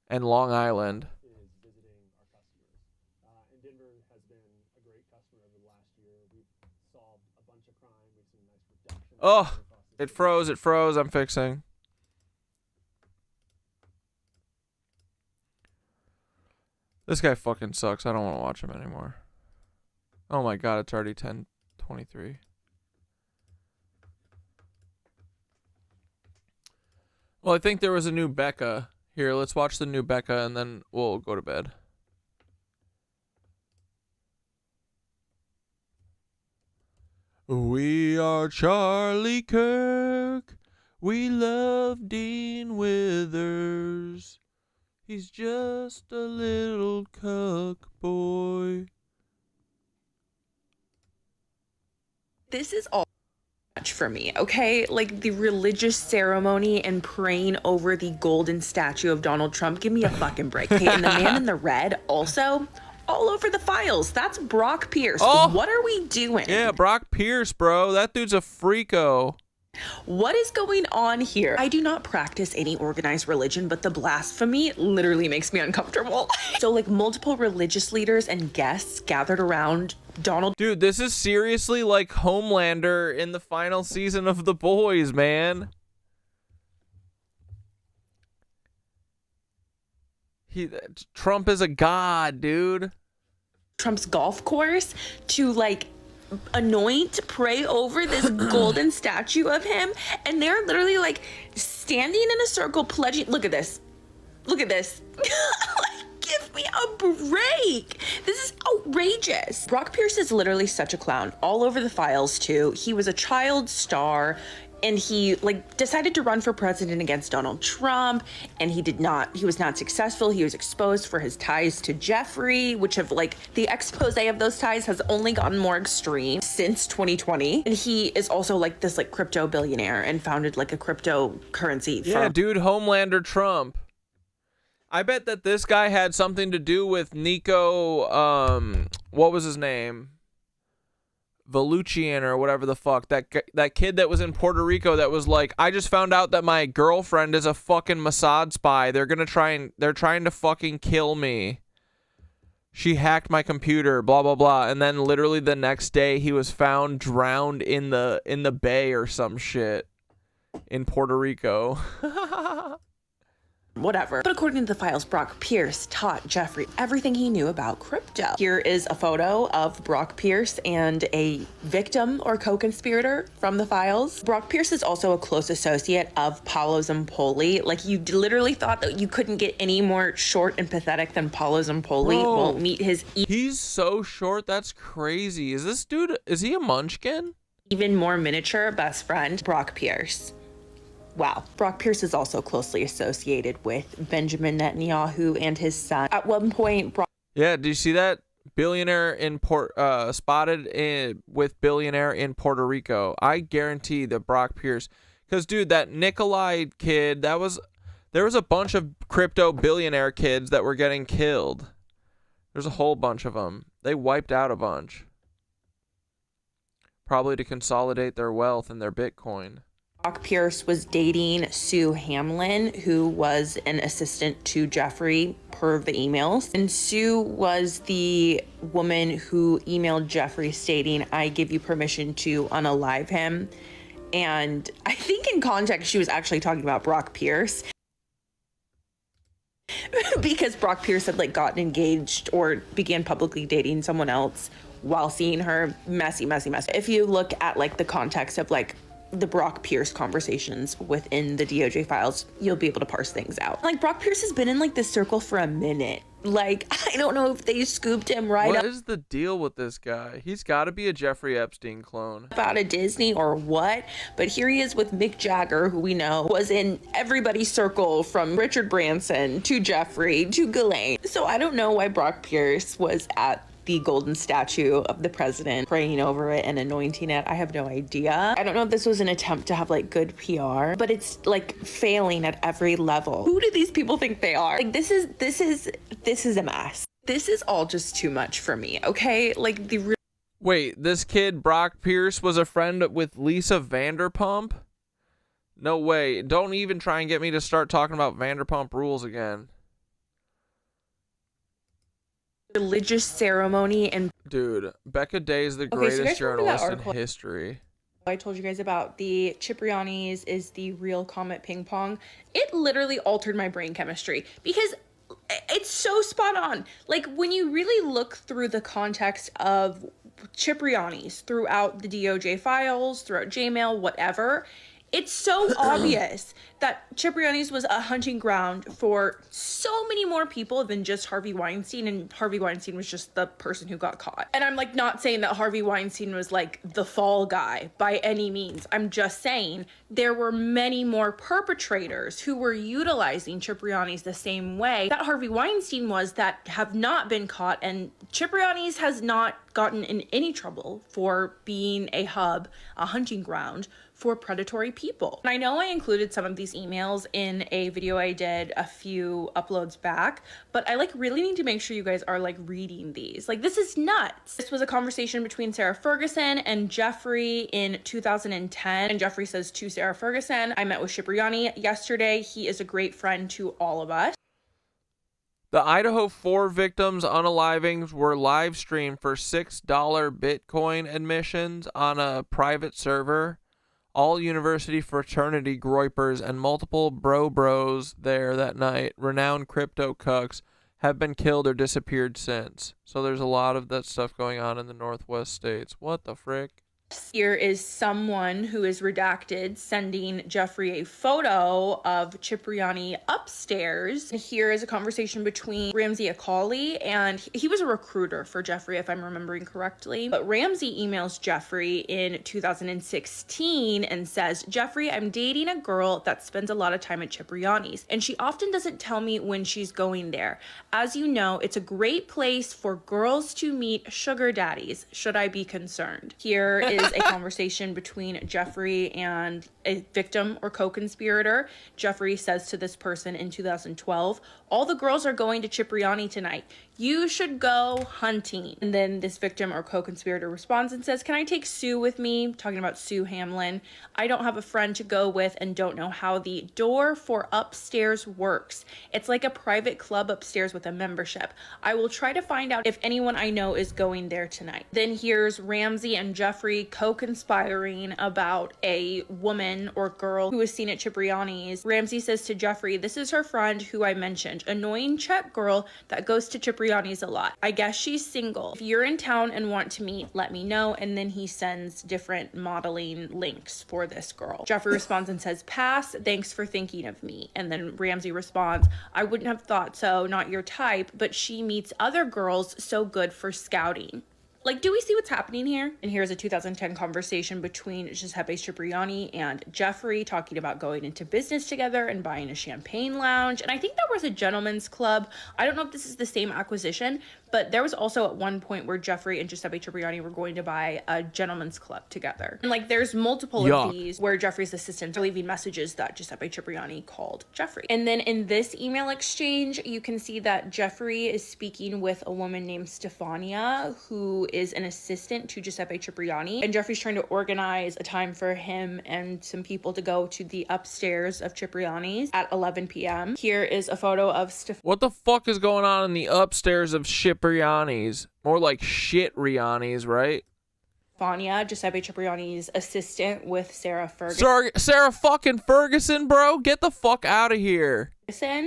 and Long Island. Oh, it froze. I'm fixing. This guy fucking sucks. I don't want to watch him anymore. Oh my god, it's already 10:23. Well, I think there was a new Becca. Here, let's watch the new Becca and then we'll go to bed. We are Charlie Kirk. We love Dean Withers. He's just a little cuck boy. This is all much for me, okay? Like the religious ceremony and praying over the golden statue of Donald Trump. Give me a fucking break, okay? And the man in the red also. all over the files. That's Brock Pierce. Oh! What are we doing? Yeah, Brock Pierce, bro. That dude's a freako. What is going on here? I do not practice any organized religion, but the blasphemy literally makes me uncomfortable. So like multiple religious leaders and guests gathered around Donald. Dude, this is seriously like Homelander in the final season of The Boys, man. Trump is a god, dude. Trump's golf course to like anoint, pray over this golden statue of him, and they're literally like standing in a circle pledging. Look at this. Look at this. Give me a break. This is outrageous. Brock Pierce is literally such a clown. All over the files too. He was a child star, and he like decided to run for president against Donald Trump, and he was not successful. He was exposed for his ties to Jeffrey, which have like the expose of those ties has only gotten more extreme since 2020. And he is also like this like crypto billionaire and founded like a cryptocurrency Yeah, firm. dude, Homelander Trump. I bet that this guy had something to do with Nico, what was his name? Volucian or whatever the fuck, that kid that was in Puerto Rico that was like, I just found out that my girlfriend is a fucking Mossad spy. They're trying to fucking kill me. She hacked my computer, blah blah blah. And then literally the next day he was found drowned in the bay or some shit in Puerto Rico. Whatever. But according to the files, Brock Pierce taught Jeffrey everything he knew about crypto. Here is a photo of Brock Pierce and a victim or co-conspirator from the files. Brock Pierce is also a close associate of Paolo Zampoli. Like, you literally thought that you couldn't get any more short and pathetic than Paolo Zampoli. Bro, Won't meet his... He's so short, that's crazy. Is this dude, is he a munchkin? Even more miniature best friend, Brock Pierce. Wow. Brock Pierce is also closely associated with Benjamin Netanyahu and his son. At one point, Yeah, do you see that? Billionaire in with billionaire in Puerto Rico. I guarantee that Brock Pierce, because dude, that Nikolai kid, there was a bunch of crypto billionaire kids that were getting killed. There's a whole bunch of them. They wiped out a bunch. Probably to consolidate their wealth and their Bitcoin. Brock Pierce was dating Sue Hamlin, who was an assistant to Jeffrey per the emails. And Sue was the woman who emailed Jeffrey stating, I give you permission to unalive him. And I think in context, she was actually talking about Brock Pierce. Because Brock Pierce had like gotten engaged or began publicly dating someone else while seeing her. Messy. If you look at like the context of like the Brock Pierce conversations within the DOJ files, you'll be able to parse things out. Like, Brock Pierce has been in like this circle for a minute. Like, I don't know if they scooped him right What is the deal with this guy? He's got to be a Jeffrey Epstein clone. up out of Disney or what, but here he is with Mick Jagger, who we know was in everybody's circle from Richard Branson to Jeffrey to Ghislaine. So I don't know why Brock Pierce was at the golden statue of the president, praying over it and anointing it. I have no idea. I don't know if this was an attempt to have like good PR, but it's like failing at every level. Who do these people think they are? Like, this is a mess. This is all just too much for me, okay? Like, Wait, this kid Brock Pierce was a friend with Lisa Vanderpump? No way. Don't even try and get me to start talking about Vanderpump Rules again. religious ceremony and... Dude, Becca Day is the greatest journalist in history. I told you guys about the Cipriani's is the real Comet Ping Pong. It literally altered my brain chemistry because it's so spot on. Like, when you really look through the context of Cipriani's throughout the DOJ files, throughout Jmail, whatever, it's so obvious that Cipriani's was a hunting ground for so many more people than just Harvey Weinstein, and Harvey Weinstein was just the person who got caught. And I'm like not saying that Harvey Weinstein was like the fall guy by any means. I'm just saying there were many more perpetrators who were utilizing Cipriani's the same way that Harvey Weinstein was that have not been caught, and Cipriani's has not gotten in any trouble for being a hub, a hunting ground for predatory people. And I know I included some of these emails in a video I did a few uploads back, but I like really need to make sure you guys are like reading these. Like, this is nuts. This was a conversation between Sarah Ferguson and Jeffrey in 2010. And Jeffrey says to Sarah Ferguson, I met with Cipriani yesterday. He is a great friend to all of us. The Idaho 4 victims' unalivings were live streamed for $6 Bitcoin admissions on a private server. All university fraternity groypers and multiple bros there that night, renowned crypto cucks, have been killed or disappeared since. So there's a lot of that stuff going on in the Northwest states. What the frick? Here is someone who is redacted sending Jeffrey a photo of Cipriani upstairs. And here is a conversation between Ramsey Akali, and he was a recruiter for Jeffrey, if I'm remembering correctly. But Ramsey emails Jeffrey in 2016 and says, Jeffrey, I'm dating a girl that spends a lot of time at Cipriani's, and she often doesn't tell me when she's going there. As you know, it's a great place for girls to meet sugar daddies. Should I be concerned? Here is a conversation between Jeffrey and a victim or co-conspirator. Jeffrey says to this person in 2012, all the girls are going to Cipriani tonight. You should go hunting. And then this victim or co-conspirator responds and says, can I take Sue with me? Talking about Sue Hamlin. I don't have a friend to go with and don't know how the door for upstairs works. It's like a private club upstairs with a membership. I will try to find out if anyone I know is going there tonight. Then here's Ramsey and Jeffrey co-conspiring about a woman or girl who was seen at Cipriani's. Ramsey says to Jeffrey, this is her friend who I mentioned, annoying Czech girl that goes to Cipriani's a lot. I guess she's single. If you're in town and want to meet, let me know. And then he sends different modeling links for this girl. Jeffrey responds and says, pass, thanks for thinking of me. And then Ramsey responds, I wouldn't have thought so, not your type, but she meets other girls, so good for scouting. Like, do we see what's happening here? And here's a 2010 conversation between Giuseppe Cipriani and Jeffrey talking about going into business together and buying a champagne lounge. And I think there was a gentleman's club. I don't know if this is the same acquisition, but there was also at one point where Jeffrey and Giuseppe Cipriani were going to buy a gentleman's club together. And like, there's multiple of these where Jeffrey's assistants are leaving messages that Giuseppe Cipriani called Jeffrey. And then in this email exchange, you can see that Jeffrey is speaking with a woman named Stefania, who is an assistant to Giuseppe Cipriani. And Jeffrey's trying to organize a time for him and some people to go to the upstairs of Cipriani's at 11 p.m. Here is a photo of What the fuck is going on in the upstairs of Cipriani's? More like shit-riani's, right? Stefania, Giuseppe Cipriani's assistant with Sarah Ferguson. Sorry, Sarah fucking Ferguson, bro? Get the fuck out of here.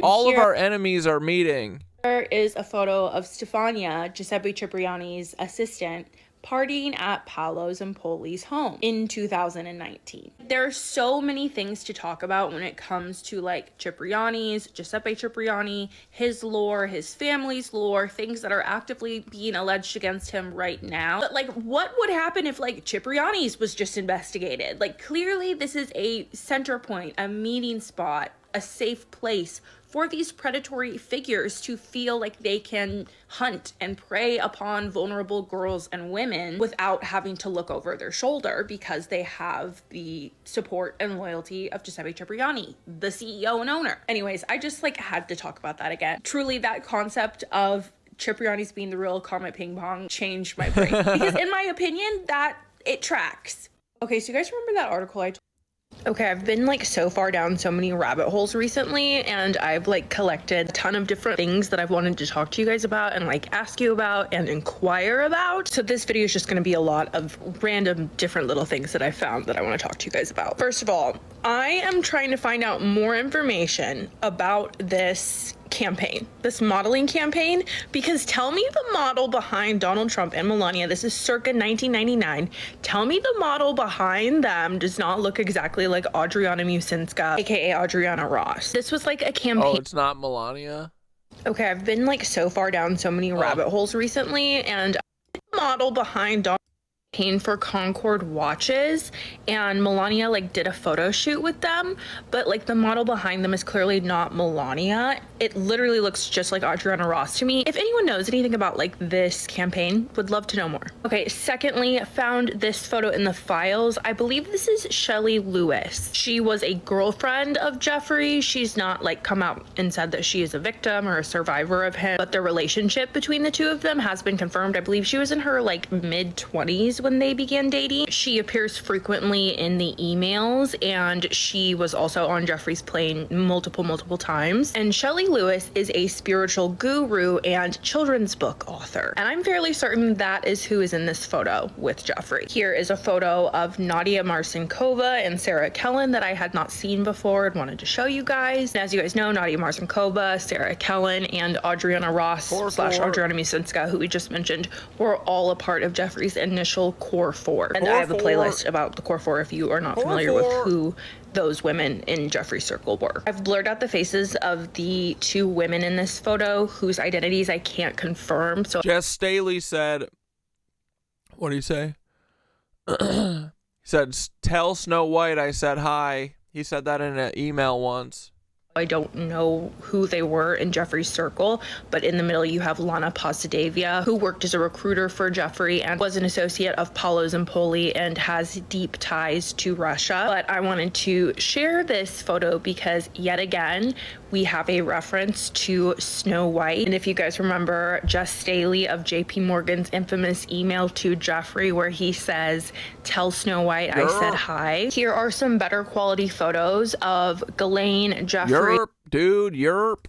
All of our enemies are meeting. There is a photo of Stefania, Giuseppe Cipriani's assistant, partying at Paolo Zampoli's home in 2019. There are so many things to talk about when it comes to like Cipriani's, Giuseppe Cipriani, his lore, his family's lore, things that are actively being alleged against him right now. But like, what would happen if like Cipriani's was just investigated? Like, clearly this is a center point, a meeting spot, a safe place for these predatory figures to feel like they can hunt and prey upon vulnerable girls and women without having to look over their shoulder because they have the support and loyalty of Giuseppe Cipriani, the CEO and owner. Anyways, I just like had to talk about that again. Truly, that concept of Cipriani's being the real Comet Ping Pong changed my brain. Because in my opinion, that it tracks. Okay, so you guys remember that article I told? Okay, I've been like so far down so many rabbit holes recently, and I've like collected a ton of different things that I've wanted to talk to you guys about and like ask you about and inquire about. So this video is just going to be a lot of random different little things that I found that I want to talk to you guys about. First of all, I am trying to find out more information about this campaign, this modeling campaign, because tell me the model behind Donald Trump and Melania, this is circa 1999, tell me the model behind them does not look exactly like Adriana Musinska, aka Adriana Ross. This was like a campaign. Oh, it's not Melania? Okay, I've been like so far down so many rabbit holes recently, and the model behind Donald campaign for Concord watches, and Melania like did a photo shoot with them, but like the model behind them is clearly not Melania. It literally looks just like Adriana Ross to me. If anyone knows anything about like this campaign, would love to know more. Okay, secondly, found this photo in the files. I believe this is Shelley Lewis. She was a girlfriend of Jeffrey. She's not like come out and said that she is a victim or a survivor of him, but the relationship between the two of them has been confirmed. I believe she was in her like mid-20s when they began dating. She appears frequently in the emails, and she was also on Jeffrey's plane multiple times. And Shelley Lewis is a spiritual guru and children's book author. And I'm fairly certain that is who is in this photo with Jeffrey. Here is a photo of Nadia Marcinkova and Sarah Kellen that I had not seen before and wanted to show you guys. And as you guys know, Nadia Marcinkova, Sarah Kellen, and Adriana Ross / Adriana Misinska, who we just mentioned, were all a part of Jeffrey's initial core four. And I have a playlist about the core four if you are not familiar with who those women in Jeffrey's circle were. I've blurred out the faces of the two women in this photo whose identities I can't confirm. So Jess Staley said, what do you say? He said, tell Snow White I said hi. He said that in an email once. I don't know who they were in Jeffrey's circle, but in the middle you have Lana Posidavia, who worked as a recruiter for Jeffrey and was an associate of Paolo Zampoli and has deep ties to Russia. But I wanted to share this photo because yet again, we have a reference to Snow White. And if you guys remember Jess Staley of JP Morgan's infamous email to Jeffrey where he says, tell Snow White I said hi. Here are some better quality photos of Ghislaine, Jeffrey, Yerp.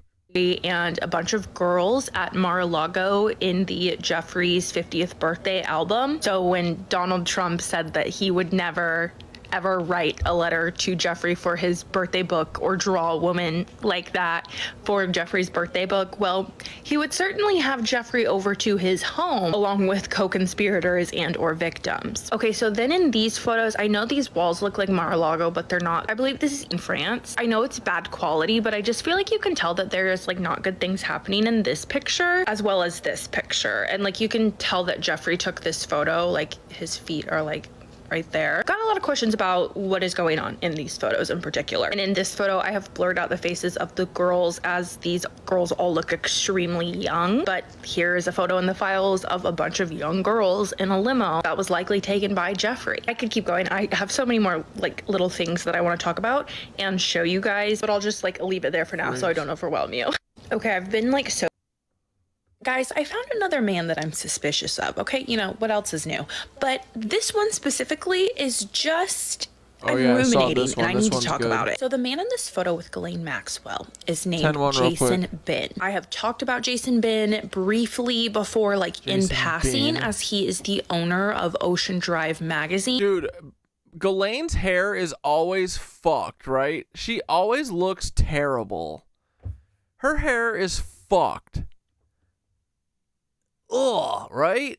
and a bunch of girls at Mar-a-Lago in the Jeffrey's 50th birthday album. So when Donald Trump said that he would never ever write a letter to Jeffrey for his birthday book or draw a woman like that for Jeffrey's birthday book, well, he would certainly have Jeffrey over to his home along with co-conspirators and or victims. Okay, so then in these photos, I know these walls look like Mar-a-Lago, but they're not. I believe this is in France. I know it's bad quality, but I just feel like you can tell that there's like not good things happening in this picture as well as this picture. And like you can tell that Jeffrey took this photo, like his feet are like right there. Got a lot of questions about what is going on in these photos in particular. And in this photo, I have blurred out the faces of the girls as these girls all look extremely young. But here is a photo in the files of a bunch of young girls in a limo that was likely taken by Jeffrey. I could keep going. I have so many more like little things that I want to talk about and show you guys, but I'll just like leave it there for now so I don't overwhelm you. Okay, I've been like so Guys, I found another man that I'm suspicious of. Okay, you know, what else is new? But this one specifically is just I'm ruminating and I need to talk about it. So the man in this photo with Ghislaine Maxwell is named Jason Bin. I have talked about Jason Bin briefly before, like in passing, as he is the owner of Ocean Drive magazine. Dude, Ghislaine's hair is always fucked, right? She always looks terrible. Her hair is fucked. Ugh, right?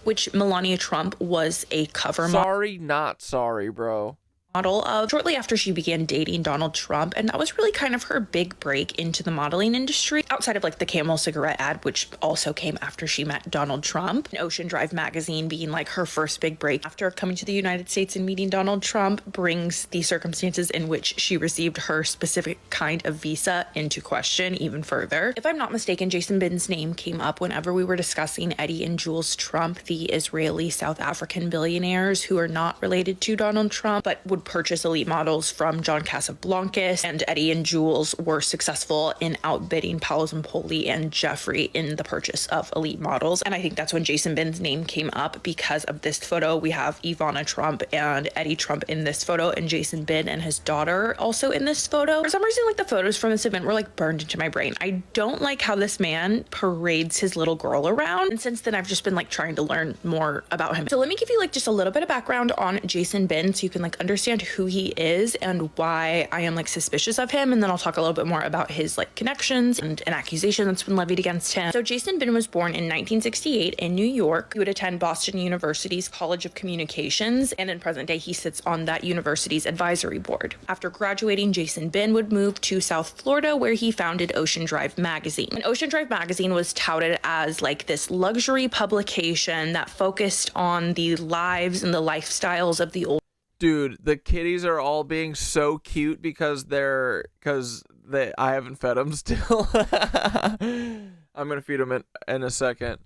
Which Melania Trump was a cover model. Sorry, not sorry, bro. Model of shortly after she began dating Donald Trump, and that was really kind of her big break into the modeling industry outside of like the Camel cigarette ad, which also came after she met Donald Trump. And Ocean Drive magazine being like her first big break after coming to the United States and meeting Donald Trump brings the circumstances in which she received her specific kind of visa into question even further. If I'm not mistaken, Jason Bin's name came up whenever we were discussing Eddie and Jules Trump, the Israeli South African billionaires who are not related to Donald Trump but would purchase elite models from John Casablancas, and Eddie and Jules were successful in outbidding Paolo Zampoli and Jeffrey in the purchase of elite models. And I think that's when Jason Bin's name came up because of this photo. We have Ivana Trump and Eddie Trump in this photo, and Jason Bin and his daughter also in this photo. For some reason, like the photos from this event were like burned into my brain. I don't like how this man parades his little girl around. And since then, I've just been like trying to learn more about him. So let me give you like just a little bit of background on Jason Bin so you can like understand understand who he is and why I am like suspicious of him. And then I'll talk a little bit more about his like connections and an accusation that's been levied against him. So Jason Bin was born in 1968 in New York. He would attend Boston University's College of Communications, and in present day he sits on that university's advisory board. After graduating, Jason Bin would move to South Florida, where he founded Ocean Drive magazine. And Ocean Drive magazine was touted as like this luxury publication that focused on the lives and the lifestyles of the old. Dude, the kitties are all being so cute because I haven't fed them still. I'm gonna feed them in a second,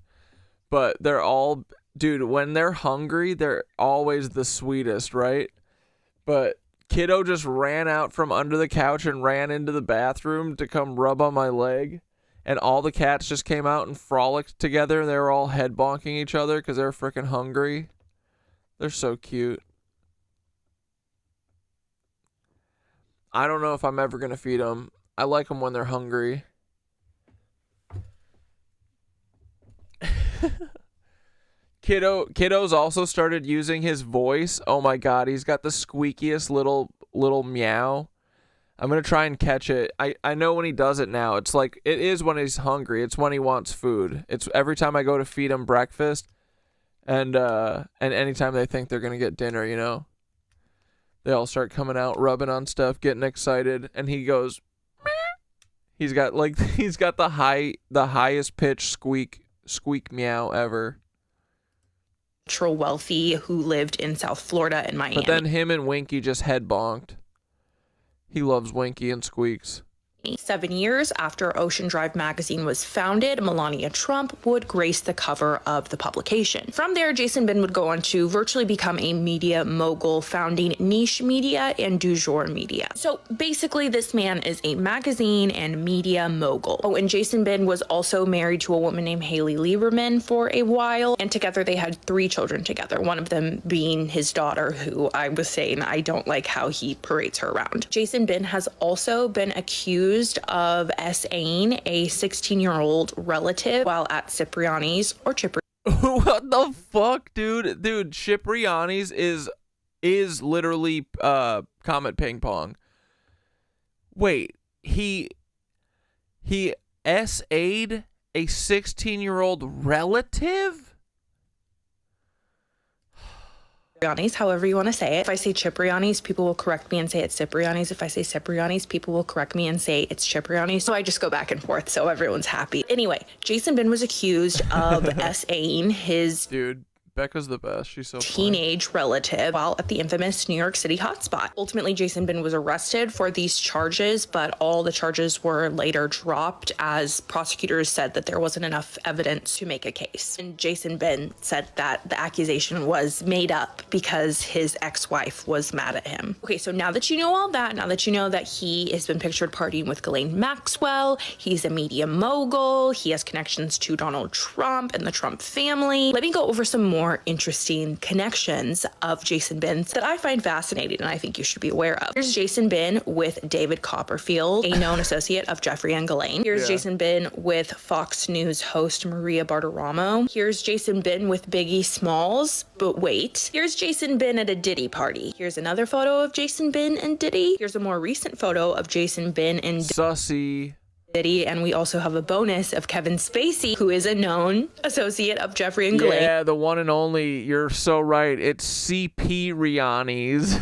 but they're all, dude, when they're hungry, they're always the sweetest, right? But Kiddo just ran out from under the couch and ran into the bathroom to come rub on my leg, and all the cats just came out and frolicked together. They were all head bonking each other because they're freaking hungry. They're so cute. I don't know if I'm ever gonna feed them. I like them when they're hungry. Kiddo's also started using his voice. Oh my god, he's got the squeakiest little meow. I'm gonna try and catch it. I know when he does it now. It's like, it is when he's hungry. It's when he wants food. It's every time I go to feed him breakfast, and anytime they think they're gonna get dinner, you know. They all start coming out, rubbing on stuff, getting excited, and he goes. Meh. He's got the highest pitched squeak meow ever. Wealthy who lived in South Florida and Miami. But then him and Winky just head bonked. He loves Winky and squeaks. 7 years after Ocean Drive magazine was founded, Melania Trump would grace the cover of the publication. From there, Jason Bin would go on to virtually become a media mogul, founding Niche Media and Du Jour Media. So basically, this man is a magazine and media mogul. Oh, and Jason Bin was also married to a woman named Haley Lieberman for a while, and together they had 3 children together, one of them being his daughter, who I was saying I don't like how he parades her around. Jason Bin has also been accused of S.A.ing a 16-year-old relative while at Cipriani's or Cipriani's. What the fuck, dude? Dude, Cipriani's is literally Comet Ping Pong. Wait, he S.A.'d a 16-year-old relative? Cipriani's, however you want to say it. If I say Cipriani's, people will correct me and say it's Cipriani's. If I say Cipriani's, people will correct me and say it's Cipriani's. So I just go back and forth so everyone's happy. Anyway, Jason Bin was accused of S.A.ing his Becca's the best. She's so teenage relative while at the infamous New York City hotspot. Ultimately, Jason Bin was arrested for these charges, but all the charges were later dropped as prosecutors said that there wasn't enough evidence to make a case. And Jason Bin said that the accusation was made up because his ex-wife was mad at him. Okay, so now that you know all that, now that you know that he has been pictured partying with Ghislaine Maxwell, he's a media mogul, he has connections to Donald Trump and the Trump family, let me go over some more interesting connections of Jason Bin that I find fascinating and I think you should be aware of. Here's Jason Bin with David Copperfield, a known associate of Jeffrey and Ghislaine. Here's Jason Bin with Fox News host Maria Bartiromo. Here's Jason Bin with Biggie Smalls, but wait. Here's Jason Bin at a Diddy party. Here's another photo of Jason Bin and Diddy. Here's a more recent photo of Jason Bin and Sussy. Diddy, and we also have a bonus of Kevin Spacey, who is a known associate of Jeffrey and Ghislaine. Yeah, the one and only. You're so right. It's C.P. Riani's.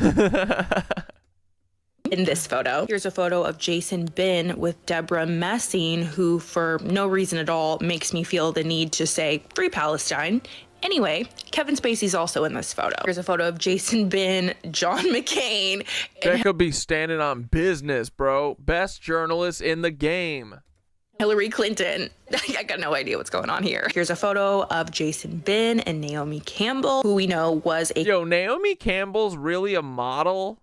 In this photo, here's a photo of Jason Bin with Deborah Messing, who for no reason at all makes me feel the need to say free Palestine. Anyway, Kevin Spacey's also in this photo. Here's a photo of Jason Bin, John McCain. That could be standing on business, bro. Best journalist in the game. Hillary Clinton. I got no idea what's going on here. Here's a photo of Jason Bin and Naomi Campbell, who we know was a... Yo, Naomi Campbell's really a model?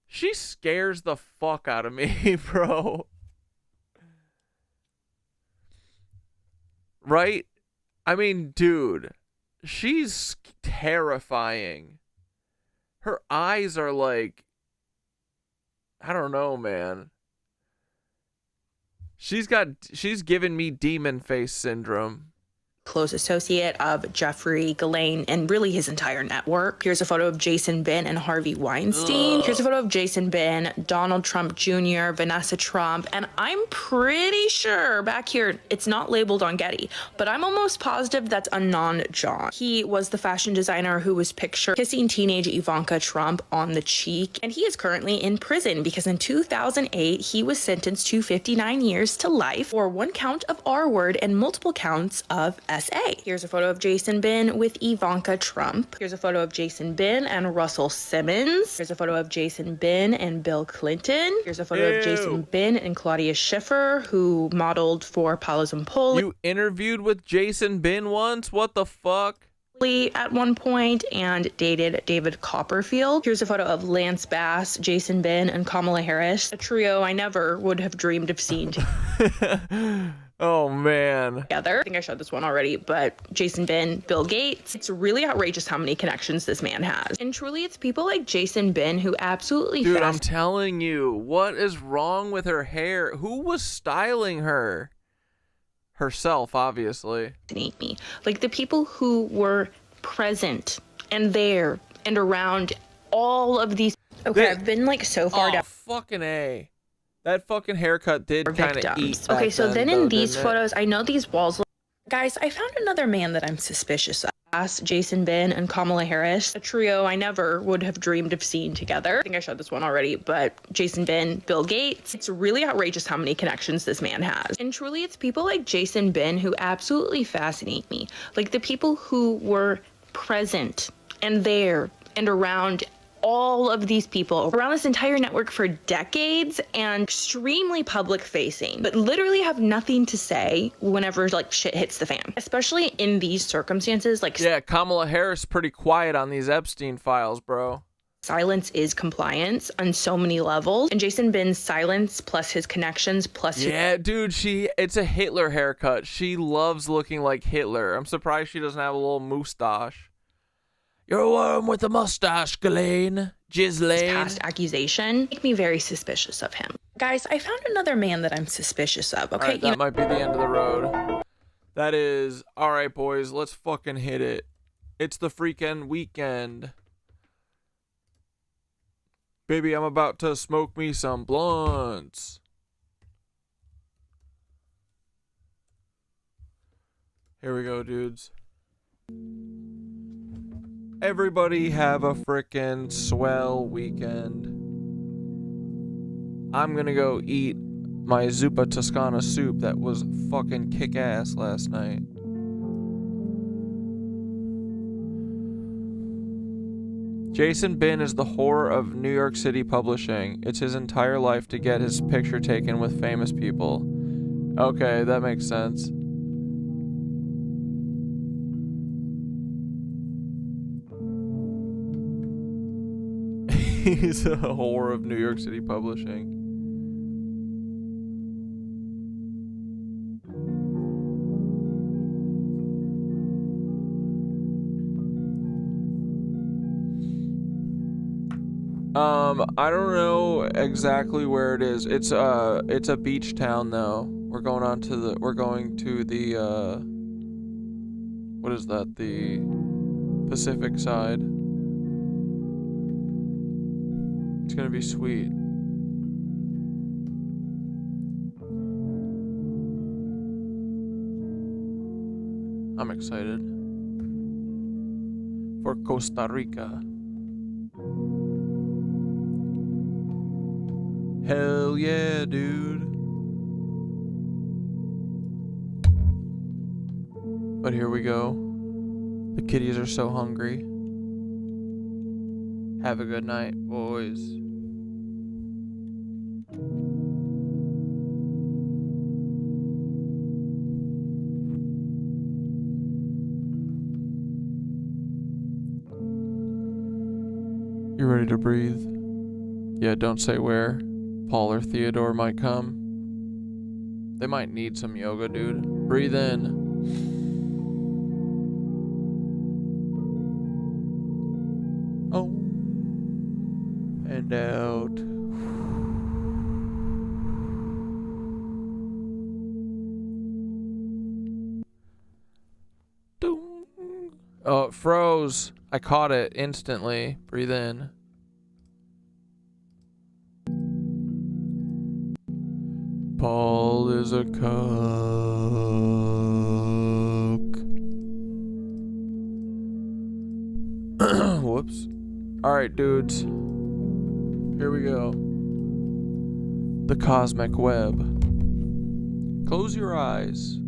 She scares the fuck out of me, bro. Right? I mean, dude, she's terrifying. Her eyes are like, I don't know, man. She's giving me demon face syndrome. close associate of Jeffrey Ghislaine and really his entire network. Here's a photo of Jason Bin and Harvey Weinstein. Here's a photo of Jason Bin, Donald Trump Jr., Vanessa Trump, and I'm pretty sure back here it's not labeled on Getty, but I'm almost positive that's Anand John. He was the fashion designer who was pictured kissing teenage Ivanka Trump on the cheek, and he is currently in prison because in 2008 he was sentenced to 59 years to life for 1 count of R-word and multiple counts of SA. Here's a photo of Jason Bin with Ivanka Trump. Here's a photo of Jason Bin and Russell Simmons. Here's a photo of Jason Bin and Bill Clinton. Here's a photo of Jason Bin and Claudia Schiffer, who modeled for Paolo Zampoli. You interviewed with Jason Bin once? What the fuck? At one point and dated David Copperfield. Here's a photo of Lance Bass, Jason Bin, and Kamala Harris, a trio I never would have dreamed of seeing Oh man. together. I think I showed this one already, but Jason Bin, Bill Gates. It's really outrageous how many connections this man has. And truly, it's people like Jason Bin who absolutely Dude, I'm telling you, what is wrong with her hair? Who was styling her? Herself, obviously. fascinate me. Like the people who were present and there and around all of these. Okay, I've been like so far down. Fucking A. That fucking haircut did kind of eat. Okay, so then in these didn't it? photos, I know these walls. Guys, I found another man that I'm suspicious of. Jason Bin and Kamala Harris, a trio I never would have dreamed of seeing together. I think I showed this one already, but Jason Bin, Bill Gates. It's really outrageous how many connections this man has. And truly, it's people like Jason Bin who absolutely fascinate me. Like the people who were present and there and around all of these people around this entire network for decades and extremely public facing, but literally have nothing to say whenever like shit hits the fan, especially in these circumstances. Like, yeah, Kamala Harris pretty quiet on these Epstein files, bro. Silence is compliance on so many levels. And Jason Bin's silence plus his connections plus Yeah, dude, it's a Hitler haircut. She loves looking like Hitler. I'm surprised she doesn't have a little moustache. You're a worm with a mustache, Ghislaine. Ghislaine. Past accusation make me very suspicious of him. Guys, I found another man that I'm suspicious of. Okay, Right, that might be the end of the road. That is, all right, boys, let's fucking hit it. It's the freaking weekend. Baby, I'm about to smoke me some blunts. Here we go, dudes. Everybody have a frickin' swell weekend. I'm gonna go eat my zuppa Toscana soup that was fucking kick-ass last night. Jason Bin is the whore of New York City publishing. It's his entire life to get his picture taken with famous people. Okay, that makes sense. He's a whore of New York City publishing. I don't know exactly where it is. It's a beach town though. We're going to the what is that? The Pacific side. It's gonna be sweet. I'm excited for Costa Rica. Hell yeah, dude. But here we go. The kitties are so hungry. Have a good night, boys. You ready to breathe? Yeah, don't say where. Paul or Theodore might come. They might need some yoga, dude. Breathe in. Oh. And out. Oh, it froze. I caught it instantly. Breathe in. Paul is a cock. Whoops. Alright, dudes. Here we go. The cosmic web. Close your eyes,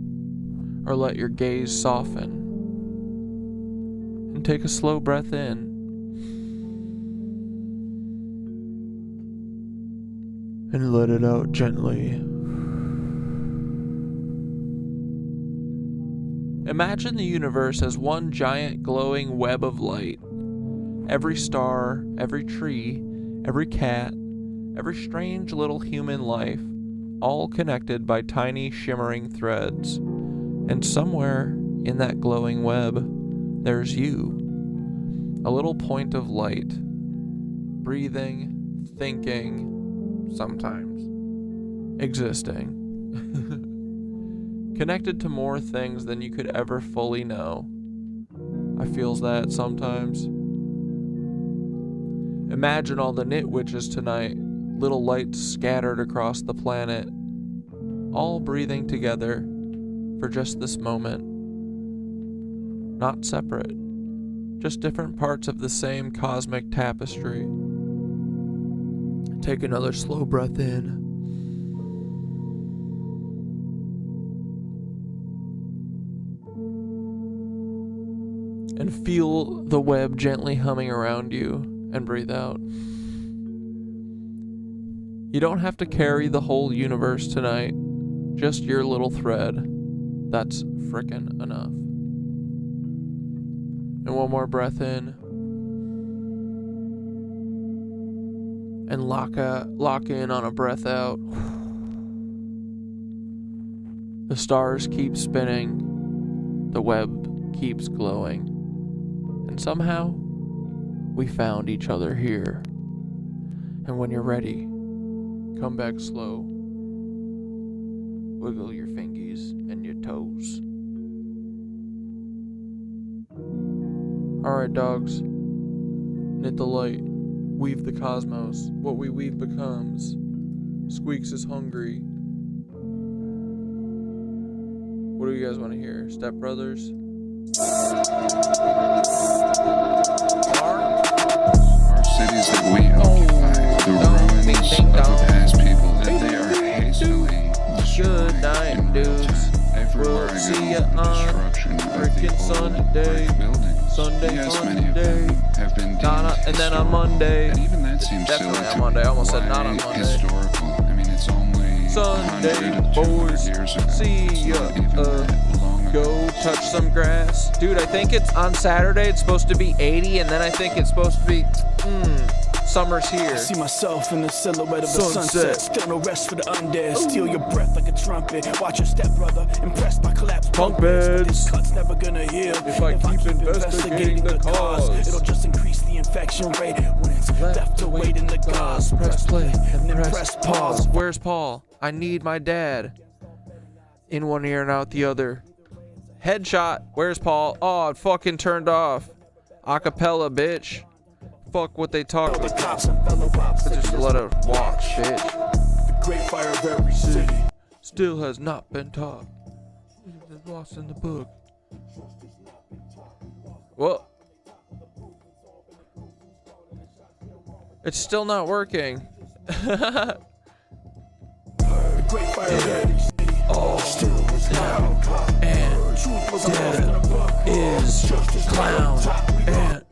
or let your gaze soften, and take a slow breath in. And let it out gently. Imagine the universe as one giant glowing web of light. Every star, every tree, every cat, every strange little human life, all connected by tiny shimmering threads. And somewhere in that glowing web, there's you. A little point of light. Breathing, thinking, sometimes existing. Connected to more things than you could ever fully know. I feels that sometimes. Imagine all the Knitwitches tonight, little lights scattered across the planet, all breathing together for just this moment. Not separate, just different parts of the same cosmic tapestry. Take another slow breath in. And feel the web gently humming around you, and breathe out. You don't have to carry the whole universe tonight, just your little thread. That's frickin' enough. And one more breath in. And lock in on a breath out. The stars keep spinning. The web keeps glowing. And somehow, we found each other here. And when you're ready, come back slow. Wiggle your fingies and your toes. Alright, dogs. Knit the light. Weave the cosmos. What we weave becomes. Squeaks is hungry. What do you guys want to hear? Step Brothers? Our cities that we occupy, the ruins of the past people that they are hastily Good night, dudes. everywhere I go, See the ya on destruction of the frickin' old Sunday. brick buildings. Sunday, Yes, fun many of day. them have been deemed And then on Monday. and even that seems Definitely silly on to Monday. I almost said why not on Monday. historical. I mean, it's only Sunday, 100 to 200 boys. years ago. See It's ya. not even that long ago. Go touch some grass. Dude, I think it's on Saturday. It's supposed to be 80, and then I think it's supposed to be, summer's here. I see myself in the silhouette of the Sunset. sunset. Still no rest for the undead. Steal your breath like a trumpet. Watch your stepbrother impressed by collapse. Punk beds. This cut's never gonna heal. If I keep investigating the cause. It'll just increase the infection rate when it's left to wait in the gauze. Press play and then press pause. Where's Paul? I need my dad. In one ear and out the other. Headshot. Where's Paul? Oh, it fucking turned off. Acapella, bitch. Fuck what they talk about. Just let it walk, bitch. The great fire of every city. Still has not been taught. It's lost in the book. Well, it's still not working. All now and Deb is clown and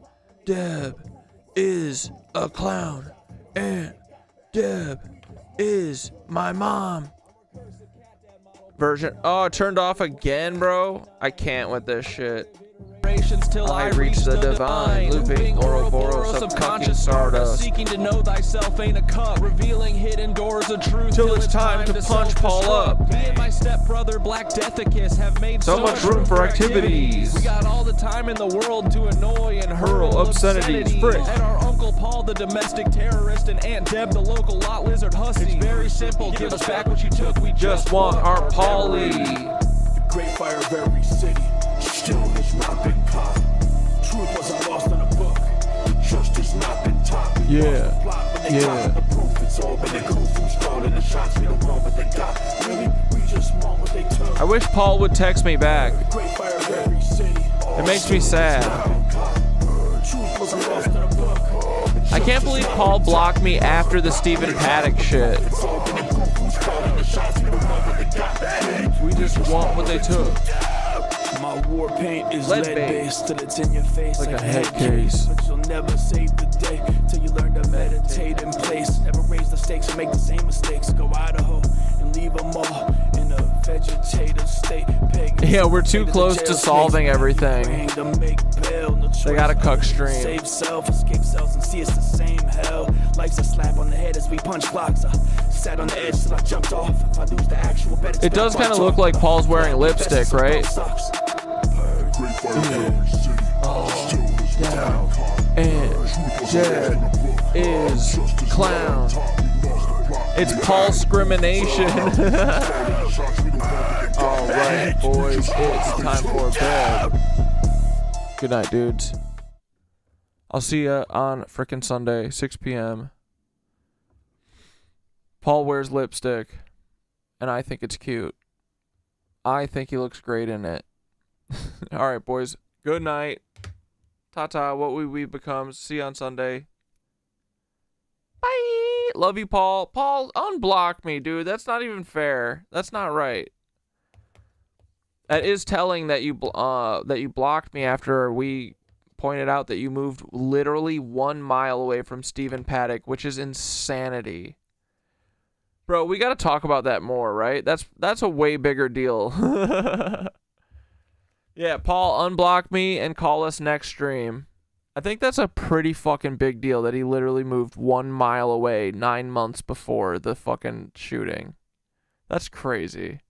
Deb is a clown and Deb is my mom. Version. Oh, it turned off again, bro. I can't with this shit. Till I reach the divine, looping Ouroboros of subconscious stardust. Seeking to know thyself ain't a cup, revealing hidden doors of truth Till it's time to punch Paul up. Me and my stepbrother Black Deathicus have made So much room for activities. We got all the time in the world to annoy and hurl obscenities. Frick. And our Uncle Paul, the domestic terrorist, and Aunt Deb, the local lot lizard hussy. It's very simple, give us back what you took. We Just want our Paulie. The great fire of every city still has not been caught. Trust has not been taught. Yeah. Yeah. I wish Paul would text me back. It makes me sad. I can't believe Paul blocked me after the Stephen Paddock shit. We just want what they took. My war paint is lead based till it's in your face like a head case. But you'll never save the day till you learn to meditate in place. Never raise the stakes or make the same mistakes. Go Idaho and leave them all in a vegetative state. Yeah, we're too close to solving everything. They got a cuck stream. Save self, escape cells, and see it's the same hell. Life's a slap on the head as we punch clocks. Sat on the edge till I jumped off. If I lose the actual bet, it does kind of look like Paul's wearing lipstick, right? And Jed is clown. It's Paul discrimination. All right, boys, it's time for bed. Good night, dudes. I'll see ya on frickin' Sunday, 6 p.m. Paul wears lipstick, and I think it's cute. I think he looks great in it. All right, boys. Good night. Ta-ta. What we become. See you on Sunday. Bye. Love you, Paul. Paul, unblock me, dude. That's not even fair. That's not right. That is telling that you blocked me after we pointed out that you moved literally 1 mile away from Stephen Paddock, which is insanity. Bro, we got to talk about that more, right? That's a way bigger deal. Yeah, Paul, unblock me and call us next stream. I think that's a pretty fucking big deal that he literally moved 1 mile away 9 months before the fucking shooting. That's crazy.